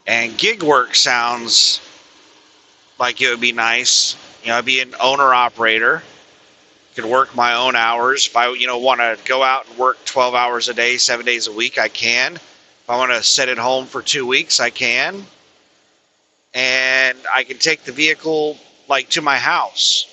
And gig work sounds like it would be nice. I'd be an owner operator, can work my own hours. If I, want to go out and work 12 hours a day, 7 days a week, I can. If I want to sit at home for 2 weeks, I can. And I can take the vehicle like to my house.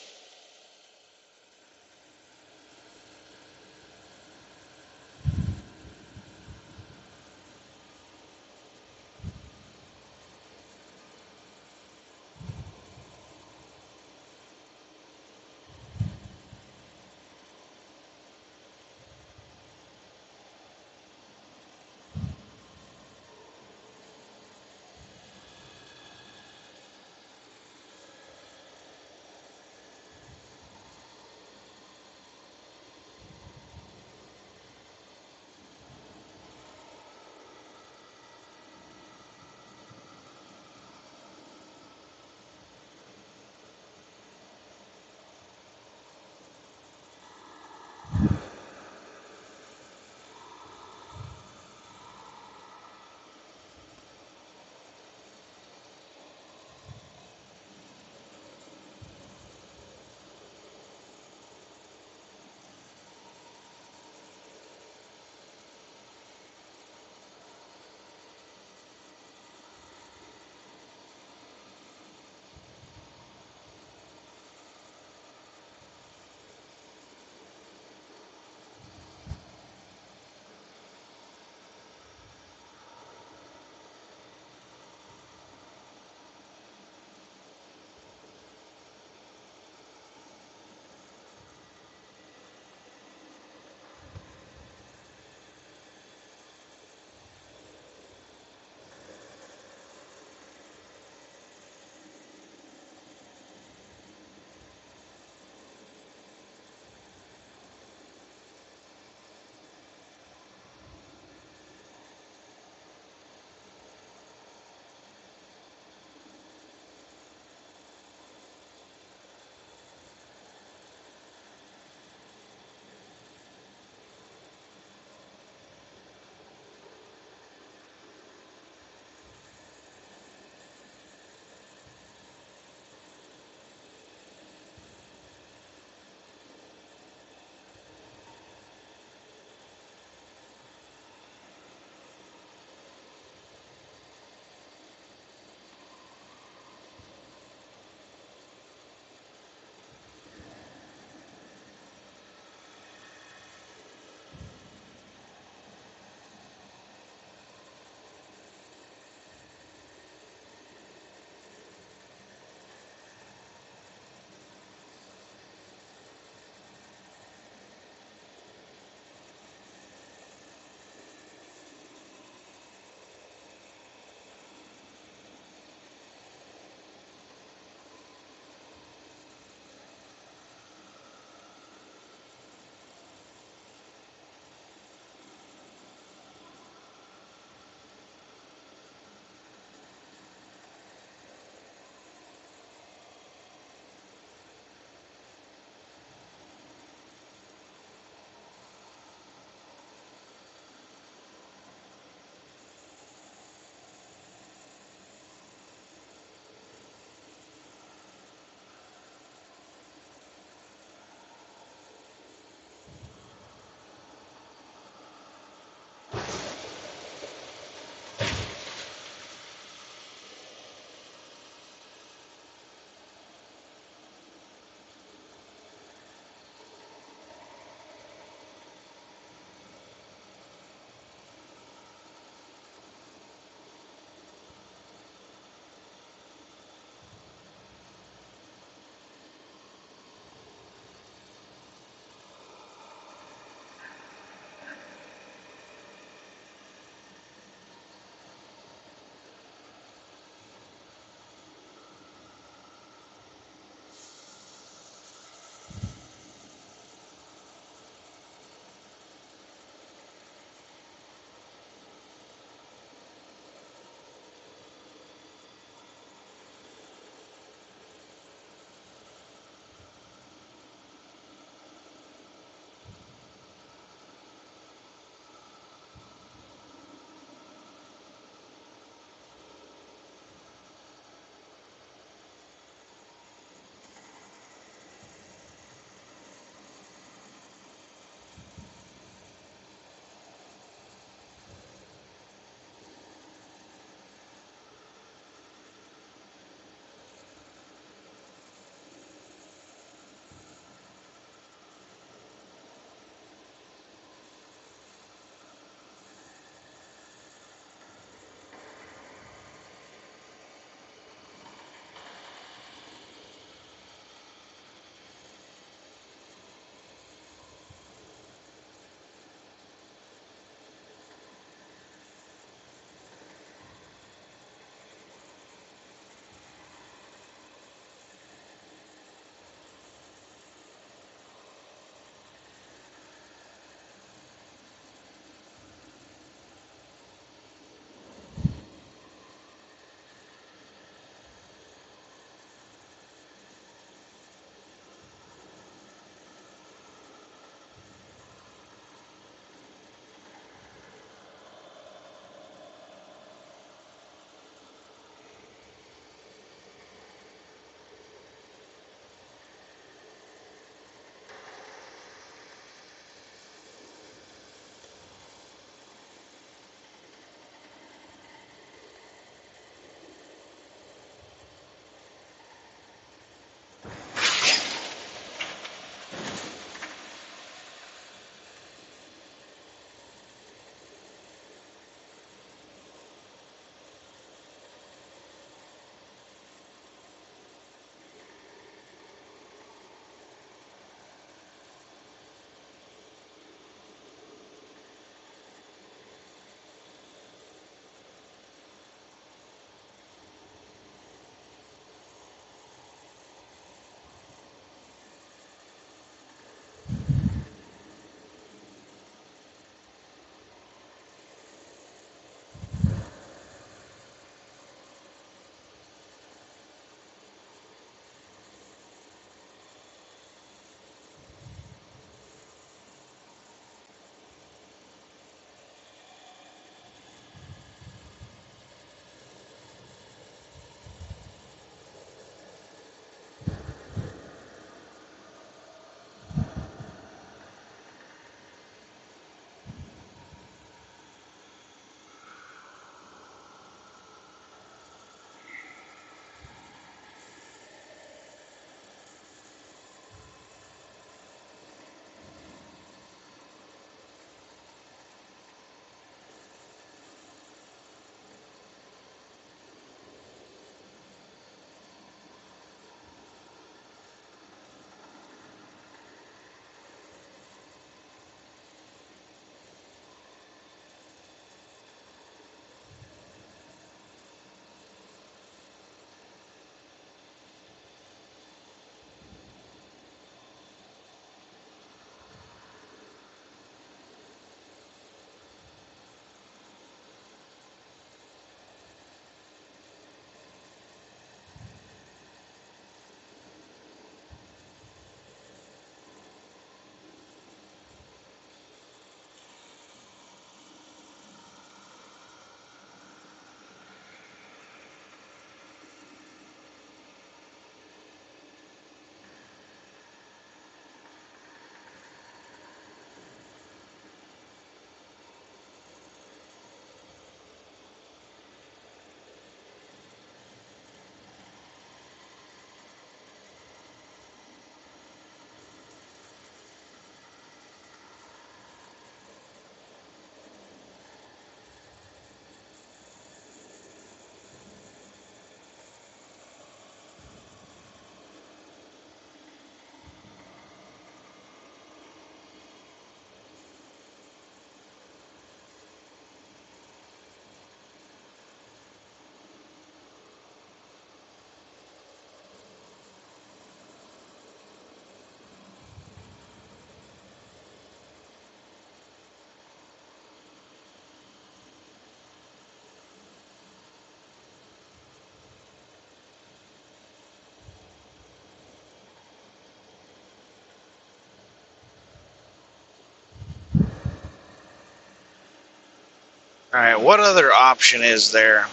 Alright, what other option is there?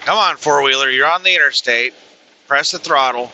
Come on, four-wheeler, you're on the interstate. Press the throttle.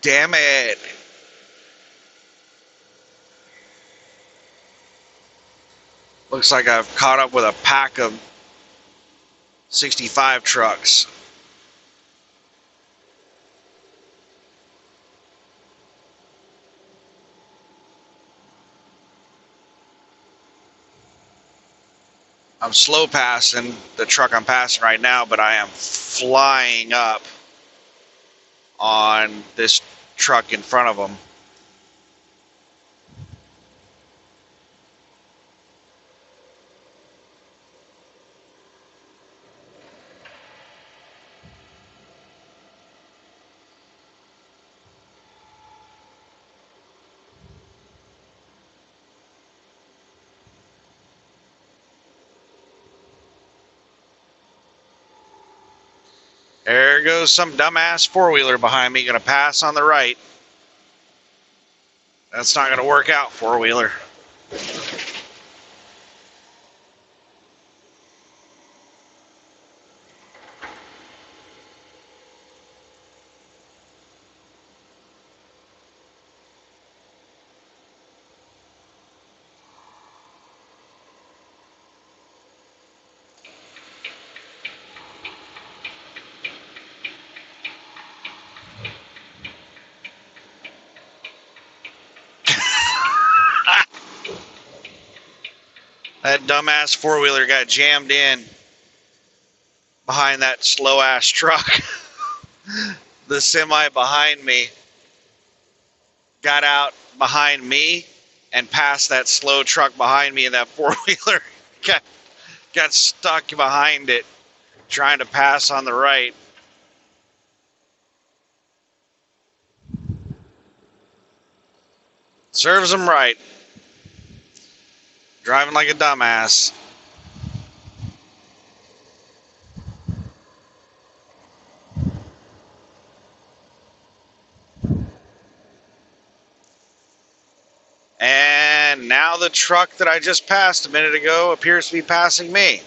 Damn it. Looks like I've caught up with a pack of 65 trucks. I'm slow passing the truck I'm passing right now, but I am flying up on this truck in front of them. There goes some dumbass four-wheeler behind me, gonna pass on the right. That's not gonna work out, four-wheeler. That dumbass four-wheeler got jammed in behind that slow-ass truck. The semi behind me got out behind me and passed that slow truck behind me, and that four-wheeler got stuck behind it trying to pass on the right. Serves him right. Driving like a dumbass. And now the truck that I just passed a minute ago appears to be passing me.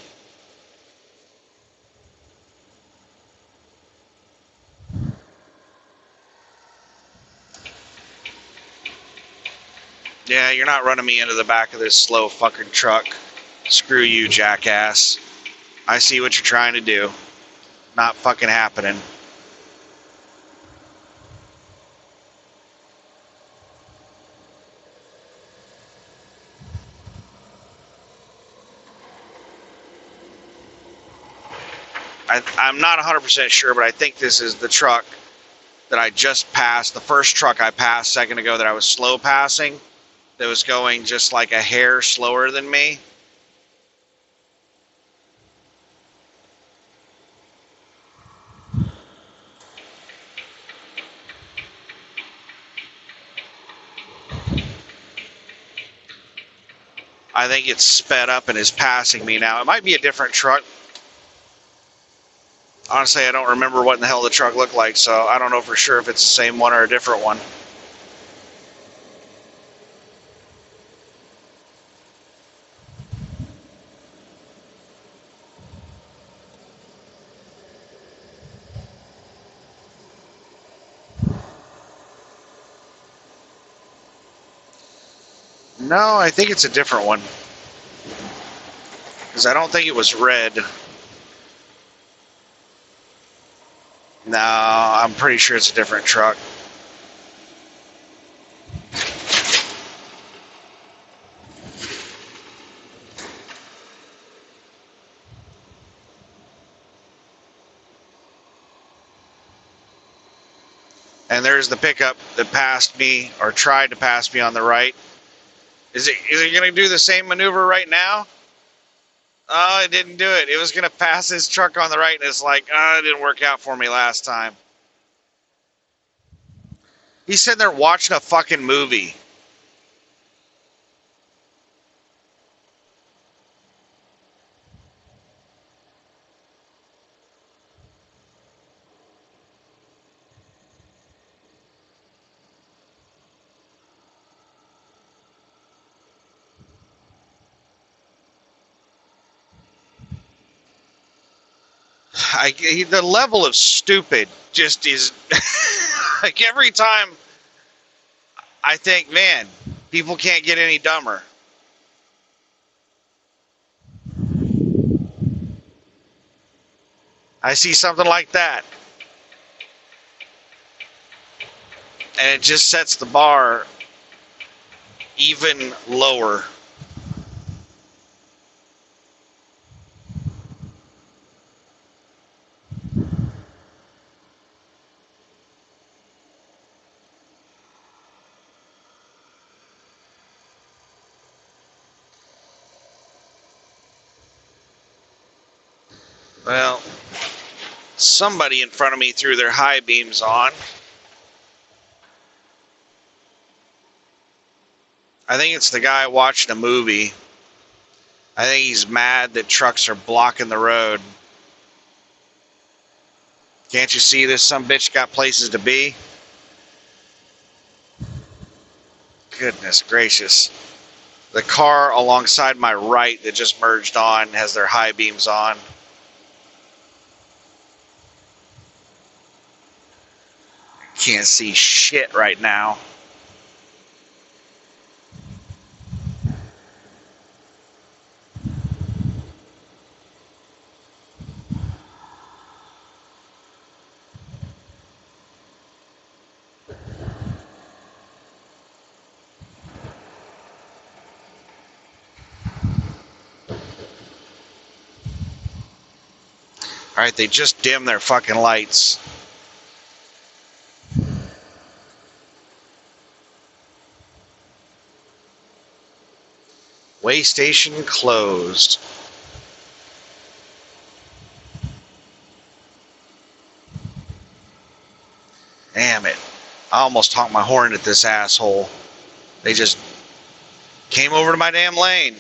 Yeah, you're not running me into the back of this slow fucking truck. Screw you, jackass. I see what you're trying to do. Not fucking happening. I'm not 100% sure, but I think this is the truck that I just passed. The first truck I passed a second ago that I was slow passing, that was going just like a hair slower than me. I think it's sped up and is passing me now. It might be a different truck. Honestly, I don't remember what in the hell the truck looked like, so I don't know for sure if it's the same one or a different one. No, I think it's a different one. Because I don't think it was red. No, I'm pretty sure it's a different truck. And there's the pickup that passed me, or tried to pass me on the right. Is it going to do the same maneuver right now? Oh, it didn't do it. It was going to pass his truck on the right, and it's like, oh, it didn't work out for me last time. He's sitting there watching a fucking movie. The level of stupid just is like every time I think, man, people can't get any dumber. I see something like that, and it just sets the bar even lower. Well, somebody in front of me threw their high beams on. I think it's the guy watching a movie. I think he's mad that trucks are blocking the road. Can't you see this some bitch got places to be? Goodness gracious. The car alongside my right that just merged on has their high beams on. Can't see shit right now. Alright, they just dimmed their fucking lights. Way station closed. Damn it. I almost honked my horn at this asshole. They just came over to my damn lane.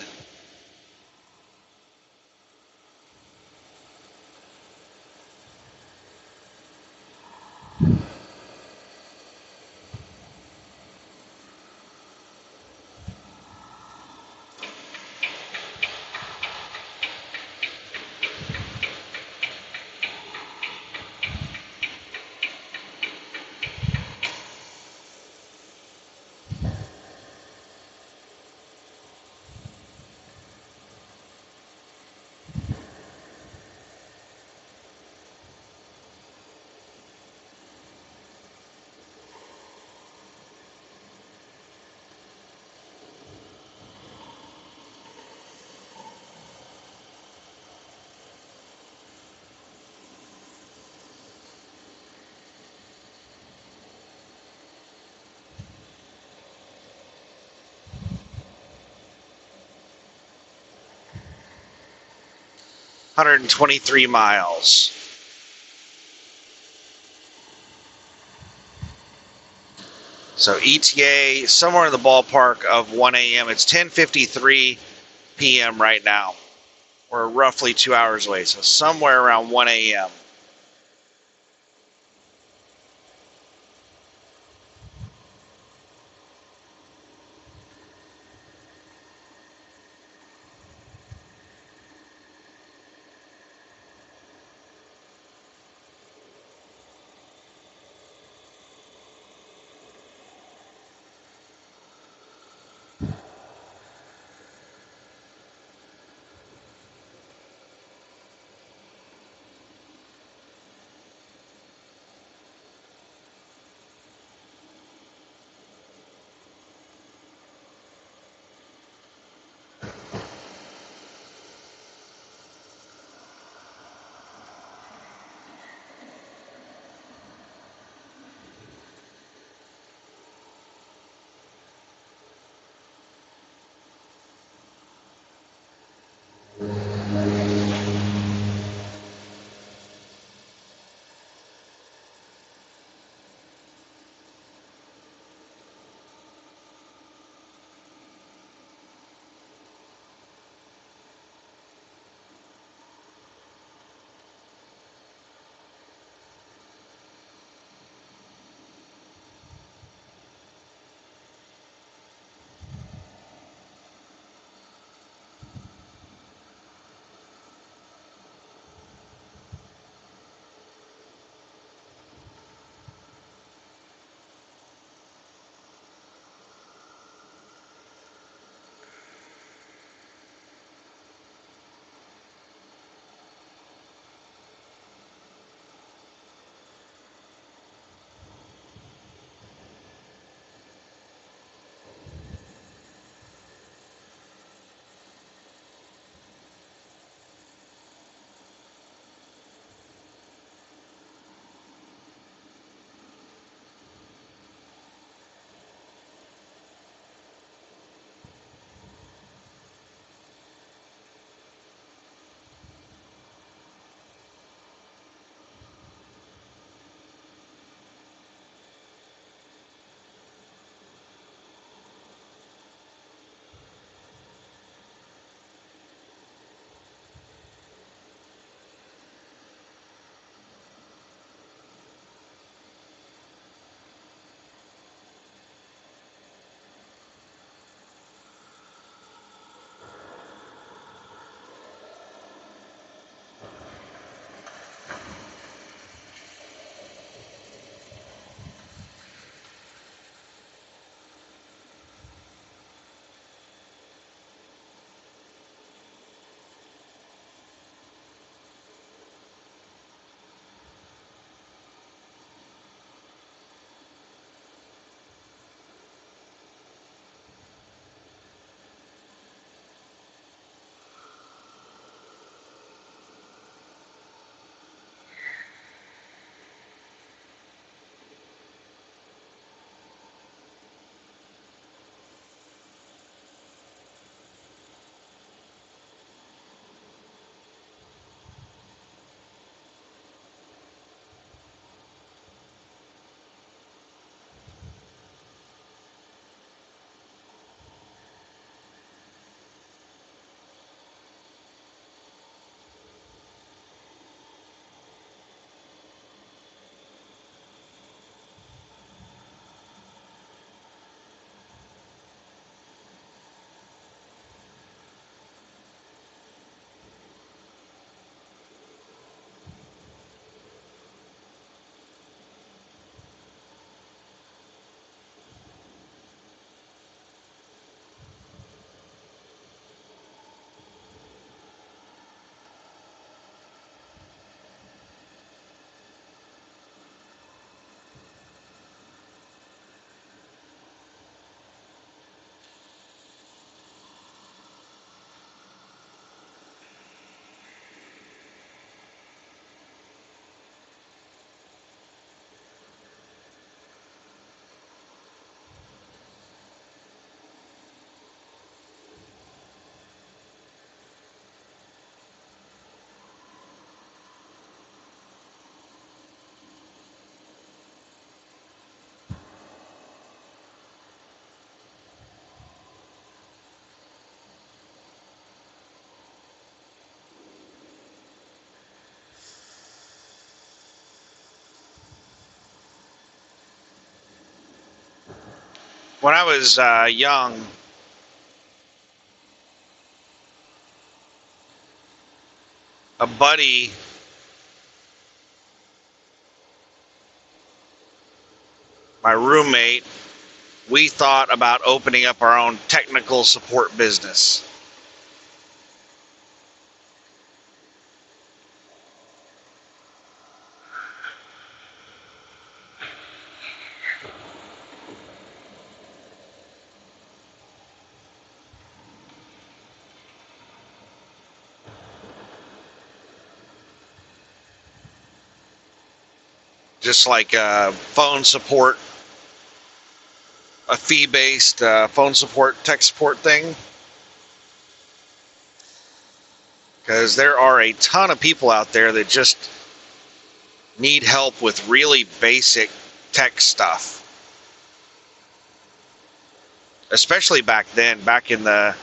123 miles. So ETA somewhere in the ballpark of 1 a.m. It's 10:53 p.m. right now. We're roughly 2 hours away, so somewhere around 1 a.m. When I was young, a buddy, my roommate, we thought about opening up our own technical support business. Just like phone support, a fee-based phone support, tech support thing. Because there are a ton of people out there that just need help with really basic tech stuff. Especially back then, back in the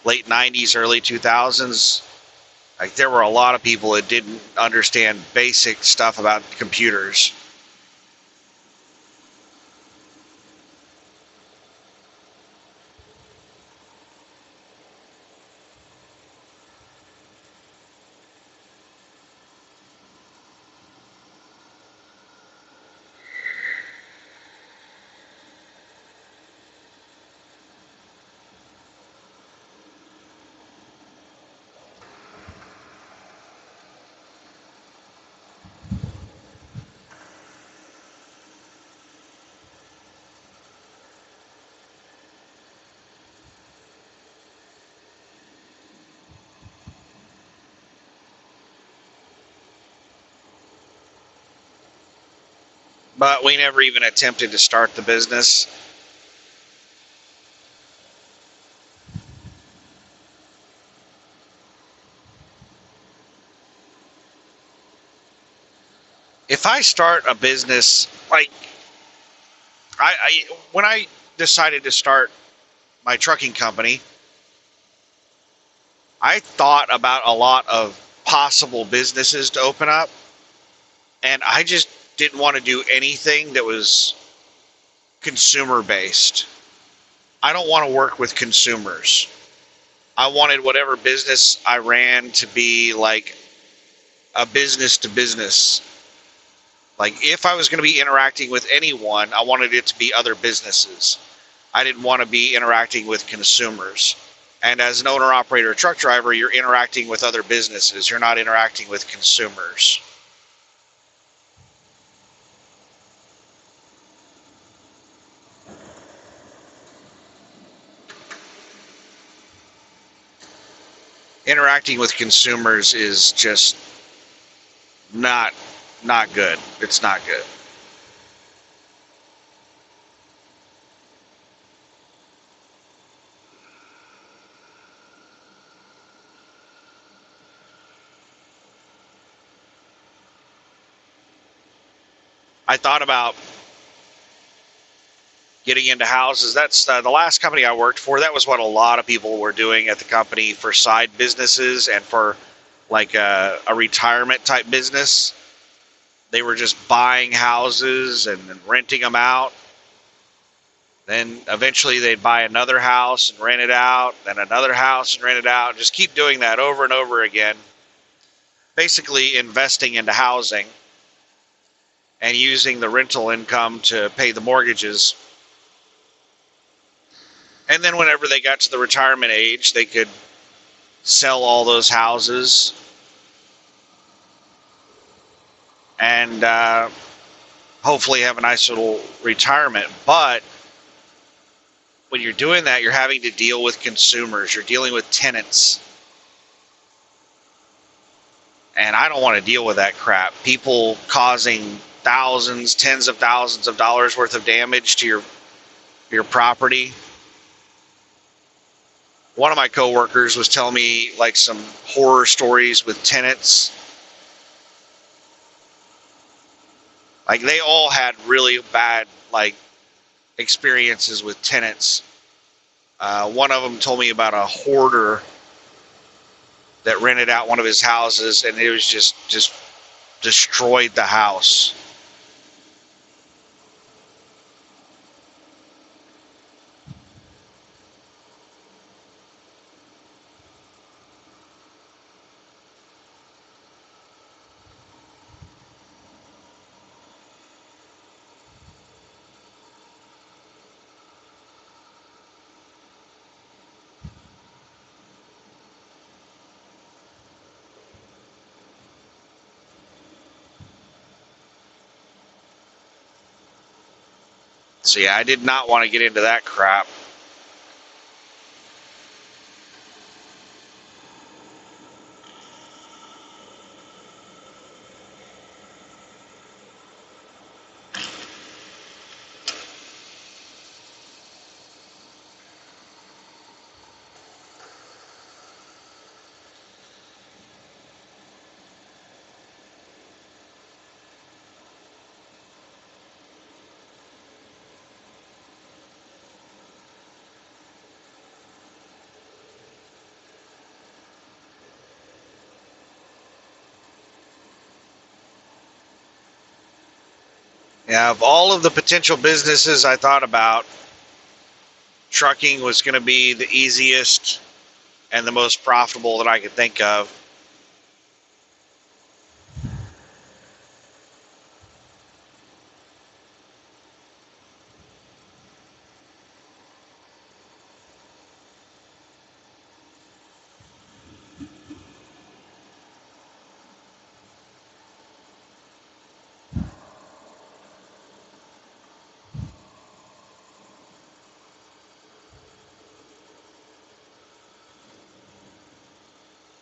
late 90s, early 2000s, like there were a lot of people that didn't understand basic stuff about computers. But we never even attempted to start the business. If I start a business, like when I decided to start my trucking company, I thought about a lot of possible businesses to open up, and I just didn't want to do anything that was consumer based. I don't want to work with consumers. I wanted whatever business I ran to be like a business to business. Like if I was going to be interacting with anyone, I wanted it to be other businesses. I didn't want to be interacting with consumers. And as an owner operator truck driver, you're interacting with other businesses. You're not interacting with consumers. Interacting with consumers is just not good. It's not good. I thought about getting into houses. That's the last company I worked for. That was what a lot of people were doing at the company for side businesses and for like a retirement type business. They were just buying houses and renting them out. Then eventually they'd buy another house and rent it out, then another house and rent it out. Just keep doing that over and over again. Basically investing into housing and using the rental income to pay the mortgages. And then whenever they got to the retirement age, they could sell all those houses and hopefully have a nice little retirement. But when you're doing that, you're having to deal with consumers. You're dealing with tenants. And I don't want to deal with that crap. People causing thousands, tens of thousands of dollars worth of damage to your property. One of my coworkers was telling me like some horror stories with tenants. Like they all had really bad like experiences with tenants. One of them told me about a hoarder that rented out one of his houses, and it was just destroyed the house. So yeah, I did not want to get into that crap. Yeah, of all of the potential businesses I thought about, trucking was going to be the easiest and the most profitable that I could think of.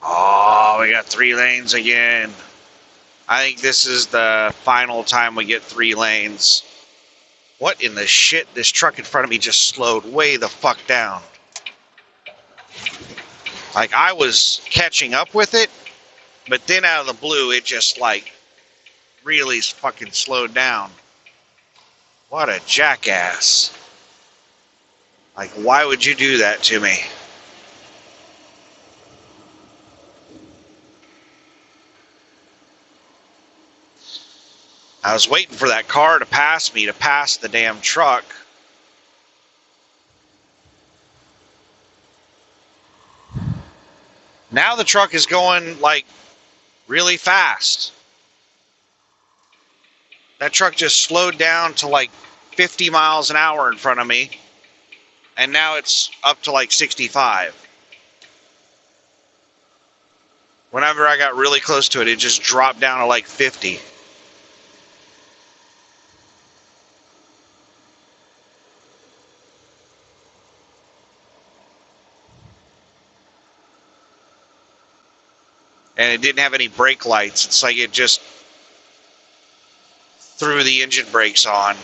Oh, we got 3 lanes again. I think this is the final time we get 3 lanes. What in the shit? This truck in front of me just slowed way the fuck down. Like, I was catching up with it, but then out of the blue, it just, like, really fucking slowed down. What a jackass. Like, why would you do that to me? I was waiting for that car to pass me to pass the damn truck. Now the truck is going, like, really fast. That truck just slowed down to, like, 50 miles an hour in front of me. And now it's up to, like, 65. Whenever I got really close to it, it just dropped down to, like, 50. And it didn't have any brake lights. It's like it just threw the engine brakes on.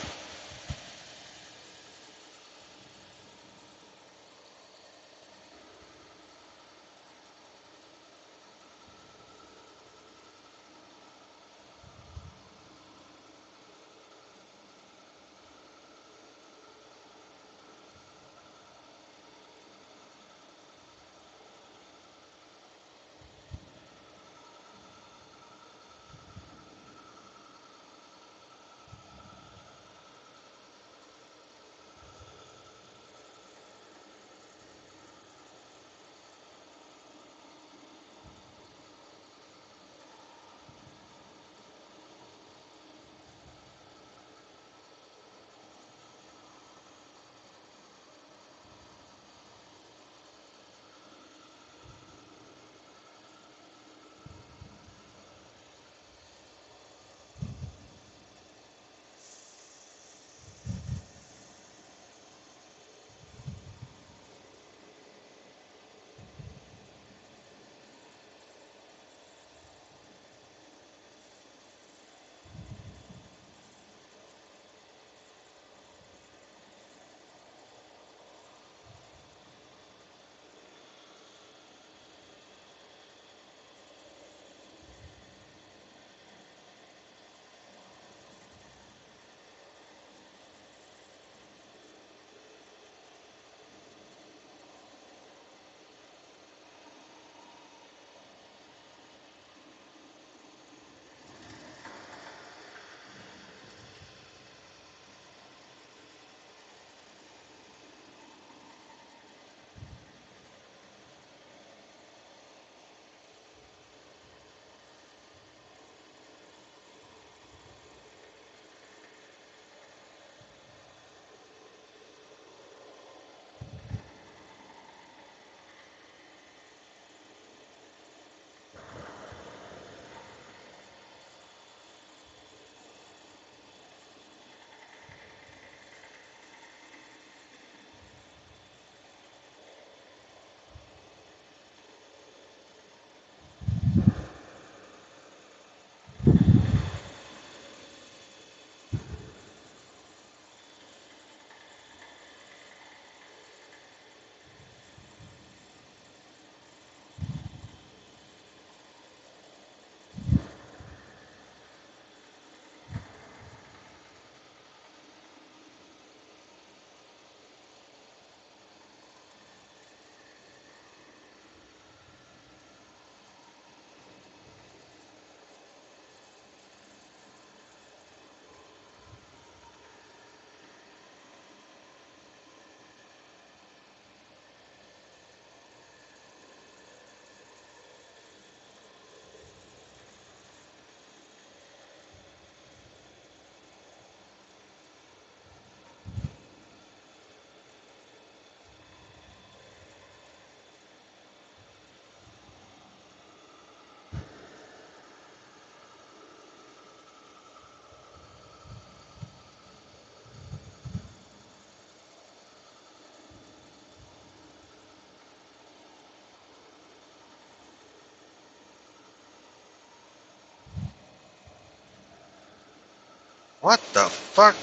fuck?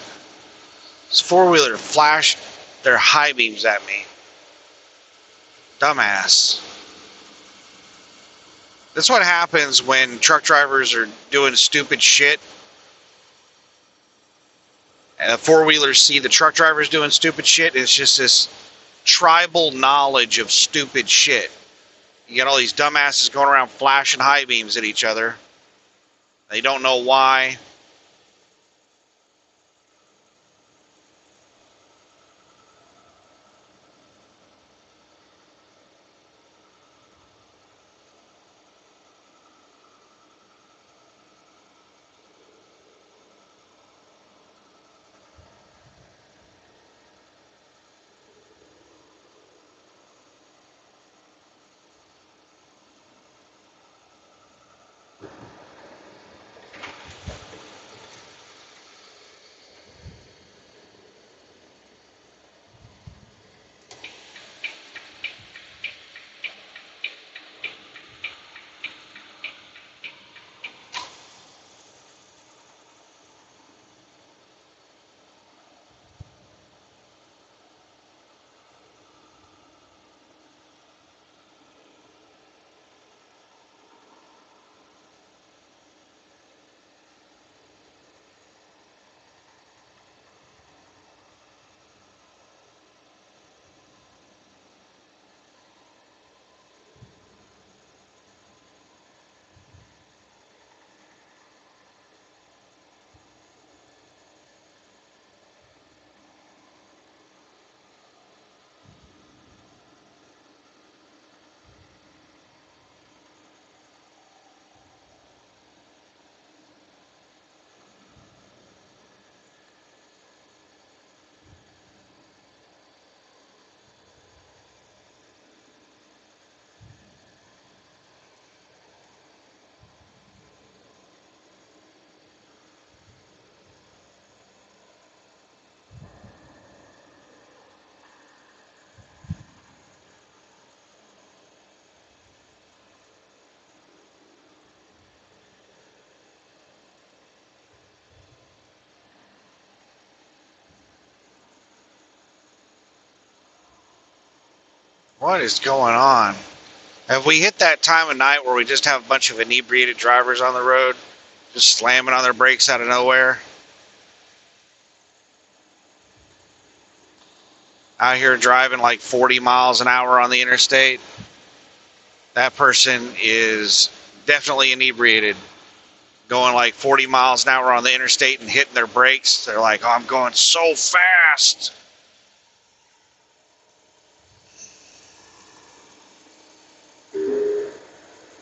This four-wheeler flashed their high beams at me. Dumbass. That's what happens when truck drivers are doing stupid shit. And the four-wheelers see the truck drivers doing stupid shit. It's just this tribal knowledge of stupid shit. You get all these dumbasses going around flashing high beams at each other. They don't know why. What is going on? Have we hit that time of night where we just have a bunch of inebriated drivers on the road, just slamming on their brakes out of nowhere? Out here driving like 40 miles an hour on the interstate. That person is definitely inebriated. Going like 40 miles an hour on the interstate and hitting their brakes. They're like, oh, I'm going so fast.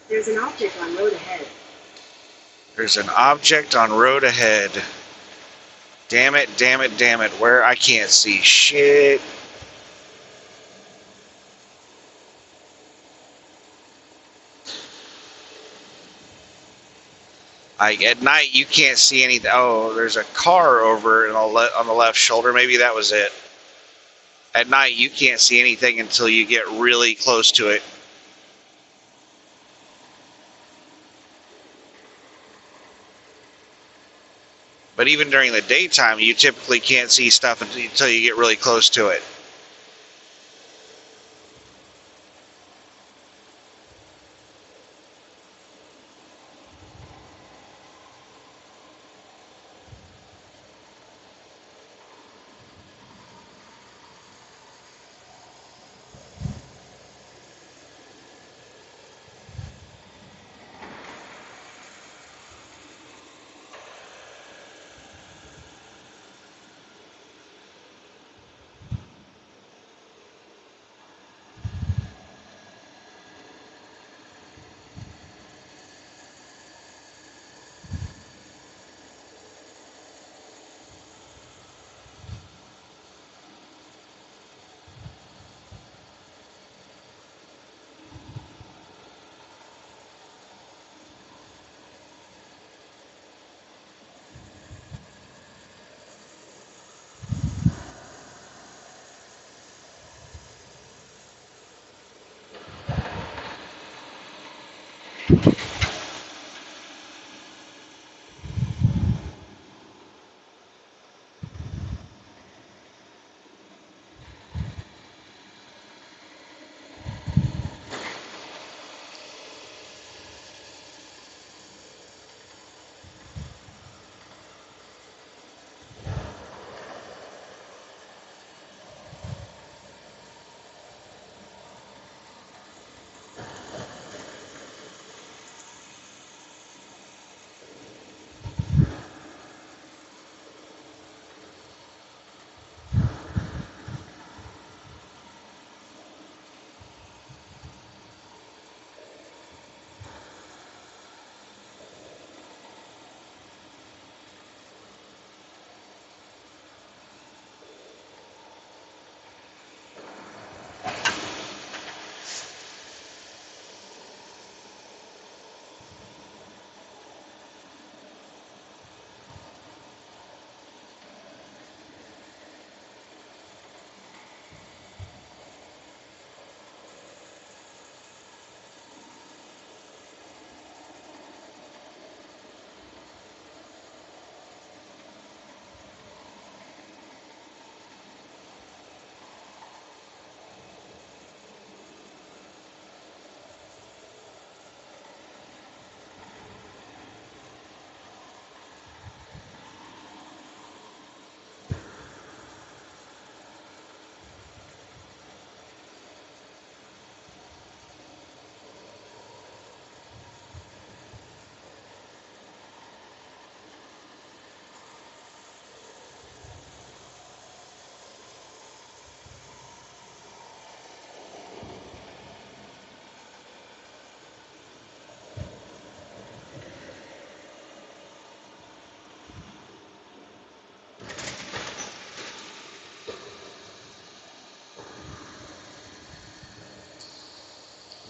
There's an object on road ahead. There's an object on road ahead. Damn it, damn it, damn it. Where? I can't see shit. Like at night, you can't see anything. Oh, there's a car over on the left shoulder. Maybe that was it. At night, you can't see anything until you get really close to it. But even during the daytime, you typically can't see stuff until you get really close to it.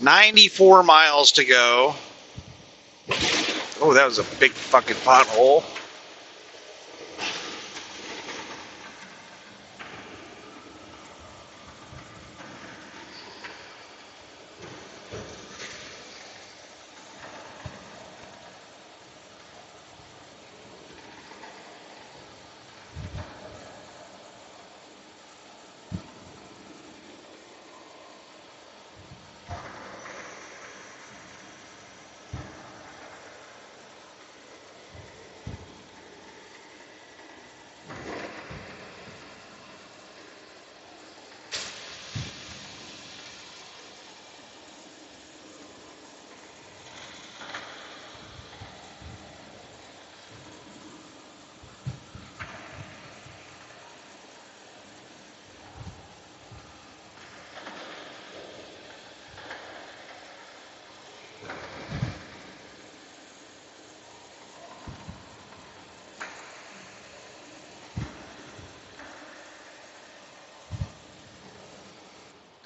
94 miles to go. Oh, that was a big fucking pothole.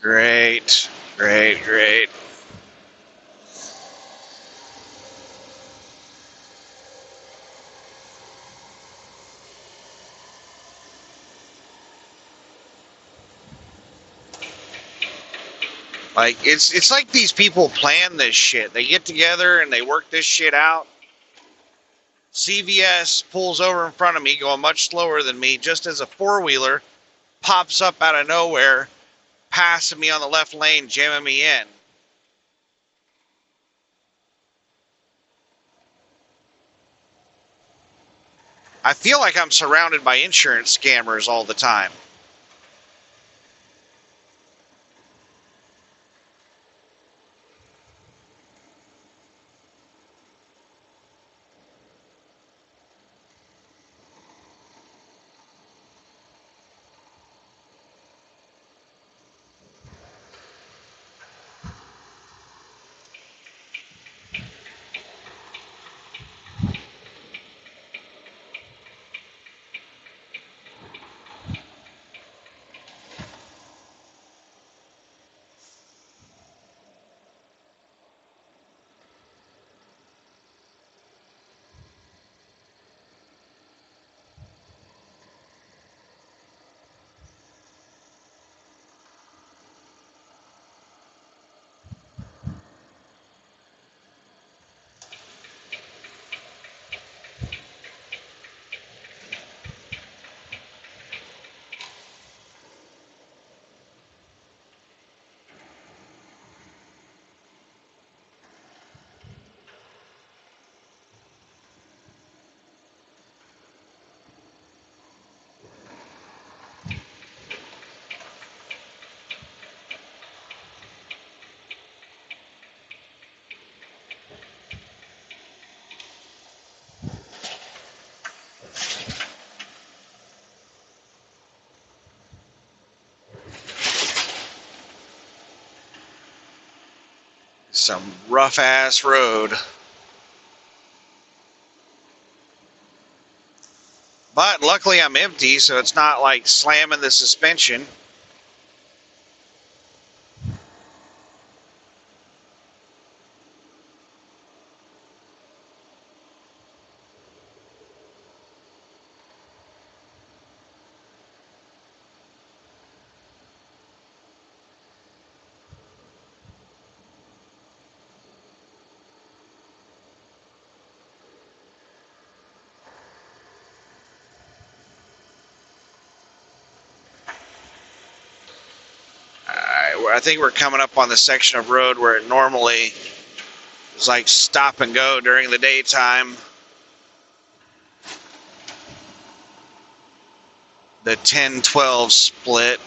Great, great, great. Like it's like these people plan this shit. They get together and they work this shit out. CVS pulls over in front of me going much slower than me just as a four-wheeler pops up out of nowhere, passing me on the left lane, jamming me in. I feel like I'm surrounded by insurance scammers all the time. Some rough ass road. But luckily I'm empty, so it's not like slamming the suspension. I think we're coming up on the section of road where it normally is like stop and go during the daytime. The 10-12 split.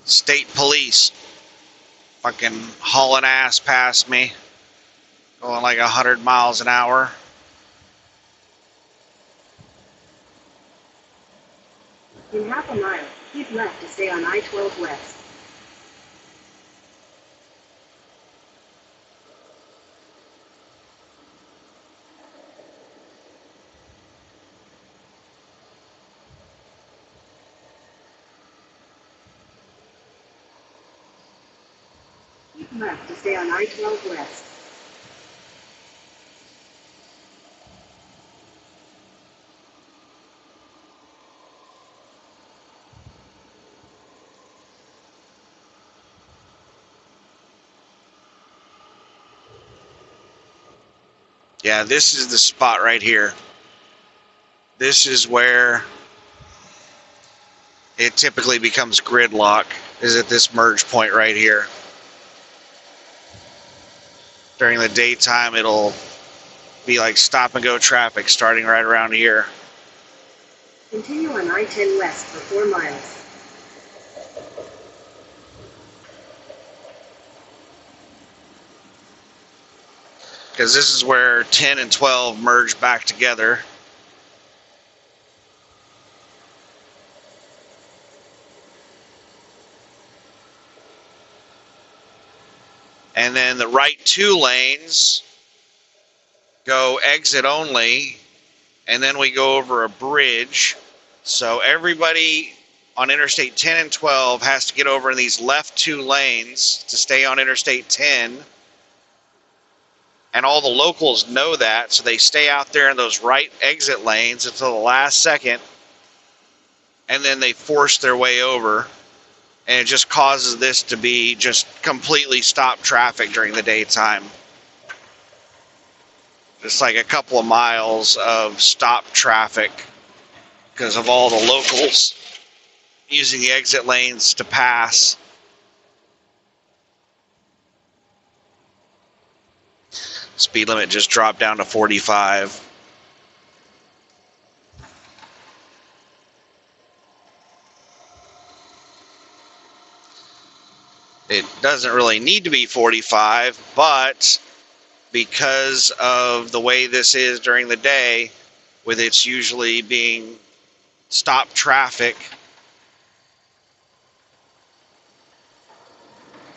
State police fucking hauling ass past me, going like 100 miles an hour. In half a mile, Keep left to stay on I-12 West. Keep left to stay on I-12 West. Yeah, this is the spot right here. This is where it typically becomes gridlock, is at this merge point right here. During the daytime, it'll be like stop and go traffic starting right around here. Continue on I-10 West for 4 miles. Because this is where 10 and 12 merge back together. And then the right 2 lanes go exit only, and then we go over a bridge. So everybody on Interstate 10 and 12 has to get over in these left 2 lanes to stay on Interstate 10. And all the locals know that, so they stay out there in those right exit lanes until the last second, and then they force their way over. And it just causes this to be just completely stop traffic during the daytime. Just like a couple of miles of stop traffic because of all the locals using the exit lanes to pass. Speed limit just dropped down to 45. It doesn't really need to be 45, but because of the way this is during the day, with its usually being stop traffic,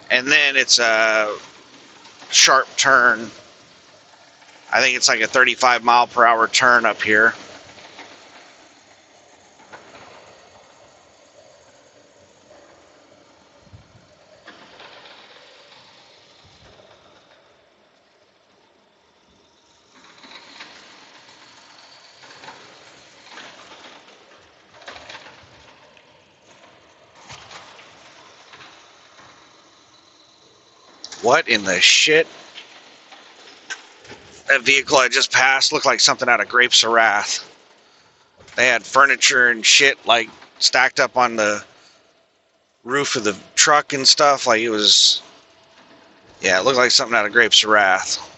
and then it's a sharp turn. I think it's like a 35 mile per hour turn up here. What in the shit? That vehicle I just passed looked like something out of Grapes of Wrath. They had furniture and shit like stacked up on the roof of the truck and stuff. Like it was, yeah, it looked like something out of Grapes of Wrath.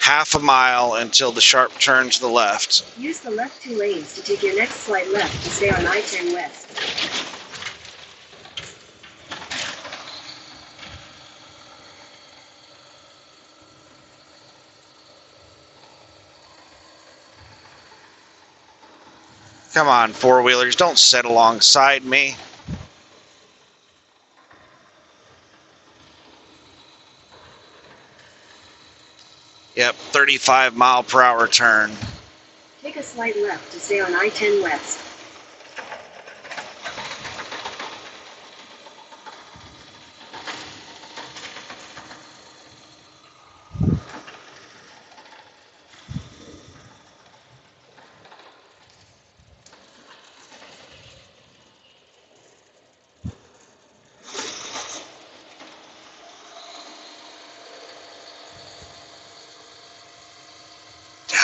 Half a mile until the sharp turn to the left. Use the left 2 lanes to take your next slight left to stay on I-10 West. Come on, four-wheelers, don't sit alongside me. Yep, 35 mile per hour turn. Take a slight left to stay on I-10 West.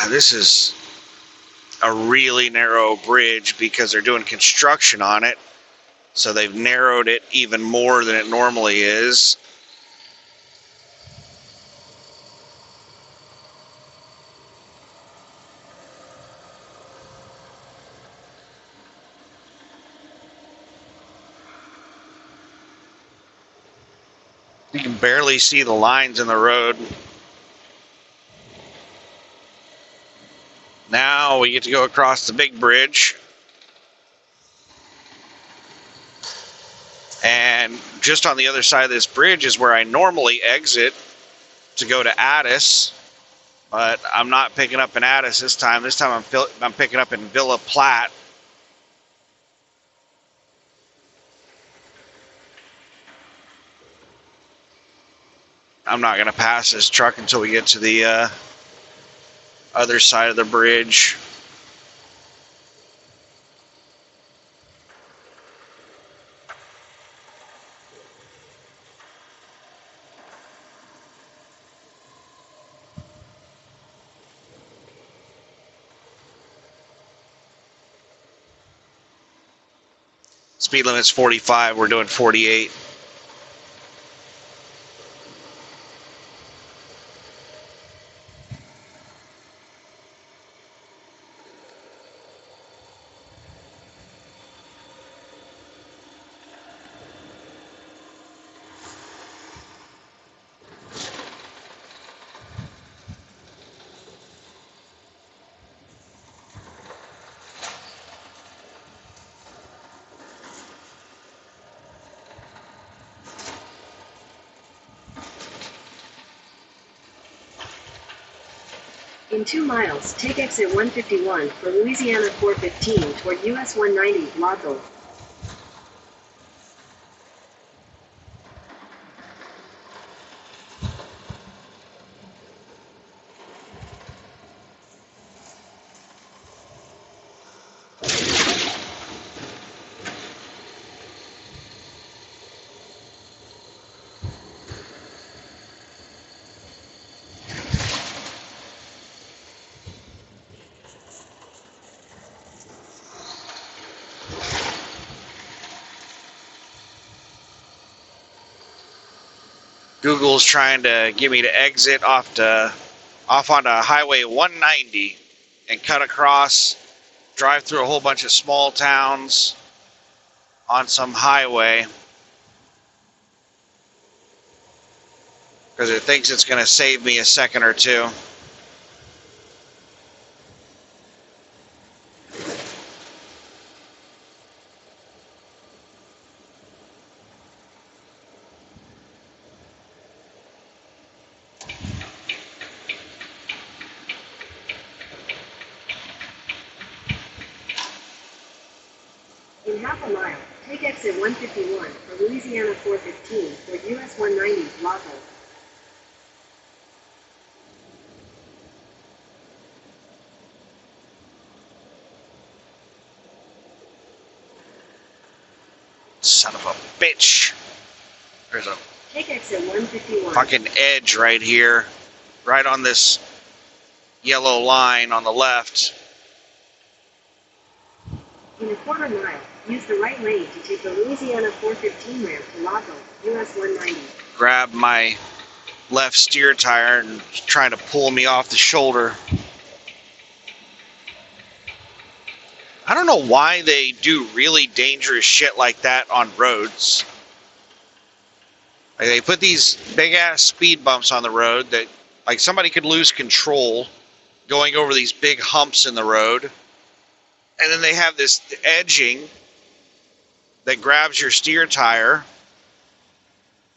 This is a really narrow bridge because they're doing construction on it. So they've narrowed it even more than it normally is. You can barely see the lines in the road. Now we get to go across the big bridge. And just on the other side of this bridge is where I normally exit to go to Addis. But I'm not picking up in Addis this time. This time I'm picking up in Villa Platte. I'm not going to pass this truck until we get to the other side of the bridge. Speed limit's 45. We're doing 48. In 2 miles, take exit 151 for Louisiana 415 toward US 190, Lago. Google's trying to get me to exit off onto Highway 190 and cut across, drive through a whole bunch of small towns on some highway because it thinks it's going to save me a second or two. In half a mile, take exit 151 for Louisiana 415 toward US 190, Lago. Son of a bitch. There's a Take exit 151. fucking edge right here, right on this yellow line on the left. In a quarter mile, use the right lane to take the Louisiana 415 ramp to Lago, US 190. Grab my left steer tire and trying to pull me off the shoulder. I don't know why they do really dangerous shit like that on roads. Like they put these big ass speed bumps on the road that like somebody could lose control going over these big humps in the road. And then they have this edging that grabs your steer tire,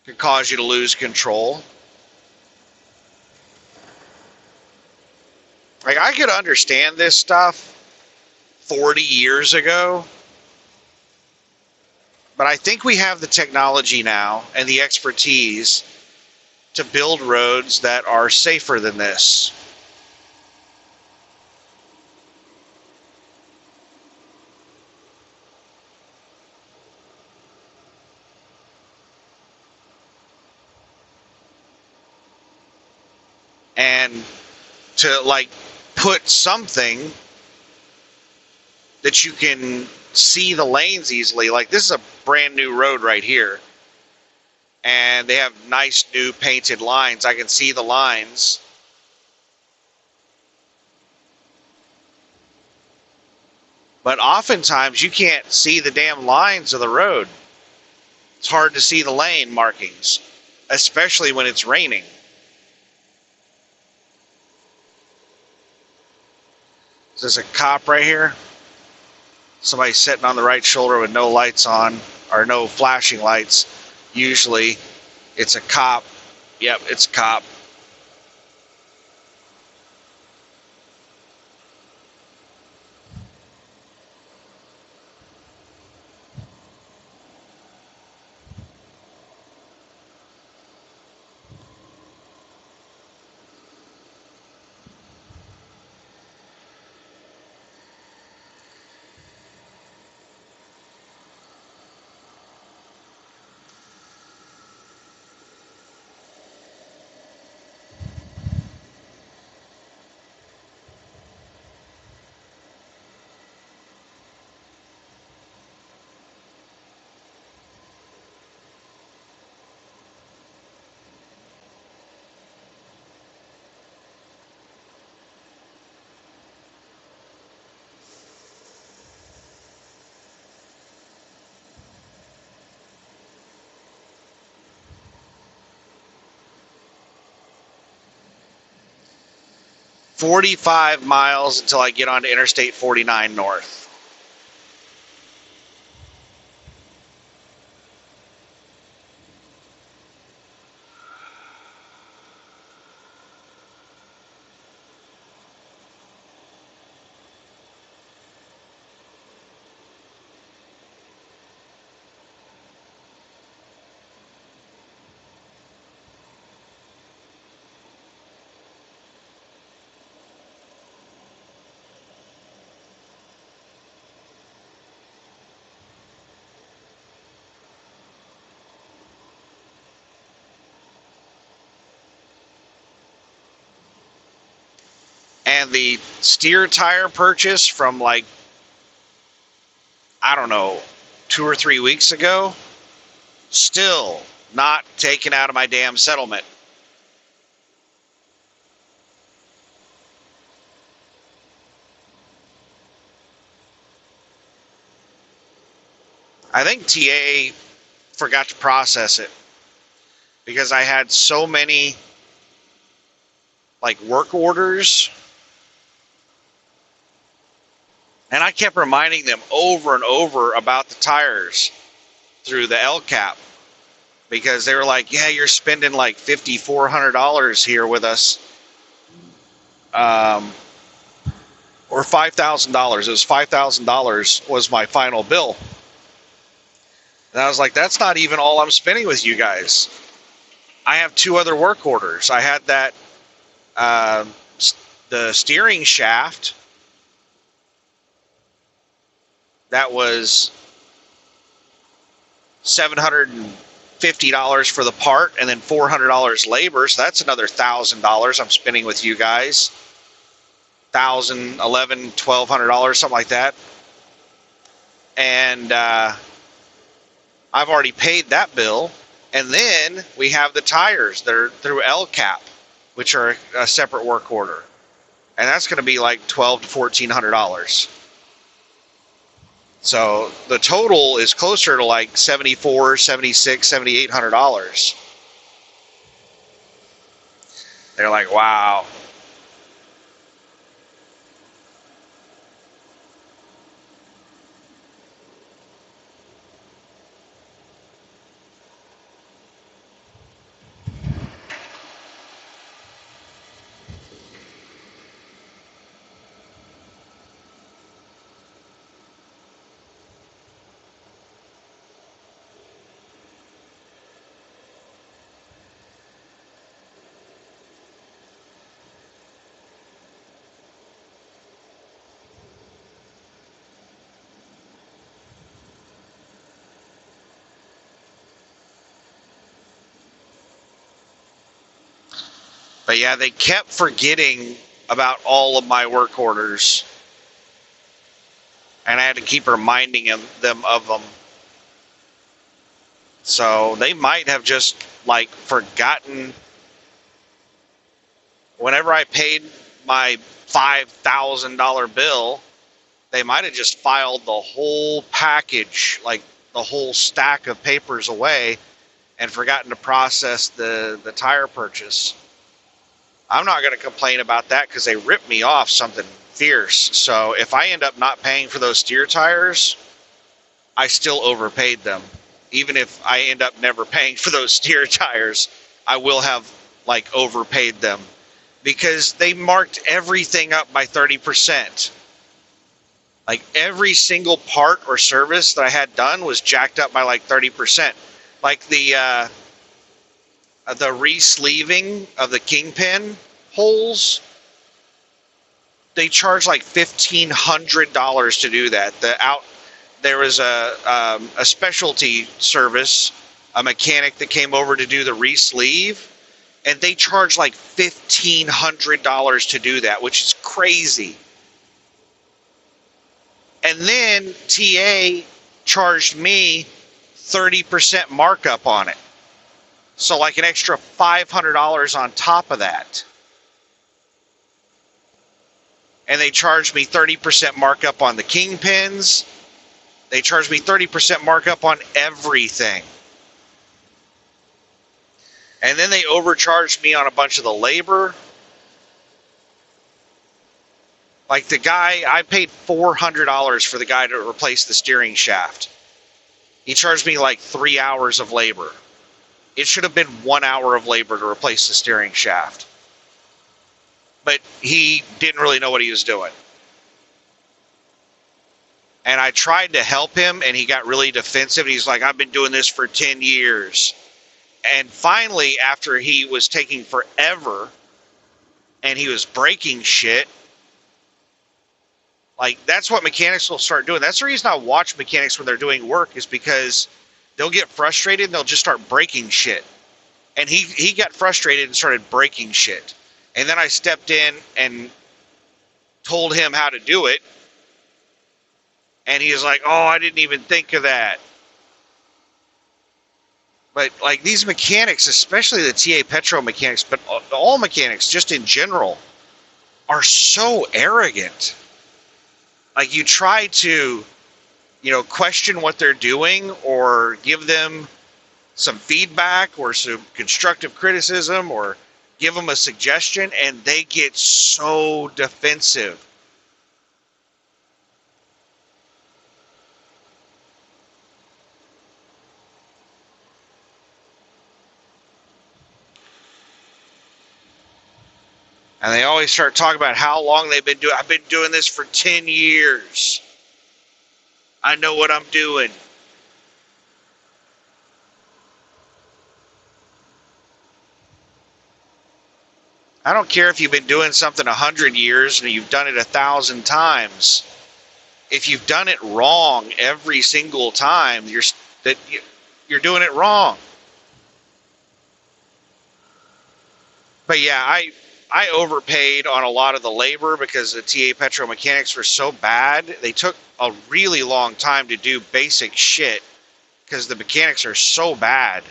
could cause you to lose control. Like I could understand this stuff 40 years ago, but I think we have the technology now and the expertise to build roads that are safer than this. And to like put something that you can see the lanes easily. Like this is a brand new road right here, and they have nice new painted lines. I can see the lines. But oftentimes you can't see the damn lines of the road. It's hard to see the lane markings, especially when it's raining. Is this a cop right here? Somebody sitting on the right shoulder with no lights on, or no flashing lights. Usually it's a cop. Yep, it's a cop. "45 miles until I get onto Interstate 49 North." And the steer tire purchase from like, I don't know, 2 or 3 weeks ago, still not taken out of my damn settlement. I think TA forgot to process it because I had so many like work orders, and I kept reminding them over and over about the tires through the LCAP because they were like, yeah, you're spending like $5,400 here with us, or $5,000. It was $5,000 was my final bill. And I was like, that's not even all I'm spending with you guys. I have 2 other work orders. I had that, the steering shaft that was $750 for the part, and then $400 labor. So that's another $1,000 I'm spending with you guys. $1,000, $1,100, $1,200, something like that. And I've already paid that bill. And then we have the tires that are through LCAP, which are a separate work order. And that's going to be like $1,200 to $1,400. So the total is closer to like $7,400, $7,600, $7,800. They're like, wow. But yeah, they kept forgetting about all of my work orders, and I had to keep reminding them of them. So they might have just like forgotten. Whenever I paid my $5,000 bill, they might have just filed the whole package, like the whole stack of papers away, and forgotten to process the tire purchase. I'm not going to complain about that because they ripped me off something fierce. So if I end up not paying for those steer tires, I still overpaid them. Even if I end up never paying for those steer tires, I will have like overpaid them because they marked everything up by 30%. Like every single part or service that I had done was jacked up by like 30%. Like the re-sleeving of the kingpin holes, they charge like $1,500 to do that. There was a specialty service, a mechanic that came over to do the re-sleeve, and they charge like $1,500 to do that, which is crazy. And then TA charged me 30% markup on it. So like an extra $500 on top of that. And they charged me 30% markup on the kingpins. They charged me 30% markup on everything. And then they overcharged me on a bunch of the labor. Like the guy, I paid $400 for the guy to replace the steering shaft. He charged me like 3 hours of labor. It should have been 1 hour of labor to replace the steering shaft. But he didn't really know what he was doing. And I tried to help him, and he got really defensive. He's like, I've been doing this for 10 years. And finally, after he was taking forever, and he was breaking shit, like, that's what mechanics will start doing. That's the reason I watch mechanics when they're doing work, is because they'll get frustrated and they'll just start breaking shit. And he got frustrated and started breaking shit. And then I stepped in and told him how to do it. And he was like, oh, I didn't even think of that. But like these mechanics, especially the TA Petro mechanics, but all mechanics just in general, are so arrogant. Like you try to, question what they're doing or give them some feedback or some constructive criticism or give them a suggestion, and they get so defensive. And they always start talking about how long they've been doing. I've been doing this for 10 years. I know what I'm doing. I don't care if you've been doing something 100 years and you've done it 1,000 times. If you've done it wrong every single time, you're doing it wrong. But yeah, I overpaid on a lot of the labor because the TA Petro mechanics were so bad. They took a really long time to do basic shit because the mechanics are so bad.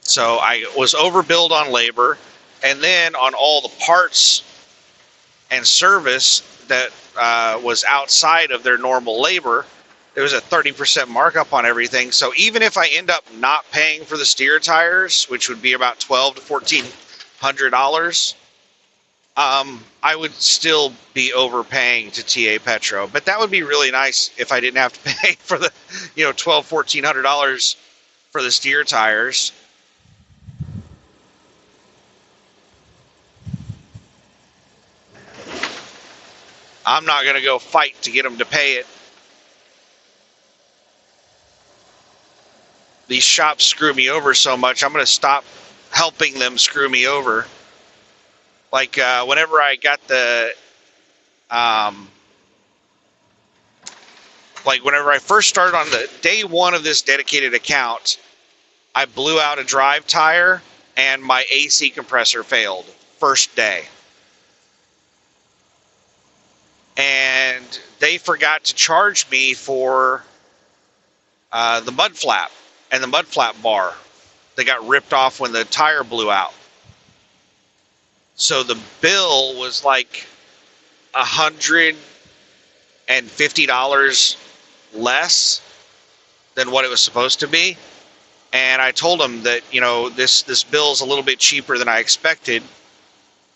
So I was overbilled on labor, and then on all the parts and service that was outside of their normal labor, there was a 30% markup on everything. So even if I end up not paying for the steer tires, which would be about $1,200 to $1,400, I would still be overpaying to TA Petro. But that would be really nice if I didn't have to pay for the, $1,200, $1,400 for the steer tires. I'm not going to go fight to get them to pay it. These shops screw me over so much, I'm going to stop helping them screw me over. Like whenever I got whenever I first started on the day one of this dedicated account, I blew out a drive tire and my AC compressor failed first day. And they forgot to charge me for the mud flap and the mud flap bar. They got ripped off when the tire blew out. So the bill was like $150 less than what it was supposed to be. And I told them that, this bill's a little bit cheaper than I expected.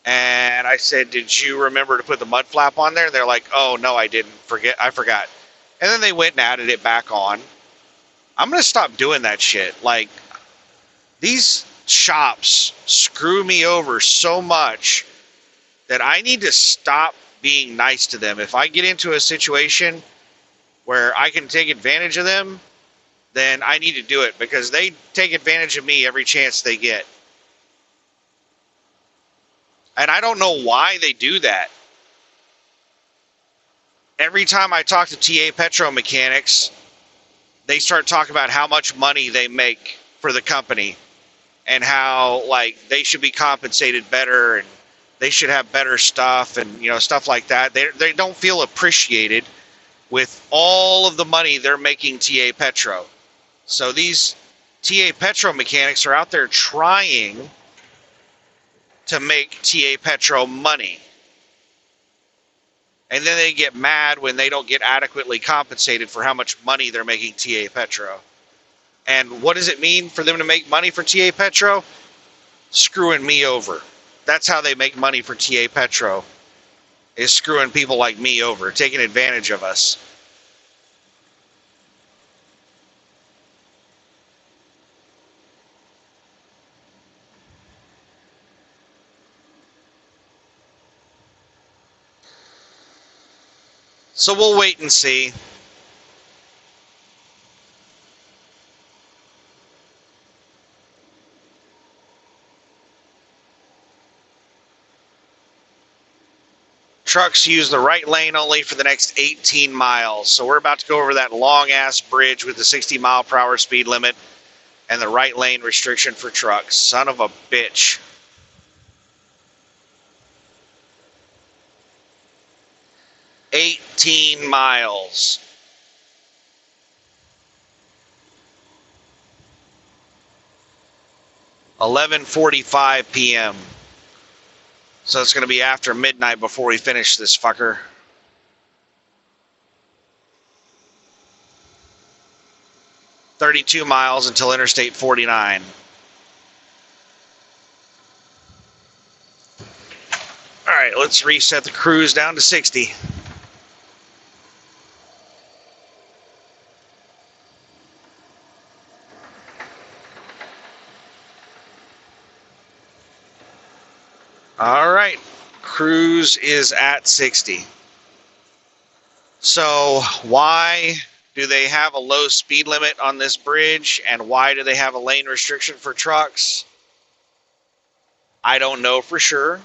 And I said, did you remember to put the mud flap on there? They're like, oh, no, I didn't. I forgot. And then they went and added it back on. I'm going to stop doing that shit. Like, these shops screw me over so much that I need to stop being nice to them. If I get into a situation where I can take advantage of them, then I need to do it, because they take advantage of me every chance they get. And I don't know why they do that. Every time I talk to TA Petro mechanics, they start talking about how much money they make for the company and how, like, they should be compensated better and they should have better stuff and, stuff like that. They don't feel appreciated with all of the money they're making TA Petro. So these TA Petro mechanics are out there trying to make TA Petro money. And then they get mad when they don't get adequately compensated for how much money they're making TA Petro. And what does it mean for them to make money for TA Petro? Screwing me over. That's how they make money for TA Petro, is screwing people like me over, taking advantage of us. So we'll wait and see. Trucks use the right lane only for the next 18 miles. So we're about to go over that long-ass bridge with the 60-mile-per-hour speed limit and the right lane restriction for trucks. Son of a bitch. $18 miles. $11:45 p.m. So it's going to be after midnight before we finish this fucker. $32 miles until Interstate 49. All right, let's reset the cruise down to 60. All right, cruise is at 60. So why do they have a low speed limit on this bridge, and why do they have a lane restriction for trucks? I don't know for sure.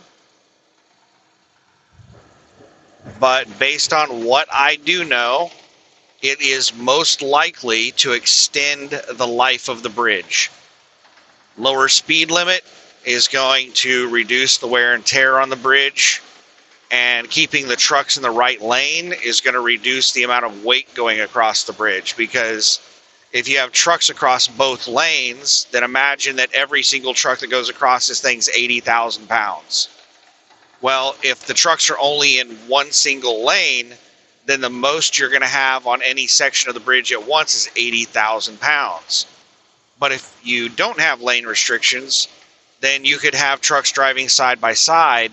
But based on what I do know, it is most likely to extend the life of the bridge. Lower speed limit is going to reduce the wear and tear on the bridge, and keeping the trucks in the right lane is going to reduce the amount of weight going across the bridge, because if you have trucks across both lanes, then imagine that every single truck that goes across this thing's 80,000 pounds. Well, if the trucks are only in one single lane, then the most you're going to have on any section of the bridge at once is 80,000 pounds. But if you don't have lane restrictions, then you could have trucks driving side by side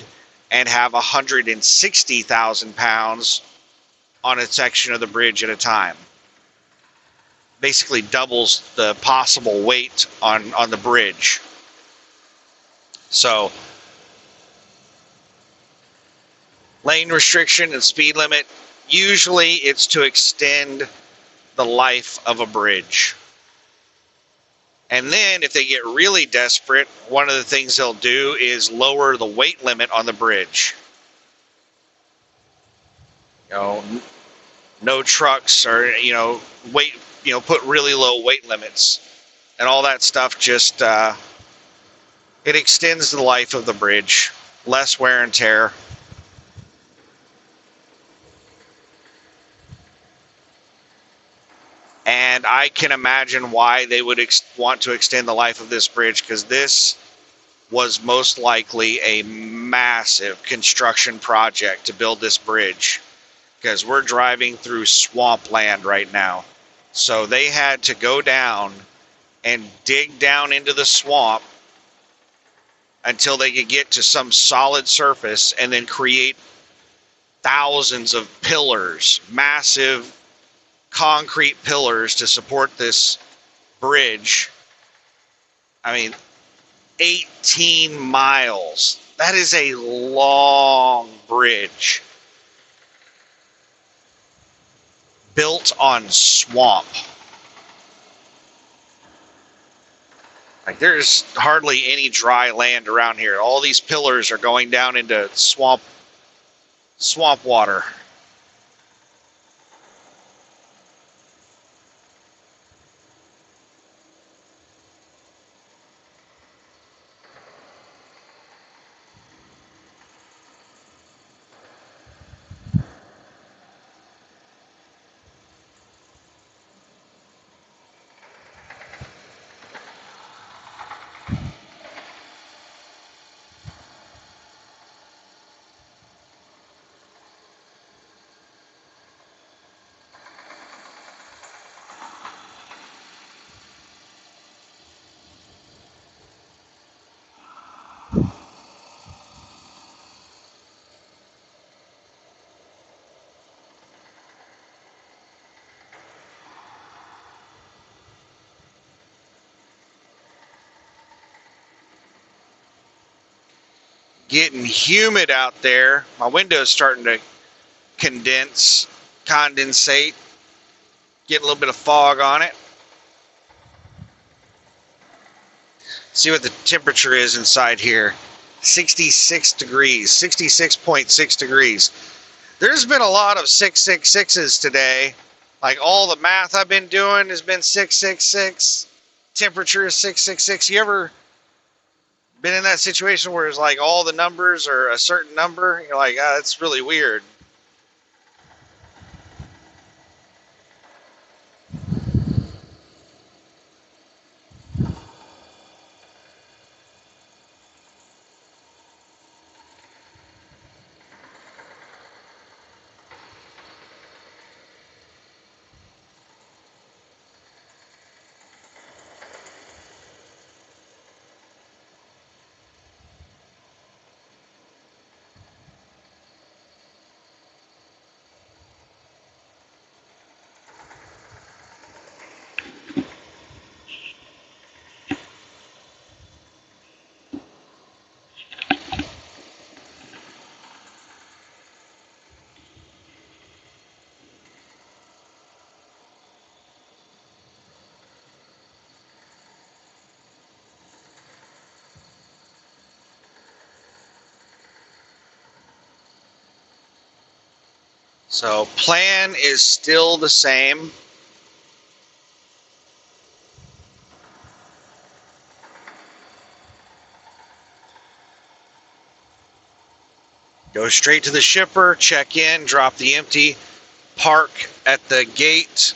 and have 160,000 pounds on a section of the bridge at a time. Basically doubles the possible weight on the bridge. So, lane restriction and speed limit, usually it's to extend the life of a bridge. And then if they get really desperate, one of the things they'll do is lower the weight limit on the bridge. No trucks, or put really low weight limits, and all that stuff just It extends the life of the bridge, less wear and tear. And I can imagine why they would want to extend the life of this bridge, because this was most likely a massive construction project to build this bridge, because we're driving through swampland right now. So they had to go down and dig down into the swamp until they could get to some solid surface and then create thousands of pillars, massive concrete pillars to support this bridge. I mean, 18 miles. That is a long bridge built on swamp. Like, there's hardly any dry land around here. All these pillars are going down into swamp water. Getting humid out there. My window's starting to condensate, get a little bit of fog on it. See what the temperature is inside here. 66 degrees, 66.6 degrees. There's been a lot of 666s today. Like, all the math I've been doing has been 666. Temperature is 666. You ever been in that situation where it's like all the numbers are a certain number? You're like, that's really weird. So plan is still the same. Go straight to the shipper, check in, drop the empty, park at the gate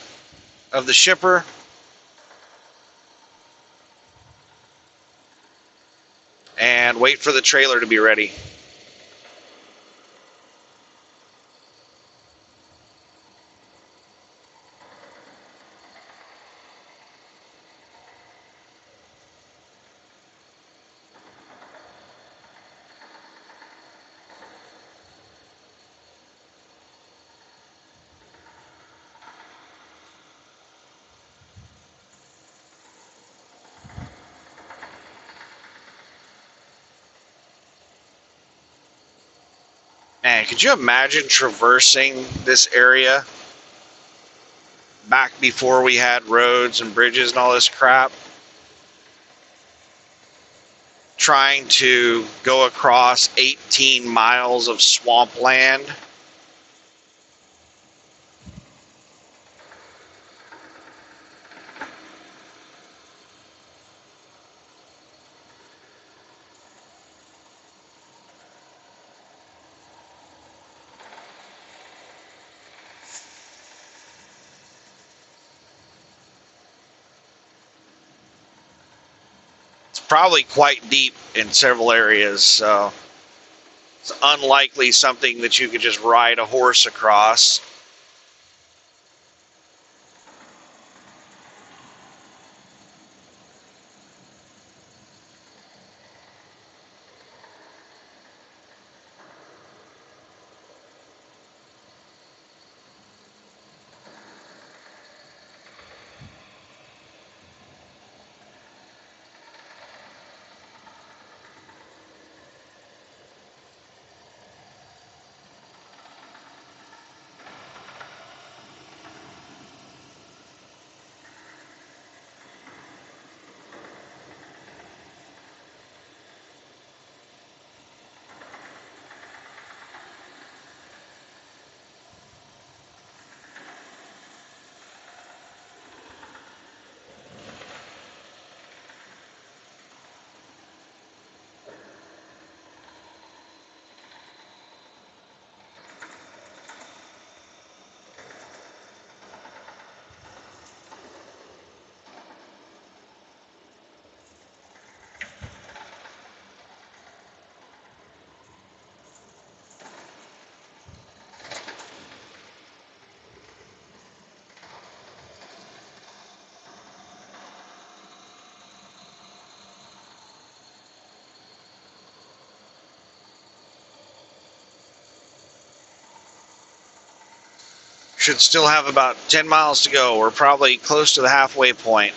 of the shipper, and wait for the trailer to be ready. Man, could you imagine traversing this area back before we had roads and bridges and all this crap? Trying to go across 18 miles of swampland. probably quite deep in several areas, so it's unlikely something that you could just ride a horse across. Should still have about 10 miles to go. We're probably close to the halfway point.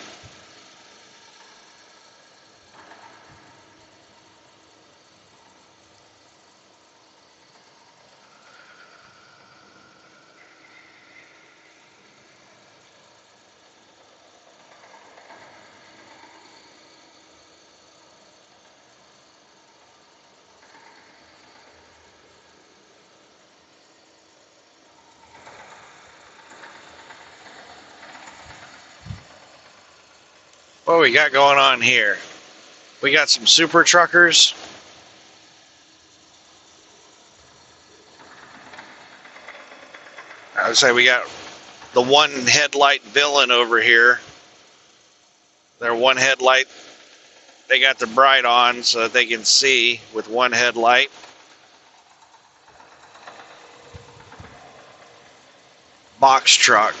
What we got going on here? We got some super truckers. I would say we got the one headlight villain over here. Their one headlight, they got the bright on so that they can see with one headlight. Box truck.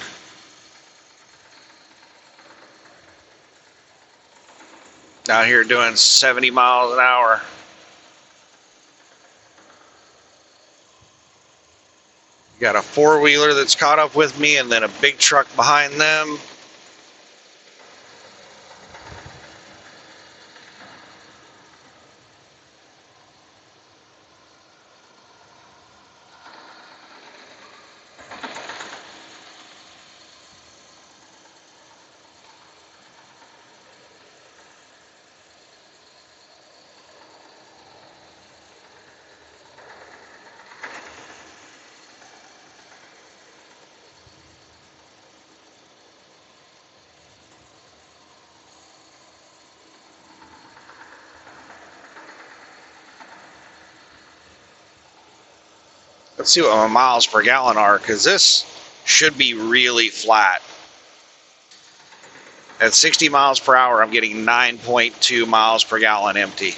Out here doing 70 miles an hour. Got a four-wheeler that's caught up with me and then a big truck behind them. Let's see what my miles per gallon are, because this should be really flat. At 60 miles per hour, I'm getting 9.2 miles per gallon empty.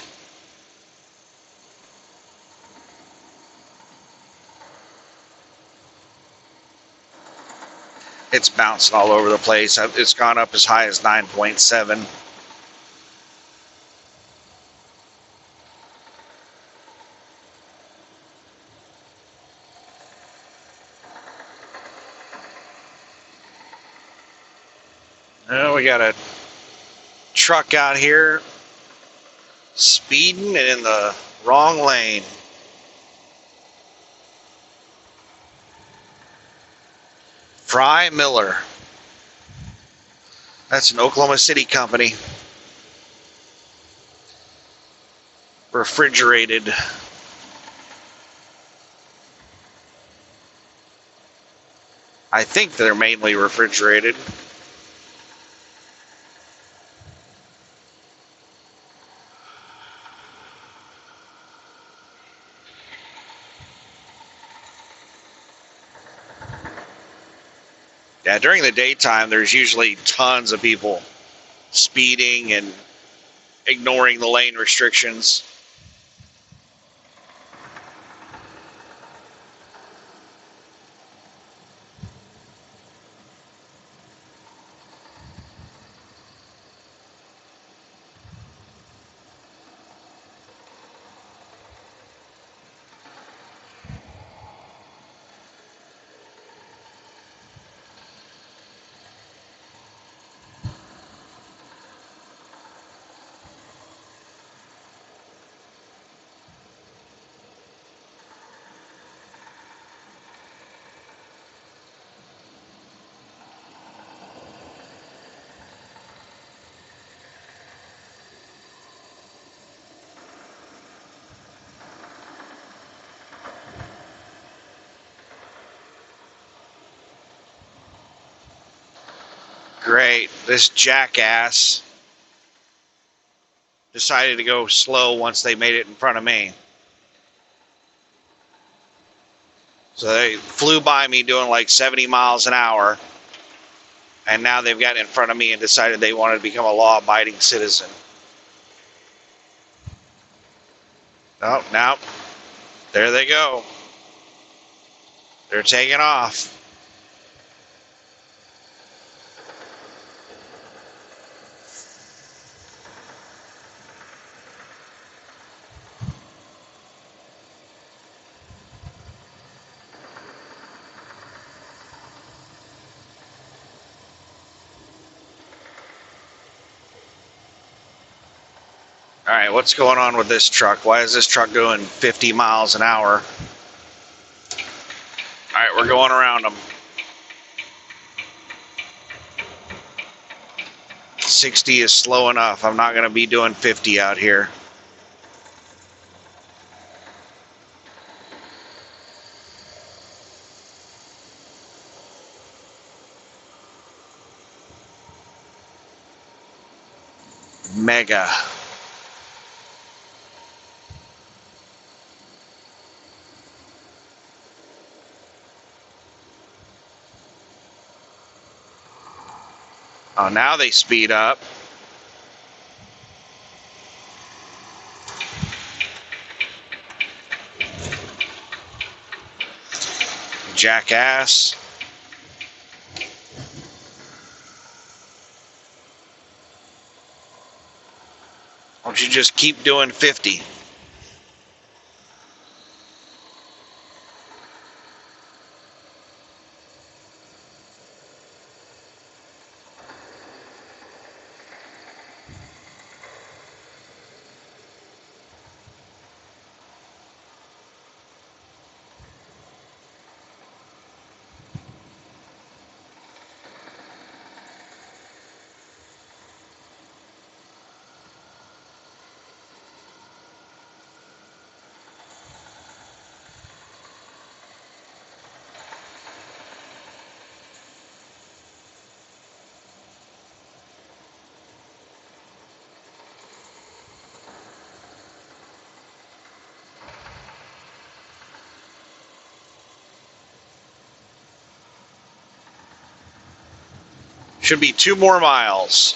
It's bouncing all over the place. It's gone up as high as 9.7. We got a truck out here speeding and in the wrong lane. Fry Miller. That's an Oklahoma City company. Refrigerated. I think they're mainly refrigerated. Yeah, during the daytime, there's usually tons of people speeding and ignoring the lane restrictions. Great. This jackass decided to go slow once they made it in front of me. So they flew by me doing like 70 miles an hour, and now they've gotten in front of me and decided they wanted to become a law-abiding citizen. Oh, now, there they go. They're taking off. All right, what's going on with this truck? Why is this truck doing 50 miles an hour? All right, we're going around them. 60 is slow enough. I'm not going to be doing 50 out here. Mega. Oh, now they speed up. Jackass. Why don't you just keep doing 50? Should be 2 more miles.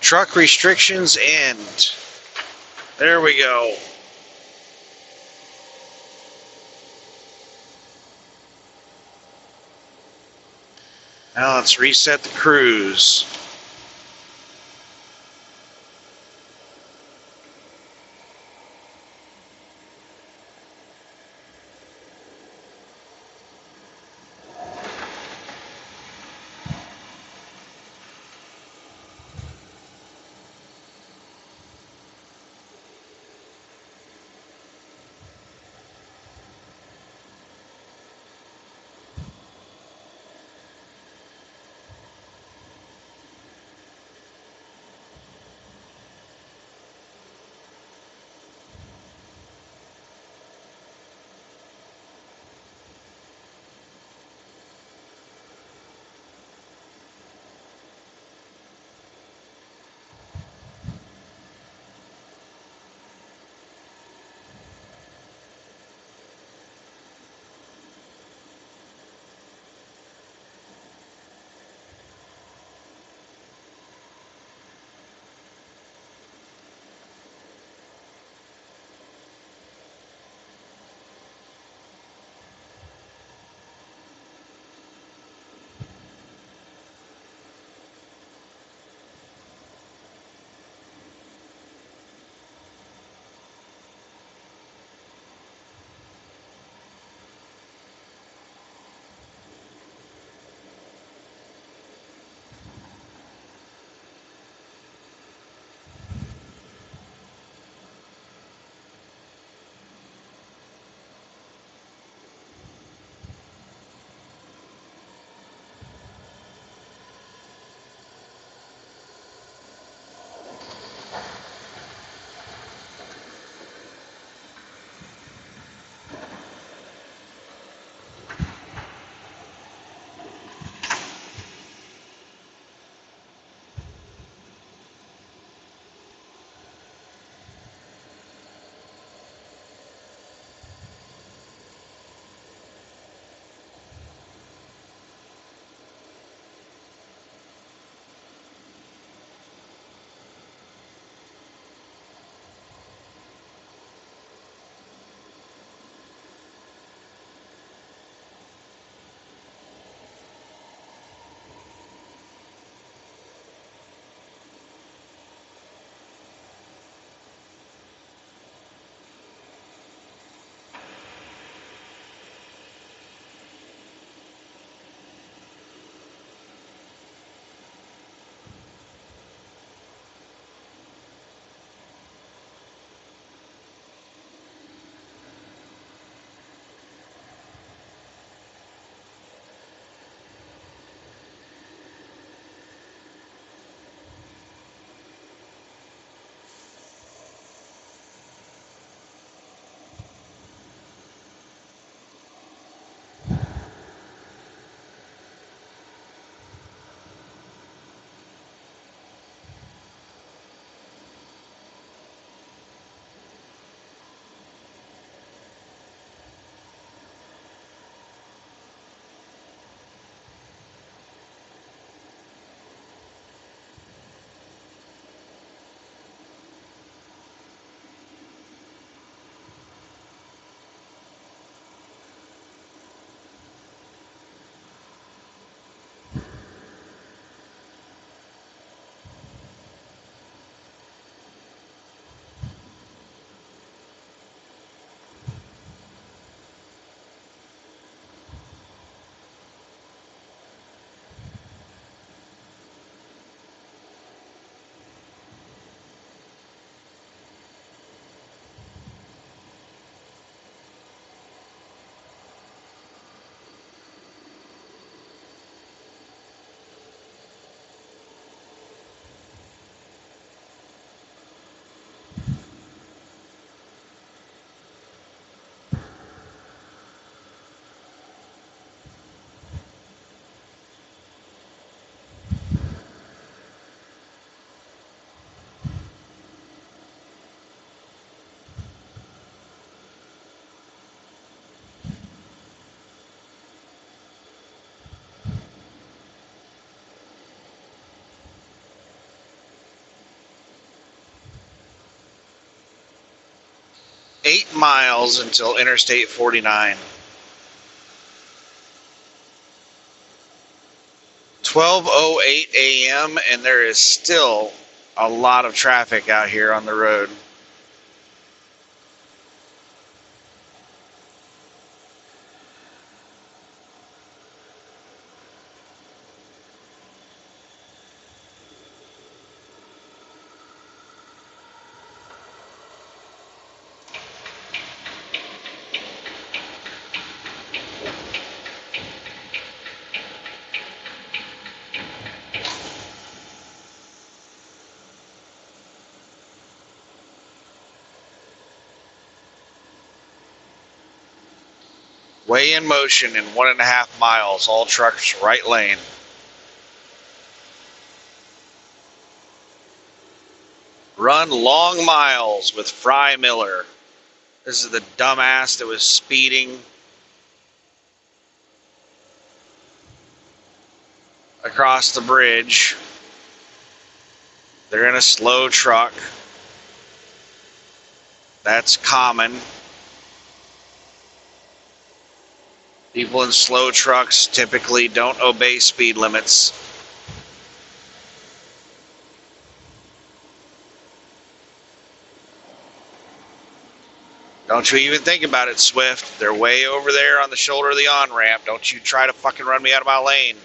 Truck restrictions end. There we go. Now let's reset the cruise. 8 miles until Interstate 49. 12:08 a.m. and there is still a lot of traffic out here on the road. Way in motion in 1.5 miles, all trucks right lane. Run long miles with Fry Miller. This is the dumbass that was speeding across the bridge. They're in a slow truck. That's common. People in slow trucks typically don't obey speed limits. Don't you even think about it, Swift. They're way over there on the shoulder of the on-ramp. Don't you try to fucking run me out of my lane.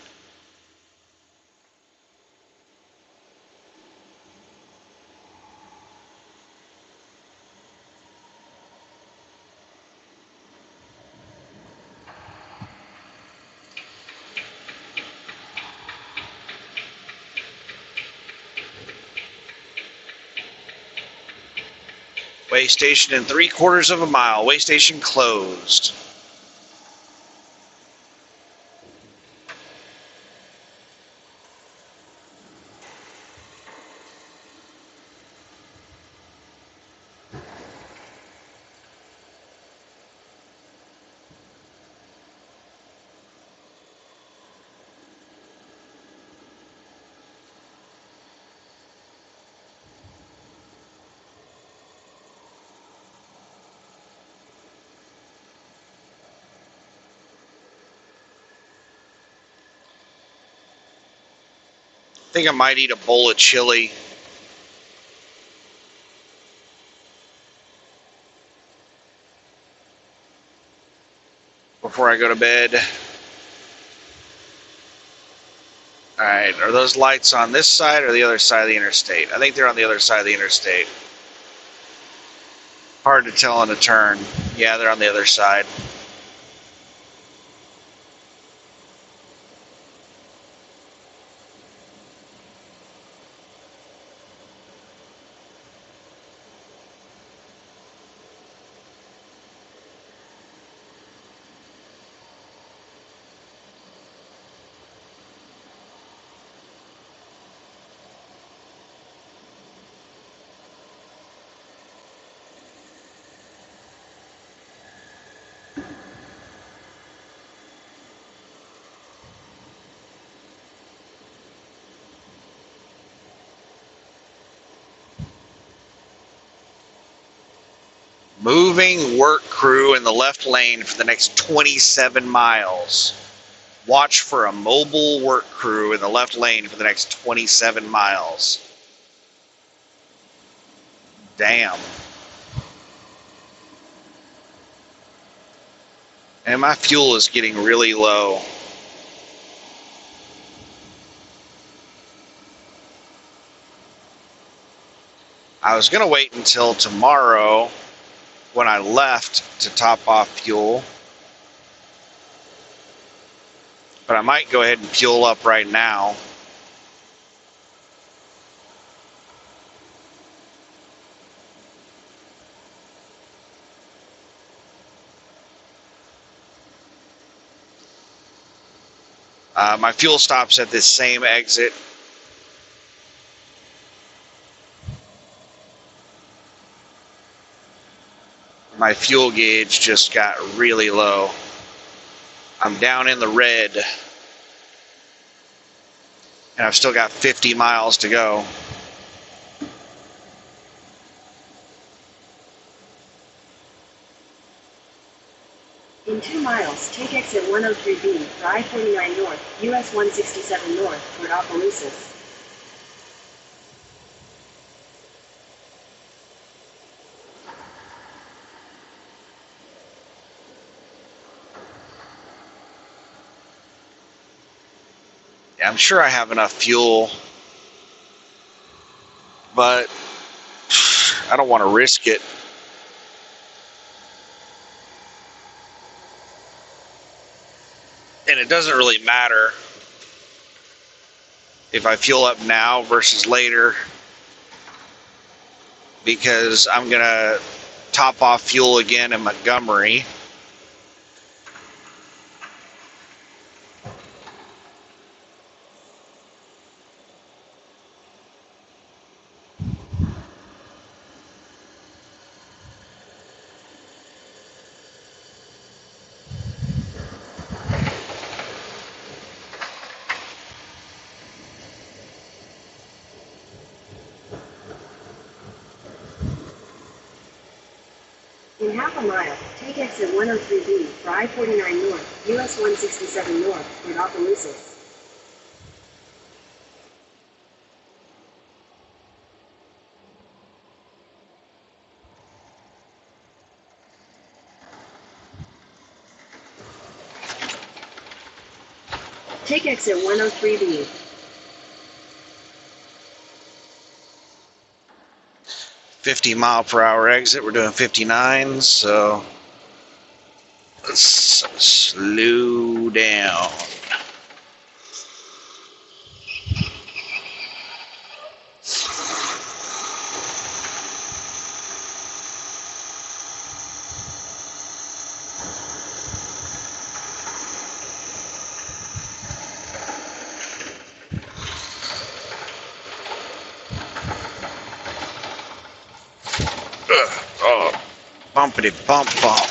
Way station in 3/4 of a mile. Way station closed. I think I might eat a bowl of chili. Before I go to bed. Alright, are those lights on this side or the other side of the interstate? I think they're on the other side of the interstate. Hard to tell on a turn. Yeah, they're on the other side. Moving work crew in the left lane for the next 27 miles. Watch for a mobile work crew in the left lane for the next 27 miles. Damn. And my fuel is getting really low. I was going to wait until tomorrow when I left to top off fuel. But I might go ahead and fuel up right now. My fuel stops at this same exit. My fuel gauge just got really low. I'm down in the red. And I've still got 50 miles to go. In 2 miles, take exit 103B for I-49 North, US 167 North, toward Opelousas. Yeah, I'm sure I have enough fuel, but I don't want to risk it. And it doesn't really matter if I fuel up now versus later, because I'm going to top off fuel again in Montgomery. In half a mile, take exit 103B for I-49 North, US 167 North, toward Opelousas. Take exit 103B. 50-mile-per-hour exit. We're doing 59, so let's slow down. Oh, bumpity bump bump.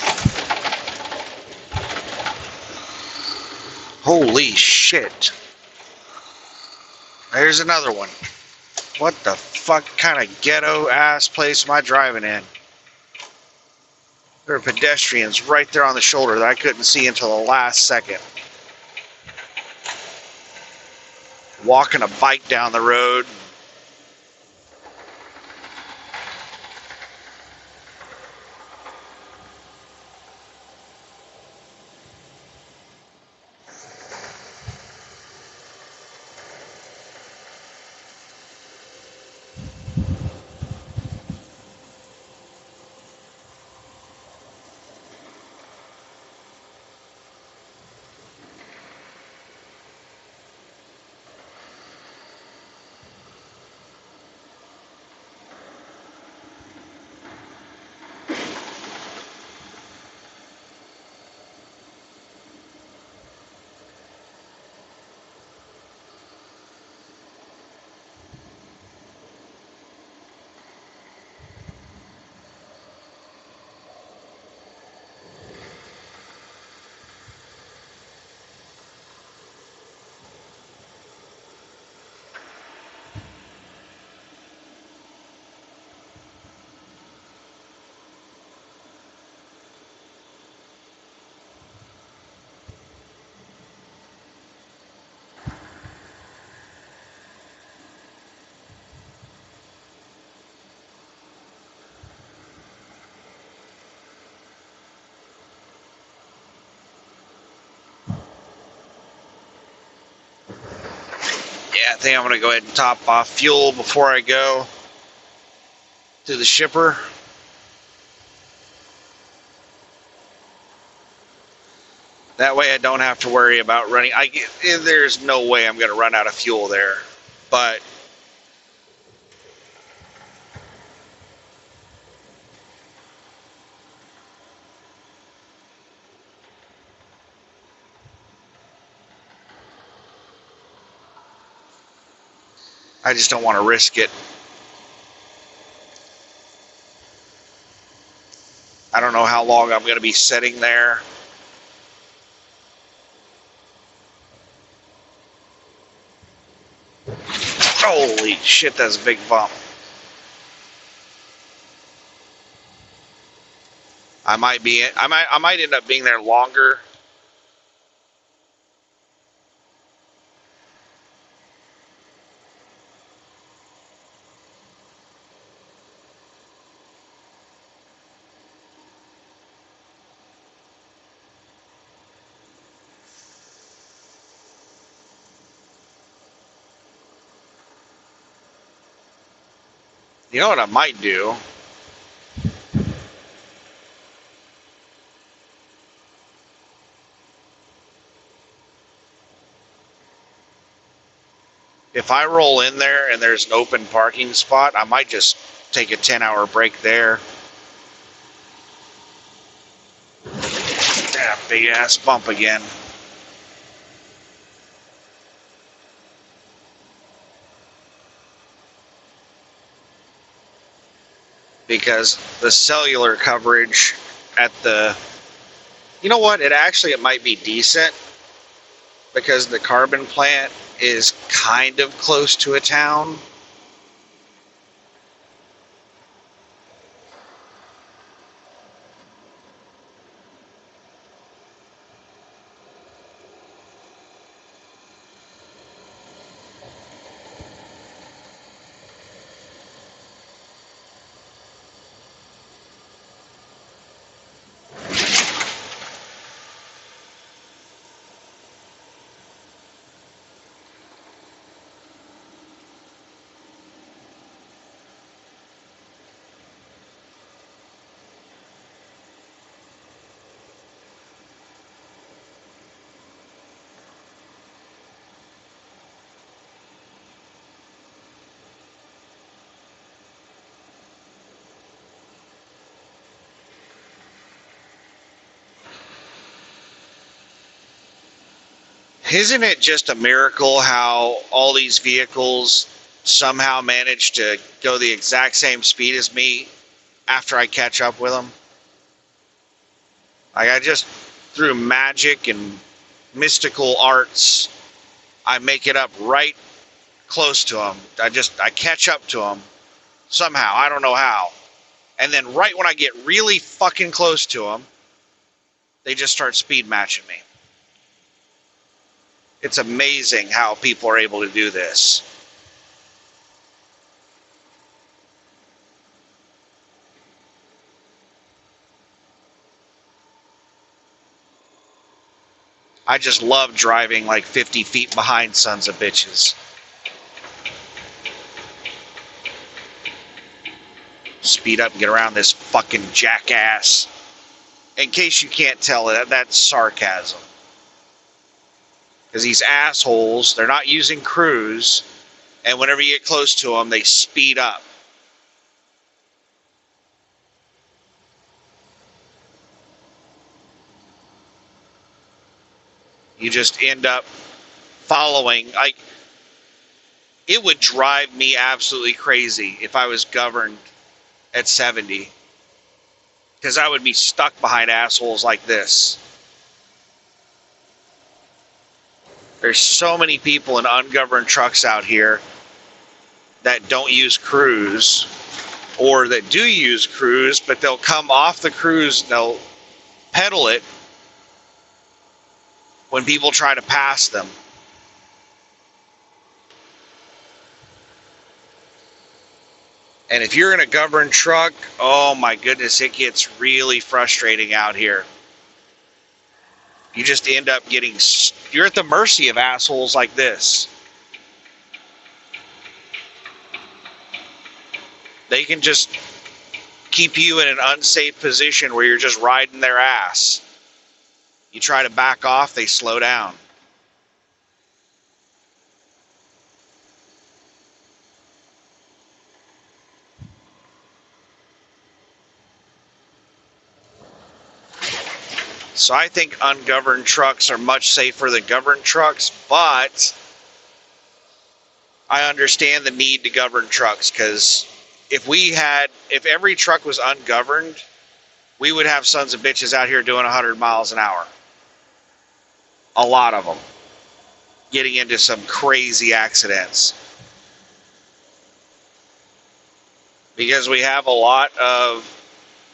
Holy shit. There's another one. What the fuck kind of ghetto ass place am I driving in? There are pedestrians right there on the shoulder that I couldn't see until the last second. Walking a bike down the road. Yeah, I think I'm going to go ahead and top off fuel before I go to the shipper. That way I don't have to worry about running. There's no way I'm going to run out of fuel there. But I just don't want to risk it. I don't know how long I'm going to be sitting there. Holy shit, that's a big bump. I might end up being there longer. You know what I might do? If I roll in there and there's an open parking spot, I might just take a 10-hour break there. Damn, big ass bump again. Because the cellular coverage at the, you know what, it might be decent because the carbon plant is kind of close to a town. Isn't it just a miracle how all these vehicles somehow manage to go the exact same speed as me after I catch up with them? Like, I just, through magic and mystical arts, I make it up right close to them. I catch up to them somehow. I don't know how. And then right when I get really fucking close to them, they just start speed matching me. It's amazing how people are able to do this. I just love driving like 50 feet behind sons of bitches. Speed up and get around this fucking jackass. In case you can't tell, that's sarcasm. Because these assholes, they're not using cruise, and whenever you get close to them, they speed up. You just end up following. Like, it would drive me absolutely crazy if I was governed at 70. Because I would be stuck behind assholes like this. There's so many people in ungoverned trucks out here that don't use cruise, or that do use cruise, but they'll come off the cruise and they'll pedal it when people try to pass them. And if you're in a governed truck, oh my goodness, it gets really frustrating out here. You just end up you're at the mercy of assholes like this. They can just keep you in an unsafe position where you're just riding their ass. You try to back off, they slow down. So I think ungoverned trucks are much safer than governed trucks, but I understand the need to govern trucks, because if every truck was ungoverned, we would have sons of bitches out here doing 100 miles an hour. A lot of them. Getting into some crazy accidents. Because we have a lot of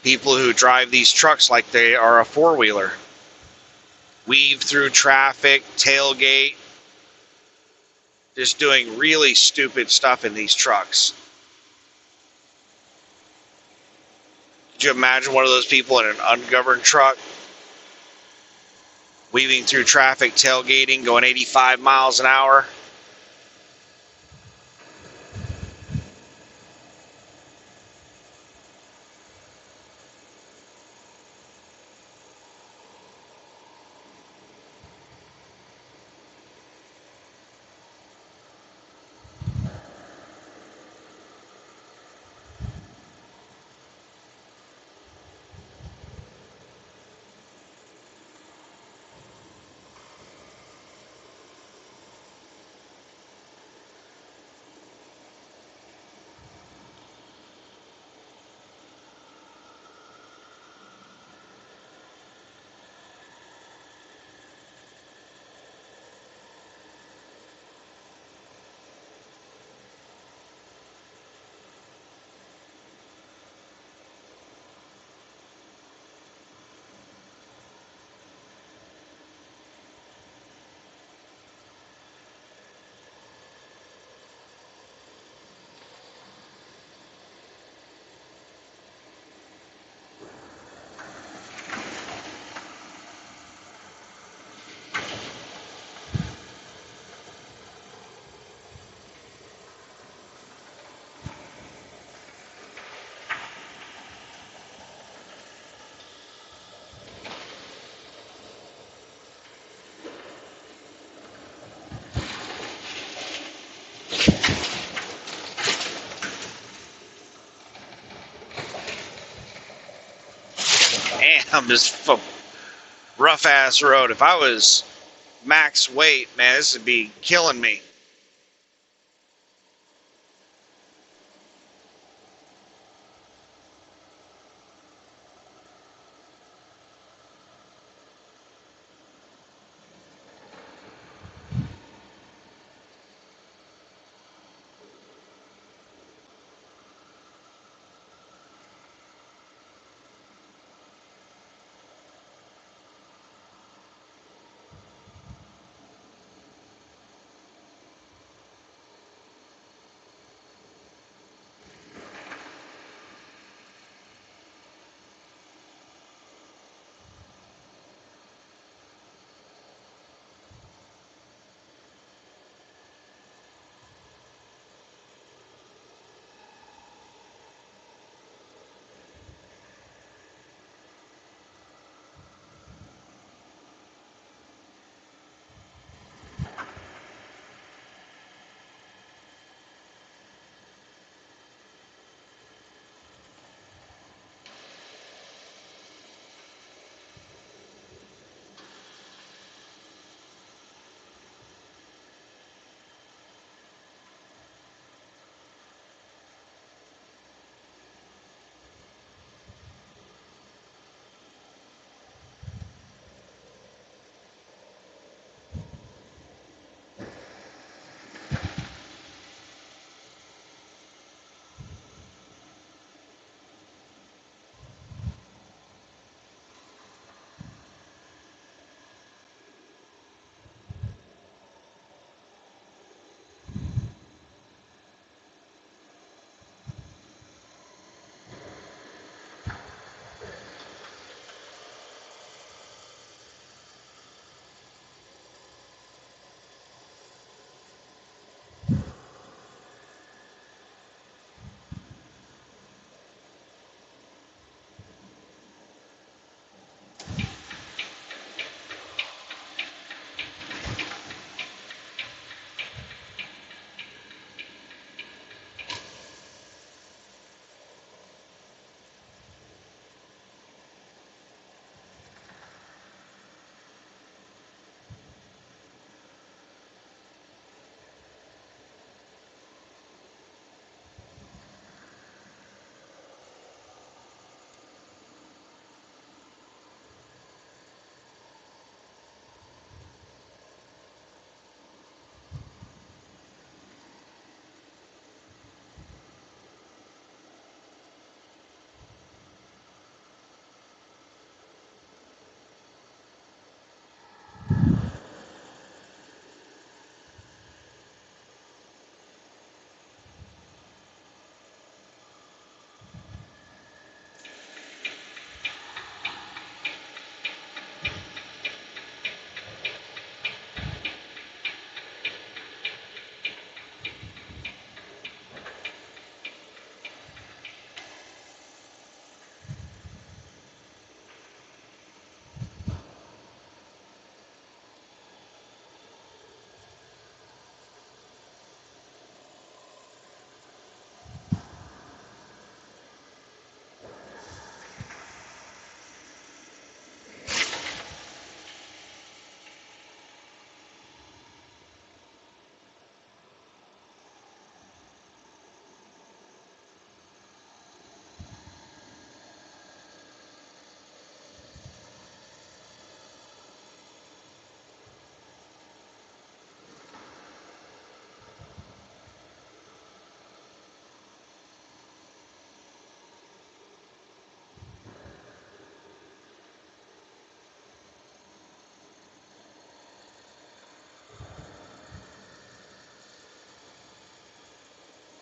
People who drive these trucks like they are a four-wheeler. Weave through traffic, tailgate, just doing really stupid stuff in these trucks. Could you imagine one of those people in an ungoverned truck? Weaving through traffic, tailgating, going 85 miles an hour. Damn, this rough ass road. If I was max weight, man, this would be killing me.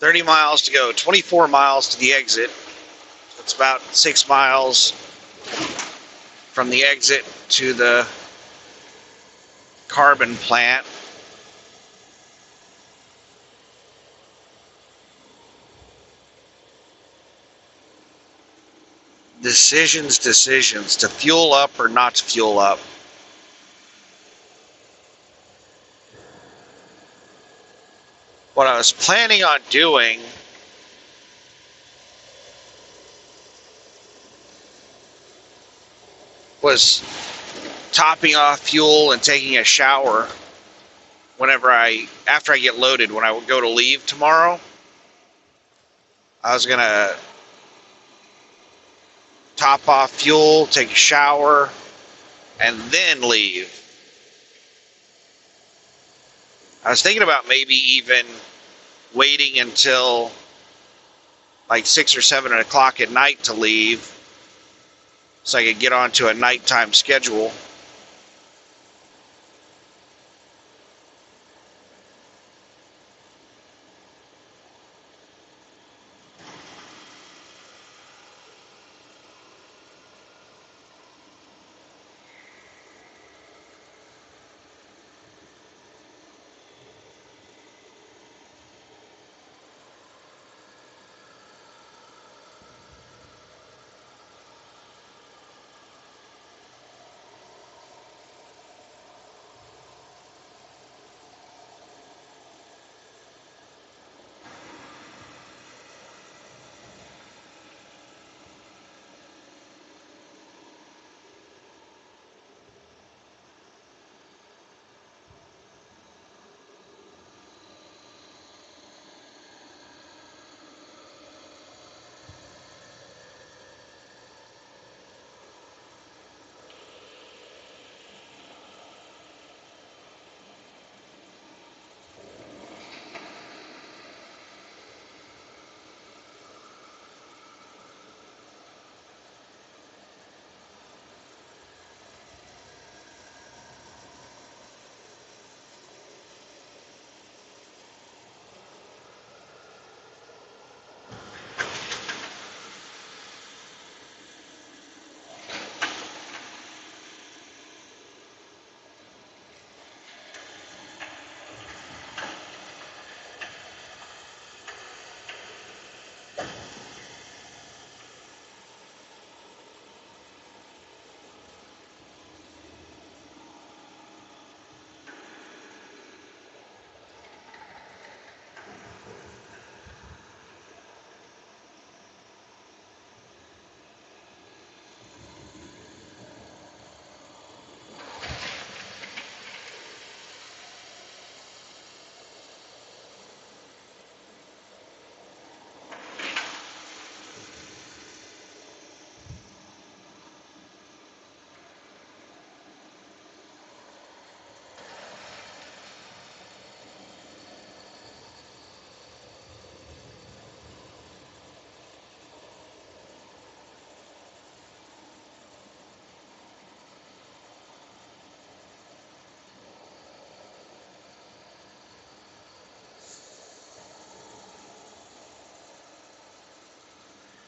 30 miles to go, 24 miles to the exit. It's about 6 miles from the exit to the carbon plant. Decisions to fuel up or not to fuel up. What I was planning on doing was topping off fuel and taking a shower after I get loaded, when I would go to leave tomorrow. I was gonna top off fuel, take a shower, and then leave. I was thinking about maybe even waiting until like 6 or 7 o'clock at night to leave, so I could get onto a nighttime schedule.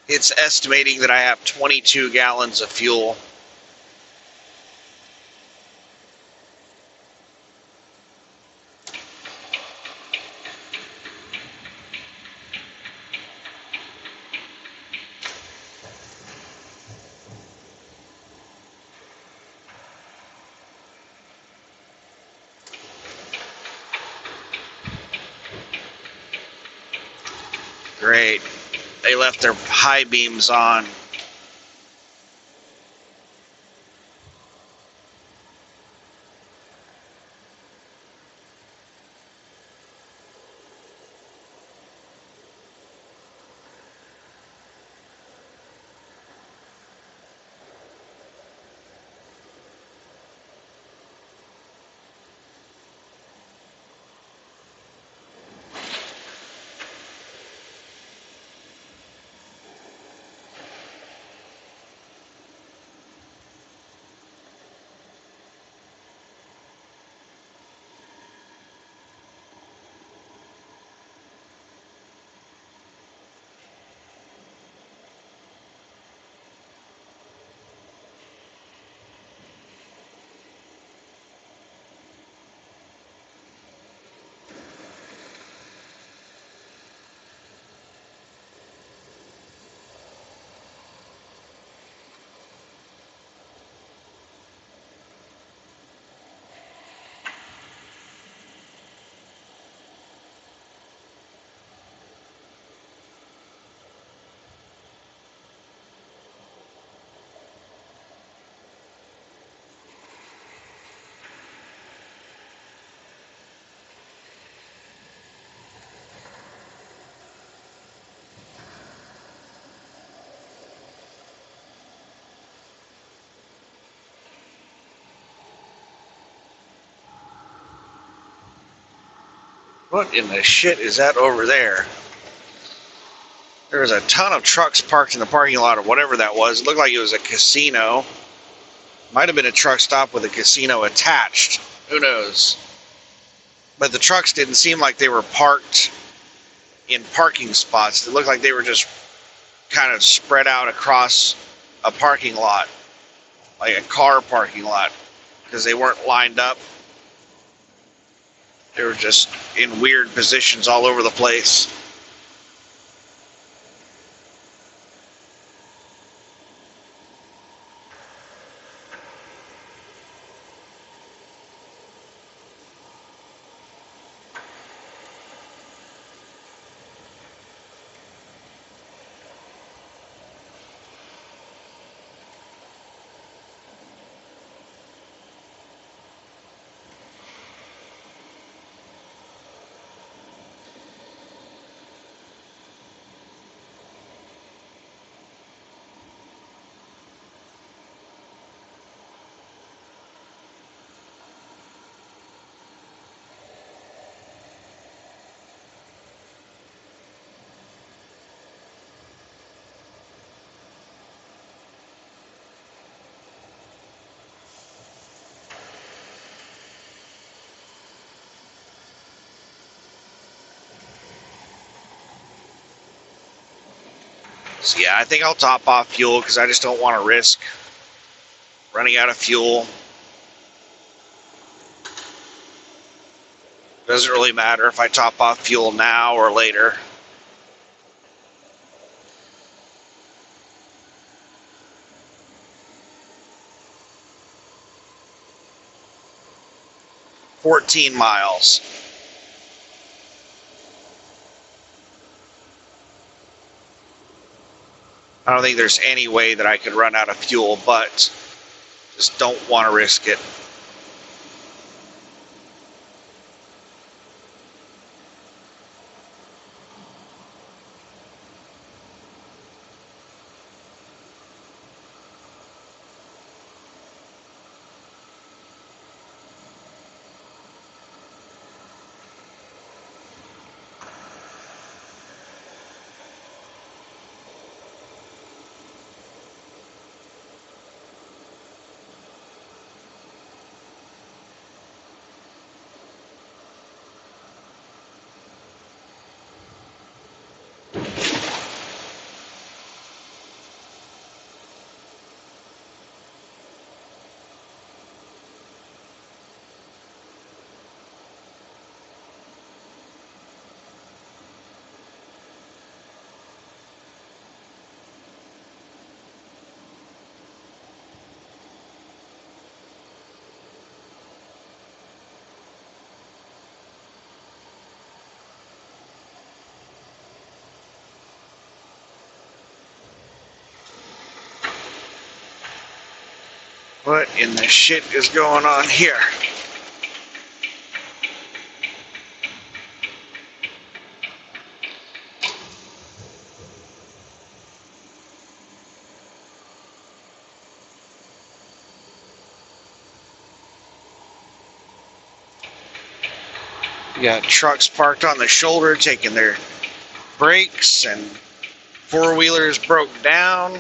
It's estimating that I have 22 gallons of fuel. Great. They left their high beams on. What in the shit is that over there? There's a ton of trucks parked in the parking lot of whatever that was. It looked like it was a casino. Might have been a truck stop with a casino attached. Who knows? But the trucks didn't seem like they were parked in parking spots. It looked like they were just kind of spread out across a parking lot, like a car parking lot, because they weren't lined up. They were just in weird positions all over the place. So yeah, I think I'll top off fuel because I just don't want to risk running out of fuel. Doesn't really matter if I top off fuel now or later. $14 miles. I don't think there's any way that I could run out of fuel, but just don't want to risk it. What in the shit is going on here? You got trucks parked on the shoulder taking their breaks, and four-wheelers broke down.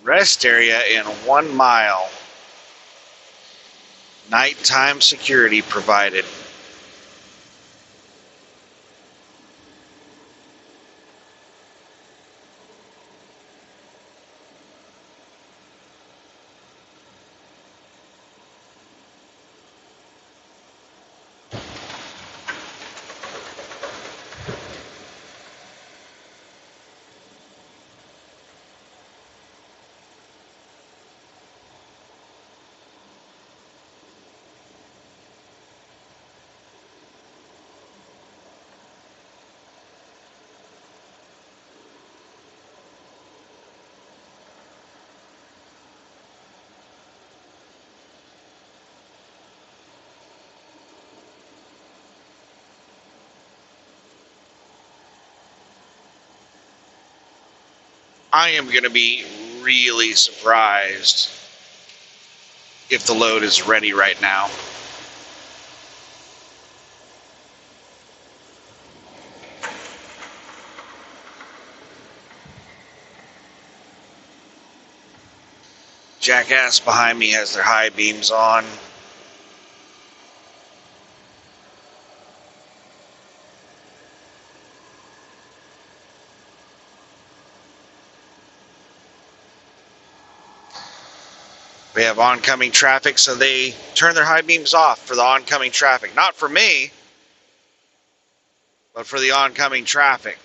Rest area in 1 mile. Nighttime security provided. I am going to be really surprised if the load is ready right now. Jackass behind me has their high beams on. We have oncoming traffic, so they turn their high beams off for the oncoming traffic. Not for me, but for the oncoming traffic.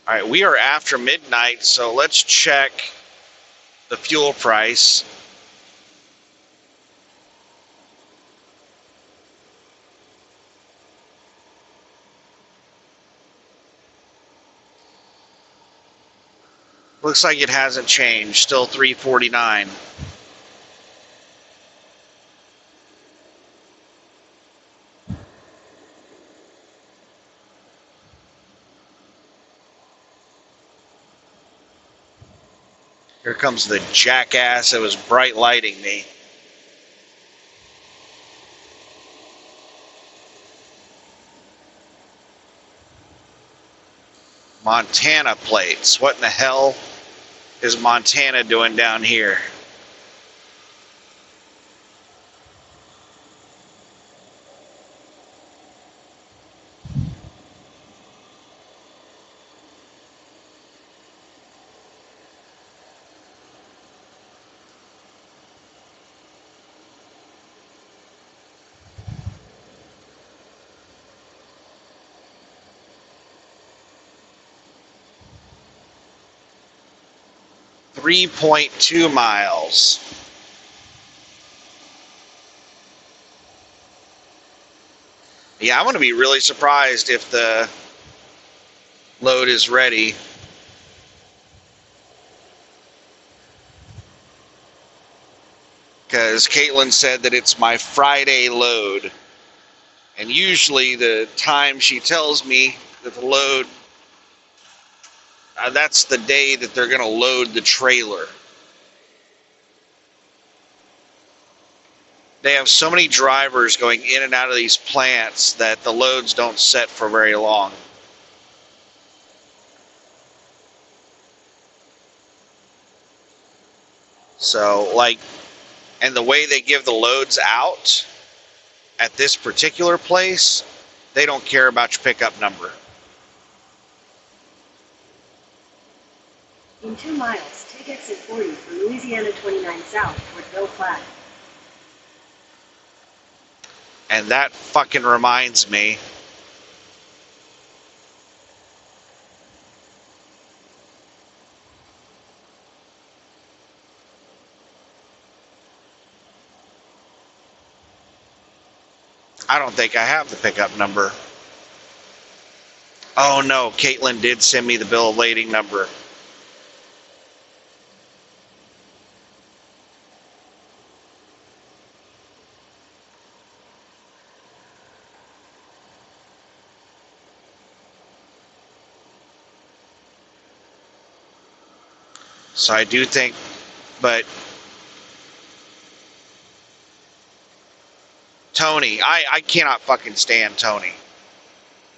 All right, we are after midnight, so let's check the fuel price. Looks like it hasn't changed, still $3.49. Here comes the jackass that was bright lighting me. Montana plates. What in the hell is Montana doing down here? .2 miles. Yeah, I'm going to be really surprised if the load is ready. Because Caitlin said that it's my Friday load. And usually the time she tells me that the load, that's the day that they're going to load the trailer. They have so many drivers going in and out of these plants that the loads don't set for very long. So, and the way they give the loads out at this particular place, they don't care about your pickup number. In 2 miles, take exit 40 for Louisiana 29 South toward Bill Platte. And that fucking reminds me. I don't think I have the pickup number. Oh no, Caitlin did send me the bill of lading number. So I do think, but Tony, I cannot fucking stand Tony.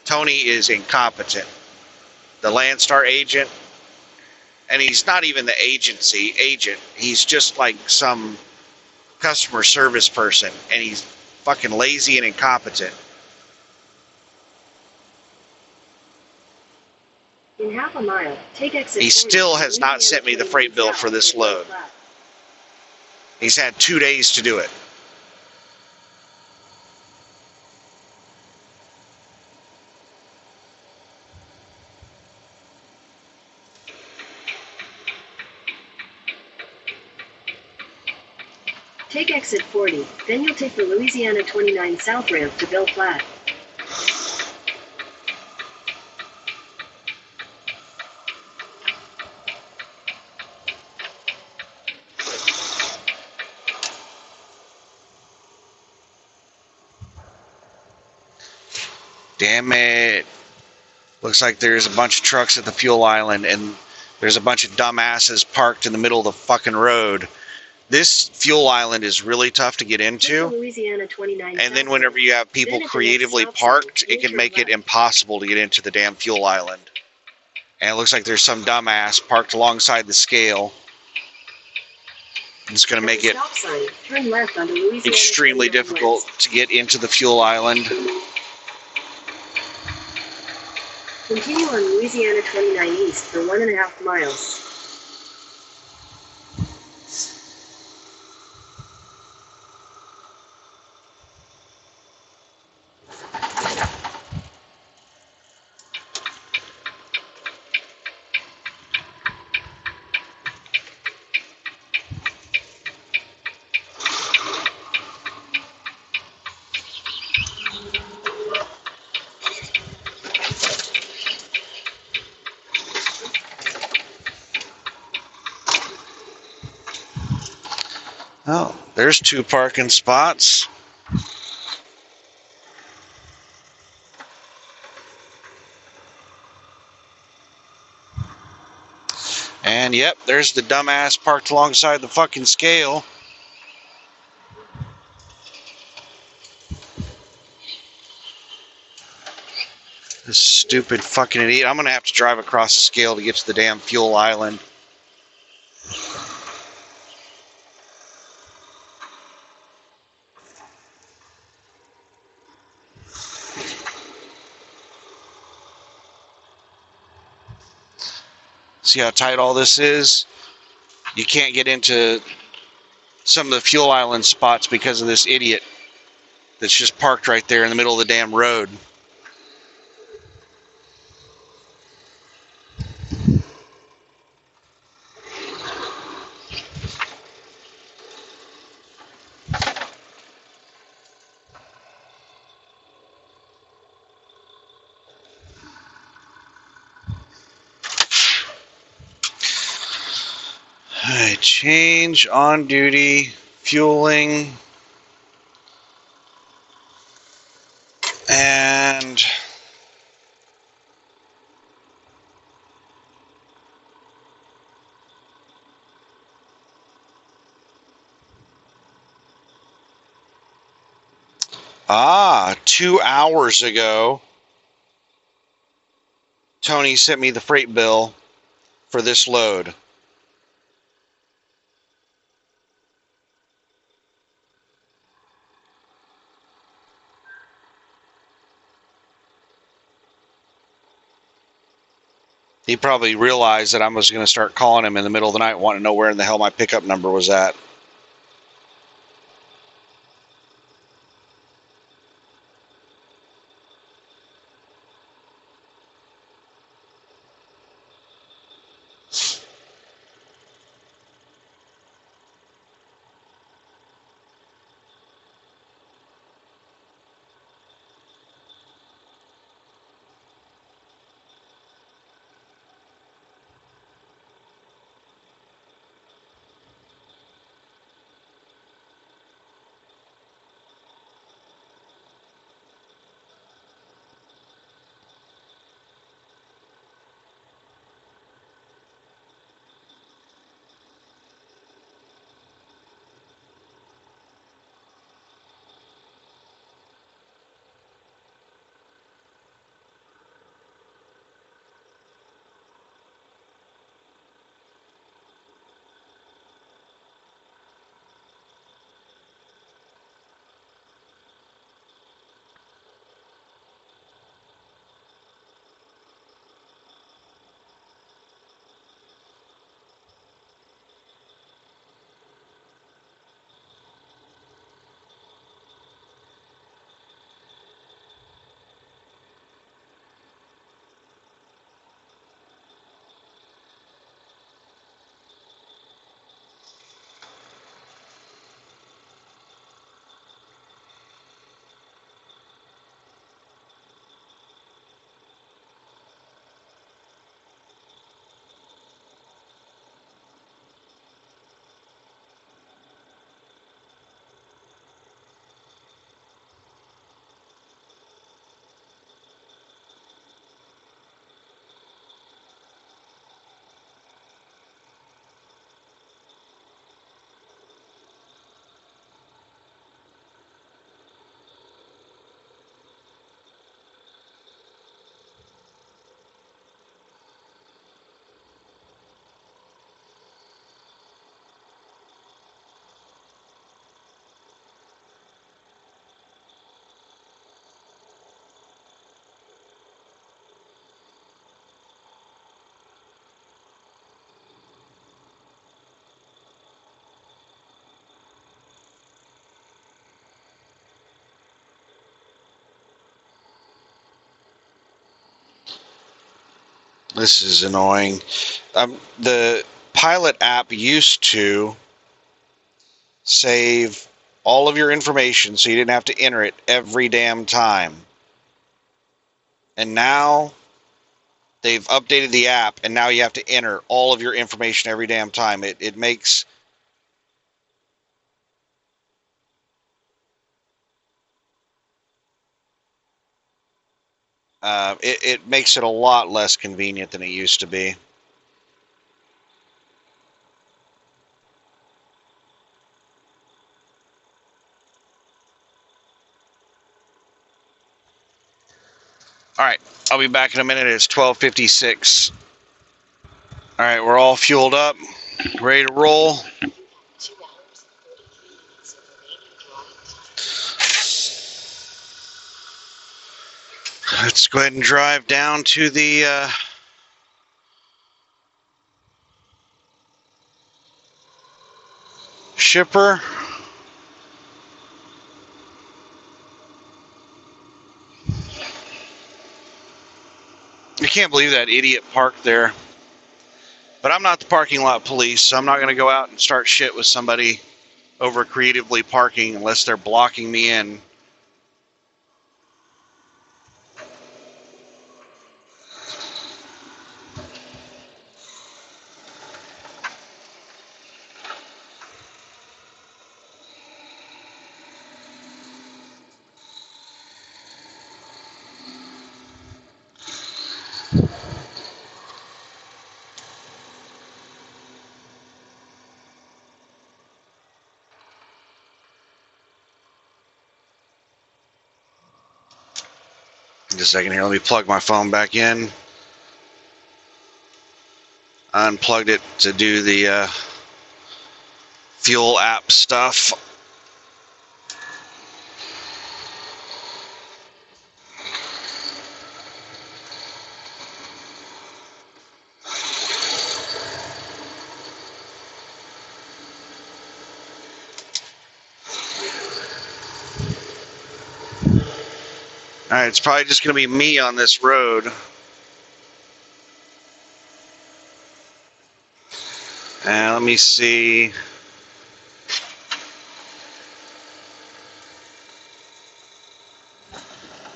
Tony is incompetent. the Landstar agent, and he's not even the agency agent. He's just like some customer service person, and he's fucking lazy and incompetent. In half a mile, take exit. He 40 still on has not Louisiana sent me the 29 freight bill south for this to Belle load. Platte. He's had 2 days to do it. Take exit 40, then you'll take the Louisiana 29 south ramp to Belle Platte. Damn it. Looks like there's a bunch of trucks at the fuel island, and there's a bunch of dumbasses parked in the middle of the fucking road. This fuel island is really tough to get Take the into, Louisiana 29 and then south whenever you have people Then at the creatively next stop sign, parked, it can turn make it left. impossible to get into the damn fuel island. And it looks like there's some dumbass parked alongside the scale. It's going to At make the it stop sign, turn left onto Louisiana extremely 29 difficult west. to get into the fuel island. Continue on Louisiana 29 east for 1.5 miles. Oh, there's 2 parking spots. And yep, there's the dumbass parked alongside the fucking scale. This stupid fucking idiot. I'm going to have to drive across the scale to get to the damn fuel island. See how tight all this is? You can't get into some of the fuel island spots because of this idiot that's just parked right there in the middle of the damn road. Alright, change on duty, fueling, and ah, 2 hours ago, Tony sent me the freight bill for this load. He probably realized that I was going to start calling him in the middle of the night wanting to know where in the hell my pickup number was at. This is annoying. The Pilot app used to save all of your information so you didn't have to enter it every damn time. And now they've updated the app, and now you have to enter all of your information every damn time. It makes it makes it a lot less convenient than it used to be. All right, I'll be back in a minute. It's 12:56. All right, we're all fueled up, ready to roll. 2 hours and 43 minutes of remaining drive. Let's go ahead and drive down to the shipper. I can't believe that idiot parked there. But I'm not the parking lot police, so I'm not going to go out and start shit with somebody over creatively parking unless they're blocking me in. Just a second here, let me plug my phone back in. I unplugged it to do the fuel app stuff. Alright, it's probably just going to be me on this road. And let me see.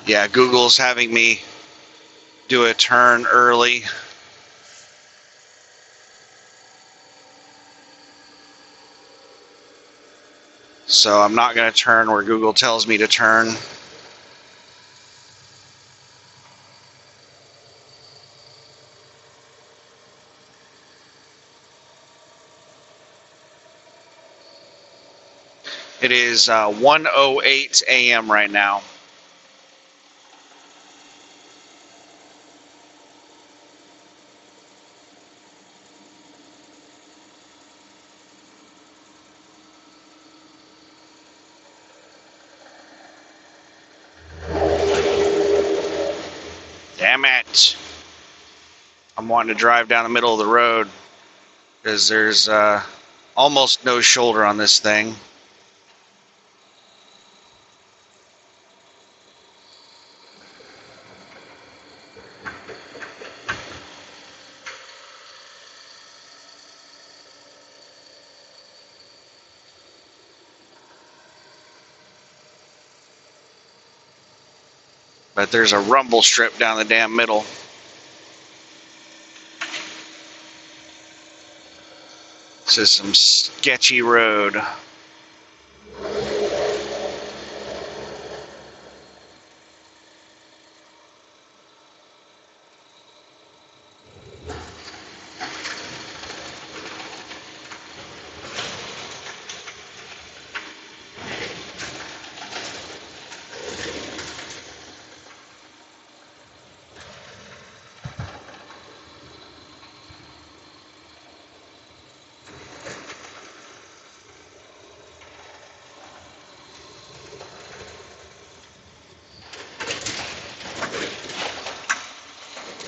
Yeah, Google's having me do a turn early. So I'm not going to turn where Google tells me to turn. It is 1:08 a.m. right now. Damn it. I'm wanting to drive down the middle of the road because there's almost no shoulder on this thing. But there's a rumble strip down the damn middle. This is some sketchy road.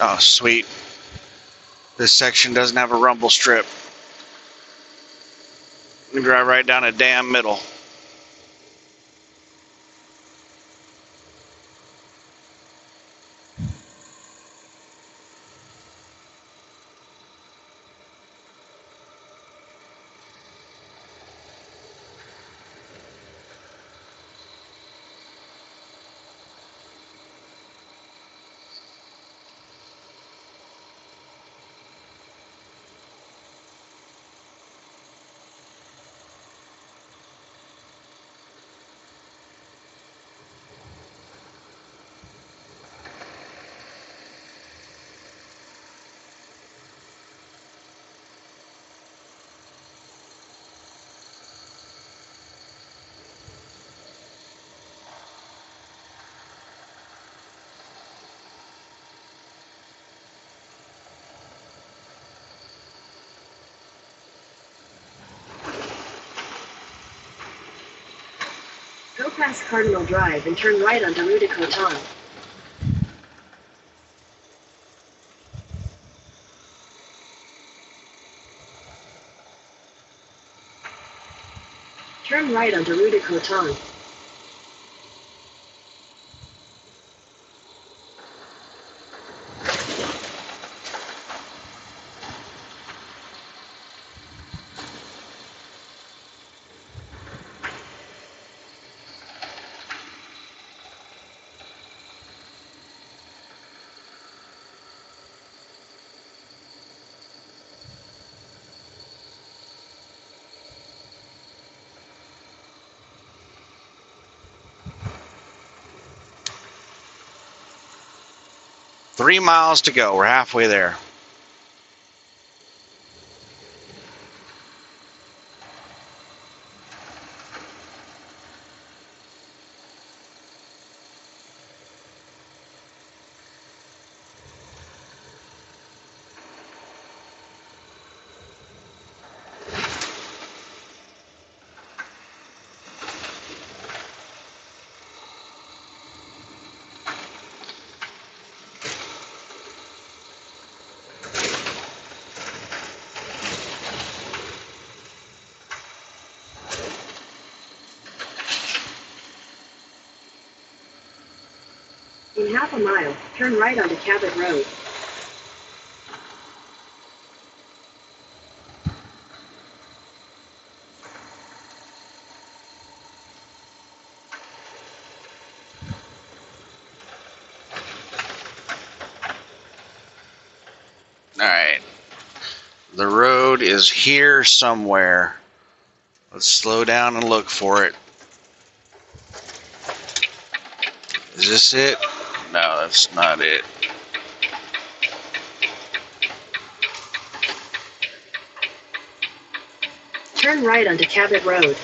Oh, sweet. This section doesn't have a rumble strip. We drive right down a damn middle. past Cardinal Drive and turn right onto Rue de Coton. Turn right onto Rue de Coton. Three miles to go. We're halfway there. In half a mile, turn right onto Cabot Road. All right. The road is here somewhere. Let's slow down and look for it. Is this it? No, that's not it. Turn right onto Cabot Road.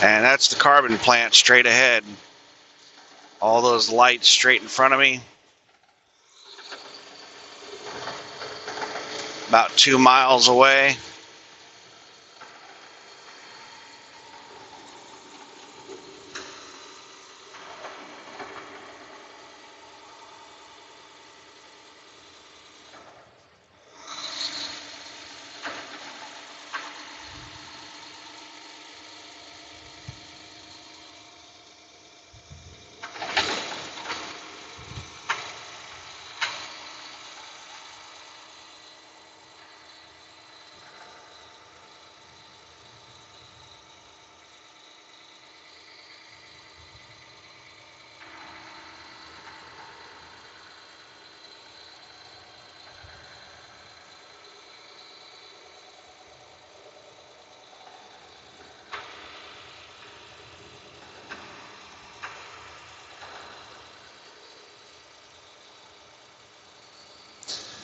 And that's the carbon plant straight ahead. All those lights straight in front of me. About 2 miles away.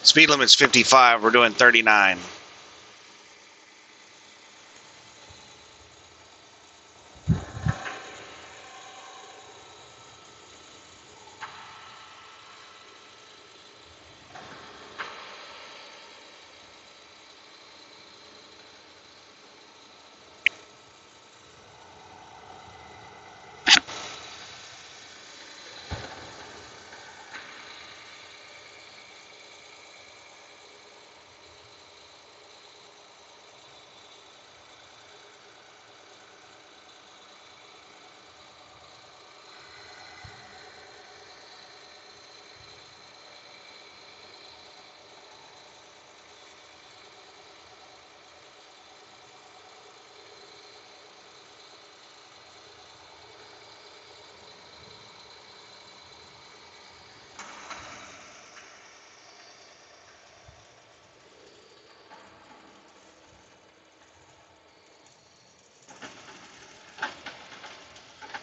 Speed limit's 55. We're doing 39.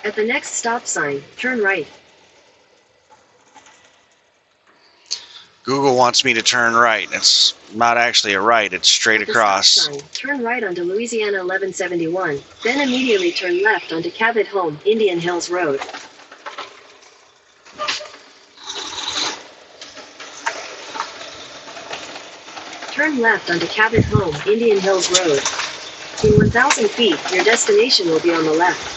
At the next stop sign, turn right. Google wants me to turn right. It's not actually a right, it's straight At the stop across. sign, turn right onto Louisiana 1171, then immediately turn left onto Cabot Home, Indian Hills Road. Turn left onto Cabot Home, Indian Hills Road. In 1,000 feet, your destination will be on the left.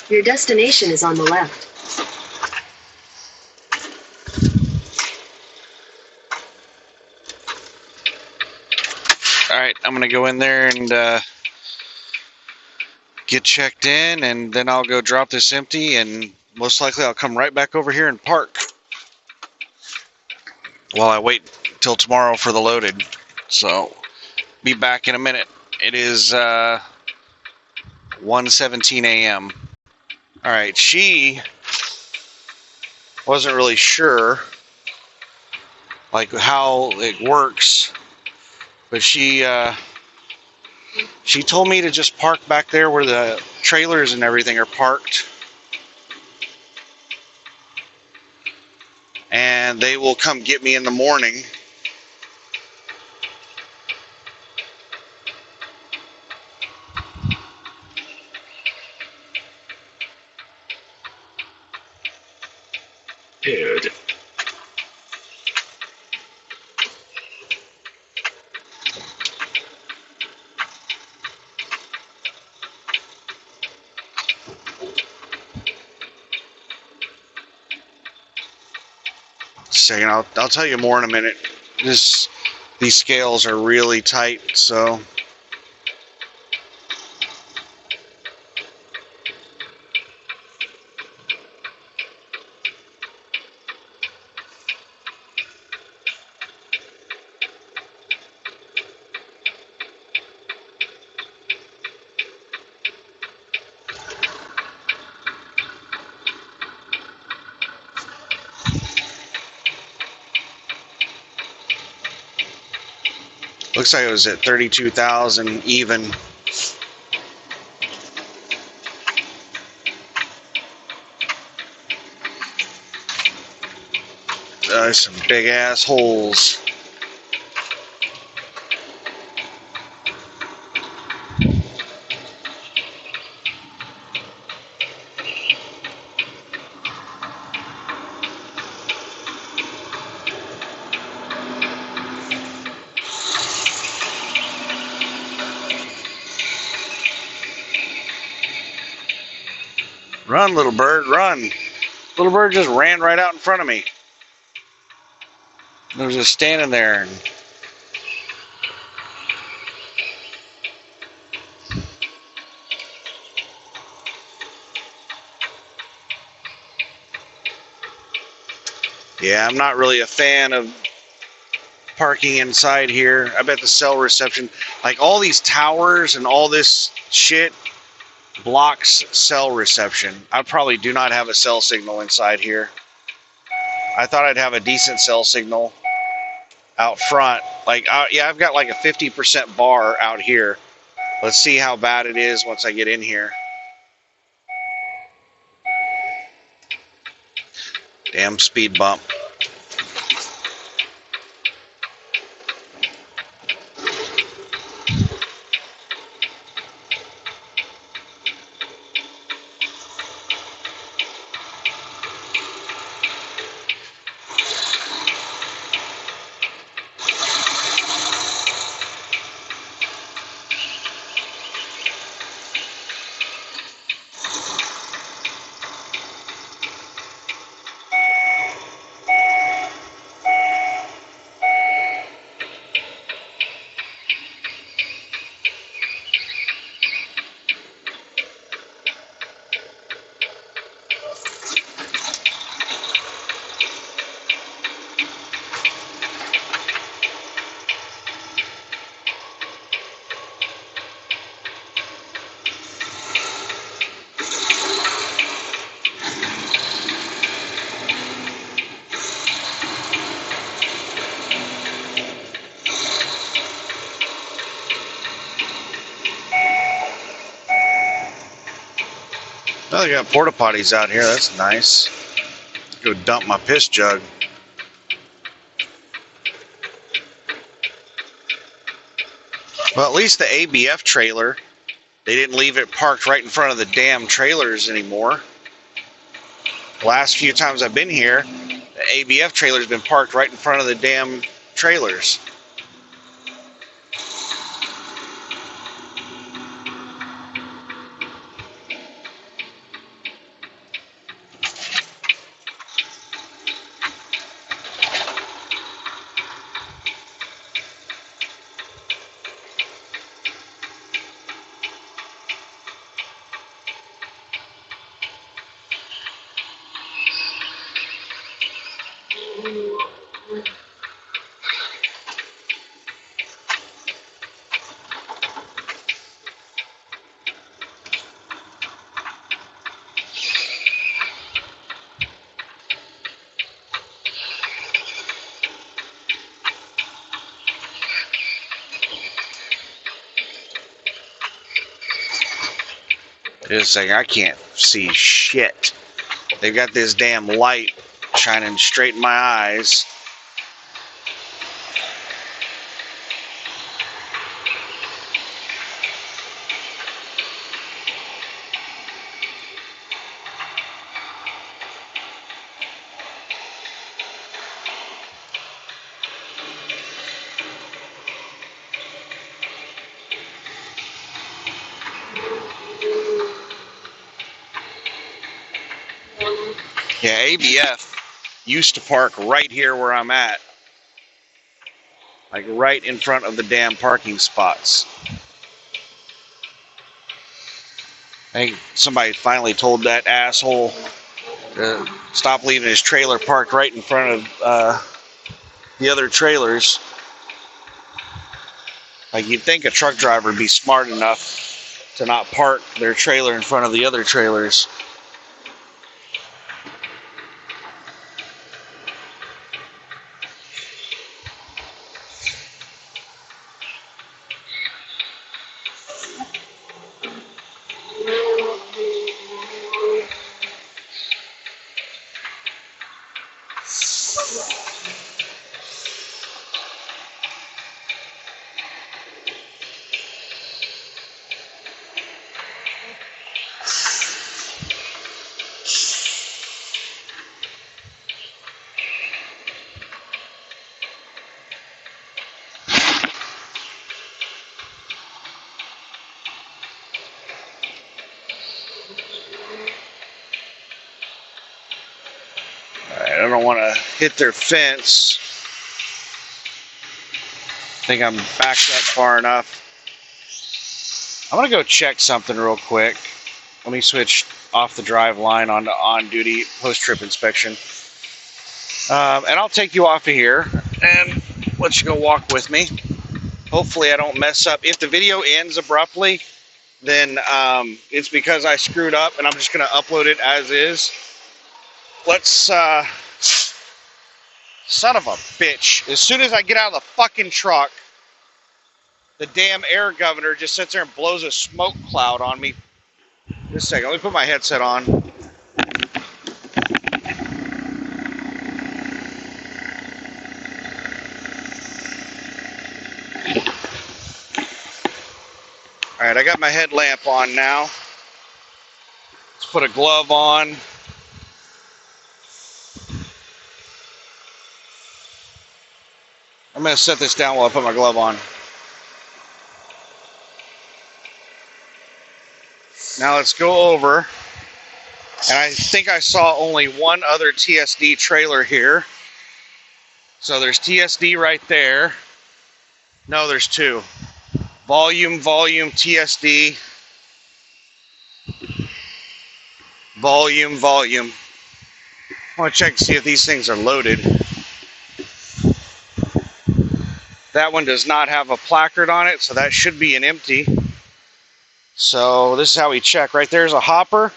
Your destination is on the left. Alright, I'm going to go in there and get checked in, and then I'll go drop this empty, and most likely I'll come right back over here and park while I wait till tomorrow for the loaded. So, be back in a minute. It is 1:17 a.m. Alright, she wasn't really sure like how it works, but she told me to just park back there where the trailers and everything are parked, and they will come get me in the morning. Dude. Second, I'll tell you more in a minute. These scales are really tight, so looks like it was at 32,000 even. Some big ass holes. Run, little bird, run. Little bird just ran right out in front of me. I was just standing there. Yeah, I'm not really a fan of parking inside here. I bet the cell reception, like all these towers and all this shit, blocks cell reception. I probably do not have a cell signal inside here. I thought I'd have a decent cell signal out front. Like, yeah, I've got like a 50% bar out here. Let's see how bad it is once I get in here. Damn speed bump. Oh, they got porta potties out here. That's nice. Go dump my piss jug. Well, at least the ABF trailer, they didn't leave it parked right in front of the damn trailers anymore. Last few times I've been here, the ABF trailer's been parked right in front of the damn trailers. Just saying, I can't see shit. They've got this damn light shining straight in my eyes. Yeah, ABF used to park right here where I'm at. Like right in front of the damn parking spots. I think somebody finally told that asshole to stop leaving his trailer parked right in front of the other trailers. Like, you'd think a truck driver would be smart enough to not park their trailer in front of the other trailers. I don't want to hit their fence. I think I'm backed up far enough. I'm going to go check something real quick. Let me switch off the drive line on to on-duty post-trip inspection. And I'll take you off of here and let you go walk with me. Hopefully I don't mess up. If the video ends abruptly, then it's because I screwed up, and I'm just going to upload it as is. Let's... Son of a bitch. As soon as I get out of the fucking truck, the damn air governor just sits there and blows a smoke cloud on me. Just a second. Let me put my headset on. Alright, I got my headlamp on now. Let's put a glove on. I'm going to set this down while I put my glove on. Now let's go over. And I think I saw only one other TSD trailer here. So there's TSD right there. No, there's two. Volume, TSD. Volume. I want to check to see if these things are loaded. That one does not have a placard on it, so that should be an empty. So this is how we check. Right there's a hopper.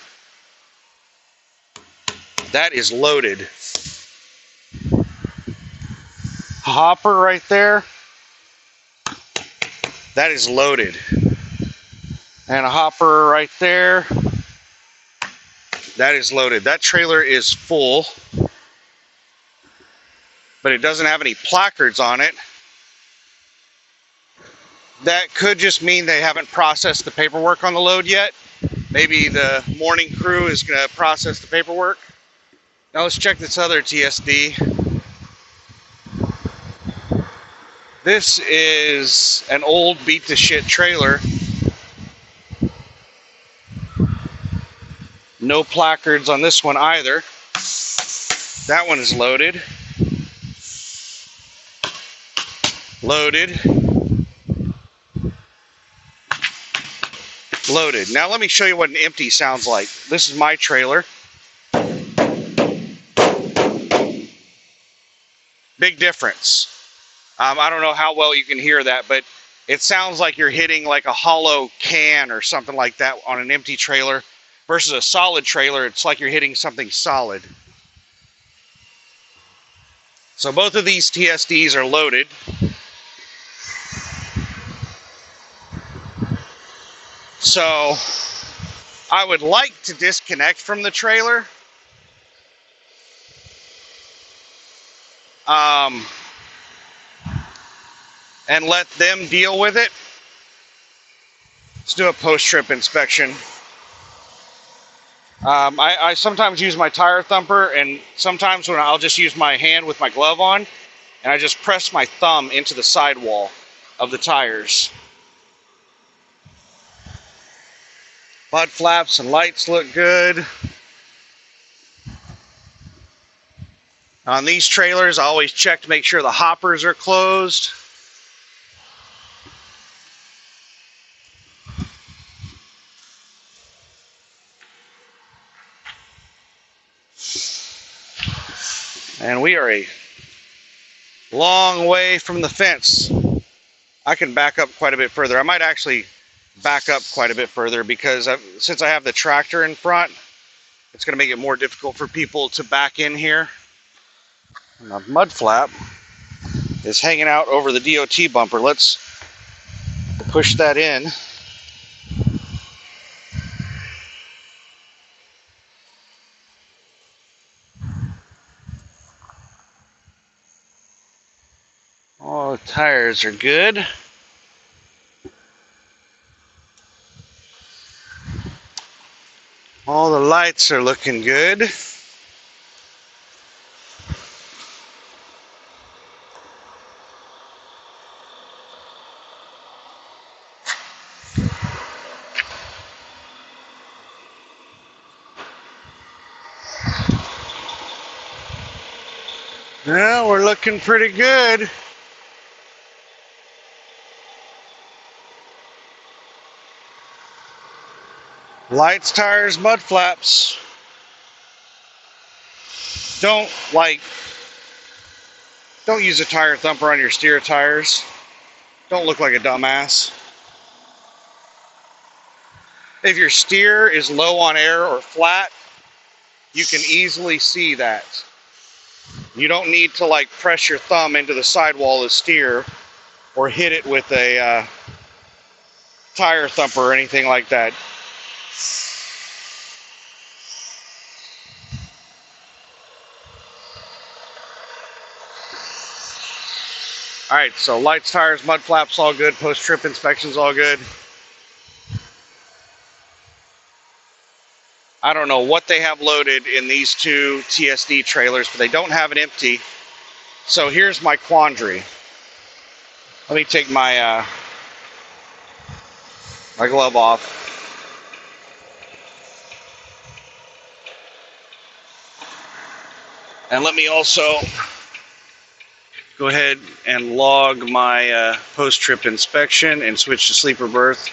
That is loaded. Hopper right there. That is loaded. And a hopper right there. That is loaded. That trailer is full, but it doesn't have any placards on it. That could just mean they haven't processed the paperwork on the load yet. Maybe the morning crew is going to process the paperwork. Now let's check this other TSD. This is an old beat to shit trailer. No placards on this one either. That one is loaded. Loaded. Loaded. Now let me show you what an empty sounds like. This is my trailer. Big difference. I don't know how well you can hear that, but it sounds like you're hitting like a hollow can or something like that on an empty trailer versus a solid trailer. It's like you're hitting something solid. So both of these TSDs are loaded. So I would like to disconnect from the trailer. And let them deal with it. Let's do a post-trip inspection. I sometimes use my tire thumper, and sometimes when I'll just use my hand with my glove on, and I just press my thumb into the sidewall of the tires. Mud flaps and lights look good. On these trailers, I always check to make sure the hoppers are closed. And we are a long way from the fence. I can back up quite a bit further. I might actually back up quite a bit further because since I have the tractor in front, it's going to make it more difficult for people to back in here. And the mud flap is hanging out over the DOT bumper. Let's push that in. All the tires are good. All the lights are looking good. Well, we're looking pretty good. Lights, tires, mud flaps. Don't use a tire thumper on your steer tires. Don't look like a dumbass. If your steer is low on air or flat, you can easily see that. You don't need to like press your thumb into the sidewall of the steer or hit it with a tire thumper or anything like that. All right, so lights, tires, mud flaps, all good. Post-trip inspections, all good. I don't know what they have loaded in these two TSD trailers, but they don't have an empty. So here's my quandary. Let me take my my glove off. And let me also go ahead and log my post-trip inspection and switch to sleeper berth.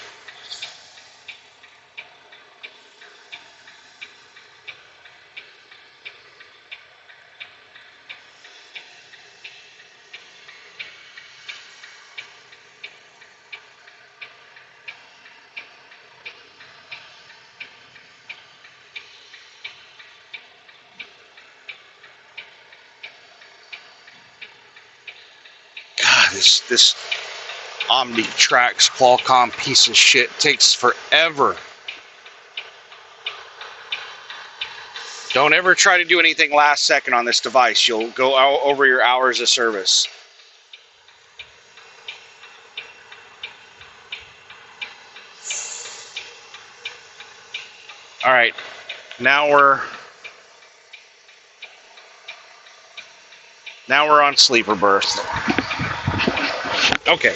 This OmniTrax Qualcomm piece of shit takes forever. Don't ever try to do anything last second on this device. You'll go over your hours of service. All right, now we're on sleeper burst. Okay.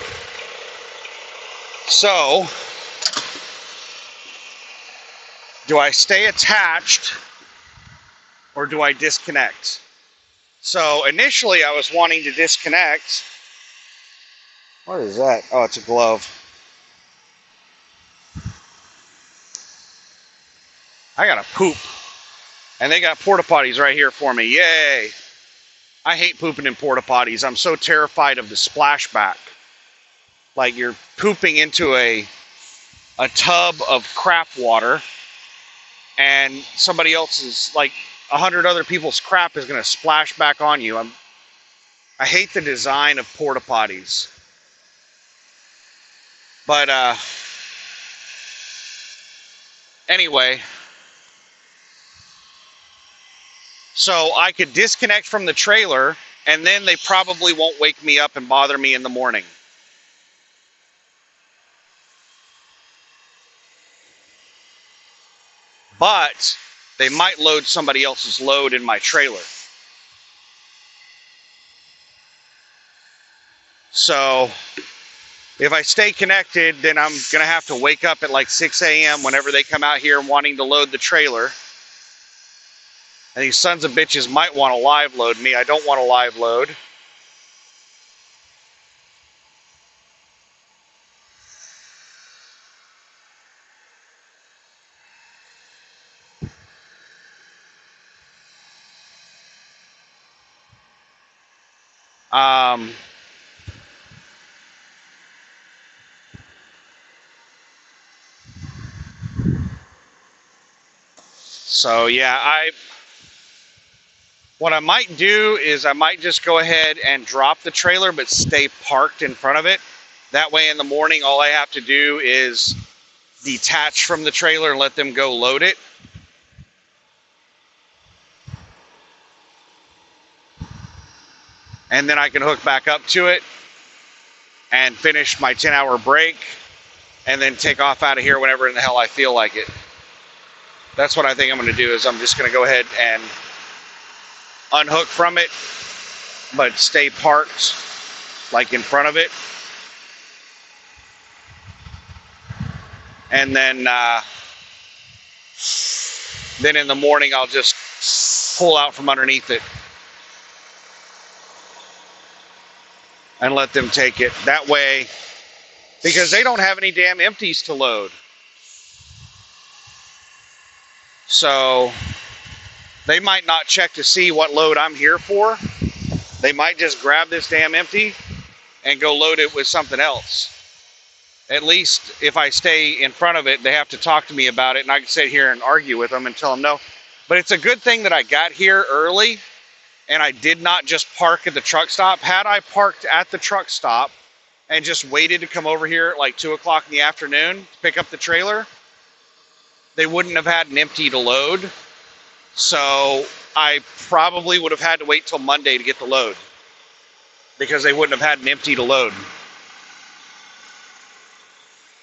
So, do I stay attached or do I disconnect? So initially I was wanting to disconnect. What is that? Oh, it's a glove. I gotta poop. And they got porta potties right here for me. Yay! I hate pooping in porta potties. I'm so terrified of the splashback. Like you're pooping into a tub of crap water, and somebody else's, like 100 other people's crap is gonna splash back on you. I hate the design of porta potties. But anyway, so I could disconnect from the trailer, and then they probably won't wake me up and bother me in the morning. But they might load somebody else's load in my trailer. So if I stay connected, then I'm going to have to wake up at like 6 a.m. whenever they come out here wanting to load the trailer. And these sons of bitches might want to live load me. I don't want to live load. So yeah, what I might do is I might just go ahead and drop the trailer but stay parked in front of it. That way in the morning all I have to do is detach from the trailer and let them go load it. And then I can hook back up to it and finish my 10-hour break and then take off out of here whenever in the hell I feel like it. That's what I think I'm going to do, is I'm just going to go ahead and unhook from it, but stay parked like in front of it. And then in the morning I'll just pull out from underneath it and let them take it. That way, because they don't have any damn empties to load. So they might not check to see what load I'm here for. They might just grab this damn empty and go load it with something else. At least if I stay in front of it, they have to talk to me about it, and I can sit here and argue with them and tell them no. But it's a good thing that I got here early and I did not just park at the truck stop. Had I parked at the truck stop and just waited to come over here at like 2 o'clock in the afternoon to pick up the trailer, they wouldn't have had an empty to load. So I probably would have had to wait till Monday to get the load, because they wouldn't have had an empty to load.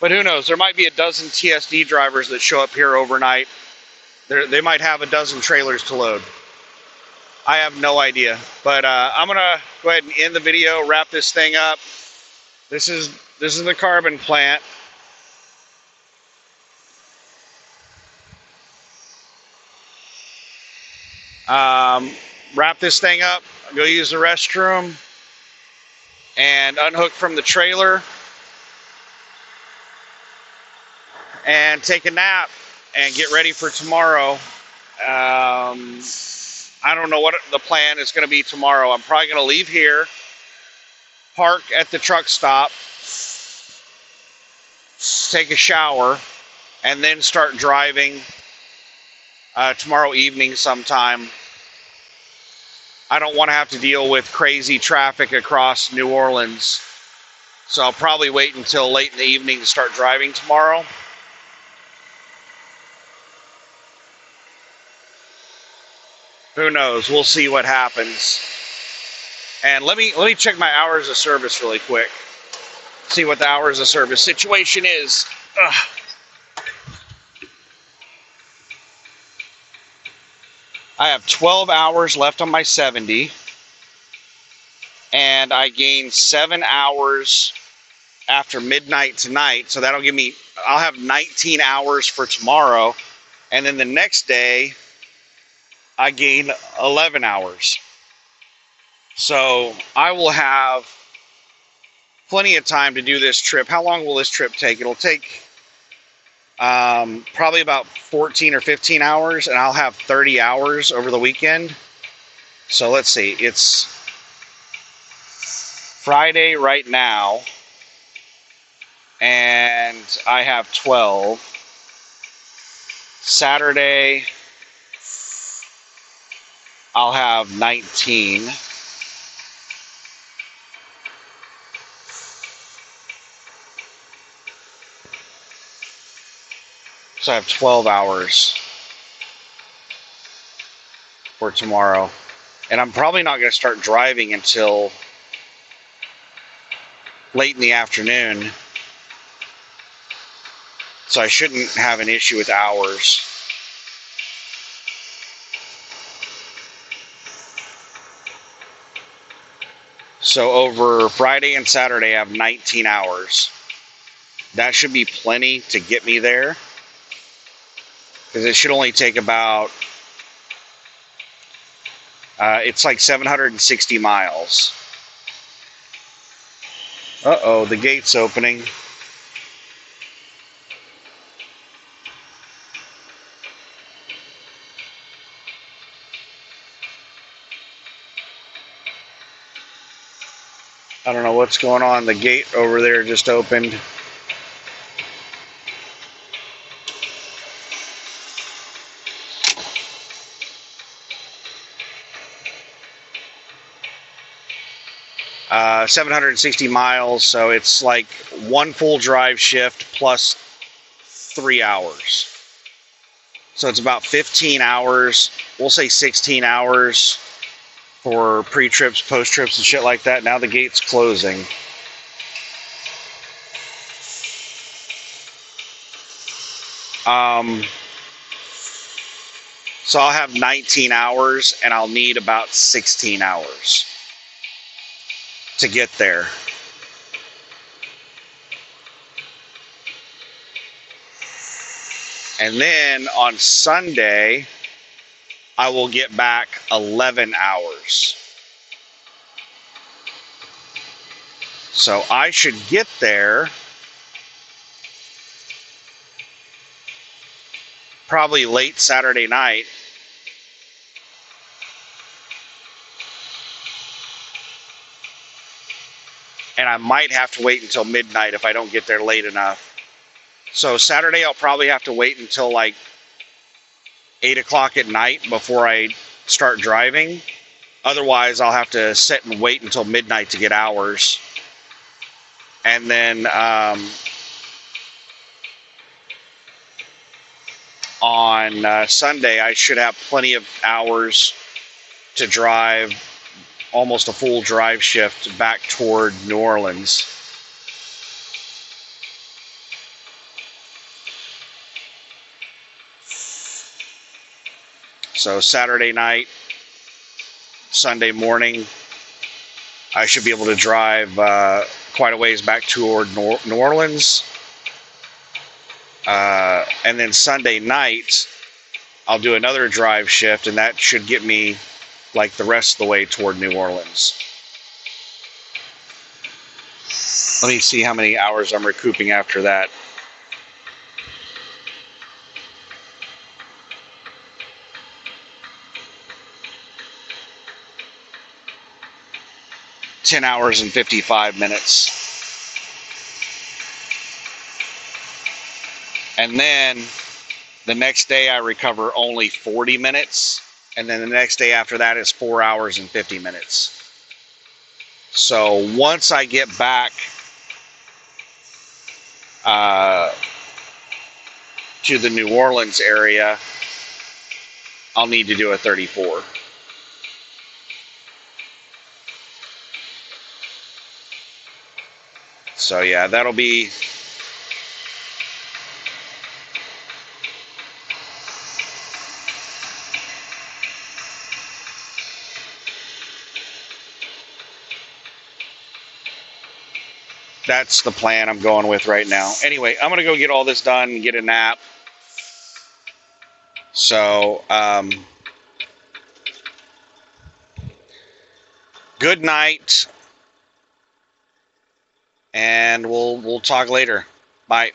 But who knows? There might be a dozen TSD drivers that show up here overnight. They might have a dozen trailers to load. I have no idea. But I'm going to go ahead and end the video, wrap this thing up. This is the carbon plant. Wrap this thing up, go use the restroom, and unhook from the trailer, and take a nap and get ready for tomorrow. I don't know what the plan is going to be tomorrow. I'm probably going to leave here, park at the truck stop, take a shower, and then start driving tomorrow evening sometime. I don't want to have to deal with crazy traffic across New Orleans, so I'll probably wait until late in the evening to start driving tomorrow. Who knows? We'll see what happens. And let me check my hours of service really quick. See what the hours of service situation is. Ugh. I have 12 hours left on my 70, and I gained 7 hours after midnight tonight, so that'll give me, I'll have 19 hours for tomorrow, and then the next day I gain 11 hours. So I will have plenty of time to do this trip. How long will this trip take? It'll take probably about 14 or 15 hours, and I'll have 30 hours over the weekend. So let's see, it's Friday right now, and I have 12. Saturday, I'll have 19. So I have 12 hours for tomorrow. And I'm probably not going to start driving until late in the afternoon. So I shouldn't have an issue with hours. So over Friday and Saturday, I have 19 hours. That should be plenty to get me there, because it should only take about, it's like 760 miles. Uh-oh, the gate's opening. I don't know what's going on. The gate over there just opened. Uh, 760 miles, so it's like one full drive shift plus 3 hours. So it's about 15 hours. We'll say 16 hours for pre-trips, post-trips, and shit like that. Now the gate's closing. So I'll have 19 hours, and I'll need about 16 hours to get there. And then on Sunday, I will get back 11 hours. So I should get there probably late Saturday night. And I might have to wait until midnight if I don't get there late enough. So Saturday, I'll probably have to wait until like 8 o'clock at night before I start driving. Otherwise, I'll have to sit and wait until midnight to get hours. And then on Sunday, I should have plenty of hours to drive almost a full drive shift back toward New Orleans. So Saturday night, Sunday morning, I should be able to drive quite a ways back toward New Orleans. And then Sunday night, I'll do another drive shift, and that should get me like the rest of the way toward New Orleans. Let me see how many hours I'm recouping after that. $10 hours and 55 minutes. And then the next day I recover only 40 minutes. And then the next day after that is 4 hours and 50 minutes. So once I get back to the New Orleans area, I'll need to do a 34. So yeah, that'll be. That's the plan I'm going with right now. Anyway, I'm gonna go get all this done and get a nap. So, good night, and we'll talk later. Bye.